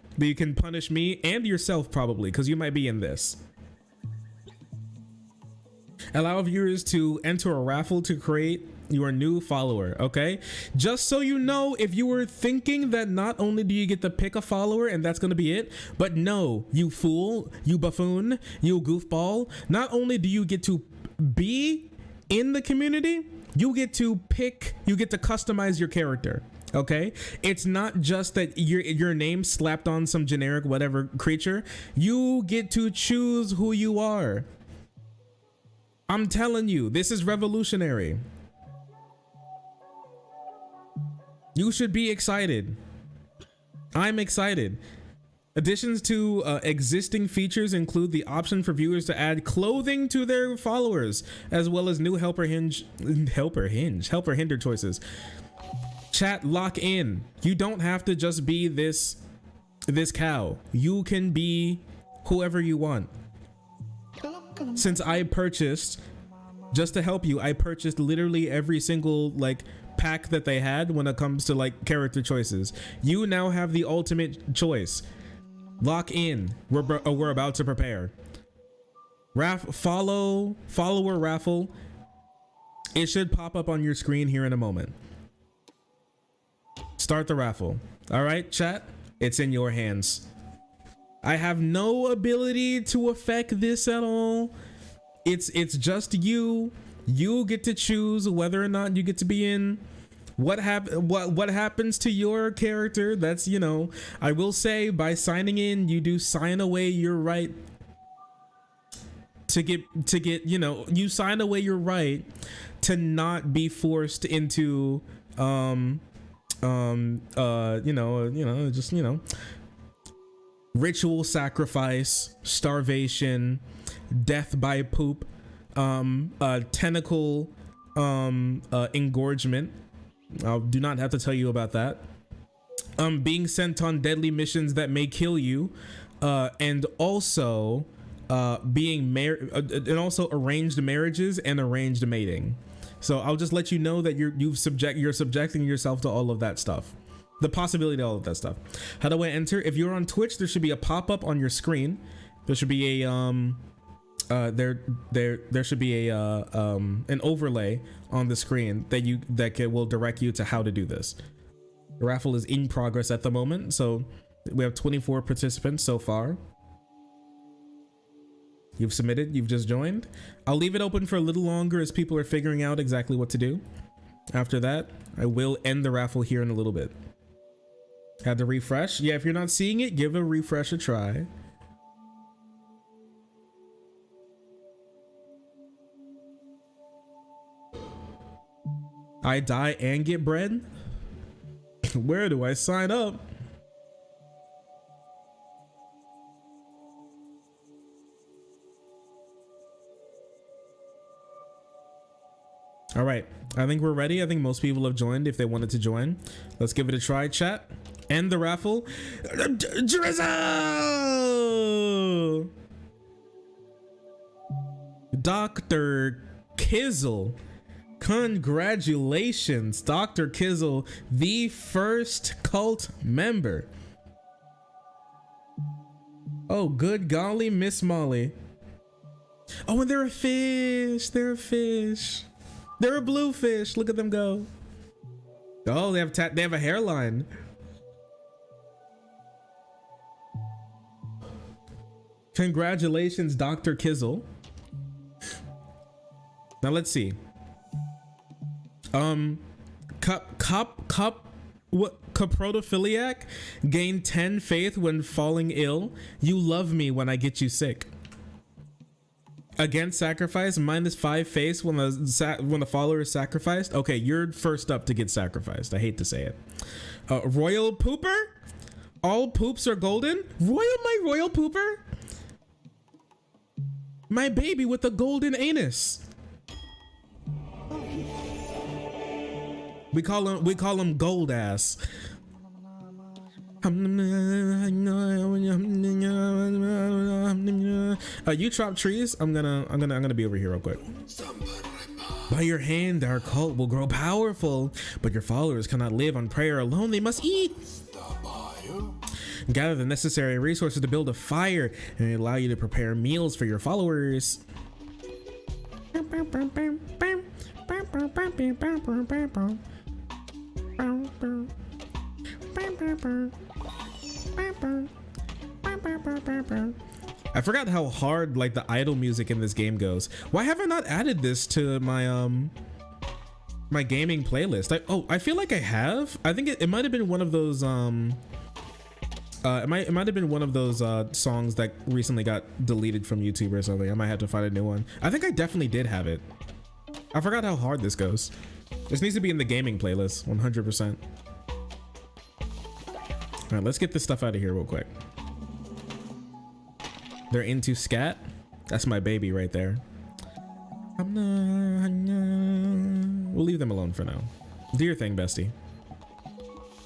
punish me and yourself probably, because you might be in this. Allow viewers to enter a raffle to create your new follower, okay? Just so you know, if you were thinking that not only do you get to pick a follower and that's gonna be it, but no, you fool, you buffoon, you goofball, not only do you get to be in the community, you get to pick, you get to customize your character. Okay, it's not just that your name slapped on some generic whatever creature. You get to choose who you are. I'm telling you, this is revolutionary. You should be excited. I'm excited. Additions to existing features include the option for viewers to add clothing to their followers, as well as new helper hinder choices. Chat, lock in. You don't have to just be this cow. You can be whoever you want. Since I purchased, just to help you, I purchased literally every single like pack that they had when it comes to like character choices. You now have the ultimate choice. Lock in. We're about to prepare. Follower raffle. It should pop up on your screen here in a moment. Start the raffle. All right, chat, it's in your hands. I have no ability to affect this at all. It's just you. You get to choose whether or not you get to be in. What happens to your character? That's, you know, I will say by signing in, you do sign away your right to get, you know, you sign away your right to not be forced into ritual sacrifice, starvation, death by poop, tentacle engorgement. I do not have to tell you about that. Being sent on deadly missions that may kill you, and also being married, and also arranged marriages and arranged mating. So I'll just let you know that you're subjecting yourself to all of that stuff. The possibility of all of that stuff. How do I enter? If you're on Twitch, there should be a pop-up on your screen. There should be a there should be a an overlay on the screen that will direct you to how to do this. The raffle is in progress at the moment, so we have 24 participants so far. You've submitted, you've just joined. I'll leave it open for a little longer as people are figuring out exactly what to do. After that, I will end the raffle here in a little bit. Had to refresh. Yeah, if you're not seeing it, give a refresh a try. I die and get bread? Where do I sign up? All right, I think we're ready. I think most people have joined if they wanted to join. Let's give it a try, chat. End the raffle. Drizzle! Dr. Kizzle. Congratulations, Dr. Kizzle, the first cult member. Oh, good golly, Miss Molly. Oh, and they're a fish. They're a fish. They're a blue fish. Look at them go. Oh, they have a hairline. Congratulations, Dr. Kizzle. Now let's see. Coprotophiliac, gain 10 faith when falling ill. You love me when I get you sick. Against sacrifice, -5 faith when the follower is sacrificed. Okay, you're first up to get sacrificed. I hate to say it. Royal pooper? All poops are golden? My royal pooper? My baby with a golden anus. We call him gold ass. You chop trees? I'm gonna be over here real quick. By your hand, our cult will grow powerful, but your followers cannot live on prayer alone. They must eat. Gather the necessary resources to build a fire and allow you to prepare meals for your followers. I forgot how hard like the idle music in this game goes. Why have I not added this to my my gaming playlist? I feel like I have. I think it might have been one of those it might have been one of those songs that recently got deleted from YouTube or something. I might have to find a new one. I think I definitely did have it. I forgot how hard this goes. This needs to be in the gaming playlist, 100%. All right, let's get this stuff out of here real quick. They're into scat. That's my baby right there. We'll leave them alone for now. Do your thing, bestie.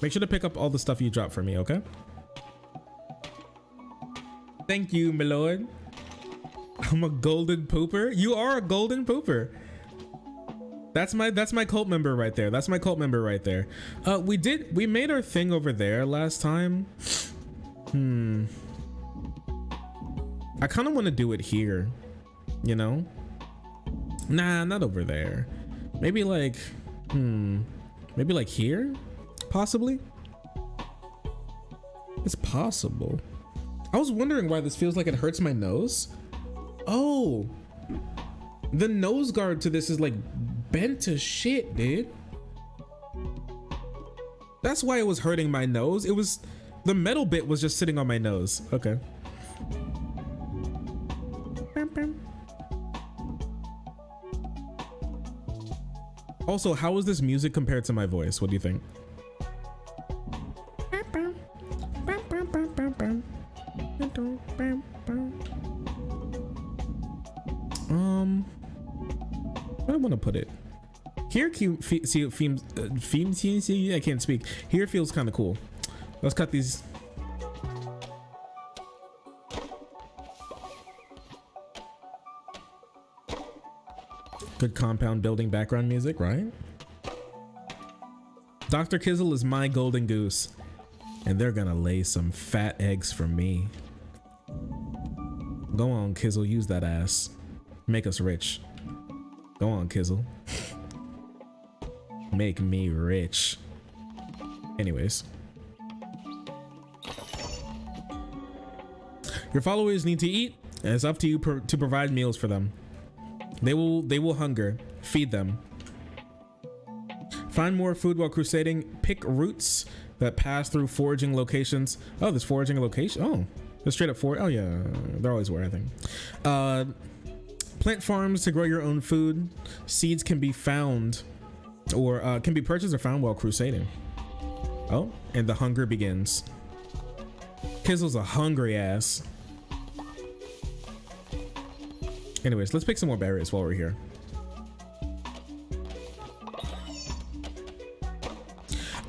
Make sure to pick up all the stuff you dropped for me, okay? Thank you, my lord. I'm a golden pooper. You are a golden pooper. That's my cult member right there. That's my cult member right there. We made our thing over there last time. I kind of want to do it here, you know? Nah, not over there. Maybe like, maybe like here, possibly. It's possible. I was wondering why this feels like it hurts my nose. Oh, the nose guard to this is like bent to shit, dude. That's why it was hurting my nose. It was, the metal bit was just sitting on my nose. Okay. Also, how is this music compared to my voice? What do you think? Where do I want to put it? Here, I can't speak. Here feels kind of cool. Let's cut these. Good compound building background music, right? Dr. Kizzle is my golden goose, and they're gonna lay some fat eggs for me. Go on, Kizzle, use that ass. Make us rich. Go on, Kizzle. Make me rich. Anyways. Your followers need to eat. And it's up to you to provide meals for them. They will hunger. Feed them. Find more food while crusading. Pick routes that pass through foraging locations. Oh, there's foraging location. Oh, there's straight up oh yeah, there always were, I think. Plant farms to grow your own food. Seeds can be found or can be purchased or found while crusading. Oh, and the hunger begins. Kizzle's a hungry ass. Anyways, let's pick some more berries while we're here.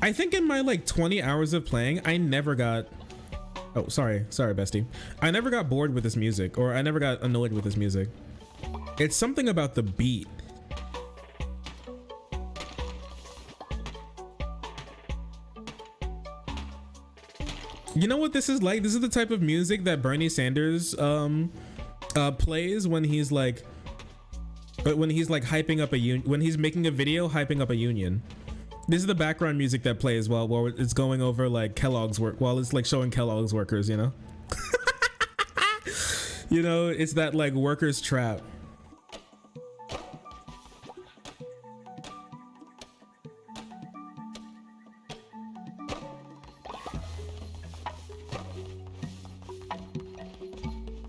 I think in my like 20 hours of playing, I never got... Oh, sorry, bestie. I never got bored with this music, or I never got annoyed with this music. It's something about the beat. You know what this is like? This is the type of music that Bernie Sanders plays when he's like hyping up a union, when he's making a video hyping up a union. This is the background music that plays while it's going over like Kellogg's work, while it's like showing Kellogg's workers, you know? You know, it's that like workers trap.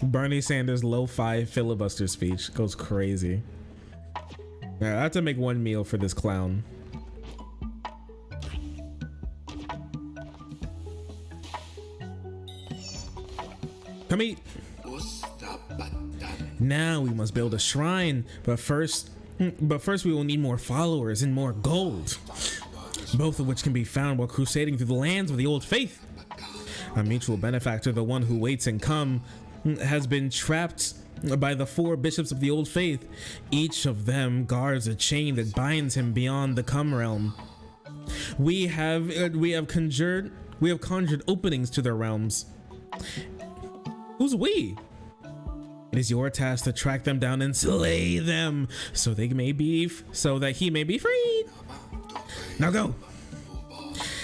Bernie Sanders lo-fi filibuster speech goes crazy. Yeah, I have to make one meal for this clown. Come eat. Now we must build a shrine, but first we will need more followers and more gold, both of which can be found while crusading through the lands of the old faith. Our mutual benefactor, the one who waits and come, has been trapped by the 4 bishops of the old faith. Each of them guards a chain that binds him beyond the come realm. We have conjured openings to their realms. Who's we? It is your task to track them down and slay them, so that he may be freed. Now go.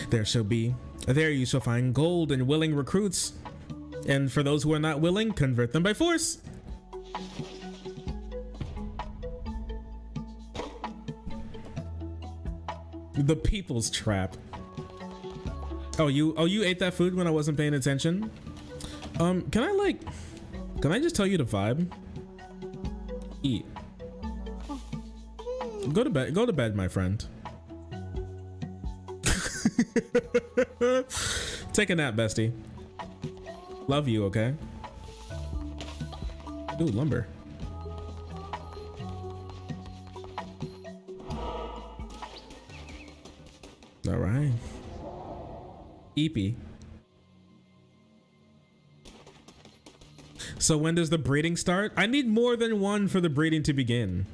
There you shall find gold and willing recruits. And for those who are not willing, convert them by force. The people's trap. Oh, you ate that food when I wasn't paying attention? Can I just tell you to vibe? Eat. Go to bed, my friend. Take a nap, bestie. Love you, okay? Ooh, lumber. All right. Eepy. So when does the breeding start? I need more than one for the breeding to begin.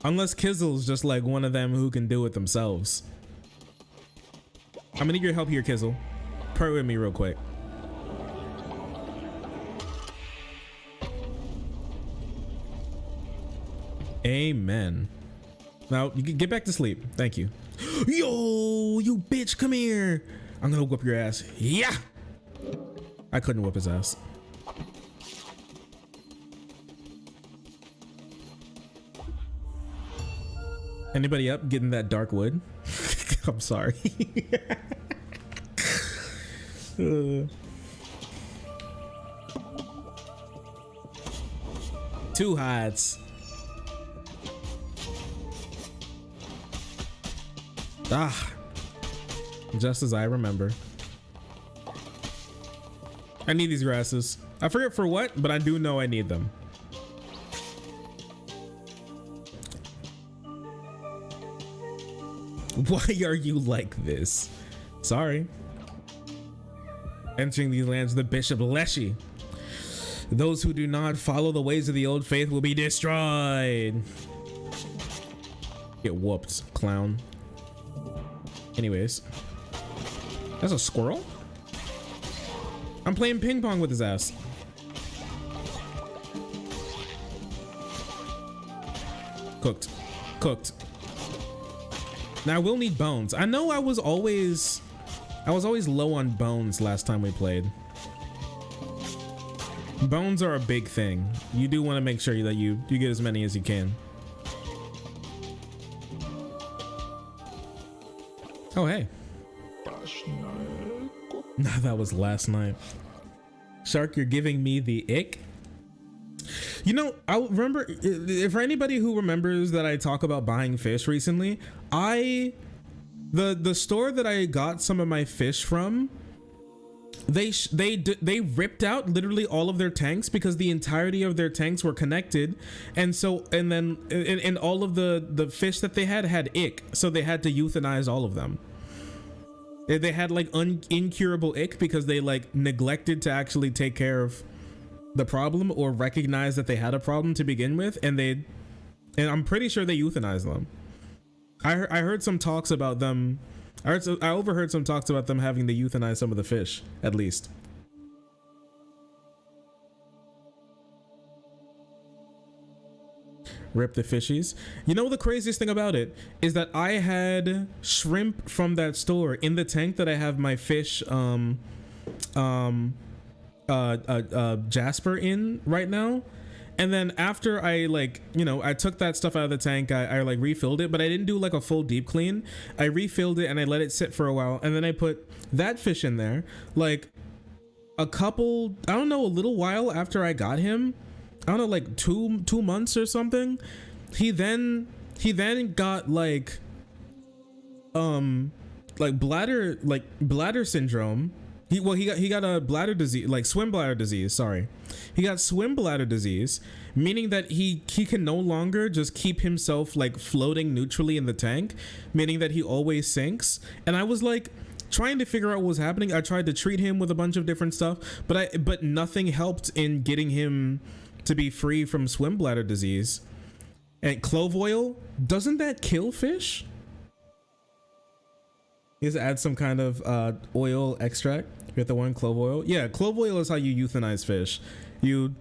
Unless Kizzle's just like one of them who can do it themselves. I'm gonna need your help here, Kizzle. Pray with me real quick. Amen. Now, you can get back to sleep. Thank you. Yo, you bitch, come here. I'm gonna whoop your ass. Yeah. I couldn't whoop his ass. Anybody up getting that dark wood? I'm sorry. Two hides. Ah, just as I remember. I need these grasses. I forget for what, but I do know I need them. Why are you like this? Sorry. Entering these lands, the Bishop Leshy. Those who do not follow the ways of the old faith will be destroyed. Get whooped, clown. Anyways. That's a squirrel? I'm playing ping pong with his ass. Cooked. Cooked. Now I will need bones. I know I was always I was always low on bones last time we played. Bones are a big thing. You do want to make sure that you get as many as you can. Oh, hey. Nah, that was last night. Shark, you're giving me the ick. You know, I remember, for anybody who remembers that I talk about buying fish recently, the store that I got some of my fish from, they ripped out literally all of their tanks because the entirety of their tanks were connected, and all of the fish that they had ick, so they had to euthanize all of them. They had like incurable ick because they like neglected to actually take care of the problem or recognize that they had a problem to begin with, and I'm pretty sure they euthanized them. I heard some talks about them. I overheard some talks about them having to euthanize some of the fish, at least. Rip the fishies. You know, the craziest thing about it is that I had shrimp from that store in the tank that I have my fish Jasper in right now. And then after I I took that stuff out of the tank, I like refilled it, but I didn't do like a full deep clean. I refilled it and I let it sit for a while, and then I put that fish in there like a little while after I got him. I don't know, like two months or something. He then got like bladder syndrome. He got a bladder disease, like swim bladder disease. Sorry, he got swim bladder disease, meaning that he can no longer just keep himself like floating neutrally in the tank, meaning that he always sinks. And I was like trying to figure out what was happening. I tried to treat him with a bunch of different stuff, but nothing helped in getting him to be free from swim bladder disease. And clove oil, doesn't that kill fish? You just add some kind of oil extract. You get the one clove oil. Yeah, clove oil is how you euthanize fish. You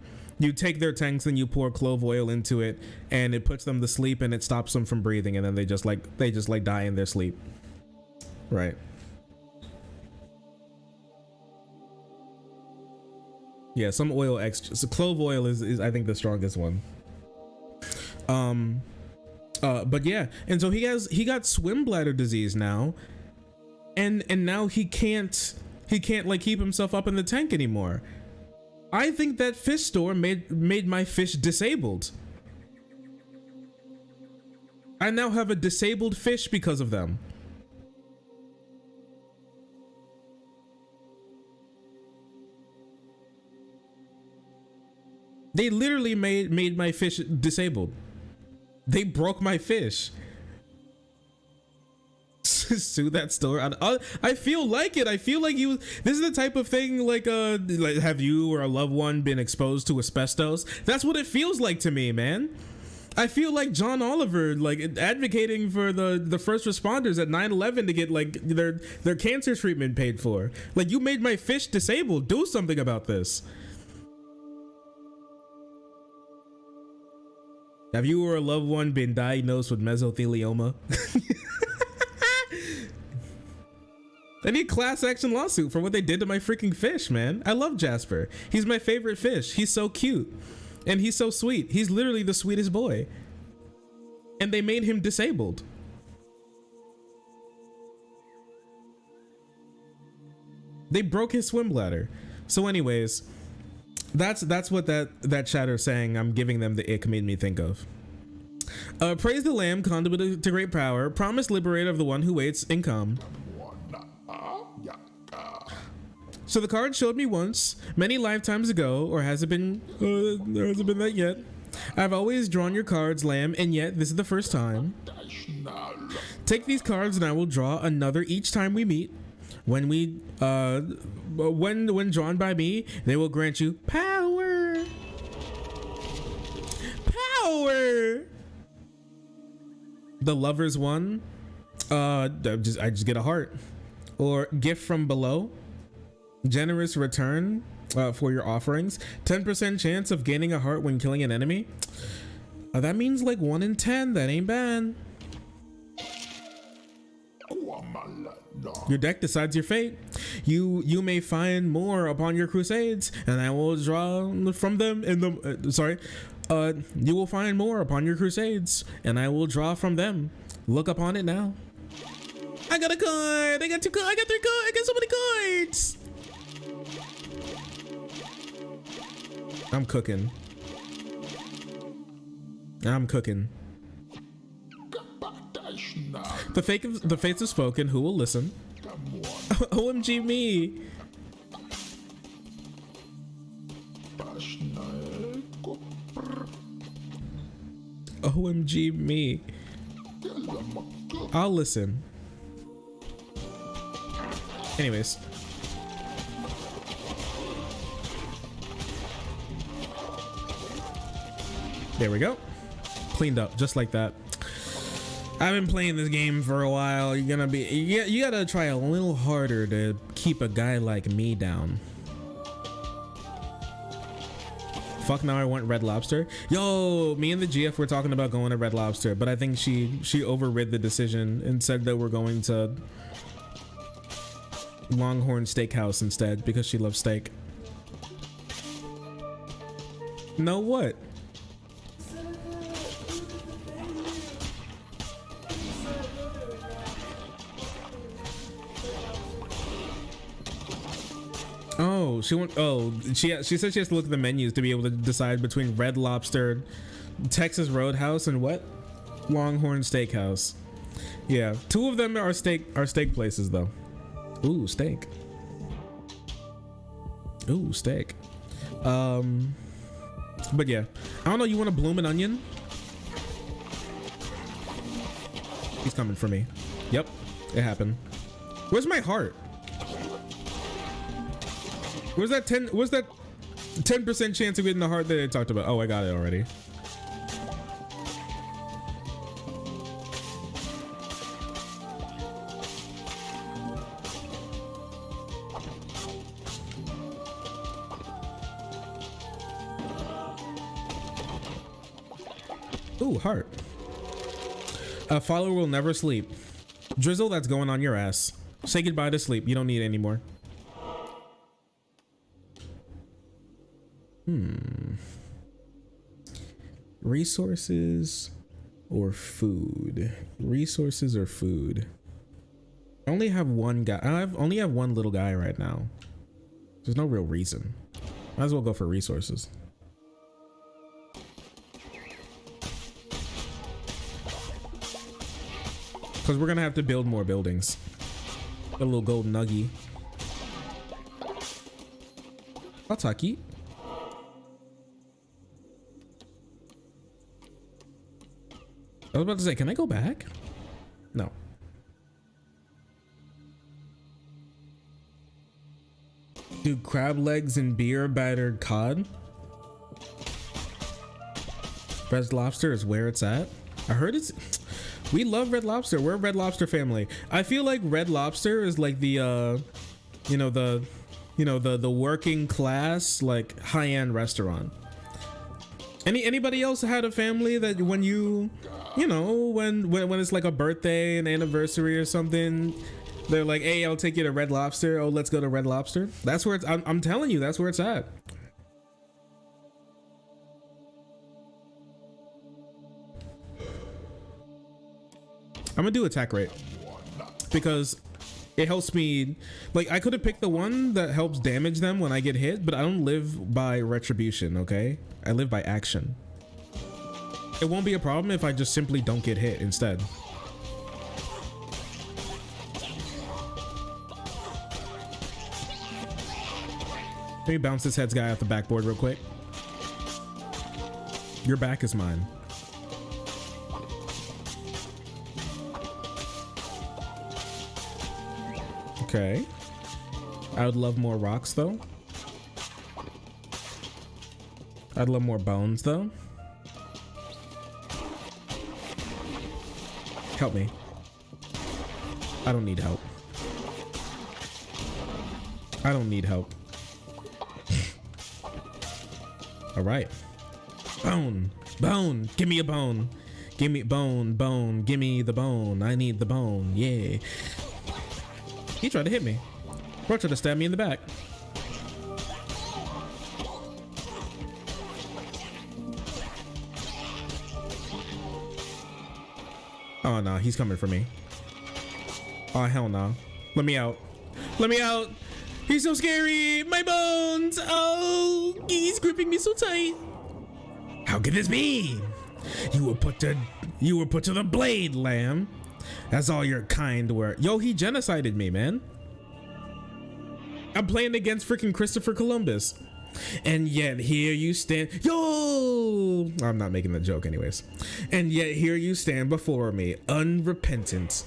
take their tanks and you pour clove oil into it, and it puts them to sleep and it stops them from breathing, and then they just die in their sleep. Right. Yeah, some oil extra. So clove oil is I think the strongest one. But yeah, and so he got swim bladder disease now, and now he can't like keep himself up in the tank anymore. I think that fish store made my fish disabled. I now have a disabled fish because of them. They literally made my fish disabled. They broke my fish. Sue that store. I feel like it. I feel like this is the type of thing like have you or a loved one been exposed to asbestos? That's what it feels like to me, man. I feel like John Oliver, like advocating for the first responders at 9/11 to get like their cancer treatment paid for. Like, you made my fish disabled. Do something about this. Have you or a loved one been diagnosed with mesothelioma? I need class action lawsuit for what they did to my freaking fish, man. I love Jasper. He's my favorite fish. He's so cute. And he's so sweet. He's literally the sweetest boy. And they made him disabled. They broke his swim bladder. So anyways, that's what that chatter saying I'm giving them the ick made me think of. Praise the Lamb, conduit to great power, promised liberator of the one who waits and come. So the card showed me once, many lifetimes ago, or has it been? There hasn't been that yet. I've always drawn your cards, Lamb, and yet this is the first time. Take these cards and I will draw another each time we meet. When drawn by me, they will grant you power. Power. The Lover's one. I just get a heart. Or gift from below. Generous return for your offerings. 10% chance of gaining a heart when killing an enemy. That means like 1 in 10. That ain't bad. Your deck decides your fate. You may find more upon your crusades, and I will draw from them in the you will find more upon your crusades, and I will draw from them. Look upon it now. I got a card. I got 2 cards. I got 3 cards. I got so many cards. I'm cooking. I'm cooking. The fates have spoken. Who will listen? OMG me. OMG me. I'll listen. Anyways. There we go. Cleaned up just like that. I've been playing this game for a while. You're gonna be, you gotta try a little harder to keep a guy like me down. Fuck, now I want Red Lobster. Yo, me and the GF were talking about going to Red Lobster, but I think she overrid the decision and said that we're going to Longhorn Steakhouse instead because she loves steak. No, what? Oh, she said she has to look at the menus to be able to decide between Red Lobster, Texas Roadhouse, and what? Longhorn Steakhouse. Yeah, 2 of them are steak places though. Ooh, steak. Ooh, steak. But yeah, I don't know. You want a bloomin' onion? He's coming for me. Yep, it happened. Where's my heart? Where's that 10% chance of getting the heart that I talked about? Oh, I got it already. Ooh, heart. A follower will never sleep. Drizzle, that's going on your ass. Say goodbye to sleep. You don't need it anymore. Resources or food? Resources or food? I only have one guy. I only have one little guy right now. There's no real reason. Might as well go for resources. Because we're gonna have to build more buildings. A little gold nuggy. I'll talk you. I was about to say, can I go back? No. Dude, crab legs and beer battered cod. Red Lobster is where it's at. I heard it's... We love Red Lobster. We're a Red Lobster family. I feel like Red Lobster is like the, the working class, like high-end restaurant. Anybody else had a family that when when it's like a birthday, an anniversary or something, they're like, hey, I'll take you to Red Lobster. Oh, let's go to Red Lobster. That's where it's, I'm telling you, that's where it's at. I'm gonna do attack rate because it helps me. Like, I could have picked the one that helps damage them when I get hit, but I don't live by retribution, okay? I live by action. It won't be a problem if I just simply don't get hit instead. Let me bounce this heads guy off the backboard real quick. Your back is mine. Okay. I would love more rocks though. I'd love more bones though. Help me. I don't need help. I don't need help. All right. Bone. Bone. Give me a bone. Give me bone. Bone. Give me the bone. I need the bone. Yeah. He tried to hit me. Bro tried to stab me in the back. Oh no, he's coming for me. Oh hell no. Let me out. Let me out. He's so scary. My bones. Oh, he's gripping me so tight. How could this be? You were put to the blade, lamb. That's all your kind were. Yo, he genocided me, man. I'm playing against freaking Christopher Columbus. And yet here you stand. Yo! I'm not making the joke anyways. And yet here you stand before me, unrepentant.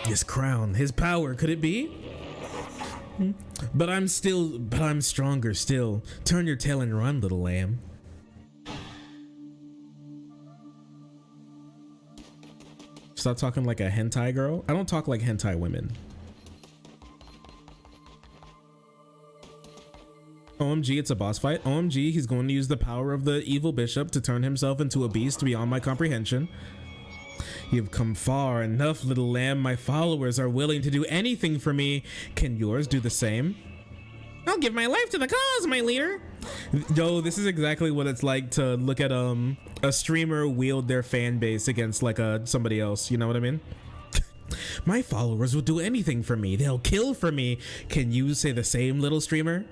His crown, his power, could it be? But I'm stronger still. Turn your tail and run, little lamb. Stop talking like a hentai girl. I don't talk like hentai women. OMG, it's a boss fight. OMG, he's going to use the power of the evil bishop to turn himself into a beast beyond my comprehension. You've come far enough, little lamb. My followers are willing to do anything for me. Can yours do the same? I'll give my life to the cause, my leader. Yo, this is exactly what it's like to look at a streamer wield their fan base against like somebody else. You know what I mean? My followers will do anything for me. They'll kill for me. Can you say the same, little streamer?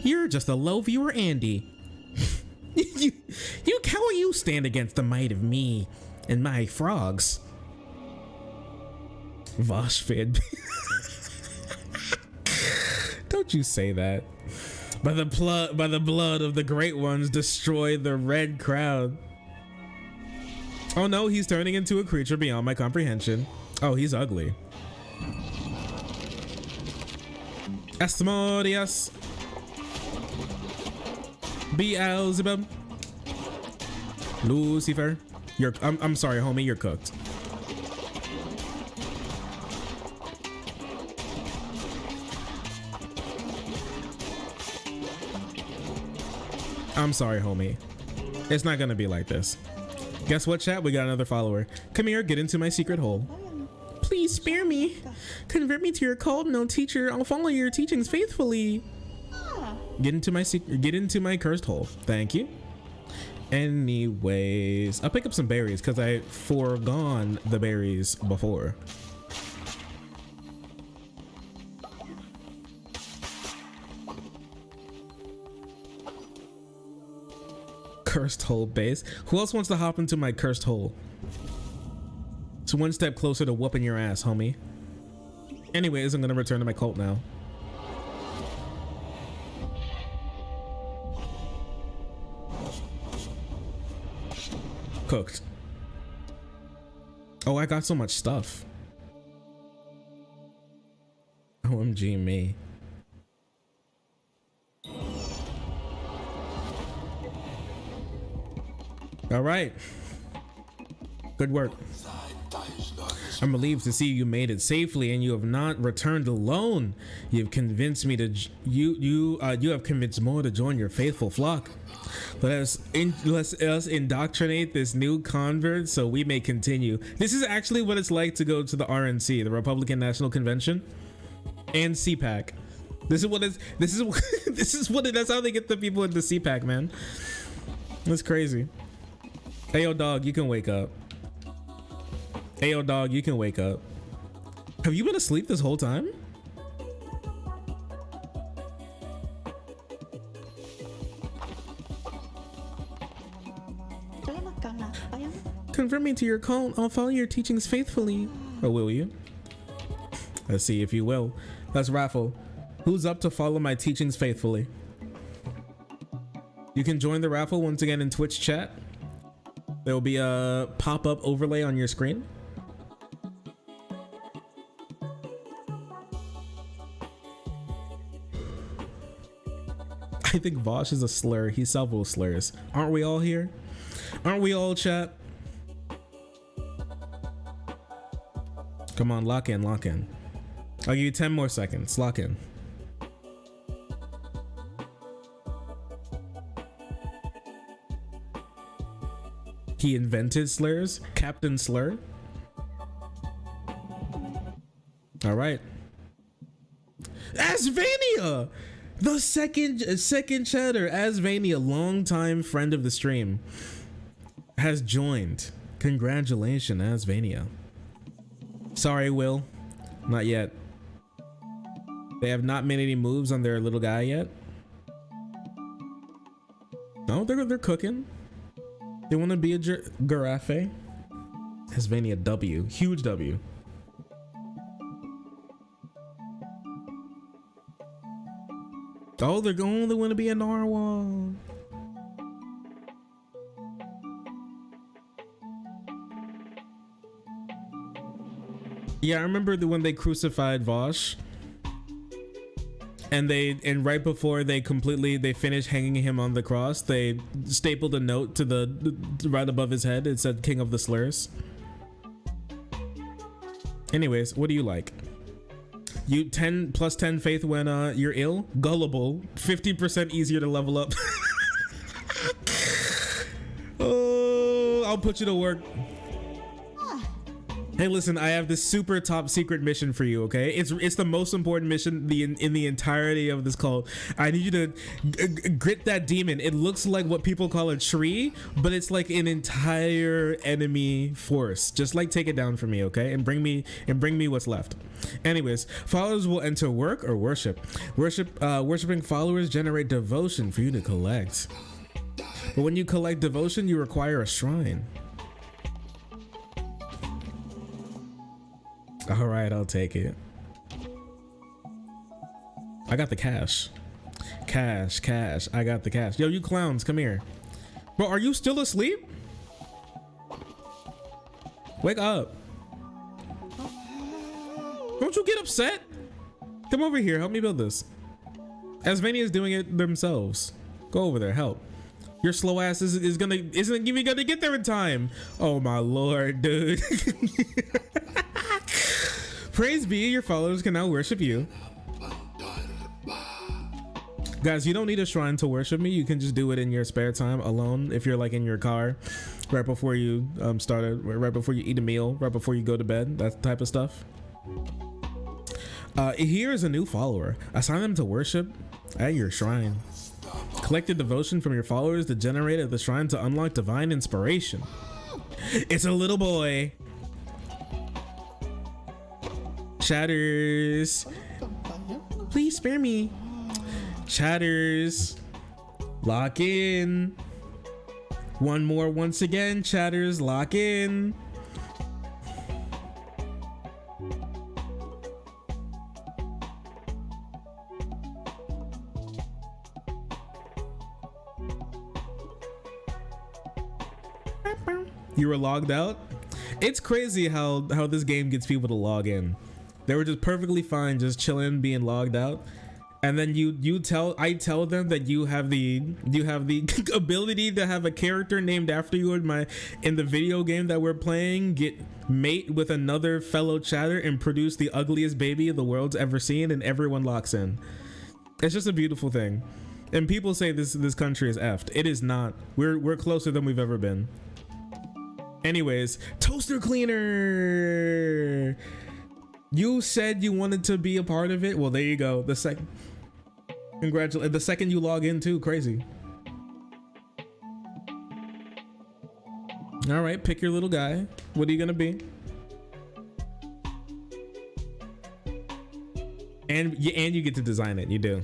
You're just a low viewer, Andy. How will you stand against the might of me and my frogs? Walsh fed. Don't you say that. By the blood of the great ones, destroy the red crowd. Oh no, he's turning into a creature beyond my comprehension. Oh, he's ugly. Asmodeus. Beelzebub. Lucifer. I'm sorry, homie, you're cooked. I'm sorry, homie. It's not gonna be like this. Guess what, chat? We got another follower. Come here, get into my secret hole. Please spare me. Convert me to your cult, no teacher. I'll follow your teachings faithfully. Get into my cursed hole. Thank you. Anyways, I'll pick up some berries because I foregone the berries before. Cursed hole base. Who else wants to hop into my cursed hole? It's one step closer to whooping your ass, homie. Anyways, I'm gonna return to my cult now. Cooked. Oh, I got so much stuff. OMG me. All right. Good work. I'm relieved to see you made it safely and you have not returned alone. You've convinced me to you have convinced more to join your faithful flock. Let us indoctrinate this new convert so we may continue. This is actually what it's like to go to the RNC, the Republican National Convention, and CPAC. This is that's how they get the people into CPAC, man. That's crazy. Hey, yo, dog, you can wake up. Hey, yo, dog, you can wake up. Have you been asleep this whole time? Convert me to your cult. I'll follow your teachings faithfully. Or will you? Let's see if you will. Let's raffle. Who's up to follow my teachings faithfully? You can join the raffle once again in Twitch chat. There will be a pop-up overlay on your screen. I think Walsh is a slur. He's several slurs. Aren't we all here? Aren't we all, chat? Come on, lock in, lock in. I'll give you 10 more seconds. Lock in. He invented slurs? Captain Slur? All right. Asvania, the second chatter, Asvania, longtime friend of the stream, has joined. Congratulations, Asvania. Sorry, Will, not yet. They have not made any moves on their little guy yet. No, they're cooking. They want to be a giraffe. Asvania W, huge W. Oh, they're going. They want to be a narwhal. Yeah, I remember when they crucified Walsh, and right before they finished hanging him on the cross, they stapled a note to the right above his head. It said "King of the Slurs." Anyways, what do you like? You 10 plus 10 faith when you're ill, gullible, 50% easier to level up. Oh, I'll put you to work. Hey, listen, I have this super top secret mission for you, okay? It's the most important mission in the entirety of this cult. I need you to grit that demon. It looks like what people call a tree, but it's like an entire enemy force. Just like take it down for me, okay? And bring me what's left. Anyways, followers will enter work or worship. Worshipping followers generate devotion for you to collect. But when you collect devotion, you require a shrine. All right, I'll take it. I got the cash. Cash. I got the cash. Yo, you clowns, come here. Bro, are you still asleep? Wake up. Don't you get upset? Come over here, help me build this. Asvania is doing it themselves. Go over there, help. Your slow ass isn't even gonna get there in time. Oh my lord, dude. Praise be, your followers can now worship you. Guys, you don't need a shrine to worship me. You can just do it in your spare time alone. If you're like in your car, right before you right before you eat a meal, right before you go to bed, that type of stuff. Here is a new follower. Assign them to worship at your shrine. Collect the devotion from your followers to generate at the shrine to unlock divine inspiration. It's a little boy. Chatters, please spare me. Chatters, lock in. One more once again, chatters, lock in. You were logged out? It's crazy how this game gets people to log in. They were just perfectly fine, just chilling, being logged out, and then I tell them that you have the ability to have a character named after you in the video game that we're playing, get mate with another fellow chatter, and produce the ugliest baby the world's ever seen, and everyone locks in. It's just a beautiful thing, and people say this country is effed. It is not. We're closer than we've ever been. Anyways, toaster cleaner. You said you wanted to be a part of it. Well, there you go. The second you log in too. Crazy. All right, pick your little guy. What are you gonna be? And you get to design it. You do.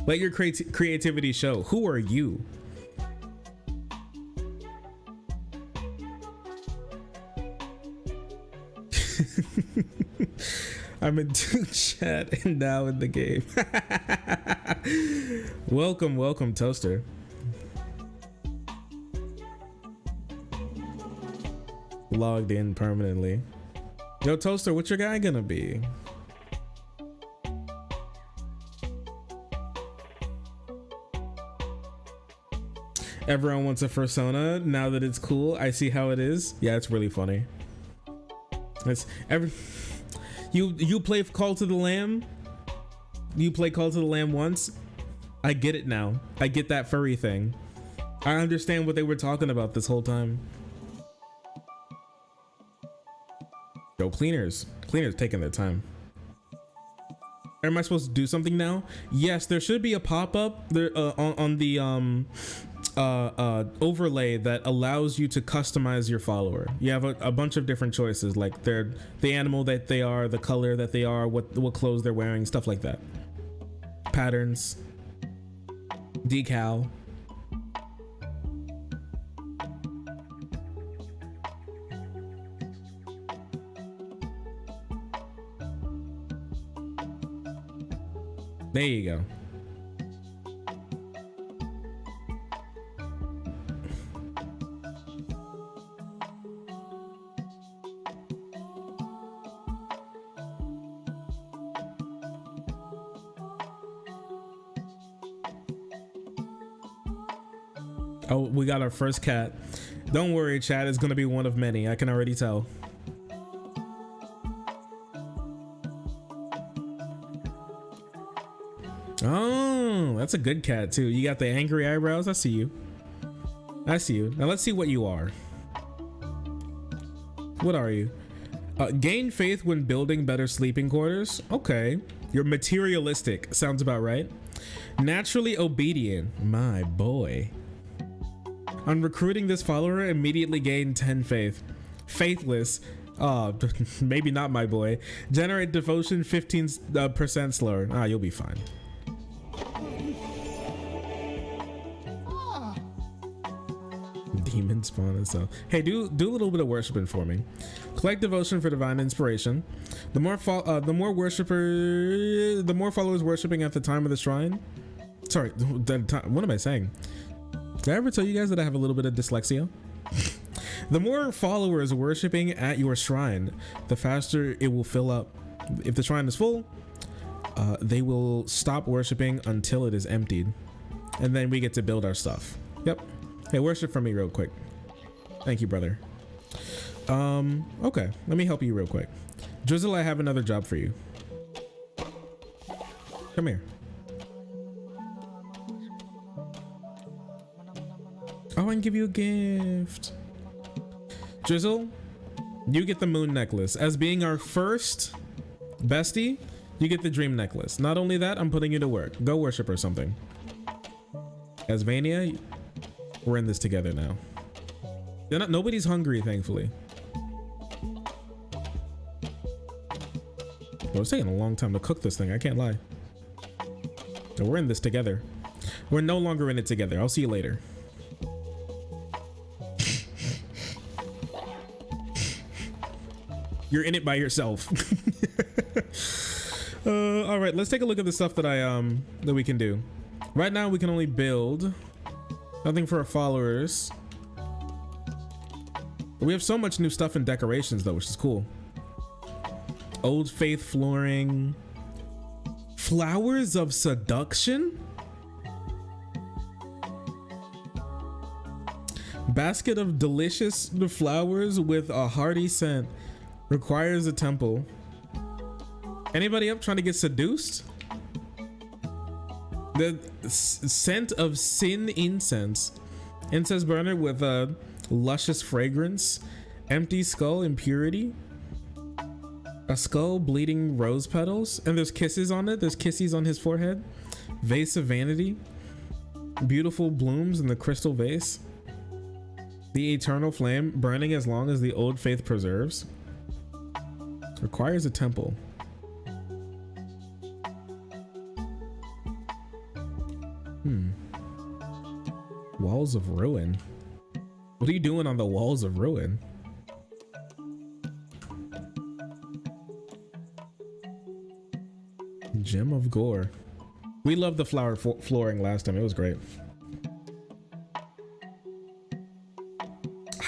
Let your creativity show. Who are you? I'm in Dude chat and now in the game. Welcome, Toaster. Logged in permanently. Yo, Toaster, what's your guy gonna be? Everyone wants a persona. Now that it's cool, I see how it is. Yeah, it's really funny. You play Call to the Lamb? You play Call to the Lamb once? I get it now. I get that furry thing. I understand what they were talking about this whole time. Yo, cleaners taking their time. Am I supposed to do something now? Yes, there should be a pop-up there on the overlay that allows you to customize your follower. You have a bunch of different choices, like the animal that they are, the color that they are, what clothes they're wearing, stuff like that. Patterns, decal. There you go. Oh, we got our first cat. Don't worry, chat, it's gonna be one of many. I can already tell. Oh, that's a good cat too. You got the angry eyebrows. I see you. I see you. Now let's see what you are. What are you? Gain faith when building better sleeping quarters. Okay. You're materialistic. Sounds about right. Naturally obedient. My boy. On recruiting this follower, immediately gain 10 faith. Faithless. Maybe not my boy. Generate devotion 15% slower. Ah, you'll be fine. Demon spawn and so. Hey, do a little bit of worshiping for me. Collect devotion for divine inspiration. The more followers worshiping at the time of the shrine. Sorry, what am I saying? Did I ever tell you guys that I have a little bit of dyslexia? The more followers worshiping at your shrine, the faster it will fill up. If the shrine is full, they will stop worshiping until it is emptied, and then we get to build our stuff. Yep. Hey, worship for me real quick. Thank you, brother. Okay, let me help you real quick. Drizzle, I have another job for you. Come here. Oh, I can give you a gift. Drizzle, you get the moon necklace. As being our first bestie, you get the dream necklace. Not only that, I'm putting you to work. Go worship or something. Asvania, we're in this together now. Nobody's hungry, thankfully. Well, it's taking a long time to cook this thing, I can't lie. So we're in this together. We're no longer in it together. I'll see you later. You're in it by yourself. All right, let's take a look at the stuff that that we can do. Right now, we can only build. Nothing for our followers. We have so much new stuff and decorations though, which is cool. Old Faith flooring. Flowers of seduction. Basket of delicious flowers with a hearty scent. Requires a temple. Anybody up trying to get seduced? The scent of sin incense. Incense burner with a luscious fragrance. Empty skull impurity. A skull bleeding rose petals. And there's kisses on it. There's kisses on his forehead. Vase of vanity. Beautiful blooms in the crystal vase. The eternal flame burning as long as the old faith preserves. Requires a temple. Walls of ruin. What are you doing on the walls of ruin? Gem of gore. We loved the flower flooring last time. It was great.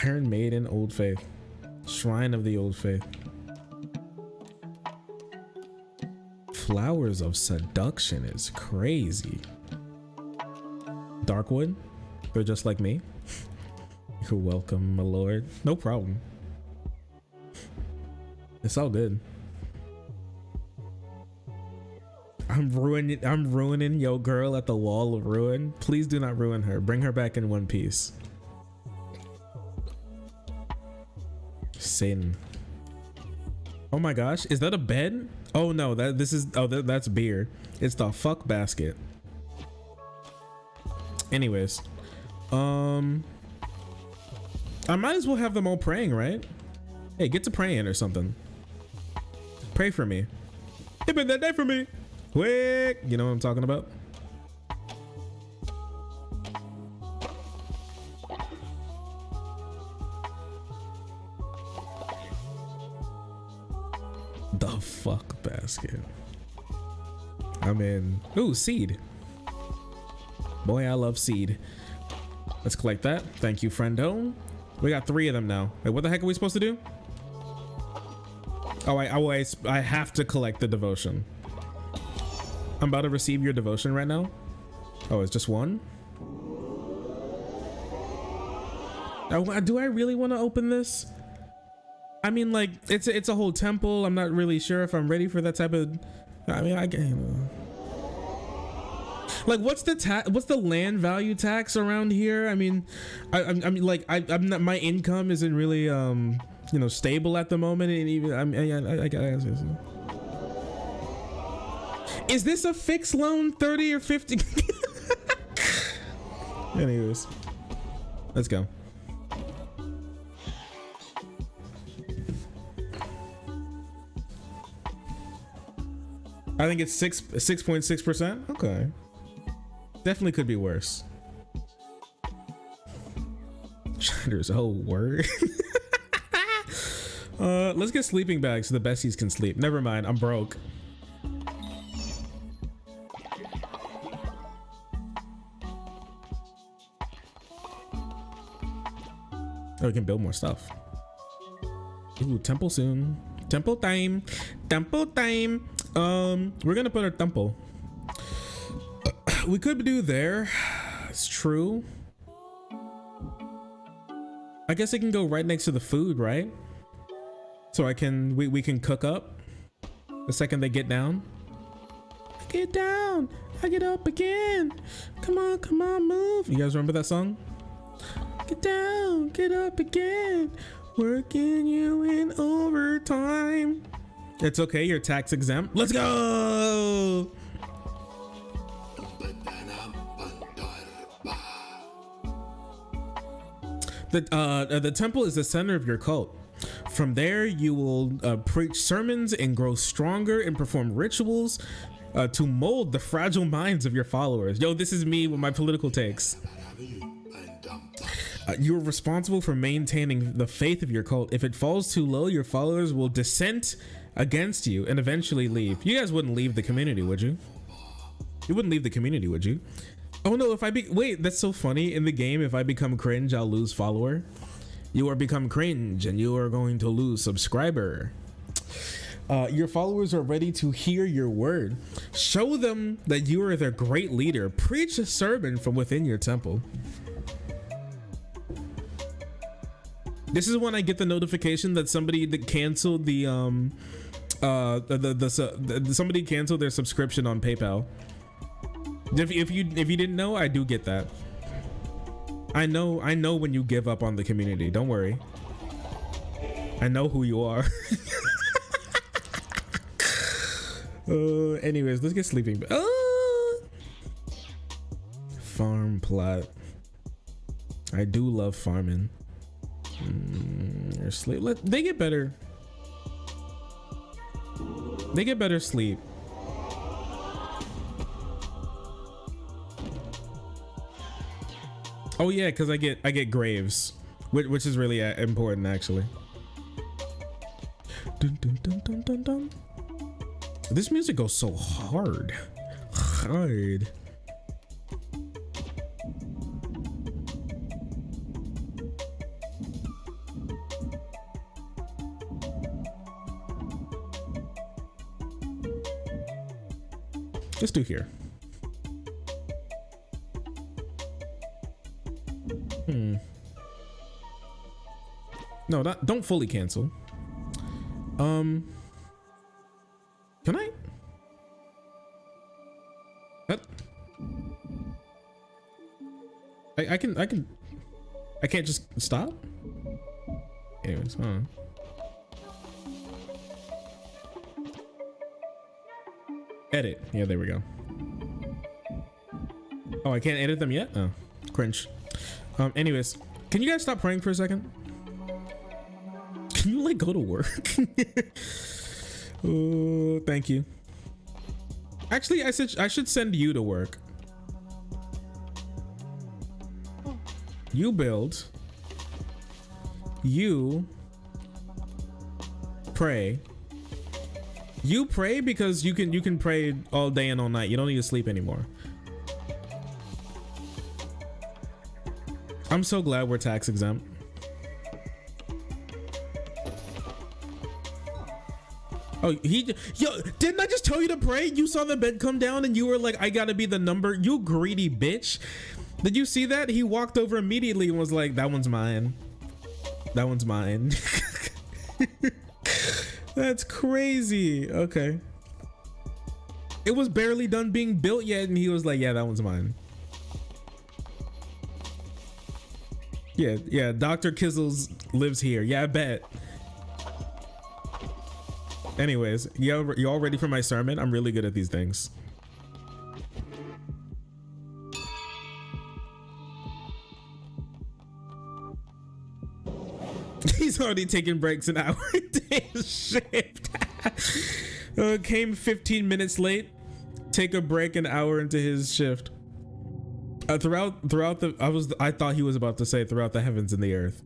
Iron Maiden, Old Faith. Shrine of the Old Faith. Flowers of seduction is crazy. Darkwood, they're just like me. You're welcome, my lord. No problem. It's all good. I'm ruining your girl at the wall of ruin. Please do not ruin her. Bring her back in one piece. Sin. Oh my gosh, is that a bed? Oh no, that's beer. It's the fuck basket. Anyways, I might as well have them all praying, right? Hey, get to praying or something. Pray for me. Hey, been that day for me. Quick, you know what I'm talking about? The fuck basket. I'm in. Ooh, seed. Boy, I love seed. Let's collect that. Thank you, friendo. We got 3 of them now. Wait, what the heck are we supposed to do? Oh, I have to collect the devotion. I'm about to receive your devotion right now. Oh, it's just 1? Oh, do I really want to open this? I mean, like, it's a whole temple. I'm not really sure if I'm ready for that type of. I mean, like, what's the land value tax around here? I mean, I mean, like, I'm not, my income isn't really you know, stable at the moment, and even I guess. Is this a fixed loan, 30 or 50? Anyways, let's go. I think it's 6.6%. Okay, definitely could be worse. There's a whole word. Let's get sleeping bags so the besties can sleep. Never mind, I'm broke. Oh, we can build more stuff. Ooh, temple soon. Temple time. Temple time. We're gonna put our temple. We could do there. It's true. I guess it can go right next to the food, right? So we can cook up the second they get down. I get down, I get up again. Come on, move. You guys remember that song? Get down, get up again. Working you in overtime. It's okay, you're tax exempt. Let's go. The temple is the center of your cult. From there, you will preach sermons and grow stronger and perform rituals to mold the fragile minds of your followers. Yo, this is me with my political takes. You are responsible for maintaining the faith of your cult. If it falls too low, your followers will dissent against you and eventually leave. You guys wouldn't leave the community, would you? You wouldn't leave the community, would you? Oh no, wait, that's so funny. In the game, if I become cringe, I'll lose follower. You are become cringe and you are going to lose subscriber. Your followers are ready to hear your word. Show them that you are their great leader. Preach a sermon from within your temple. This is when I get the notification that somebody that canceled somebody canceled their subscription on PayPal. If you didn't know, I do get that. I know when you give up on the community. Don't worry. I know who you are. Anyways, let's get sleeping. Farm plot. I do love farming. Sleep. They get better. They get better sleep. Oh yeah, because I get graves, which is really important actually. Dun, dun, dun, dun, dun, dun. This music goes so hard. Let's do here. No, don't fully cancel. Can I? I can't just stop? Anyways, edit. Yeah, there we go. Oh, I can't edit them yet? Oh, cringe. Anyways, can you guys stop praying for a second? Can you like go to work? Oh, thank you. Actually, I should send you to work. You build. You pray. You pray because you can pray all day and all night. You don't need to sleep anymore. I'm so glad we're tax exempt. Oh, yo, didn't I just tell you to pray? You saw the bed come down and you were like, I gotta be the number. You greedy bitch. Did you see that? He walked over immediately and was like, that one's mine. That one's mine. That's crazy. Okay. It was barely done being built yet and he was like, yeah, that one's mine. Yeah, Dr. Kizzles lives here. Yeah, I bet. Anyways, you all ready for my sermon? I'm really good at these things. He's already taking breaks an hour into his shift. Came 15 minutes late. Take a break an hour into his shift. Throughout the I thought he was about to say throughout the heavens and the earth.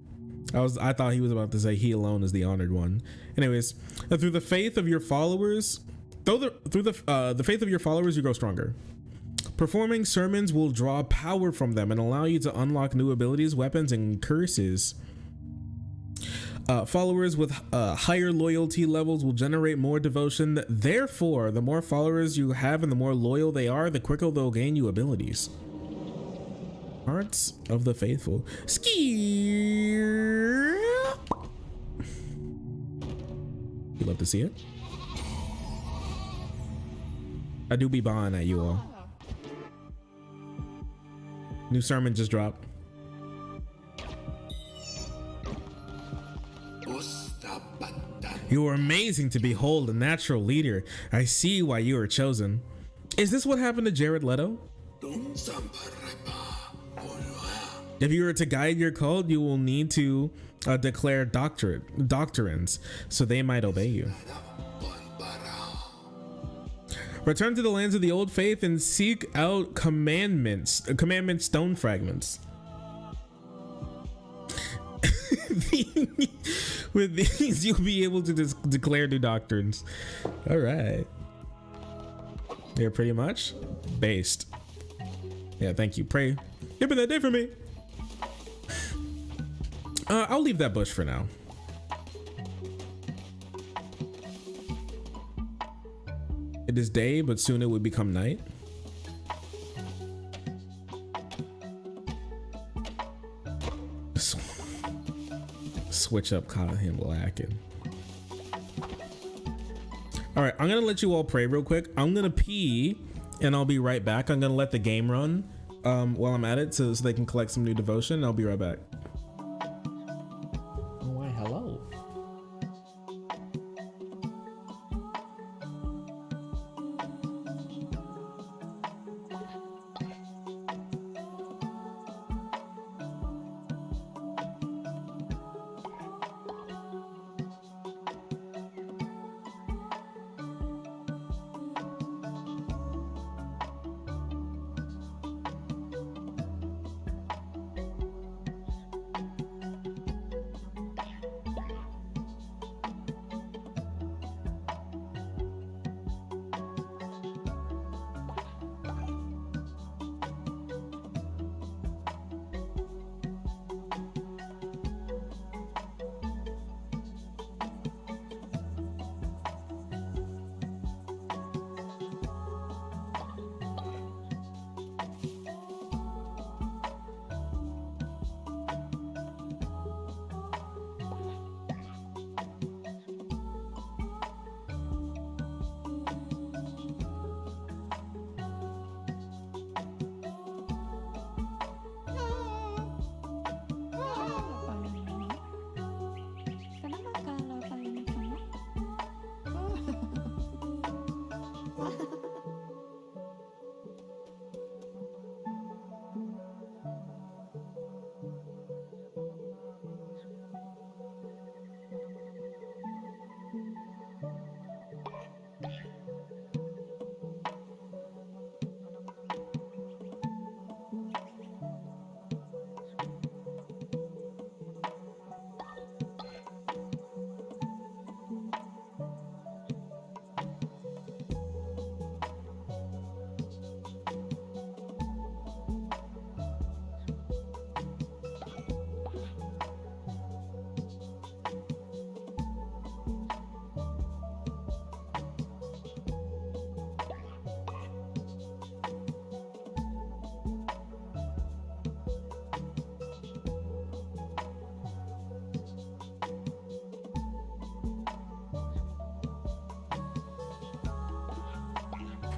I thought he was about to say he alone is the honored one. Anyways, through the faith of your followers, the faith of your followers, you grow stronger. Performing sermons will draw power from them and allow you to unlock new abilities, weapons, and curses. Followers with higher loyalty levels will generate more devotion. Therefore, the more followers you have and the more loyal they are, the quicker they'll gain you abilities. Hearts of the faithful. Ski. You love to see it. I do be buying at you all. New sermon just dropped. You are amazing to behold, a natural leader. I see why you are chosen. Is this what happened to Jared Leto? If you were to guide your cult, you will need to declare doctrines, so they might obey you. Return to the lands of the old faith and seek out commandment stone fragments. With these, you'll be able to declare new doctrines. All right. They're pretty much based. Yeah, thank you. Pray. Give me that day for me. I'll leave that bush for now. It is day, but soon it will become night. Switch up, caught him lacking. All right, I'm gonna let you all pray real quick. I'm gonna pee and I'll be right back. I'm gonna let the game run while I'm at it so they can collect some new devotion. I'll be right back. Oh, why, hello.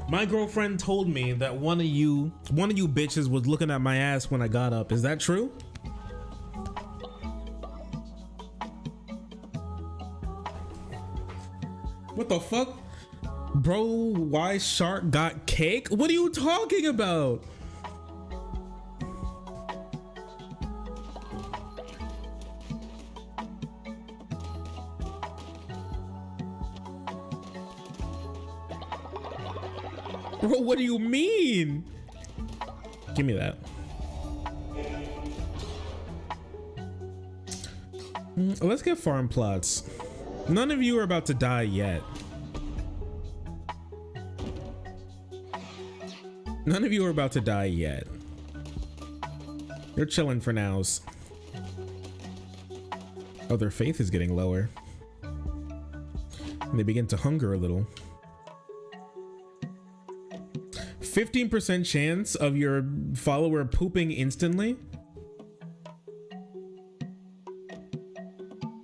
My girlfriend told me that one of you bitches was looking at my ass when I got up. Is that true? What the fuck? Bro, why shark got cake? What are you talking about? Bro, what do you mean? Give me that. Let's get farm plots. None of you are about to die yet. None of you are about to die yet. You're chilling for nows. Oh, their faith is getting lower. And they begin to hunger a little. 15% chance of your follower pooping instantly?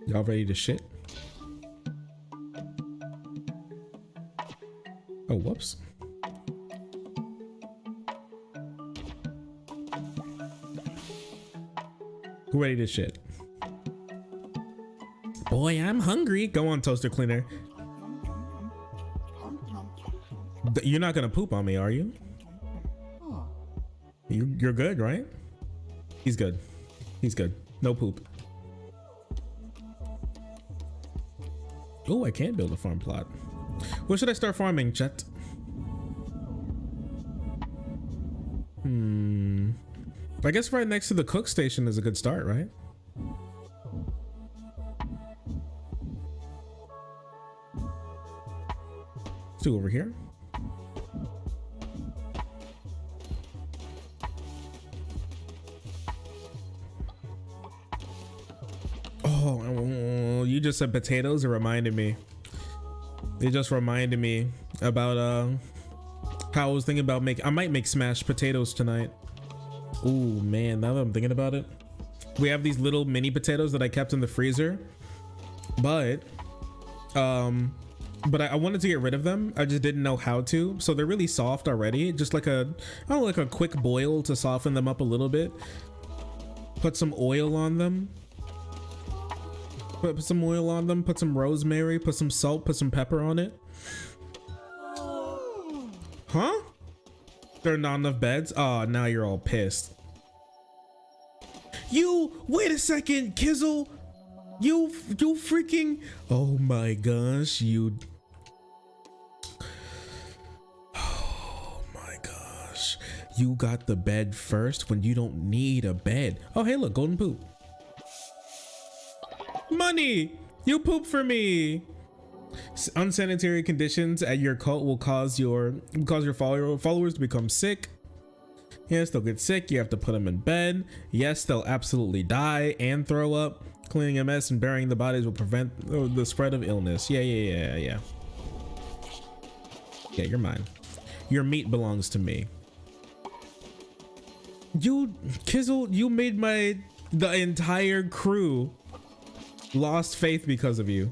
Y'all ready to shit? Oh, whoops. Who ready to shit? Boy, I'm hungry. Go on, toaster cleaner. You're not gonna poop on me, are you? You're good, right? He's good. He's good. No poop. Oh, I can build a farm plot. Where should I start farming, chat? I guess right next to the cook station is a good start, right? Let's do over here. Oh, you just said potatoes. It reminded me. It just reminded me about how I was thinking about I might make smashed potatoes tonight. Ooh, man, now that I'm thinking about it, we have these little mini potatoes that I kept in the freezer, but I wanted to get rid of them. I just didn't know how to. So they're really soft already. Just like a quick boil to soften them up a little bit. Put some oil on them. Put some oil on them. Put some rosemary. Put some salt. Put some pepper on it. Huh? There are not enough beds? Oh, now you're all pissed. Wait a second, Kizzle. You freaking, oh my gosh, oh my gosh. You got the bed first when you don't need a bed. Oh, hey, look, golden poop. Money, you poop for me. Unsanitary conditions at your cult will cause your followers to become sick. Yes, they'll get sick. You have to put them in bed. Yes, they'll absolutely die and throw up. Cleaning a mess and burying the bodies will prevent the spread of illness. Yeah. Yeah, you're mine. Your meat belongs to me. Kizzle, you made the entire crew lost faith because of you.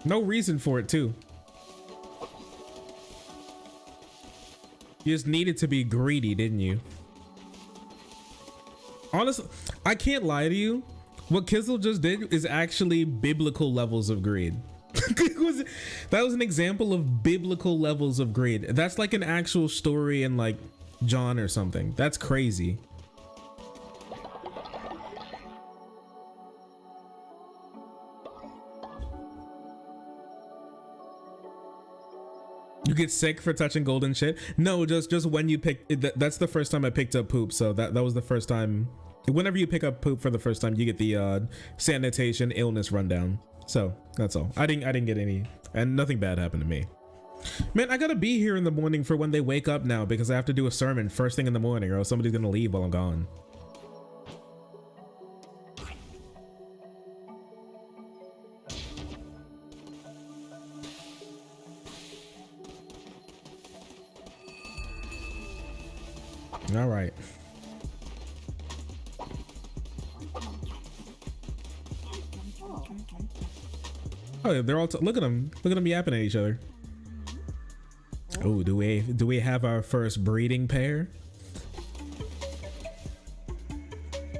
No reason for it, too. You just needed to be greedy, didn't you? Honestly, I can't lie to you. What Kizzle just did is actually biblical levels of greed. That was an example of biblical levels of greed. That's like an actual story in like John or something. That's crazy. You get sick for touching golden shit? No, just when you pick that's the first time I picked up poop, so that was the first time. Whenever you pick up poop for the first time, you get the sanitation illness rundown. So that's all. I didn't get any, and nothing bad happened to me. Man, I gotta be here in the morning for when they wake up now, because I have to do a sermon first thing in the morning, or else somebody's gonna leave while I'm gone. All right. Oh, they're all look at them. Look at them yapping at each other. Oh, do we have our first breeding pair?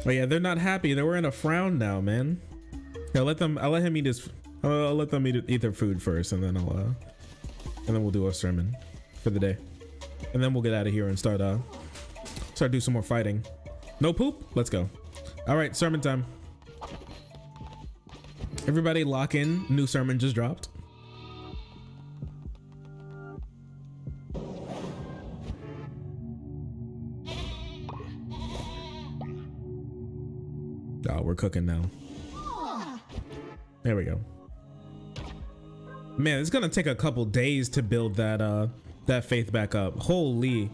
Oh yeah, they're not happy. They're wearing a frown now, man. I'll let him eat his. I'll let them eat their food first, and then we'll do our sermon for the day, and then we'll get out of here and start do some more fighting. No poop. Let's go. All right, sermon time. Everybody lock in. New sermon just dropped. Oh, we're cooking now. There we go. Man, it's gonna take a couple days to build that faith back up. Holy.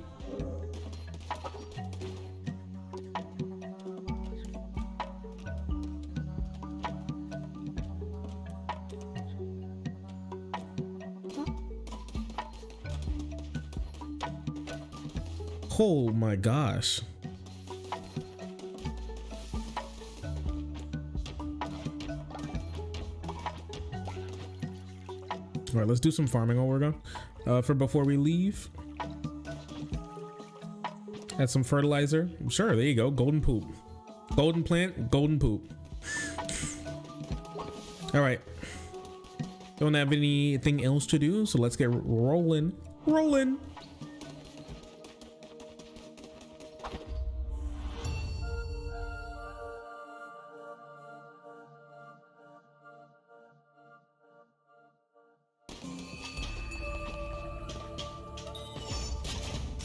Oh my gosh. All right, let's do some farming while we're gone. For before we leave. Add some fertilizer. Sure, there you go. Golden poop. Golden plant, golden poop. All right. Don't have anything else to do, so let's get rolling. Rolling.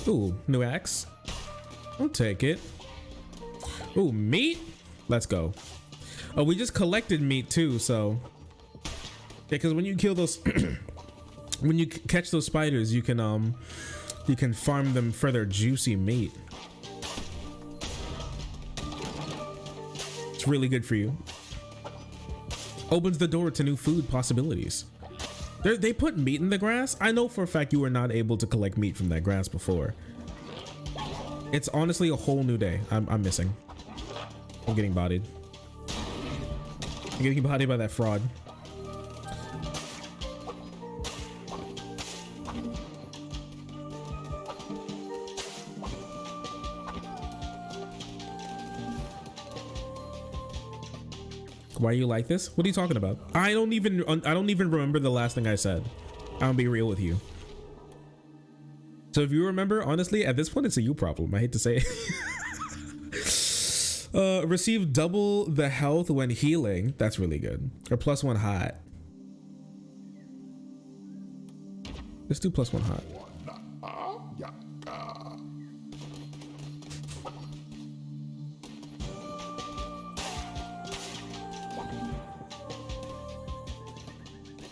Ooh, new axe. I'll take it. Ooh, meat. Let's go. Oh, we just collected meat too, so yeah, because when you kill those when you catch those spiders, you can farm them for their juicy meat. It's really good for you. Opens the door to new food possibilities. They put meat in the grass. I know for a fact you were not able to collect meat from that grass before. It's honestly a whole new day. I'm missing. I'm getting bodied. I'm getting bodied by that fraud. Why you like this? What are you talking about? I don't even remember the last thing I said. I'll be real with you. So if you remember, honestly, at this point, it's a you problem. I hate to say it. Receive double the health when healing. That's really good. Or +1 hot. Let's do +1 hot.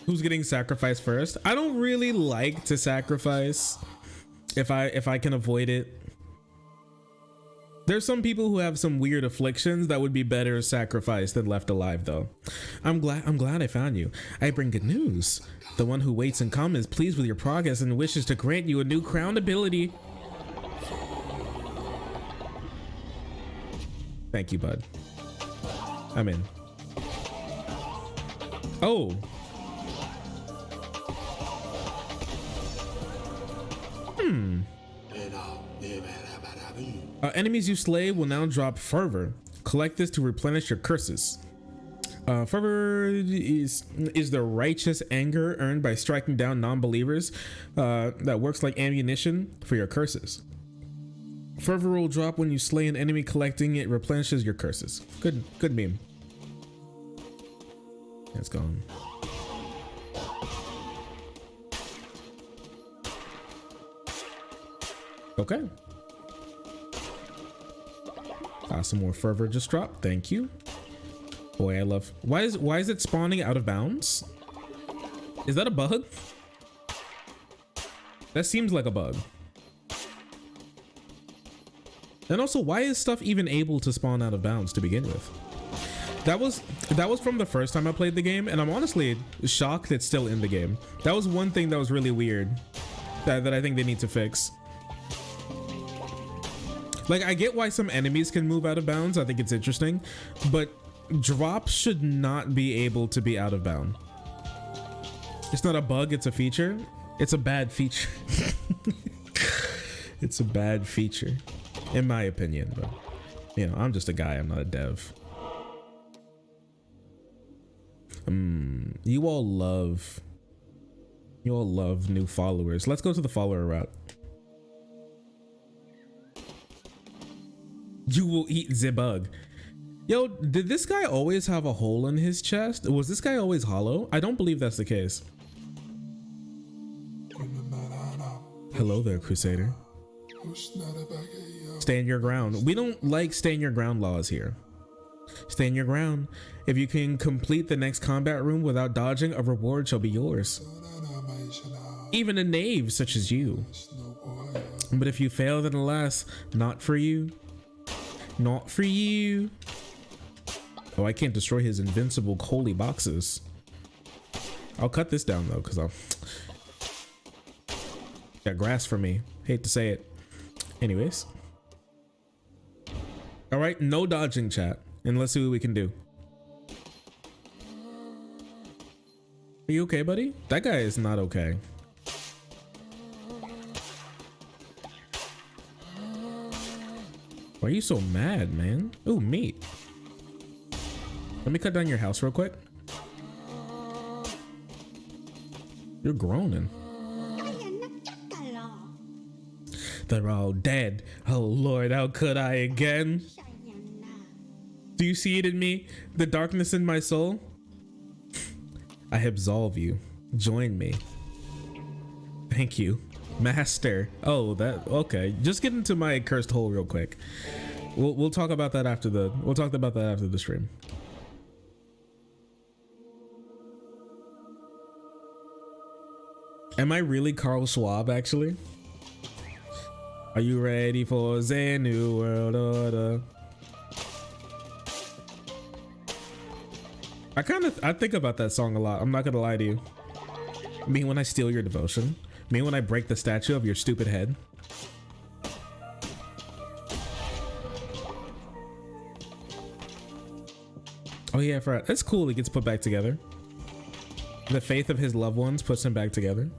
Who's getting sacrificed first? I don't really like to sacrifice if I can avoid it. There's some people who have some weird afflictions that would be better sacrificed than left alive though. I'm glad I found you. I bring good news. The one who waits and comes is pleased with your progress and wishes to grant you a new crown ability. Thank you, bud. I'm in. Oh. Enemies you slay will now drop fervor. Collect this to replenish your curses. Fervor is the righteous anger earned by striking down non-believers that works like ammunition for your curses. Fervor will drop when you slay an enemy. Collecting it replenishes your curses. Good meme. It's gone. Okay. Some more fervor just dropped. Thank you. Boy, I love. Why is it spawning out of bounds? Is that a bug? That seems like a bug. And also, why is stuff even able to spawn out of bounds to begin with? That was from the first time I played the game, and I'm honestly shocked it's still in the game. That was one thing that was really weird that I think they need to fix. Like, I get why some enemies can move out of bounds. I think it's interesting, but drops should not be able to be out of bound. It's not a bug, it's a feature. It's a bad feature. It's a bad feature, in my opinion. But you know, I'm just a guy. I'm not a dev. You all love new followers. Let's go to the follower route. You will eat the bug. Yo, did this guy always have a hole in his chest? Was this guy always hollow? I don't believe that's the case. Hello there, Crusader. Stand your ground. We don't like stand your ground laws here. Stand your ground. If you can complete the next combat room without dodging, a reward shall be yours. Even a knave such as you. But if you fail, then alas, not for you. Not for you. Oh, I can't destroy his invincible holy boxes. I'll cut this down though, because I'll... Got grass for me. Hate to say it. Anyways. All right, no dodging, chat. And let's see what we can do. Are you okay, buddy? That guy is not okay. Why are you so mad, man? Ooh, meat. Let me cut down your house real quick. You're groaning. They're all dead. Oh Lord, how could I again? Do you see it in me? The darkness in my soul? I absolve you. Join me. Thank you. Master. Oh, that okay. Just get into my cursed hole real quick. We'll talk about that after the stream. Am I really Carl Schwab actually? Are you ready for the new world order? I think about that song a lot. I'm not gonna lie to you. Me when I steal your devotion. Me when I break the statue of your stupid head. Oh yeah, that's cool. He gets put back together. The faith of his loved ones puts him back together.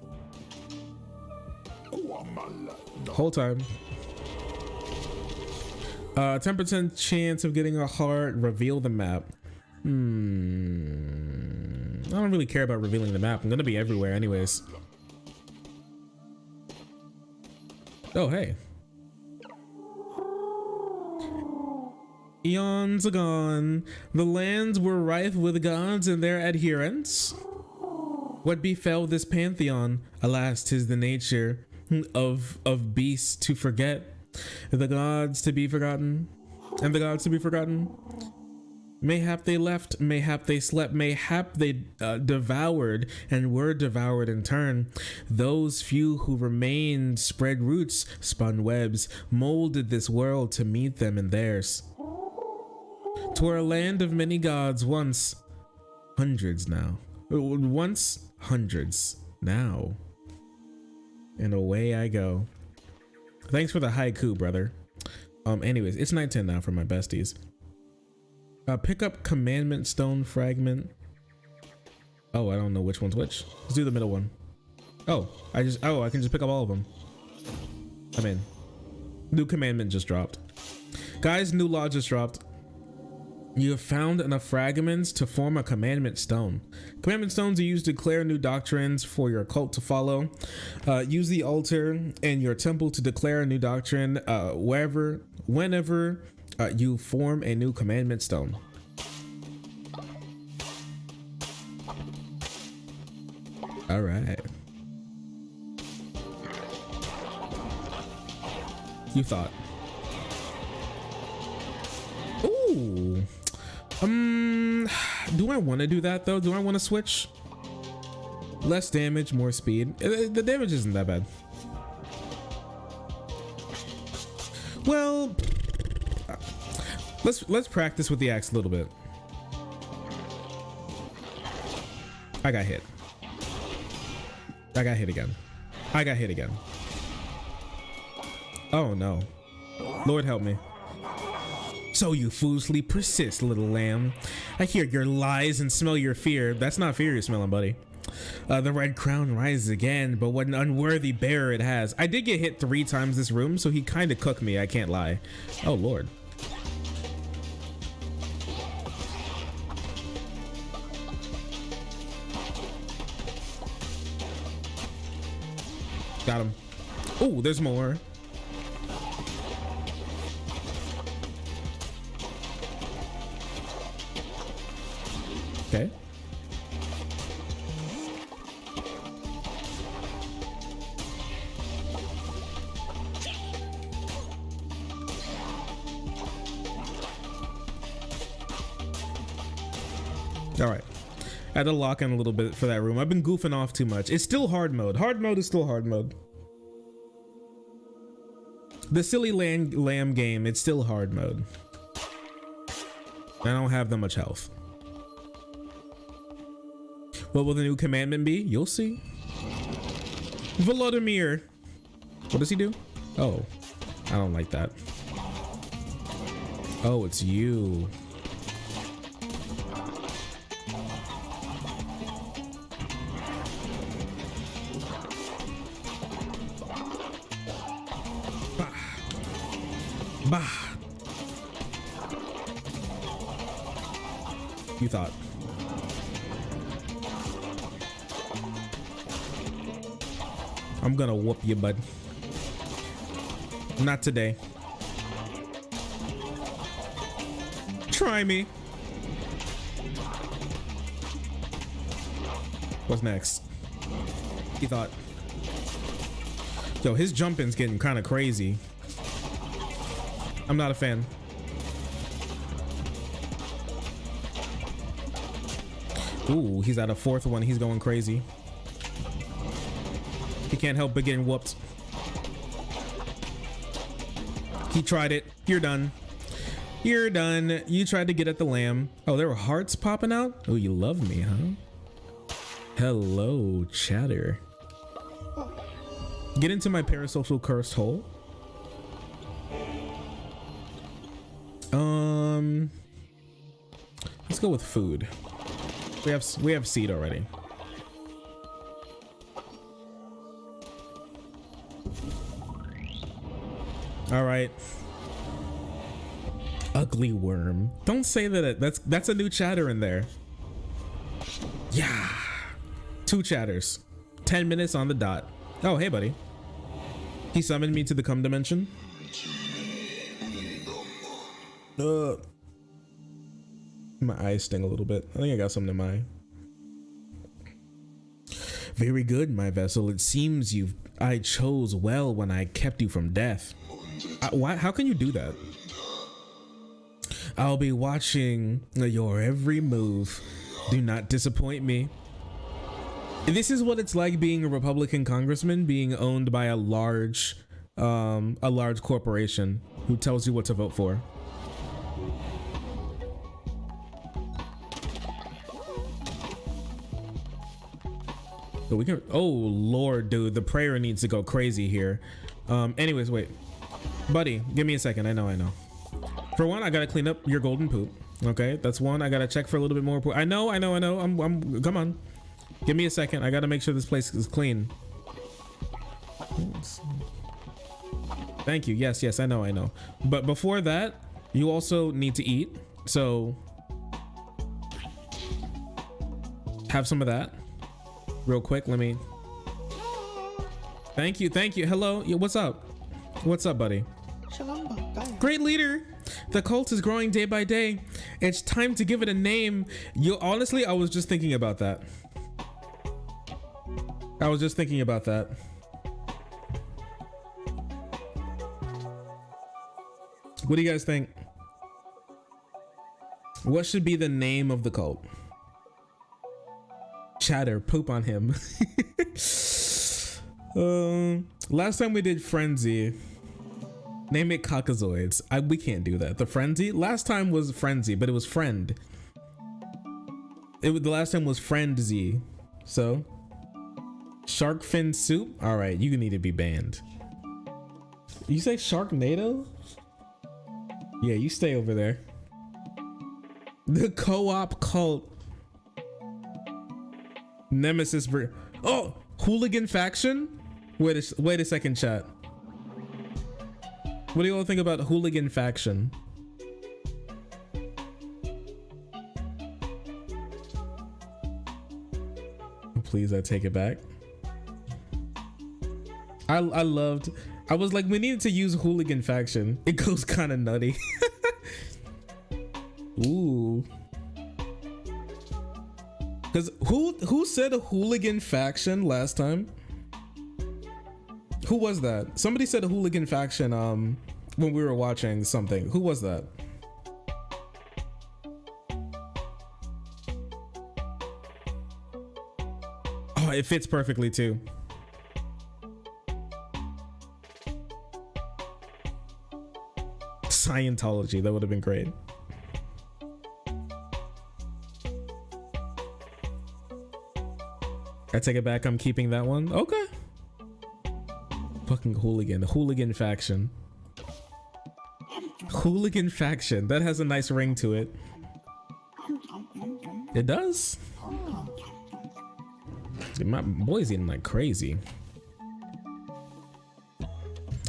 Whole time. 10% chance of getting a heart. Reveal the map. I don't really care about revealing the map. I'm gonna be everywhere anyways. Oh, hey. Eons agone, the lands were rife with gods and their adherents. What befell this pantheon? Alas, 'tis the nature of beasts to forget, the gods to be forgotten, and the gods to be forgotten. Mayhap they left, mayhap they slept, mayhap they devoured and were devoured in turn. Those few who remained spread roots, spun webs, molded this world to meet them in theirs. 'Twere a land of many gods once, hundreds now. Once hundreds, now. And away I go. Thanks for the haiku, brother. Anyways, it's night 10 now for my besties. Pick up commandment stone fragment. Oh, I don't know which one's which. Let's do the middle one. Oh, I can just pick up all of them. I'm in. New commandment just dropped. Guys, new law just dropped. You have found enough fragments to form a commandment stone. Commandment stones are used to declare new doctrines for your cult to follow. Use the altar in your temple to declare a new doctrine whenever you form a new commandment stone. All right. You thought. Ooh. Do I want to do that though? Do I want to switch? Less damage, more speed. The damage isn't that bad. Well, let's practice with the axe a little bit. I got hit. I got hit again. I got hit again. Oh no. Lord help me. So you foolishly persist, little lamb. I hear your lies and smell your fear. That's not fear you're smelling, buddy. The red crown rises again, but what an unworthy bearer it has. I did get hit 3 times this room, so he kind of cooked me, I can't lie. Oh, Lord. Got him. Oh, there's more. Okay. All right. I had to lock in a little bit for that room. I've been goofing off too much. It's still hard mode. Hard mode is still hard mode. The silly lamb game, it's still hard mode. I don't have that much health. What will the new commandment be? You'll see. Volodymyr. What does he do? Oh, I don't like that. Oh, it's you. Bah. You thought. I'm gonna whoop you, bud. Not today. Try me. What's next? He thought. Yo, his jumping's getting kind of crazy. I'm not a fan. Ooh, he's at a 4th one. He's going crazy. He can't help but getting whooped. He tried it. You're done. You're done. You tried to get at the lamb. Oh, there were hearts popping out? Oh, you love me, huh? Hello, chatter. Get into my parasocial cursed hole. Let's go with food. We have seed already. All right. Ugly worm. Don't say that. That's a new chatter in there. Yeah. 2 chatters. 10 minutes on the dot. Oh, hey, buddy. He summoned me to the cum dimension. My eyes sting a little bit. I think I got something in my eye. Very good, my vessel. It seems I chose well when I kept you from death. Why? How can you do that? I'll be watching your every move. Do not disappoint me. This is what it's like being a Republican congressman, being owned by a large corporation who tells you what to vote for. So we can. Oh Lord, dude, the prayer needs to go crazy here. Anyways, wait, buddy, give me a second. I know. For one, I gotta clean up your golden poop. Okay, that's one. I gotta check for a little bit more poop. I know. I'm. Come on, give me a second. I gotta make sure this place is clean. Thank you. Yes. I know. But before that, you also need to eat. So have some of that. Real quick, let me. Thank you. Hello. Yeah, what's up, buddy? Great leader. The cult is growing day by day. It's time to give it a name. Honestly, I was just thinking about that. What do you guys think? What should be the name of the cult? Chatter, poop on him. Last time we did Frenzy. Name it Caucasoids. We can't do that. The Frenzy? Last time was Frenzy, but it was Friend. The last time was Friend-Z. So? Shark fin soup? Alright, you need to be banned. You say Sharknado? Yeah, you stay over there. The co-op cult. Nemesis oh, hooligan faction? Wait a second, chat. What do you all think about hooligan faction? Please, I take it back. I was like, we needed to use hooligan faction. It goes kind of nutty. Ooh. Because who said a hooligan faction last time? Who was that? Somebody said a hooligan faction when we were watching something. Who was that? Oh, it fits perfectly too. Scientology, that would have been great. I take it back, I'm keeping that one. Okay. Fucking hooligan faction. Hooligan faction, that has a nice ring to it. It does. My boy's eating like crazy.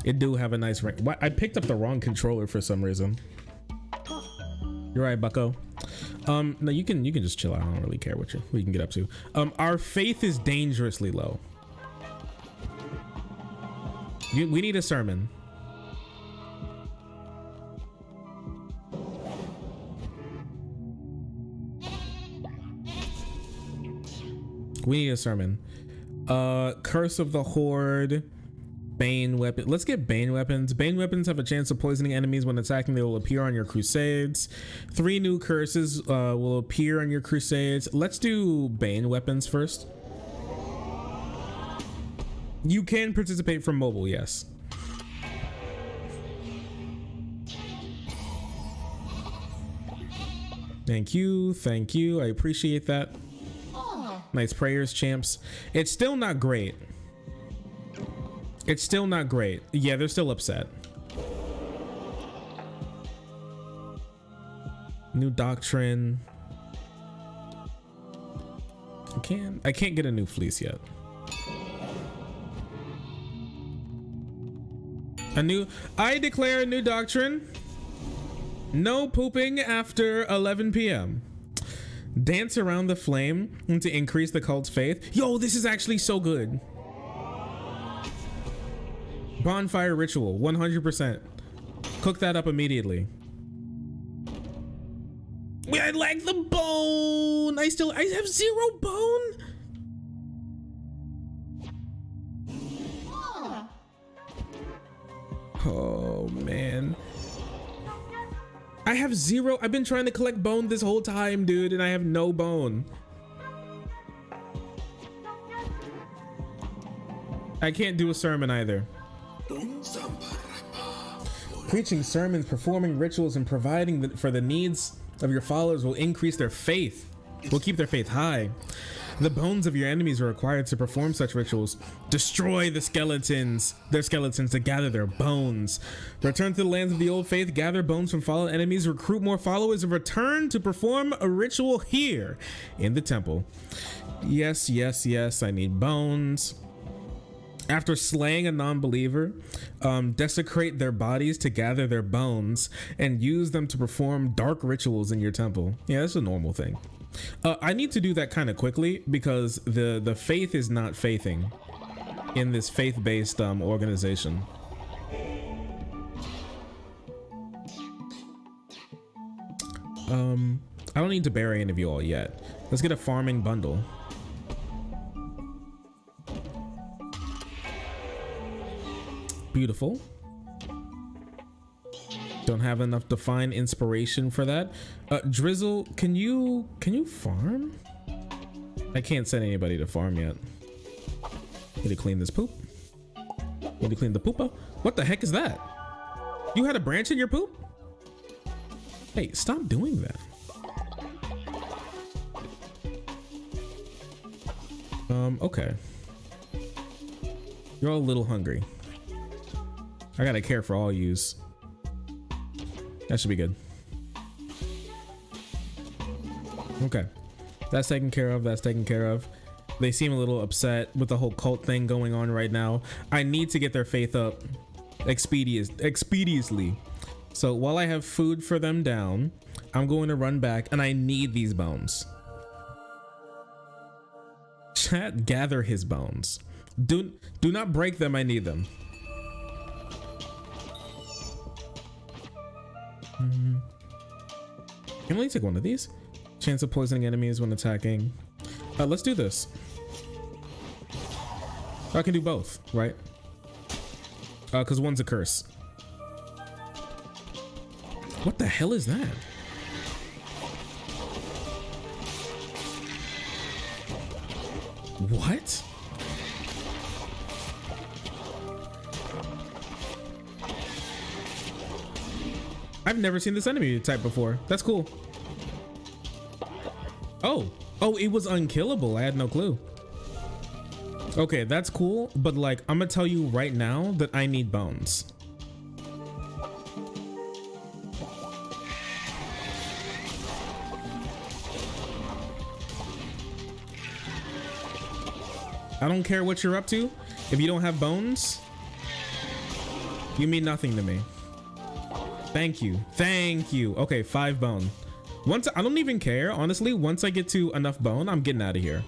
It do have a nice ring. What? I picked up the wrong controller for some reason. You're right, bucko. No, you can just chill out. I don't really care what you can get up to. Our faith is dangerously low. We need a sermon. We need a sermon. Curse of the Horde. Bane weapon. Let's get Bane weapons. Bane weapons have a chance of poisoning enemies when attacking. They will appear on your crusades. 3 new curses will appear on your crusades. Let's do Bane weapons first. You can participate from mobile, yes. Thank you. Thank you. I appreciate that. Nice prayers, champs. It's still not great. It's still not great. Yeah, they're still upset. New doctrine. I can't get a new fleece yet. I declare a new doctrine. No pooping after 11 p.m. Dance around the flame to increase the cult's faith. Yo, this is actually so good. Bonfire ritual, 100%. Cook that up immediately. I like the bone. I have 0 bone. Oh man. I have 0. I've been trying to collect bone this whole time, dude, and I have no bone. I can't do a sermon either. Preaching sermons, performing rituals, and providing for the needs of your followers will increase their faith. Will keep their faith high. The bones of your enemies are required to perform such rituals. Destroy their skeletons to gather their bones. Return to the lands of the old faith, gather bones from fallen enemies, recruit more followers, and return to perform a ritual here in the temple. Yes, yes, yes, I need bones. After slaying a non-believer, desecrate their bodies to gather their bones and use them to perform dark rituals in your temple. Yeah, that's a normal thing. I need to do that kind of quickly because the faith is not faithing in this faith-based organization. I don't need to bury any of you all yet. Let's get a farming bundle. Beautiful. Don't have enough divine inspiration for that. Drizzle, can you farm? I can't send anybody to farm yet. Need to clean this poop. Need to clean the poopa. What the heck is that? You had a branch in your poop? Hey, stop doing that. Okay. You're all a little hungry. I gotta care for all yous. That should be good. Okay. That's taken care of. That's taken care of. They seem a little upset with the whole cult thing going on right now. I need to get their faith up expeditiously. So while I have food for them down, I'm going to run back, and I need these bones. Chat, gather his bones. Do not break them. I need them. Can I only take one of these? Chance of poisoning enemies when attacking. Let's do this. I can do both, right? Because one's a curse. What the hell is that? What? I've never seen this enemy type before. That's cool. Oh, it was unkillable. I had no clue. Okay, that's cool, but like, I'm gonna tell you right now that I need bones. I don't care what you're up to. If you don't have bones, you mean nothing to me. Thank you. Thank you. Okay, 5 bone. Once I don't even care, honestly. Once I get to enough bone, I'm getting out of here.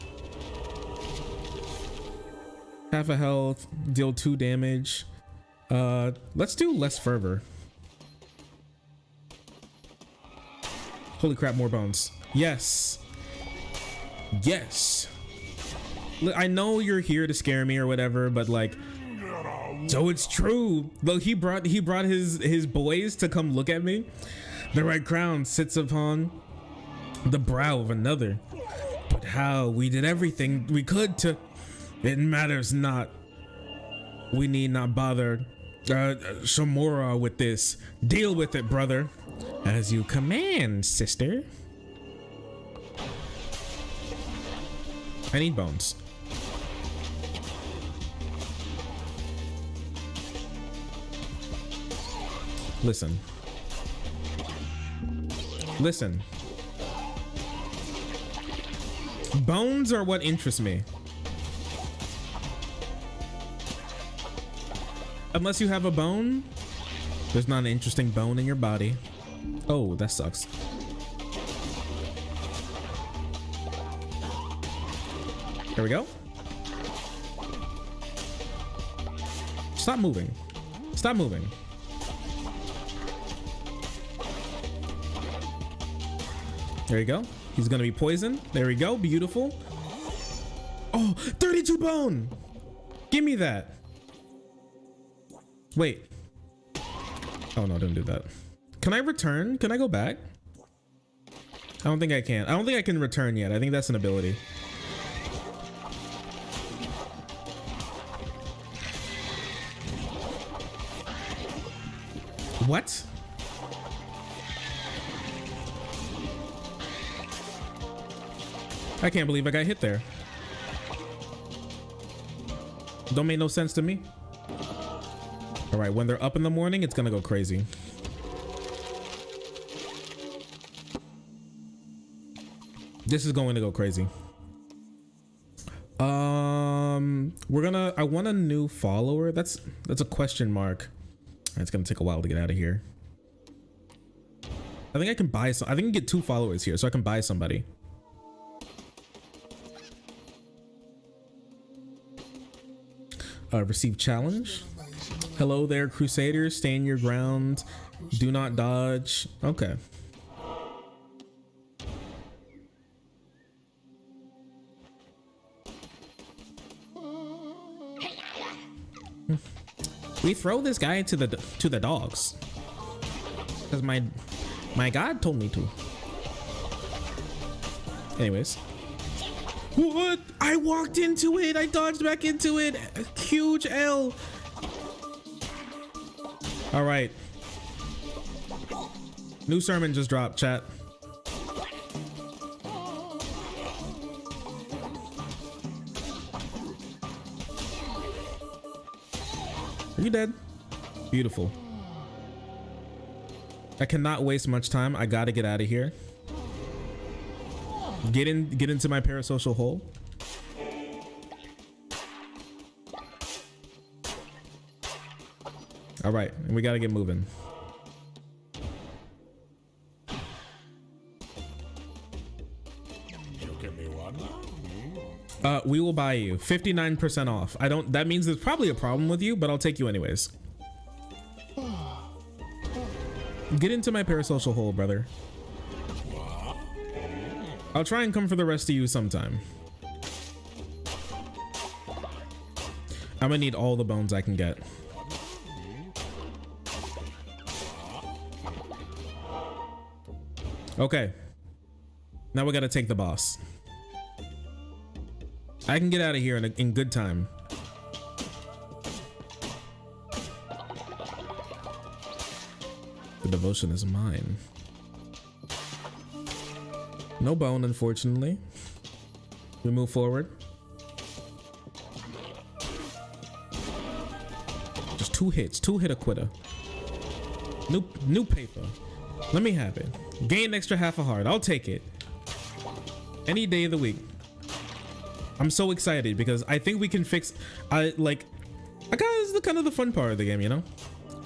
Half a health, deal 2 damage. Let's do less fervor. Holy crap, more bones. Yes. Yes. I know you're here to scare me or whatever, but like, so it's true. Look, he brought his boys to come look at me. The right crown sits upon the brow of another. But how we did everything we could to, it matters not. We need not bother Shamora with this. Deal with it, brother. As you command, sister. I need bones. Listen. Listen. Bones are what interests me. Unless you have a bone, there's not an interesting bone in your body. Oh, that sucks. There we go. Stop moving. Stop moving. There you go. He's gonna be poisoned. There we go. Beautiful. Oh, 32 bone. Give me that. Wait. Oh no, don't do that. Can I return? Can I go back? I don't think I can. I don't think I can return yet. I think that's an ability. What? I can't believe I got hit there. Don't make no sense to me. All right, when they're up in the morning, it's gonna go crazy. This is going to go crazy. I want a new follower. That's a question mark. It's gonna take a while to get out of here. I think I can buy some. I think I can get 2 followers here, so I can buy somebody. Receive challenge. Hello there, Crusaders. Stand your ground. Do not dodge. Okay. We throw this guy to the dogs because my God told me to. Anyways. What? I walked into it. I dodged back into it. Huge L. All right. New sermon just dropped, chat. Are you dead? Beautiful. I cannot waste much time. I gotta get out of here. Get into my parasocial hole. All right, we got to get moving. We will buy you 59% off. I don't, that means there's probably a problem with you, but I'll take you anyways. Get into my parasocial hole, brother. I'll try and come for the rest of you sometime. I'm gonna need all the bones I can get. Okay. Now we gotta take the boss. I can get out of here in good time. The devotion is mine. No bone, unfortunately. We move forward. Just 2 hits, 2-hit a quitter. New paper. Let me have it. Gain extra half a heart. I'll take it. Any day of the week. I'm so excited because I think we can fix. I got this is kind of the fun part of the game, you know.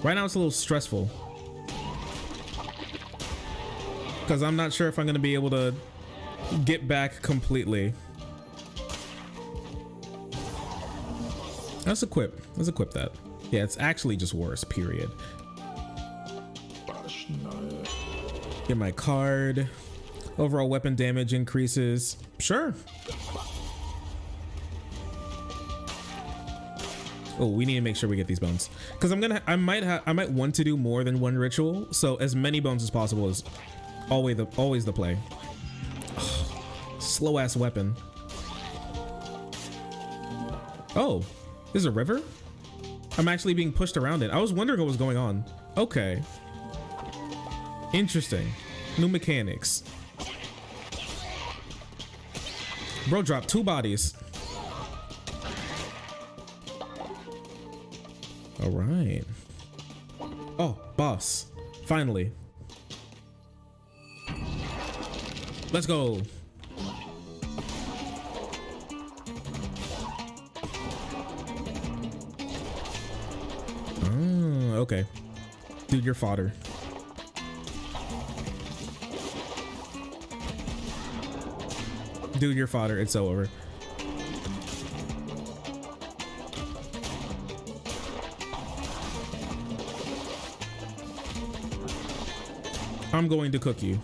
Right now it's a little stressful because I'm not sure if I'm gonna be able to get back completely. Let's equip that. Yeah, it's actually just worse, period. Get my card. Overall weapon damage increases. Sure. Oh, we need to make sure we get these bones because I might want to do more than one ritual, so as many bones as possible is always the play. Slow ass weapon. Oh, there's a river? I'm actually being pushed around it. I was wondering what was going on. Okay. Interesting. New mechanics. Bro dropped 2 bodies. All right. Oh, boss. Finally. Let's go. Okay. Dude, you're fodder. Dude, you're fodder. It's so over. I'm going to cook you.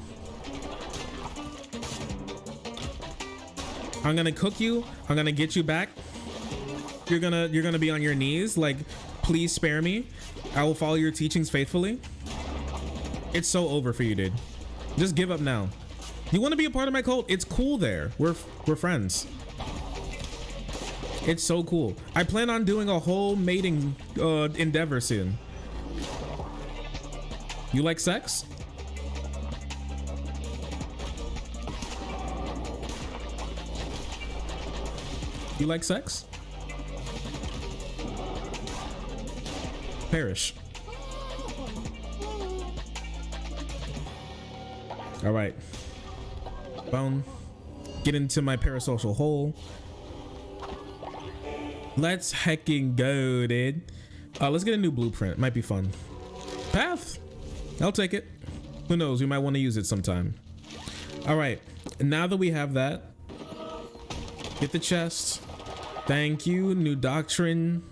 I'm gonna cook you. I'm gonna get you back. You're gonna be on your knees like, please spare me. I will follow your teachings faithfully. It's so over for you, dude. Just give up now. You want to be a part of my cult? It's cool there. We're friends. It's so cool. I plan on doing a whole mating endeavor soon. You like sex? You like sex? Perish. All right. Bone. Get into my parasocial hole. Let's hecking go, dude. Let's get a new blueprint. Might be fun. Path. I'll take it. Who knows? We might want to use it sometime. All right. Now that we have that, get the chest. Thank you. New doctrine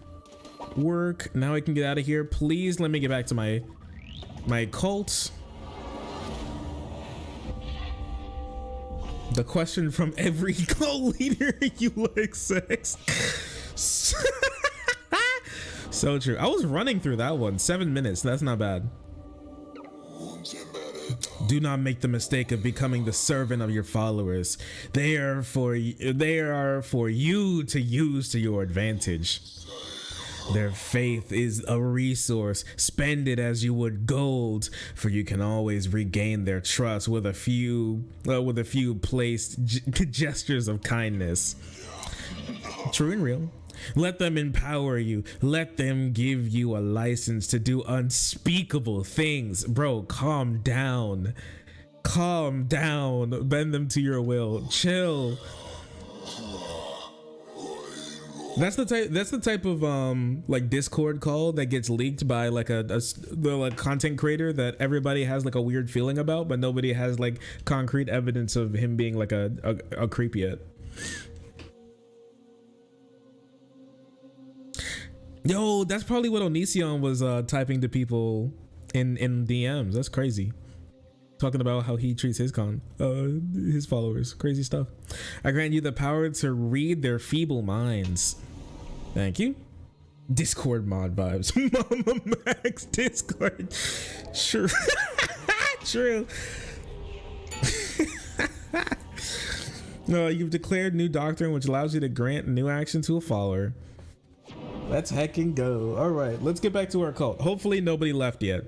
work. Now I can get out of here. Please let me get back to my cult. The question from every cult leader: you like sex? So true. I was running through that one. 7 minutes. That's not bad. Do not make the mistake of becoming the servant of your followers. They are for you to use to your advantage. Their faith is a resource. Spend it as you would gold, for you can always regain their trust with a few placed gestures of kindness. True and real. Let them empower you. Let them give you a license to do unspeakable things. Bro, calm down. Calm down. Bend them to your will. Chill. That's the type of like Discord call that gets leaked by like the like content creator that everybody has like a weird feeling about, but nobody has like concrete evidence of him being like a creep yet. Yo, that's probably what Onision was typing to people in DMs. That's crazy. Talking about how he treats his his followers. Crazy stuff. I grant you the power to read their feeble minds. Thank you. Discord mod vibes. Mama Max Discord. Sure. True. No, you've declared new doctrine which allows you to grant new action to a follower. Let's heckin' go. All right, let's get back to our cult. Hopefully nobody left yet.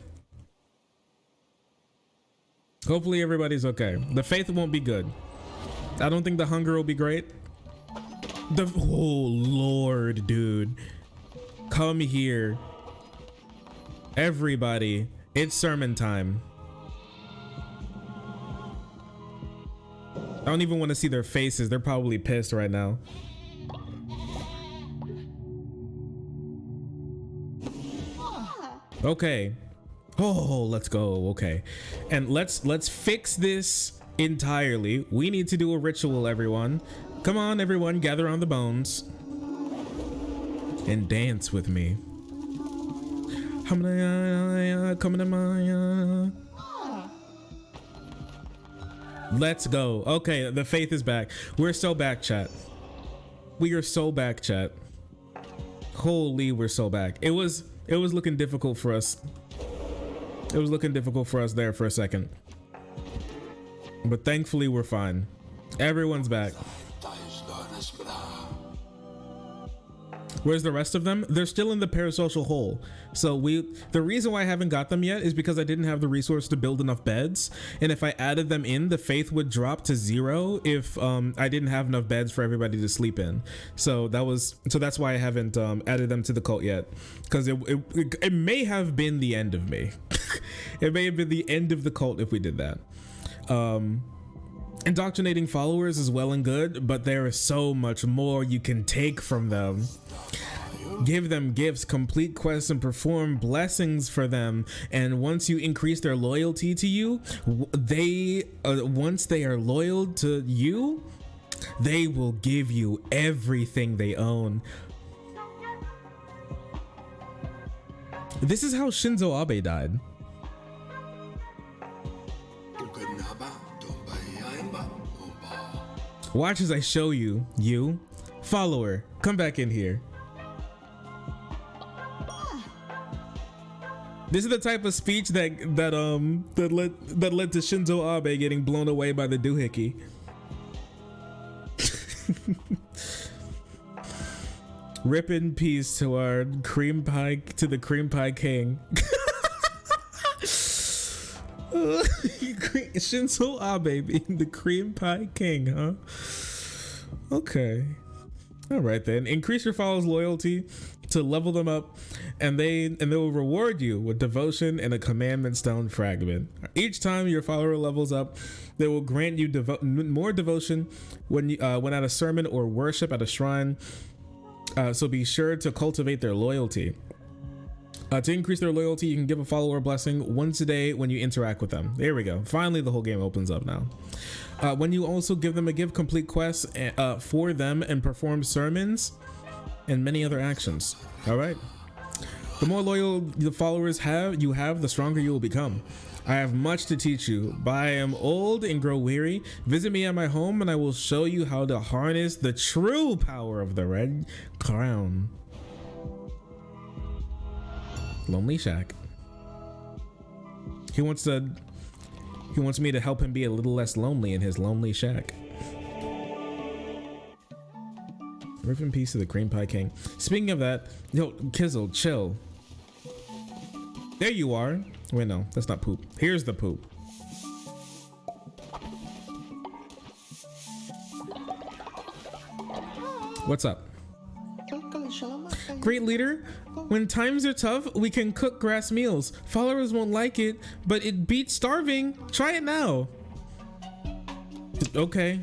Hopefully everybody's okay. The faith won't be good. I don't think the hunger will be great. Oh Lord, dude. Come here. Everybody. It's sermon time. I don't even want to see their faces. They're probably pissed right now. Okay. Oh, let's go. Okay. And let's fix this entirely. We need to do a ritual, everyone. Come on, everyone, gather on the bones and dance with me. Let's go. Okay, the faith is back. We're so back, chat. We are so back, chat. Holy, we're so back. It was looking difficult for us. It was looking difficult for us there for a second. But thankfully we're fine. Everyone's back. Where's the rest of them? They're still in the parasocial hole. So the reason why I haven't got them yet is because I didn't have the resource to build enough beds. And if I added them in, the faith would drop to 0 if I didn't have enough beds for everybody to sleep in. So that's why I haven't added them to the cult yet. Because it may have been the end of me. It may have been the end of the cult if we did that. Indoctrinating followers is well and good, but there is so much more you can take from them. Give them gifts, complete quests, and perform blessings for them. And once you increase their loyalty to you, once they are loyal to you, they will give you everything they own. This is how Shinzo Abe died. Watch as I show you, follower, come back in here. This is the type of speech that led to Shinzo Abe getting blown away by the doohickey. Rip in peace to our the cream pie king. Shinzo Abe being the cream pie king, huh? Okay. All right then. Increase your followers' loyalty to level them up, and they will reward you with devotion and a commandment stone fragment. Each time your follower levels up, they will grant you more devotion when at a sermon or worship at a shrine. So be sure to cultivate their loyalty. To increase their loyalty, you can give a follower a blessing once a day when you interact with them. There we go. Finally, the whole game opens up now. When you also give them complete quests for them and perform sermons and many other actions. All right. The more loyal the followers you have, the stronger you will become. I have much to teach you, but I am old and grow weary. Visit me at my home and I will show you how to harness the true power of the Red Crown. Lonely Shack. He wants me to help him be a little less lonely in his lonely shack. Rip in peace to the cream pie king. Speaking of that, yo, Kizzle, chill. There you are. Wait, no, that's not poop. Here's the poop. What's up? Great leader. When times are tough, we can cook grass meals. Followers won't like it, but it beats starving. Try it now. Okay.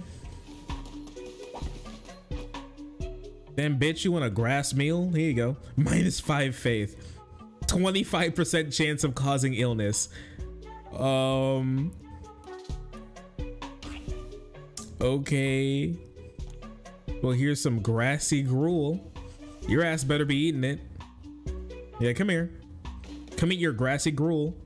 Damn bitch, you want a grass meal? Here you go. -5 faith. 25% chance of causing illness. Okay. Well, here's some grassy gruel. Your ass better be eating it. Yeah, come here. Come eat your grassy gruel.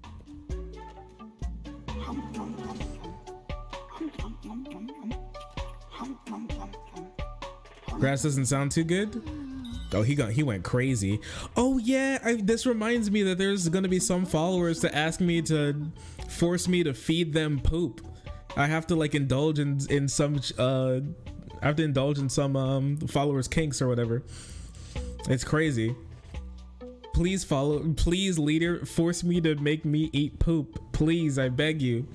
Grass doesn't sound too good. Oh, he went crazy. Oh yeah, this reminds me that there's gonna be some followers to ask me to force me to feed them poop. I have to like indulge in some I have to indulge in some followers kinks or whatever. It's crazy. Please leader, force me to make me eat poop. Please, I beg you.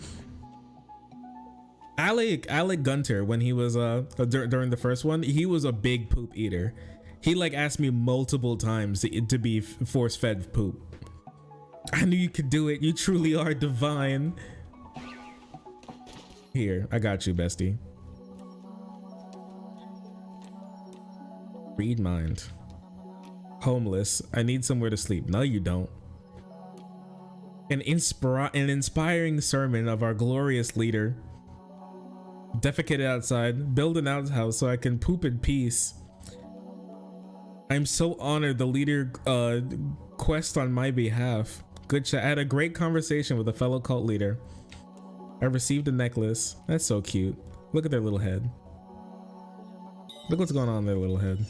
Alec Gunter, when he was during the first one, he was a big poop eater. He like asked me multiple times to be force fed poop. I knew you could do it. You truly are divine. Here, I got you, bestie. Read mind. Homeless. I need somewhere to sleep. No, you don't. An inspiring sermon of our glorious leader. Defecated outside. Build an outhouse so I can poop in peace. I'm so honored the leader quest on my behalf. Good chat. I had a great conversation with a fellow cult leader. I received a necklace. That's so cute. Look at their little head. Look what's going on in their little head.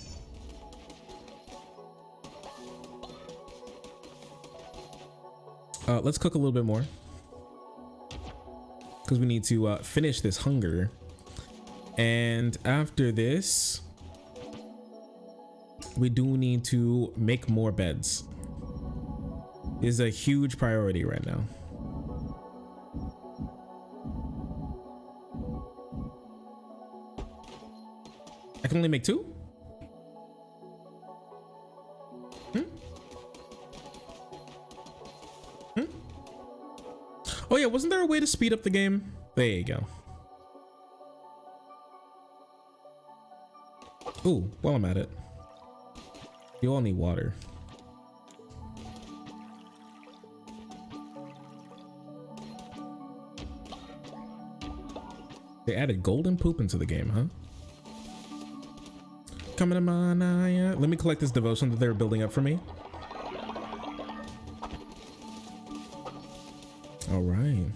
Let's cook a little bit more because we need to finish this hunger. And after this, we do need to make more beds. Is a huge priority right now. I can only make 2? Oh yeah, wasn't there a way to speed up the game? There you go. Ooh, while I'm at it. You all need water. They added golden poop into the game, huh? Coming to my eye. Let me collect this devotion that they were building up for me. All right.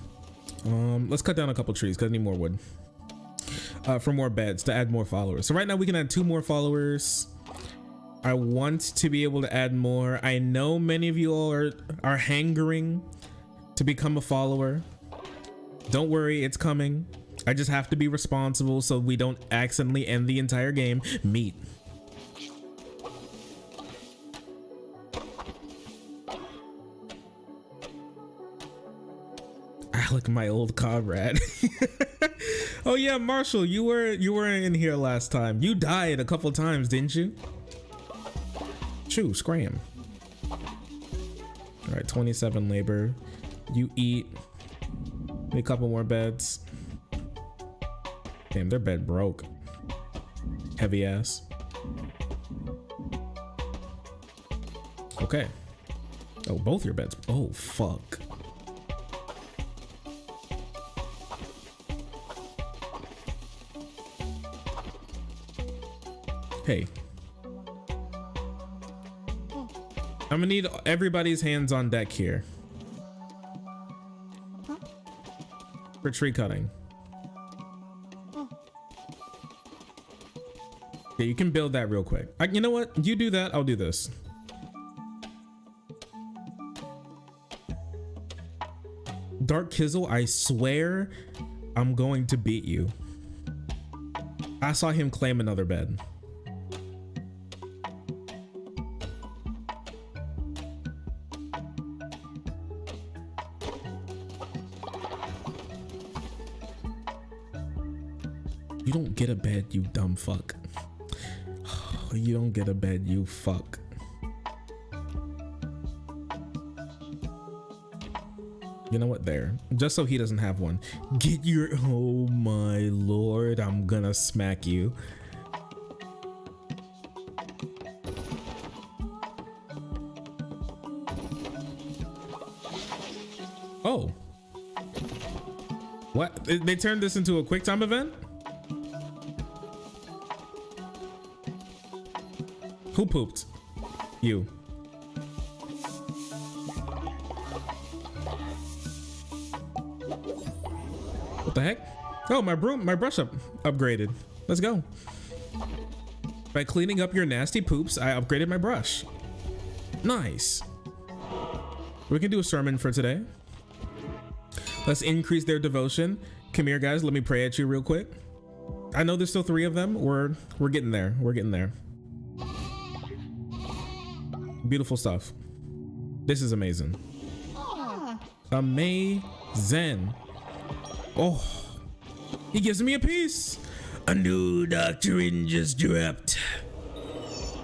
Let's cut down a couple trees because I need more wood. For more beds to add more followers. So right now we can add 2 more followers. I want to be able to add more. I know many of you all are hangering to become a follower. Don't worry, it's coming. I just have to be responsible so we don't accidentally end the entire game. Meat. Alec, my old comrade. Oh yeah, Marshall, you were in here last time. You died a couple times, didn't you? Chew, scram. All right, 27 labor. You eat. Make a couple more beds. Damn, their bed broke. Heavy ass. Okay. Oh, both your beds. Oh, fuck. Hey. I'm gonna need everybody's hands on deck here. For tree cutting. Yeah, you can build that real quick. You know what? You do that, I'll do this. Dark Kizzle, I swear I'm going to beat you. I saw him claim another bed. You don't get a bed, you dumb fuck. You don't get a bed, you fuck. You know what? There. Just so he doesn't have one. Get your... Oh my lord, I'm gonna smack you. Oh. What? They turned this into a quick time event? Who pooped? You. What the heck? Oh, my brush upgraded. Let's go. By cleaning up your nasty poops, I upgraded my brush. Nice. We can do a sermon for today. Let's increase their devotion. Come here, guys. Let me pray at you real quick. I know there's still 3 of them. We're getting there. We're getting there. Beautiful stuff. This is amazing. Amazing. Oh, he gives me a piece. A new doctrine just dropped.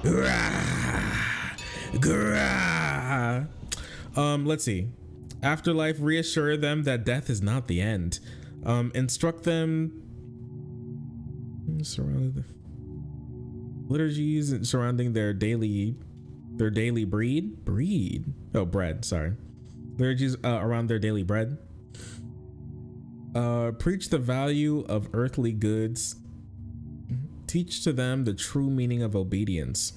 Grah, grah. Let's see. Afterlife, reassure them that death is not the end. Instruct them surrounding liturgies surrounding their daily bread. Sorry, liturgies around their daily bread. Preach the value of earthly goods. Teach to them the true meaning of obedience.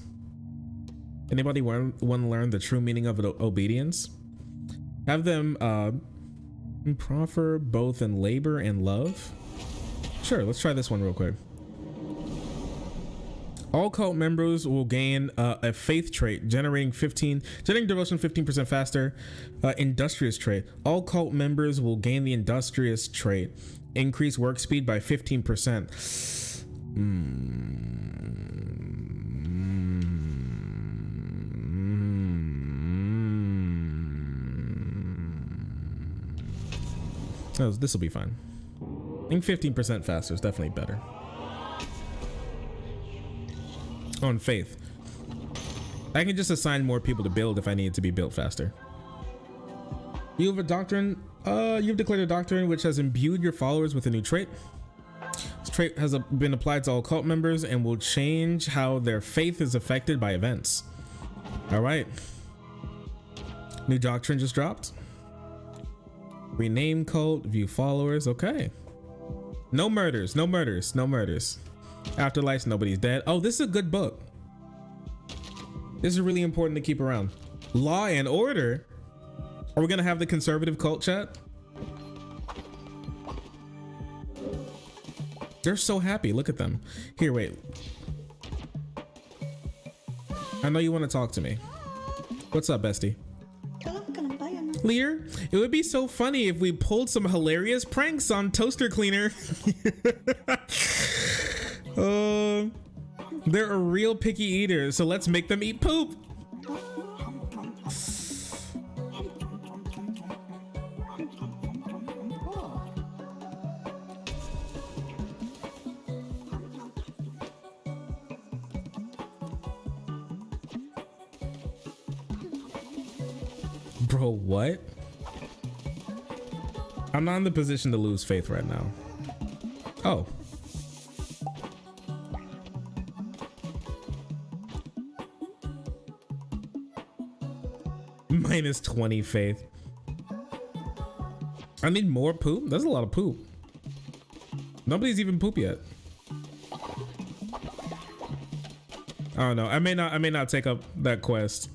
Anybody want to learn the true meaning of obedience? Have them proffer both in labor and love. Sure, let's try this one real quick. All cult members will gain a faith trait, generating devotion 15% faster. Industrious trait. All cult members will gain the industrious trait, increase work speed by 15%. Oh, this will be fine. I think 15% faster is definitely better. On faith, I can just assign more people to build if I need it to be built faster. You have a doctrine. You've declared a doctrine which has imbued your followers with a new trait. This trait has been applied to all cult members and will change how their faith is affected by events. All right. New doctrine just dropped. Rename cult, view followers. Okay. No murders, no murders, no murders. Afterlife, nobody's dead. Oh, this is a good book. This is really important to keep around. Law and Order. Are we gonna have the conservative cult chat? They're so happy. Look at them. Here, wait. I know you want to talk to me. What's up, bestie? Leader, it would be so funny if we pulled some hilarious pranks on Toaster Cleaner. They're a real picky eater, so let's make them eat poop. Bro, what? I'm not in the position to lose faith right now. Oh. Minus 20 faith. I need more poop. That's a lot of poop. Nobody's even poop yet. I don't know. I may not take up that quest.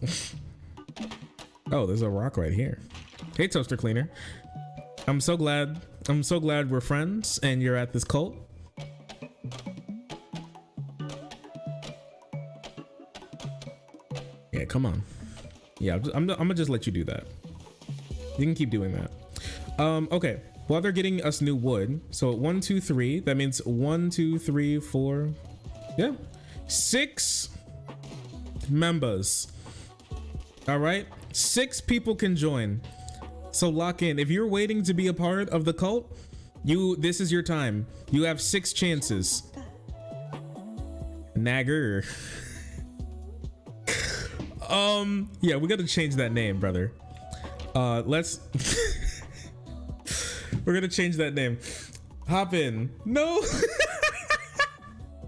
Oh, there's a rock right here. Hey, Toaster Cleaner. I'm so glad we're friends and you're at this cult. Yeah, come on. Yeah, I'm gonna just let you do that. You can keep doing that. Okay, while they're getting us new wood, so 1 2 3, that means 1 2 3 4, yeah, 6 members. All right, 6 people can join, so lock in. If you're waiting to be a part of the cult, this is your time. You have 6 chances. Nagger. Yeah, we got to change that name, brother. Let's we're gonna change that name. Hop in. No.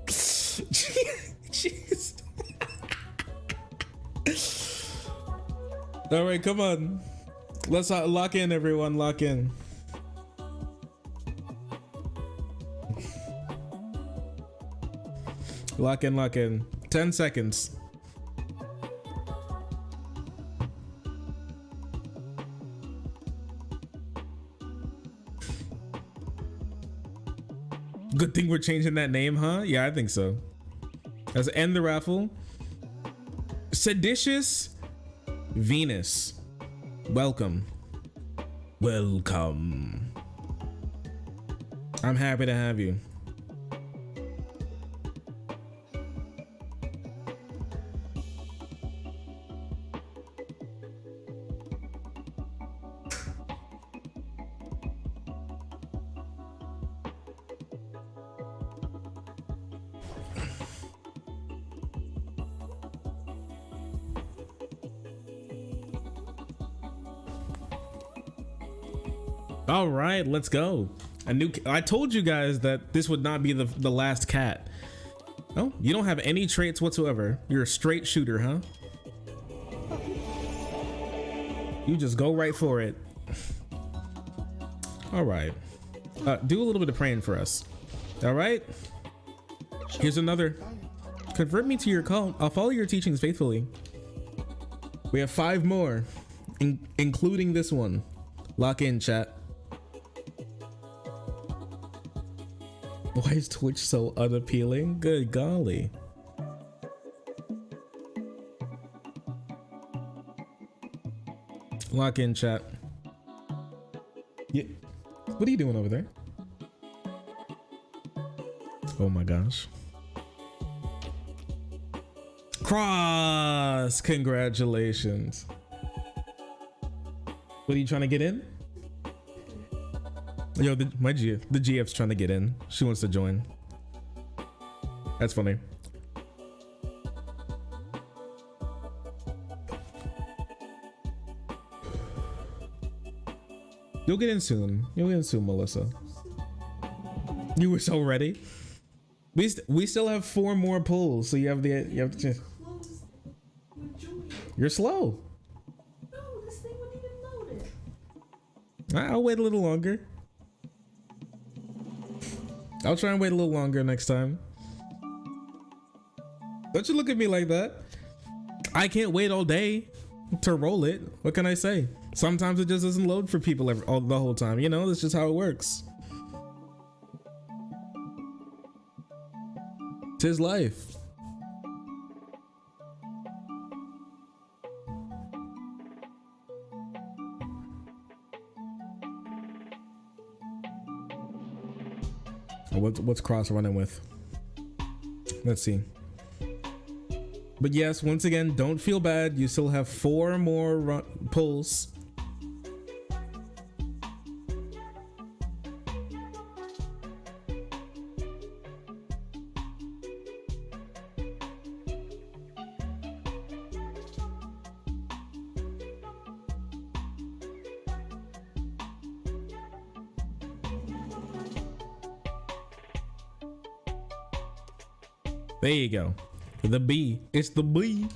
Jeez. All right, come on. Let's lock in, everyone. Lock in. Lock in, lock in. 10 seconds. Good thing we're changing that name, huh? Yeah, I think so. Let's end the raffle. Seditious Venus. Welcome. Welcome. I'm happy to have you. All right, let's go. I told you guys that this would not be the last cat. Oh, you don't have any traits whatsoever. You're a straight shooter, huh? You just go right for it. All right. Do a little bit of praying for us. All right. Here's another. Convert me to your cult. I'll follow your teachings faithfully. We have 5 more, including this one. Lock in, chat. Why is Twitch so unappealing? Good golly. Lock in, chat. Yeah. What are you doing over there? Oh my gosh. Cross! Congratulations. What are you trying to get in? Yo, the GF's trying to get in. She wants to join. That's funny. You'll get in soon. You'll get in soon, Melissa. You were so ready. We still have 4 more pulls, so you have the chance. You're slow. No, this thing wouldn't even load it. I'll wait a little longer. I'll try and wait a little longer next time. Don't you look at me like that. I can't wait all day to roll it. What can I say? Sometimes it just doesn't load for people the whole time. You know, that's just how it works. 'Tis life. What's Cross running with? Let's see. But yes, once again, don't feel bad. You still have 4 more pulls. There you go. The B. It's the B.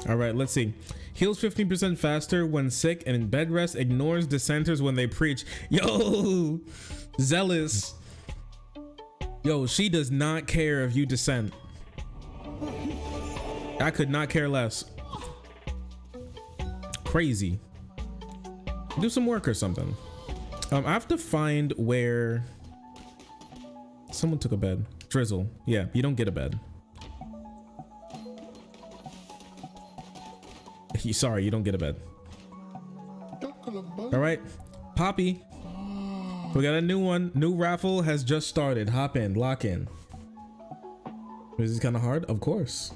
All right, let's see. Heals 15% faster when sick and in bed rest. Ignores dissenters when they preach. Yo, zealous. Yo, she does not care if you dissent. I could not care less. Crazy. Do some work or something. I have to find where someone took a bed. Drizzle. Yeah, you don't get a bed. Sorry, you don't get a bed. All right, Poppy. We got a new one. New raffle has just started. Hop in, lock in. Is this kind of hard? Of course.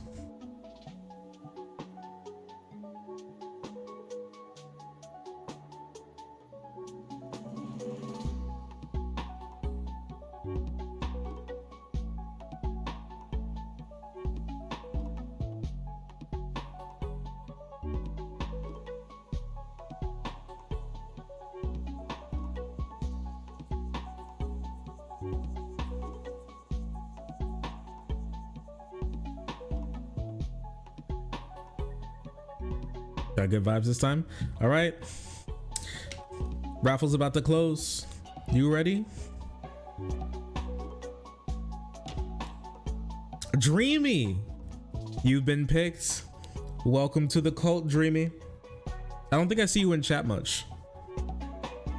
Got good vibes this time. All right. Raffle's about to close. You ready? Dreamy, you've been picked. Welcome to the cult, Dreamy. I don't think I see you in chat much,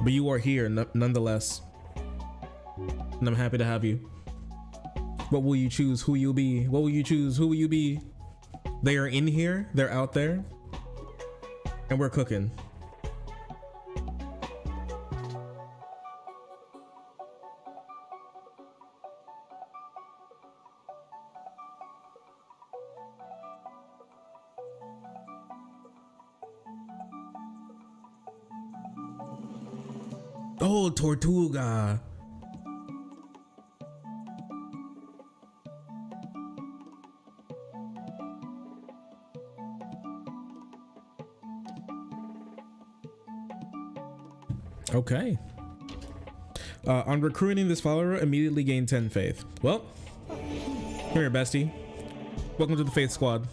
but you are here nonetheless. And I'm happy to have you. What will you choose? Who you'll be? What will you choose? Who will you be? They are in here. They're out there. And we're cooking. Oh, Tortuga. Okay. On recruiting this follower, immediately gain 10 faith. Well, here, bestie. Welcome to the Faith Squad.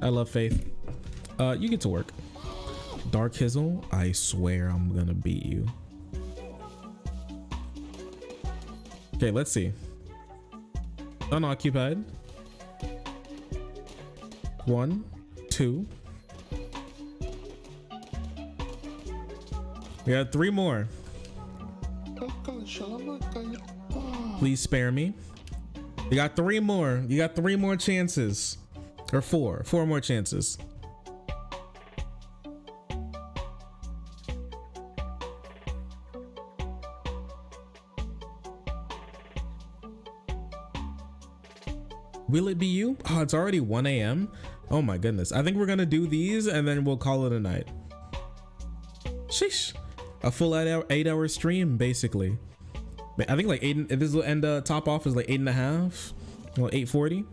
I love faith. You get to work. Dark Hizzle, I swear I'm gonna beat you. Okay, let's see. Unoccupied. 1, 2. We got 3 more. Please spare me. You got 3 more. You got 3 more chances. Or 4. 4 more chances. Will it be you? Oh, it's already 1 a.m. Oh my goodness. I think we're gonna do these and then we'll call it a night. Sheesh. A full 8-hour stream, basically. I think like 8, this will end top off is like 8.5. Well, 8:40.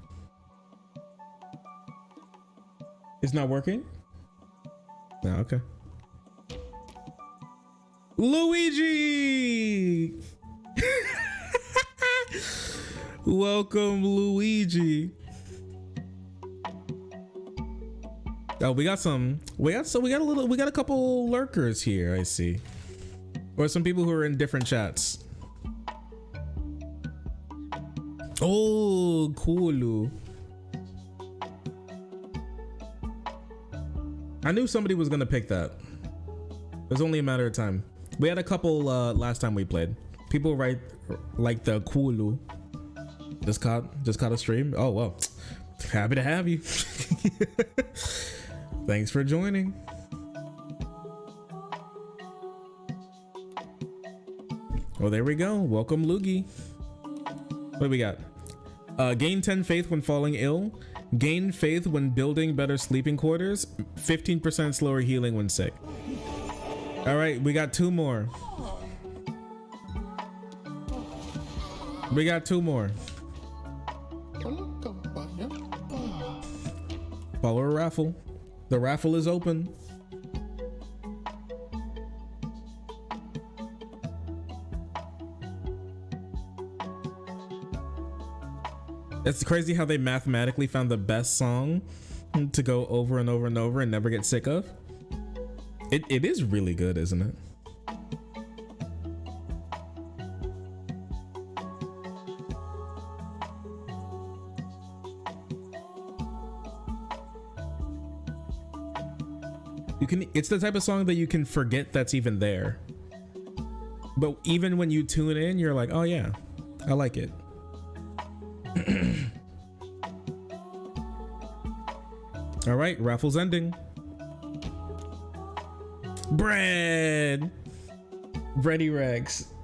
It's not working? No, okay. Luigi! Welcome, Luigi. Oh, we got a couple lurkers here, I see. Or some people who are in different chats. Oh, cool. I knew somebody was gonna pick that. It was only a matter of time. We had a couple last time we played. People write like the cool. Just caught a stream. Oh well, happy to have you. Thanks for joining. Oh, there we go. Welcome, Loogie. What do we got? Gain 10 faith when falling ill. Gain faith when building better sleeping quarters. 15% slower healing when sick. All right, we got 2 more. We got 2 more. Follow a raffle. The raffle is open. It's crazy how they mathematically found the best song to go over and over and over and never get sick of. It is really good, isn't it? It's the type of song that you can forget that's even there. But even when you tune in, you're like, oh yeah, I like it. All right, raffle's ending. Bread. Bready Rex.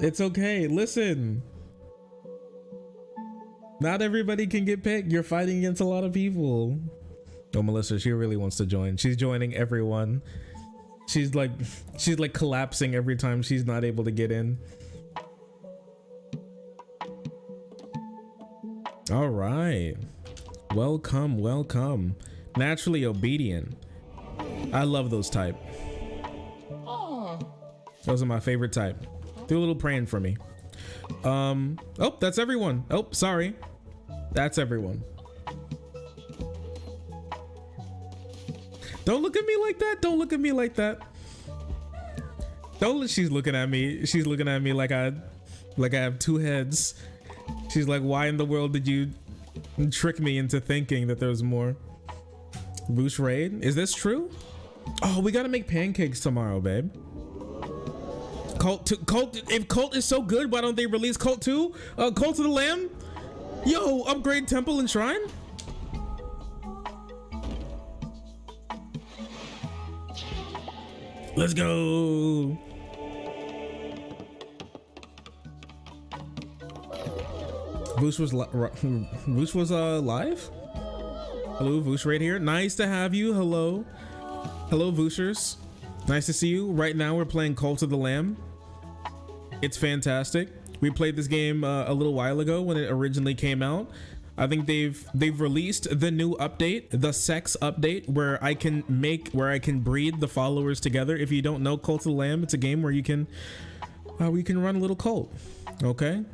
It's okay. Listen. Not everybody can get picked. You're fighting against a lot of people. Oh, Melissa, she really wants to join. She's joining everyone. She's like collapsing every time she's not able to get in. All right. Welcome, welcome. Naturally obedient. I love those type. Those are my favorite type. Do a little praying for me. Oh, that's everyone. Oh, sorry. That's everyone. Don't look at me like that. Don't look at me like that. She's looking at me. She's looking at me like I have two heads. She's like, why in the world did you trick me into thinking that there was more? Voosh raid? Is this true? Oh, we gotta make pancakes tomorrow, babe. Cult. If Cult is so good, why don't they release Cult 2? Cult of the Lamb? Yo, upgrade Temple and Shrine? Let's go. Voosh was live. Hello, Voosh right here. Nice to have you. Hello Vooshers. Nice to see you. Right now we're playing Cult of the Lamb. It's fantastic. We played this game a little while ago when it originally came out. I think they've released the new update, the sex update, where I can breed the followers together. If you don't know Cult of the Lamb, it's a game where you can run a little cult. Okay,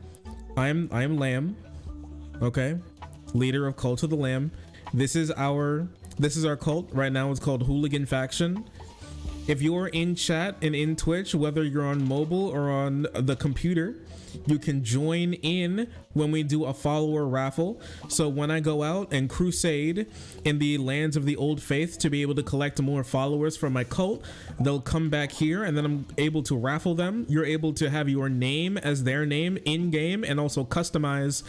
I am Lamb. Okay, leader of Cult of the Lamb. This is our cult right now. It's called Hooligan Faction. If you're in chat and in Twitch, whether you're on mobile or on the computer, you can join in when we do a follower raffle. So when I go out and crusade in the lands of the old faith to be able to collect more followers for my cult, they'll come back here and then I'm able to raffle them. You're able to have your name as their name in game and also customize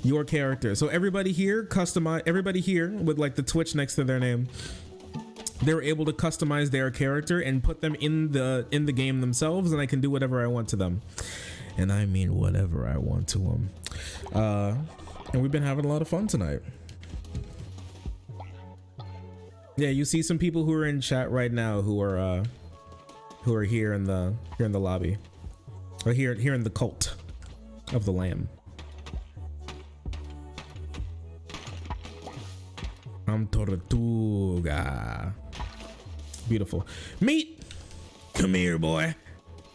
your character. So everybody here with like the Twitch next to their name, they're able to customize their character and put them in the game themselves, and I can do whatever I want to them. And I mean whatever I want to them. And we've been having a lot of fun tonight. Yeah, you see some people who are in chat right now who are here in the lobby, or here in the Cult of the Lamb. I'm Tortuga. Beautiful. Meat! Come here, boy.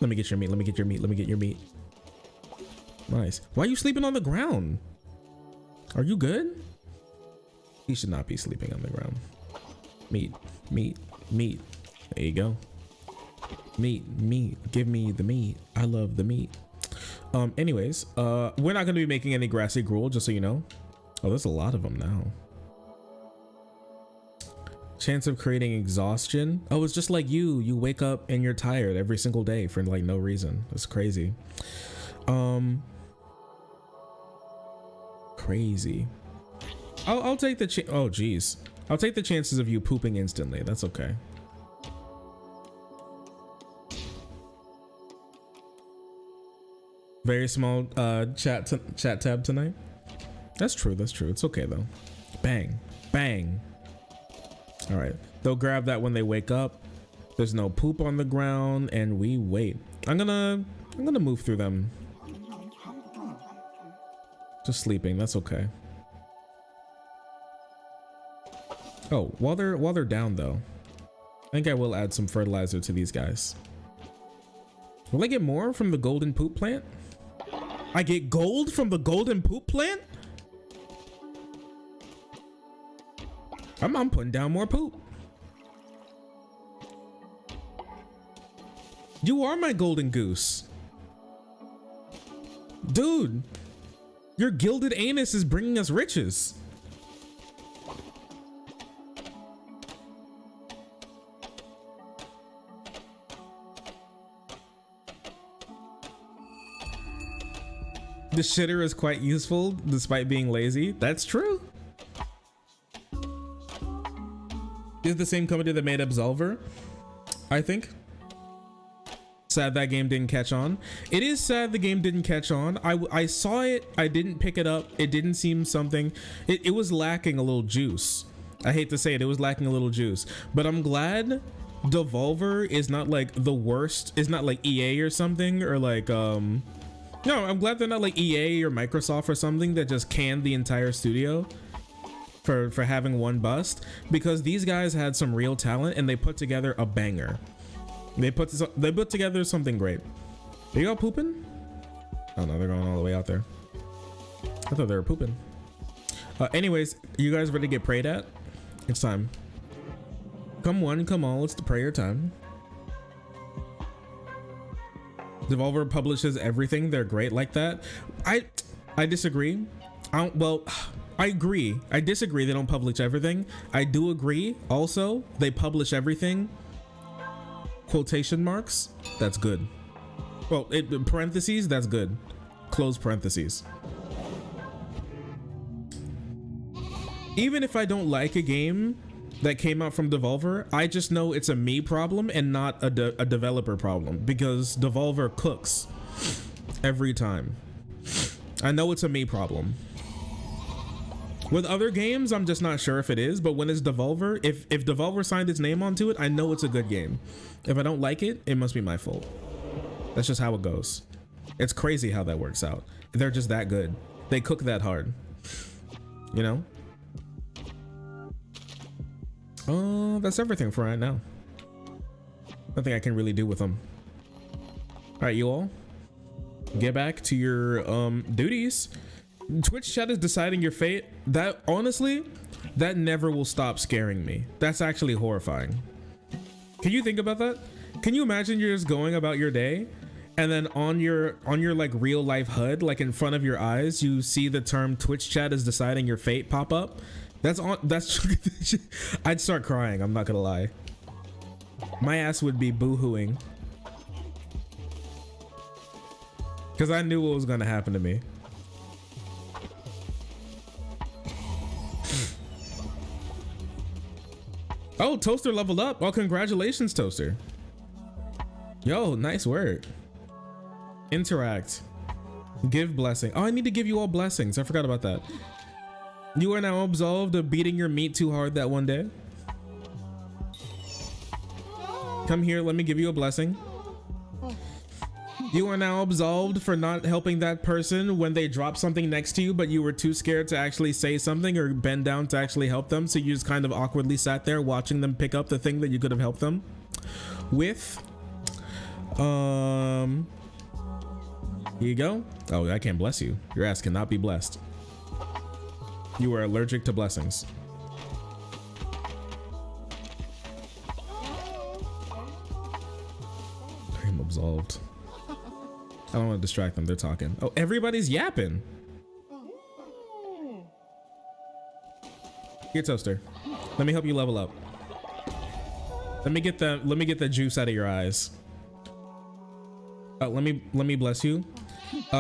Let me get your meat. Let me get your meat. Let me get your meat. Nice. Why are you sleeping on the ground? Are you good? You should not be sleeping on the ground. Meat. Meat. Meat. There you go. Meat. Meat. Give me the meat. I love the meat. Anyways, we're not going to be making any grassy gruel, just so you know. Oh, there's a lot of them now. Chance of creating exhaustion. Oh, it's just like you wake up and you're tired every single day for like no reason. That's crazy. Crazy. I'll take the oh geez, I'll take the chances of you pooping instantly. That's okay. Very small chat tab tonight. That's true. It's okay though. Bang bang. All right, they'll grab that when they wake up. There's no poop on the ground, and we wait. I'm gonna move through them. Just sleeping. That's okay. Oh, while they're down though, I think I will add some fertilizer to these guys. Will I get more from the golden poop plant? I get gold from the golden poop plant? I'm putting down more poop. You are my golden goose. Dude, your gilded anus is bringing us riches. The shitter is quite useful despite being lazy. That's true. Is the same company that made Absolver, I think. Sad that game didn't catch on. It is sad the game didn't catch on. I saw it, I didn't pick it up. It didn't seem something, it was lacking a little juice. I hate to say it, it was lacking a little juice. But I'm glad Devolver is not like the worst, is not like EA or something, or like no, I'm glad they're not like EA or Microsoft or something that just canned the entire studio for having one bust, because these guys had some real talent and they put together a banger. They put together something great. Are you all pooping? Oh no, they're going all the way out there. I thought they were pooping. Anyways, you guys ready to get prayed at? It's time. Come one, come all, it's the prayer time. Devolver publishes everything. They're great like that. I disagree. Well, I agree. I disagree. They don't publish everything. I do agree. Also, they publish everything. Quotation marks. That's good. Well, parentheses. That's good. Close parentheses. Even if I don't like a game that came out from Devolver, I just know it's a me problem and not a developer problem, because Devolver cooks every time. I know it's a me problem. With other games, I'm just not sure if it is, but when it's Devolver, if Devolver signed its name onto it, I know it's a good game. If I don't like it, it must be my fault. That's just how it goes. It's crazy how that works out. They're just that good. They cook that hard. You know? That's everything for right now. Nothing I can really do with them. All right, you all, get back to your duties. Twitch chat is deciding your fate. That, honestly, that never will stop scaring me. That's actually horrifying. Can you think about that? Can you imagine you're just going about your day, and then on your like real life HUD, like in front of your eyes, you see the term Twitch chat is deciding your fate pop up? That's I'd start crying, I'm not gonna lie. My ass would be boo-hooing, because I knew what was gonna happen to me. Oh, Toaster leveled up. Oh, congratulations, Toaster. Yo, nice work. Interact. Give blessing. Oh, I need to give you all blessings. I forgot about that. You are now absolved of beating your meat too hard that one day. Come here, let me give you a blessing. You are now absolved for not helping that person when they drop something next to you, but you were too scared to actually say something or bend down to actually help them, so you just kind of awkwardly sat there watching them pick up the thing that you could have helped them with. Here you go. Oh, I can't bless you. Your ass cannot be blessed. You are allergic to blessings. I'm absolved. I don't want to distract them. They're talking. Oh, everybody's yapping. Here, Toaster. Let me help you level up. Let me get the juice out of your eyes. Let me bless you.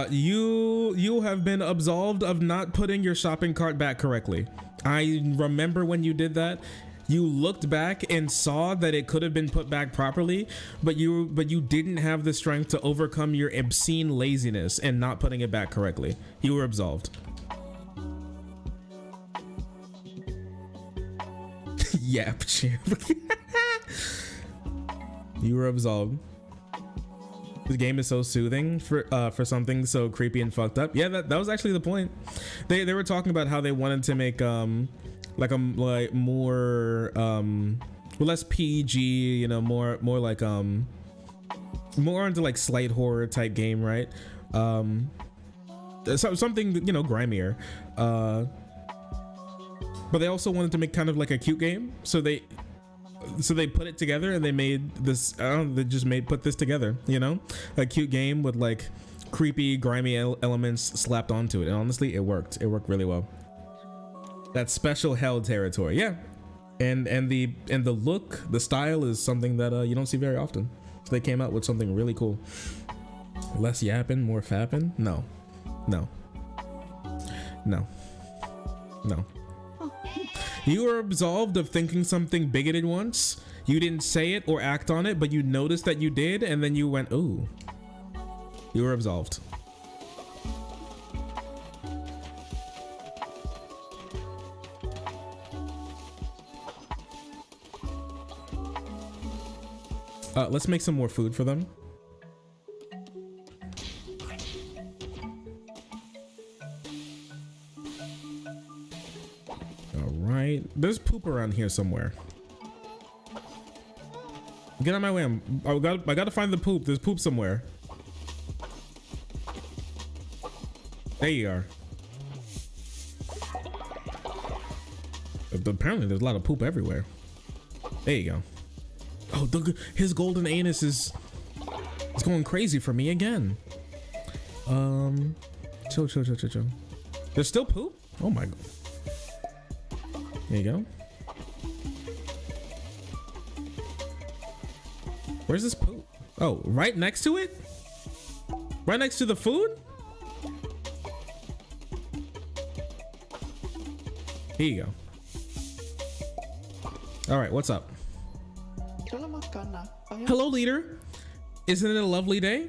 You have been absolved of not putting your shopping cart back correctly. I remember when you did that. You looked back and saw that it could have been put back properly, but you didn't have the strength to overcome your obscene laziness and not putting it back correctly. You were absolved. Yap champ. You were absolved. This game is so soothing for something so creepy and fucked up. Yeah, that was actually the point. They were talking about how they wanted to make like more less PG, you know, more like more into like slight horror type game, right? Something, you know, grimier. But they also wanted to make kind of like a cute game, so they put it together and they made this. I don't know, they just put this together, you know, a cute game with like creepy, grimy elements slapped onto it. And honestly, it worked. It worked really well. That special hell territory, yeah, and the look, the style is something that you don't see very often. So they came out with something really cool. Less yapping, more fapping. No. You were absolved of thinking something bigoted once. You didn't say it or act on it, but you noticed that you did, and then you went, ooh. You were absolved. Let's make some more food for them. All right, there's poop around here somewhere. Get out of my way. I gotta find the poop. There's poop somewhere. There you are. Apparently there's a lot of poop everywhere. There you go. Oh, his golden anus is going crazy for me again. Chill. There's still poop? Oh my god. There you go. Where's this poop? Oh, right next to it? Right next to the food? Here you go. All right, what's up? Hello, leader. Isn't it a lovely day?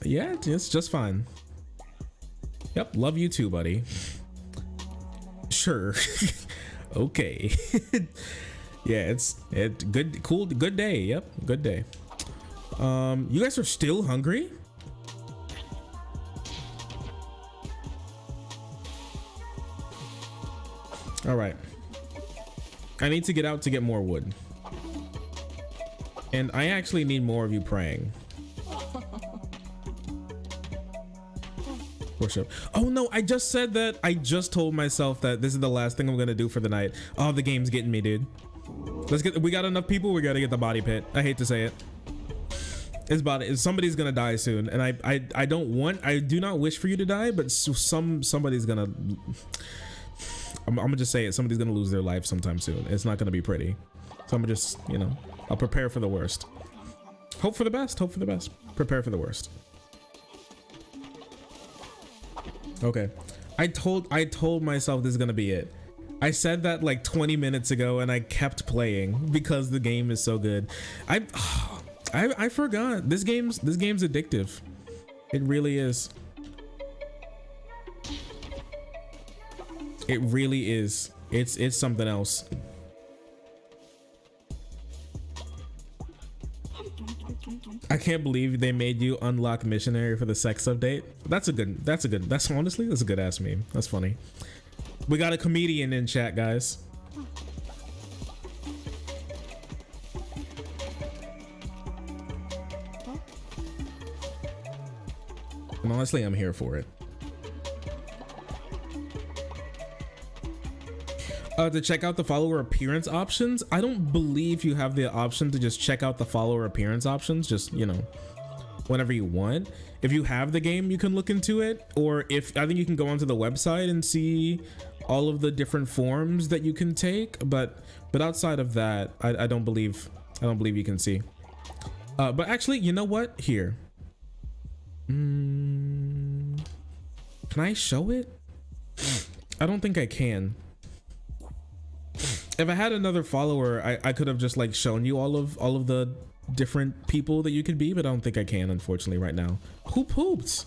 Yeah, it's just fine. Yep, love you too, buddy. Sure. Okay. Yeah, it's good, cool, good day. Yep, good day. You guys are still hungry? All right. I need to get out to get more wood. And I actually need more of you praying. Worship. Oh no, I just said that. I just told myself that this is the last thing I'm gonna do for the night. Oh, the game's getting me, dude. We got enough people, we gotta get the body pit. I hate to say it. Somebody's gonna die soon, and I do not wish for you to die, but somebody's gonna, I'm gonna just say it, somebody's gonna lose their life sometime soon. It's not gonna be pretty. So I'm gonna just, you know, I'll prepare for the worst. Hope for the best, hope for the best. Prepare for the worst. Okay. I told myself this is gonna be it. I said that like 20 minutes ago and I kept playing because the game is so good. I forgot. This game's addictive. It really is. It really is. It's something else. I can't believe they made you unlock missionary for the sex update. That's honestly, that's a good ass meme. That's funny. We got a comedian in chat, guys. And honestly, I'm here for it. To check out the follower appearance options, I don't believe you have the option to just check out the follower appearance options, just, you know, whenever you want. If you have the game, you can look into it, or I think you can go onto the website and see all of the different forms that you can take, but outside of that, I don't believe you can see. But actually, you know what? Here. Can I show it? I don't think I can. If I had another follower, I could have just like shown you all of the different people that you could be, but I don't think I can, unfortunately, right now. Who pooped?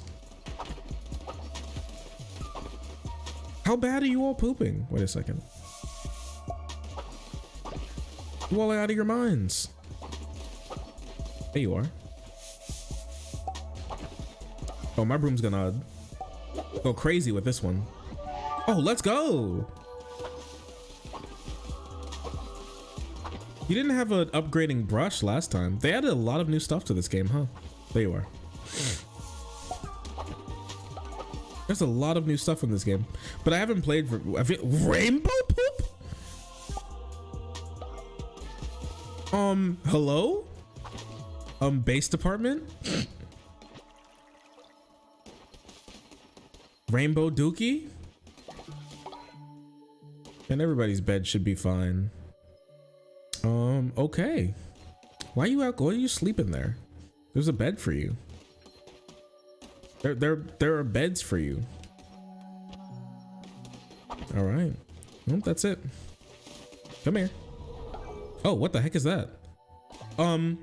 How bad are you all pooping? Wait a second. You all out of your minds. There you are. Oh, my broom's gonna go crazy with this one. Oh, let's go. You didn't have an upgrading brush last time. They added a lot of new stuff to this game, huh? There you are. There's a lot of new stuff in this game, but I haven't played for rainbow poop. Hello? Base department? Rainbow dookie? And everybody's bed should be fine. Okay. Why are you sleeping there? There's a bed for you. There are beds for you. All right. Well, that's it. Come here. Oh, what the heck is that? Oh.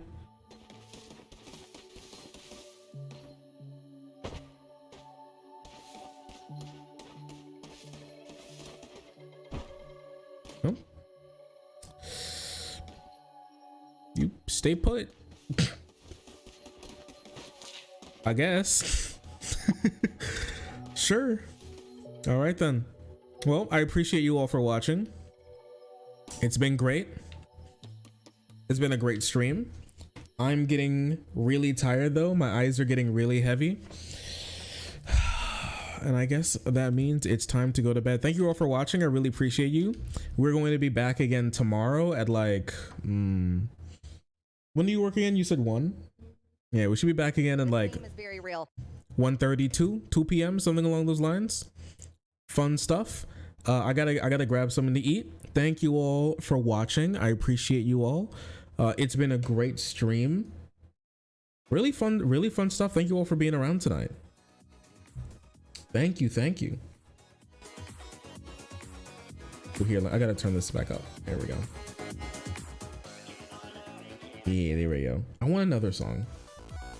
You stay put. I guess. Sure. All right then. Well, I appreciate you all for watching. It's been great. It's been a great stream. I'm getting really tired though. My eyes are getting really heavy. And I guess that means it's time to go to bed. Thank you all for watching. I really appreciate you. We're going to be back again tomorrow at like when do you work again? You said 1? Yeah, we should be back again in like 1:32, 2 p.m, something along those lines. Fun stuff. I gotta grab something to eat. Thank you all for watching. I appreciate you all. It's been a great stream. Really fun stuff. Thank you all for being around tonight. Thank you. Oh, here, I gotta turn this back up. There we go. Yeah, there we go. I want another song.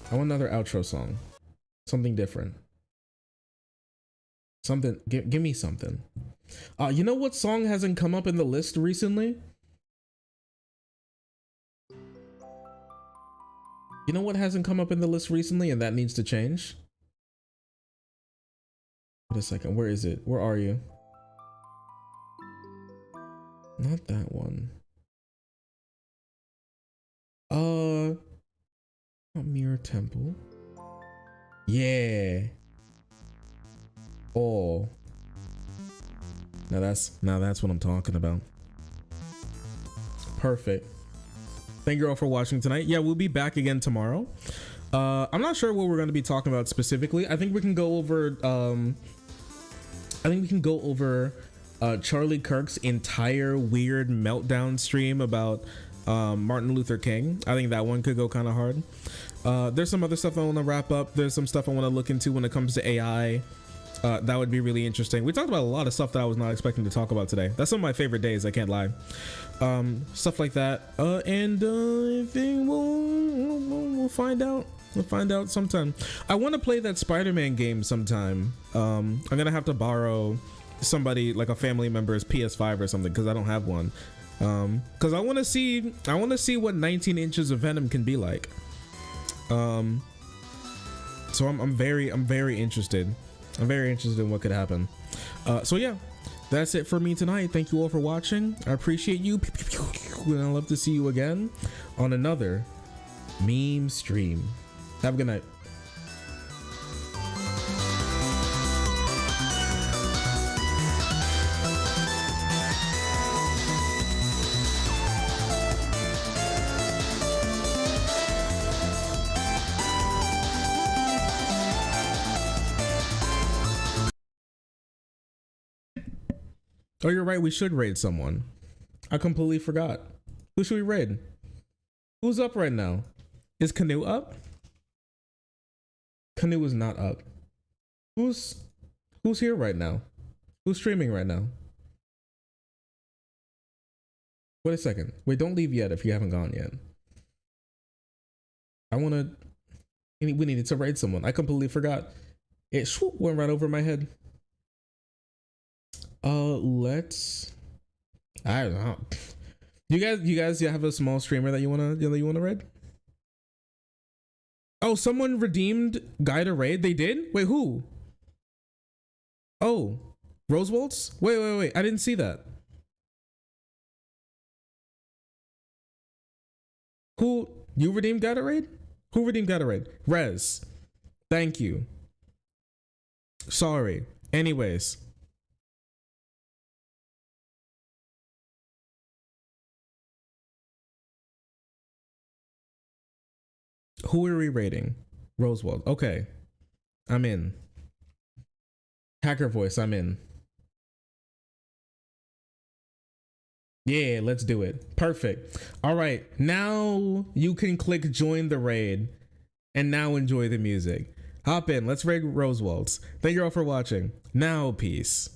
I want another outro song. Something different. Something. Give me something. You know what song hasn't come up in the list recently? You know what hasn't come up in the list recently, and that needs to change? Wait a second. Where is it? Where are you? Not that one. Mirror Temple. Yeah. Oh. Now that's what I'm talking about. Perfect. Thank you all for watching tonight. Yeah, we'll be back again tomorrow. I'm not sure what we're going to be talking about specifically. I think we can go over Charlie Kirk's entire weird meltdown stream about Martin Luther King. I think that one could go kind of hard. There's some other stuff I want to wrap up. There's some stuff I want to look into when it comes to AI. That would be really interesting. We talked about a lot of stuff that I was not expecting to talk about today. That's some of my favorite days, I can't lie. Stuff like that. And I think we'll find out. We'll find out sometime. I want to play that Spider-Man game sometime. I'm gonna have to borrow somebody, like a family member's PS5 or something, because I don't have one. Because I want to see what 19 inches of Venom can be like. So I'm very interested. I'm very interested in what could happen. So yeah, that's it for me tonight. Thank you all for watching. I appreciate you. And I'd love to see you again on another meme stream. Have a good night. Oh, you're right. We should raid someone. I completely forgot. Who should we raid? Who's up right now? Is Canoe up? Canoe is not up. Who's here right now? Who's streaming right now? Wait a second. Wait, don't leave yet if you haven't gone yet. We needed to raid someone. I completely forgot. It went right over my head. I don't know. You guys have a small streamer that you wanna raid? Oh, someone redeemed Guy to raid. They did? Wait, who? Oh, Rosewolds? Wait. I didn't see that. Who? You redeemed Guy to raid? Who redeemed Guy to raid? Rez. Thank you. Sorry. Anyways. Who are we rating? Rosewald. Okay. I'm in. Hacker voice, I'm in. Yeah, let's do it. Perfect. All right. Now you can click join the raid and now enjoy the music. Hop in. Let's raid Rosewalds. Thank you all for watching. Now, peace.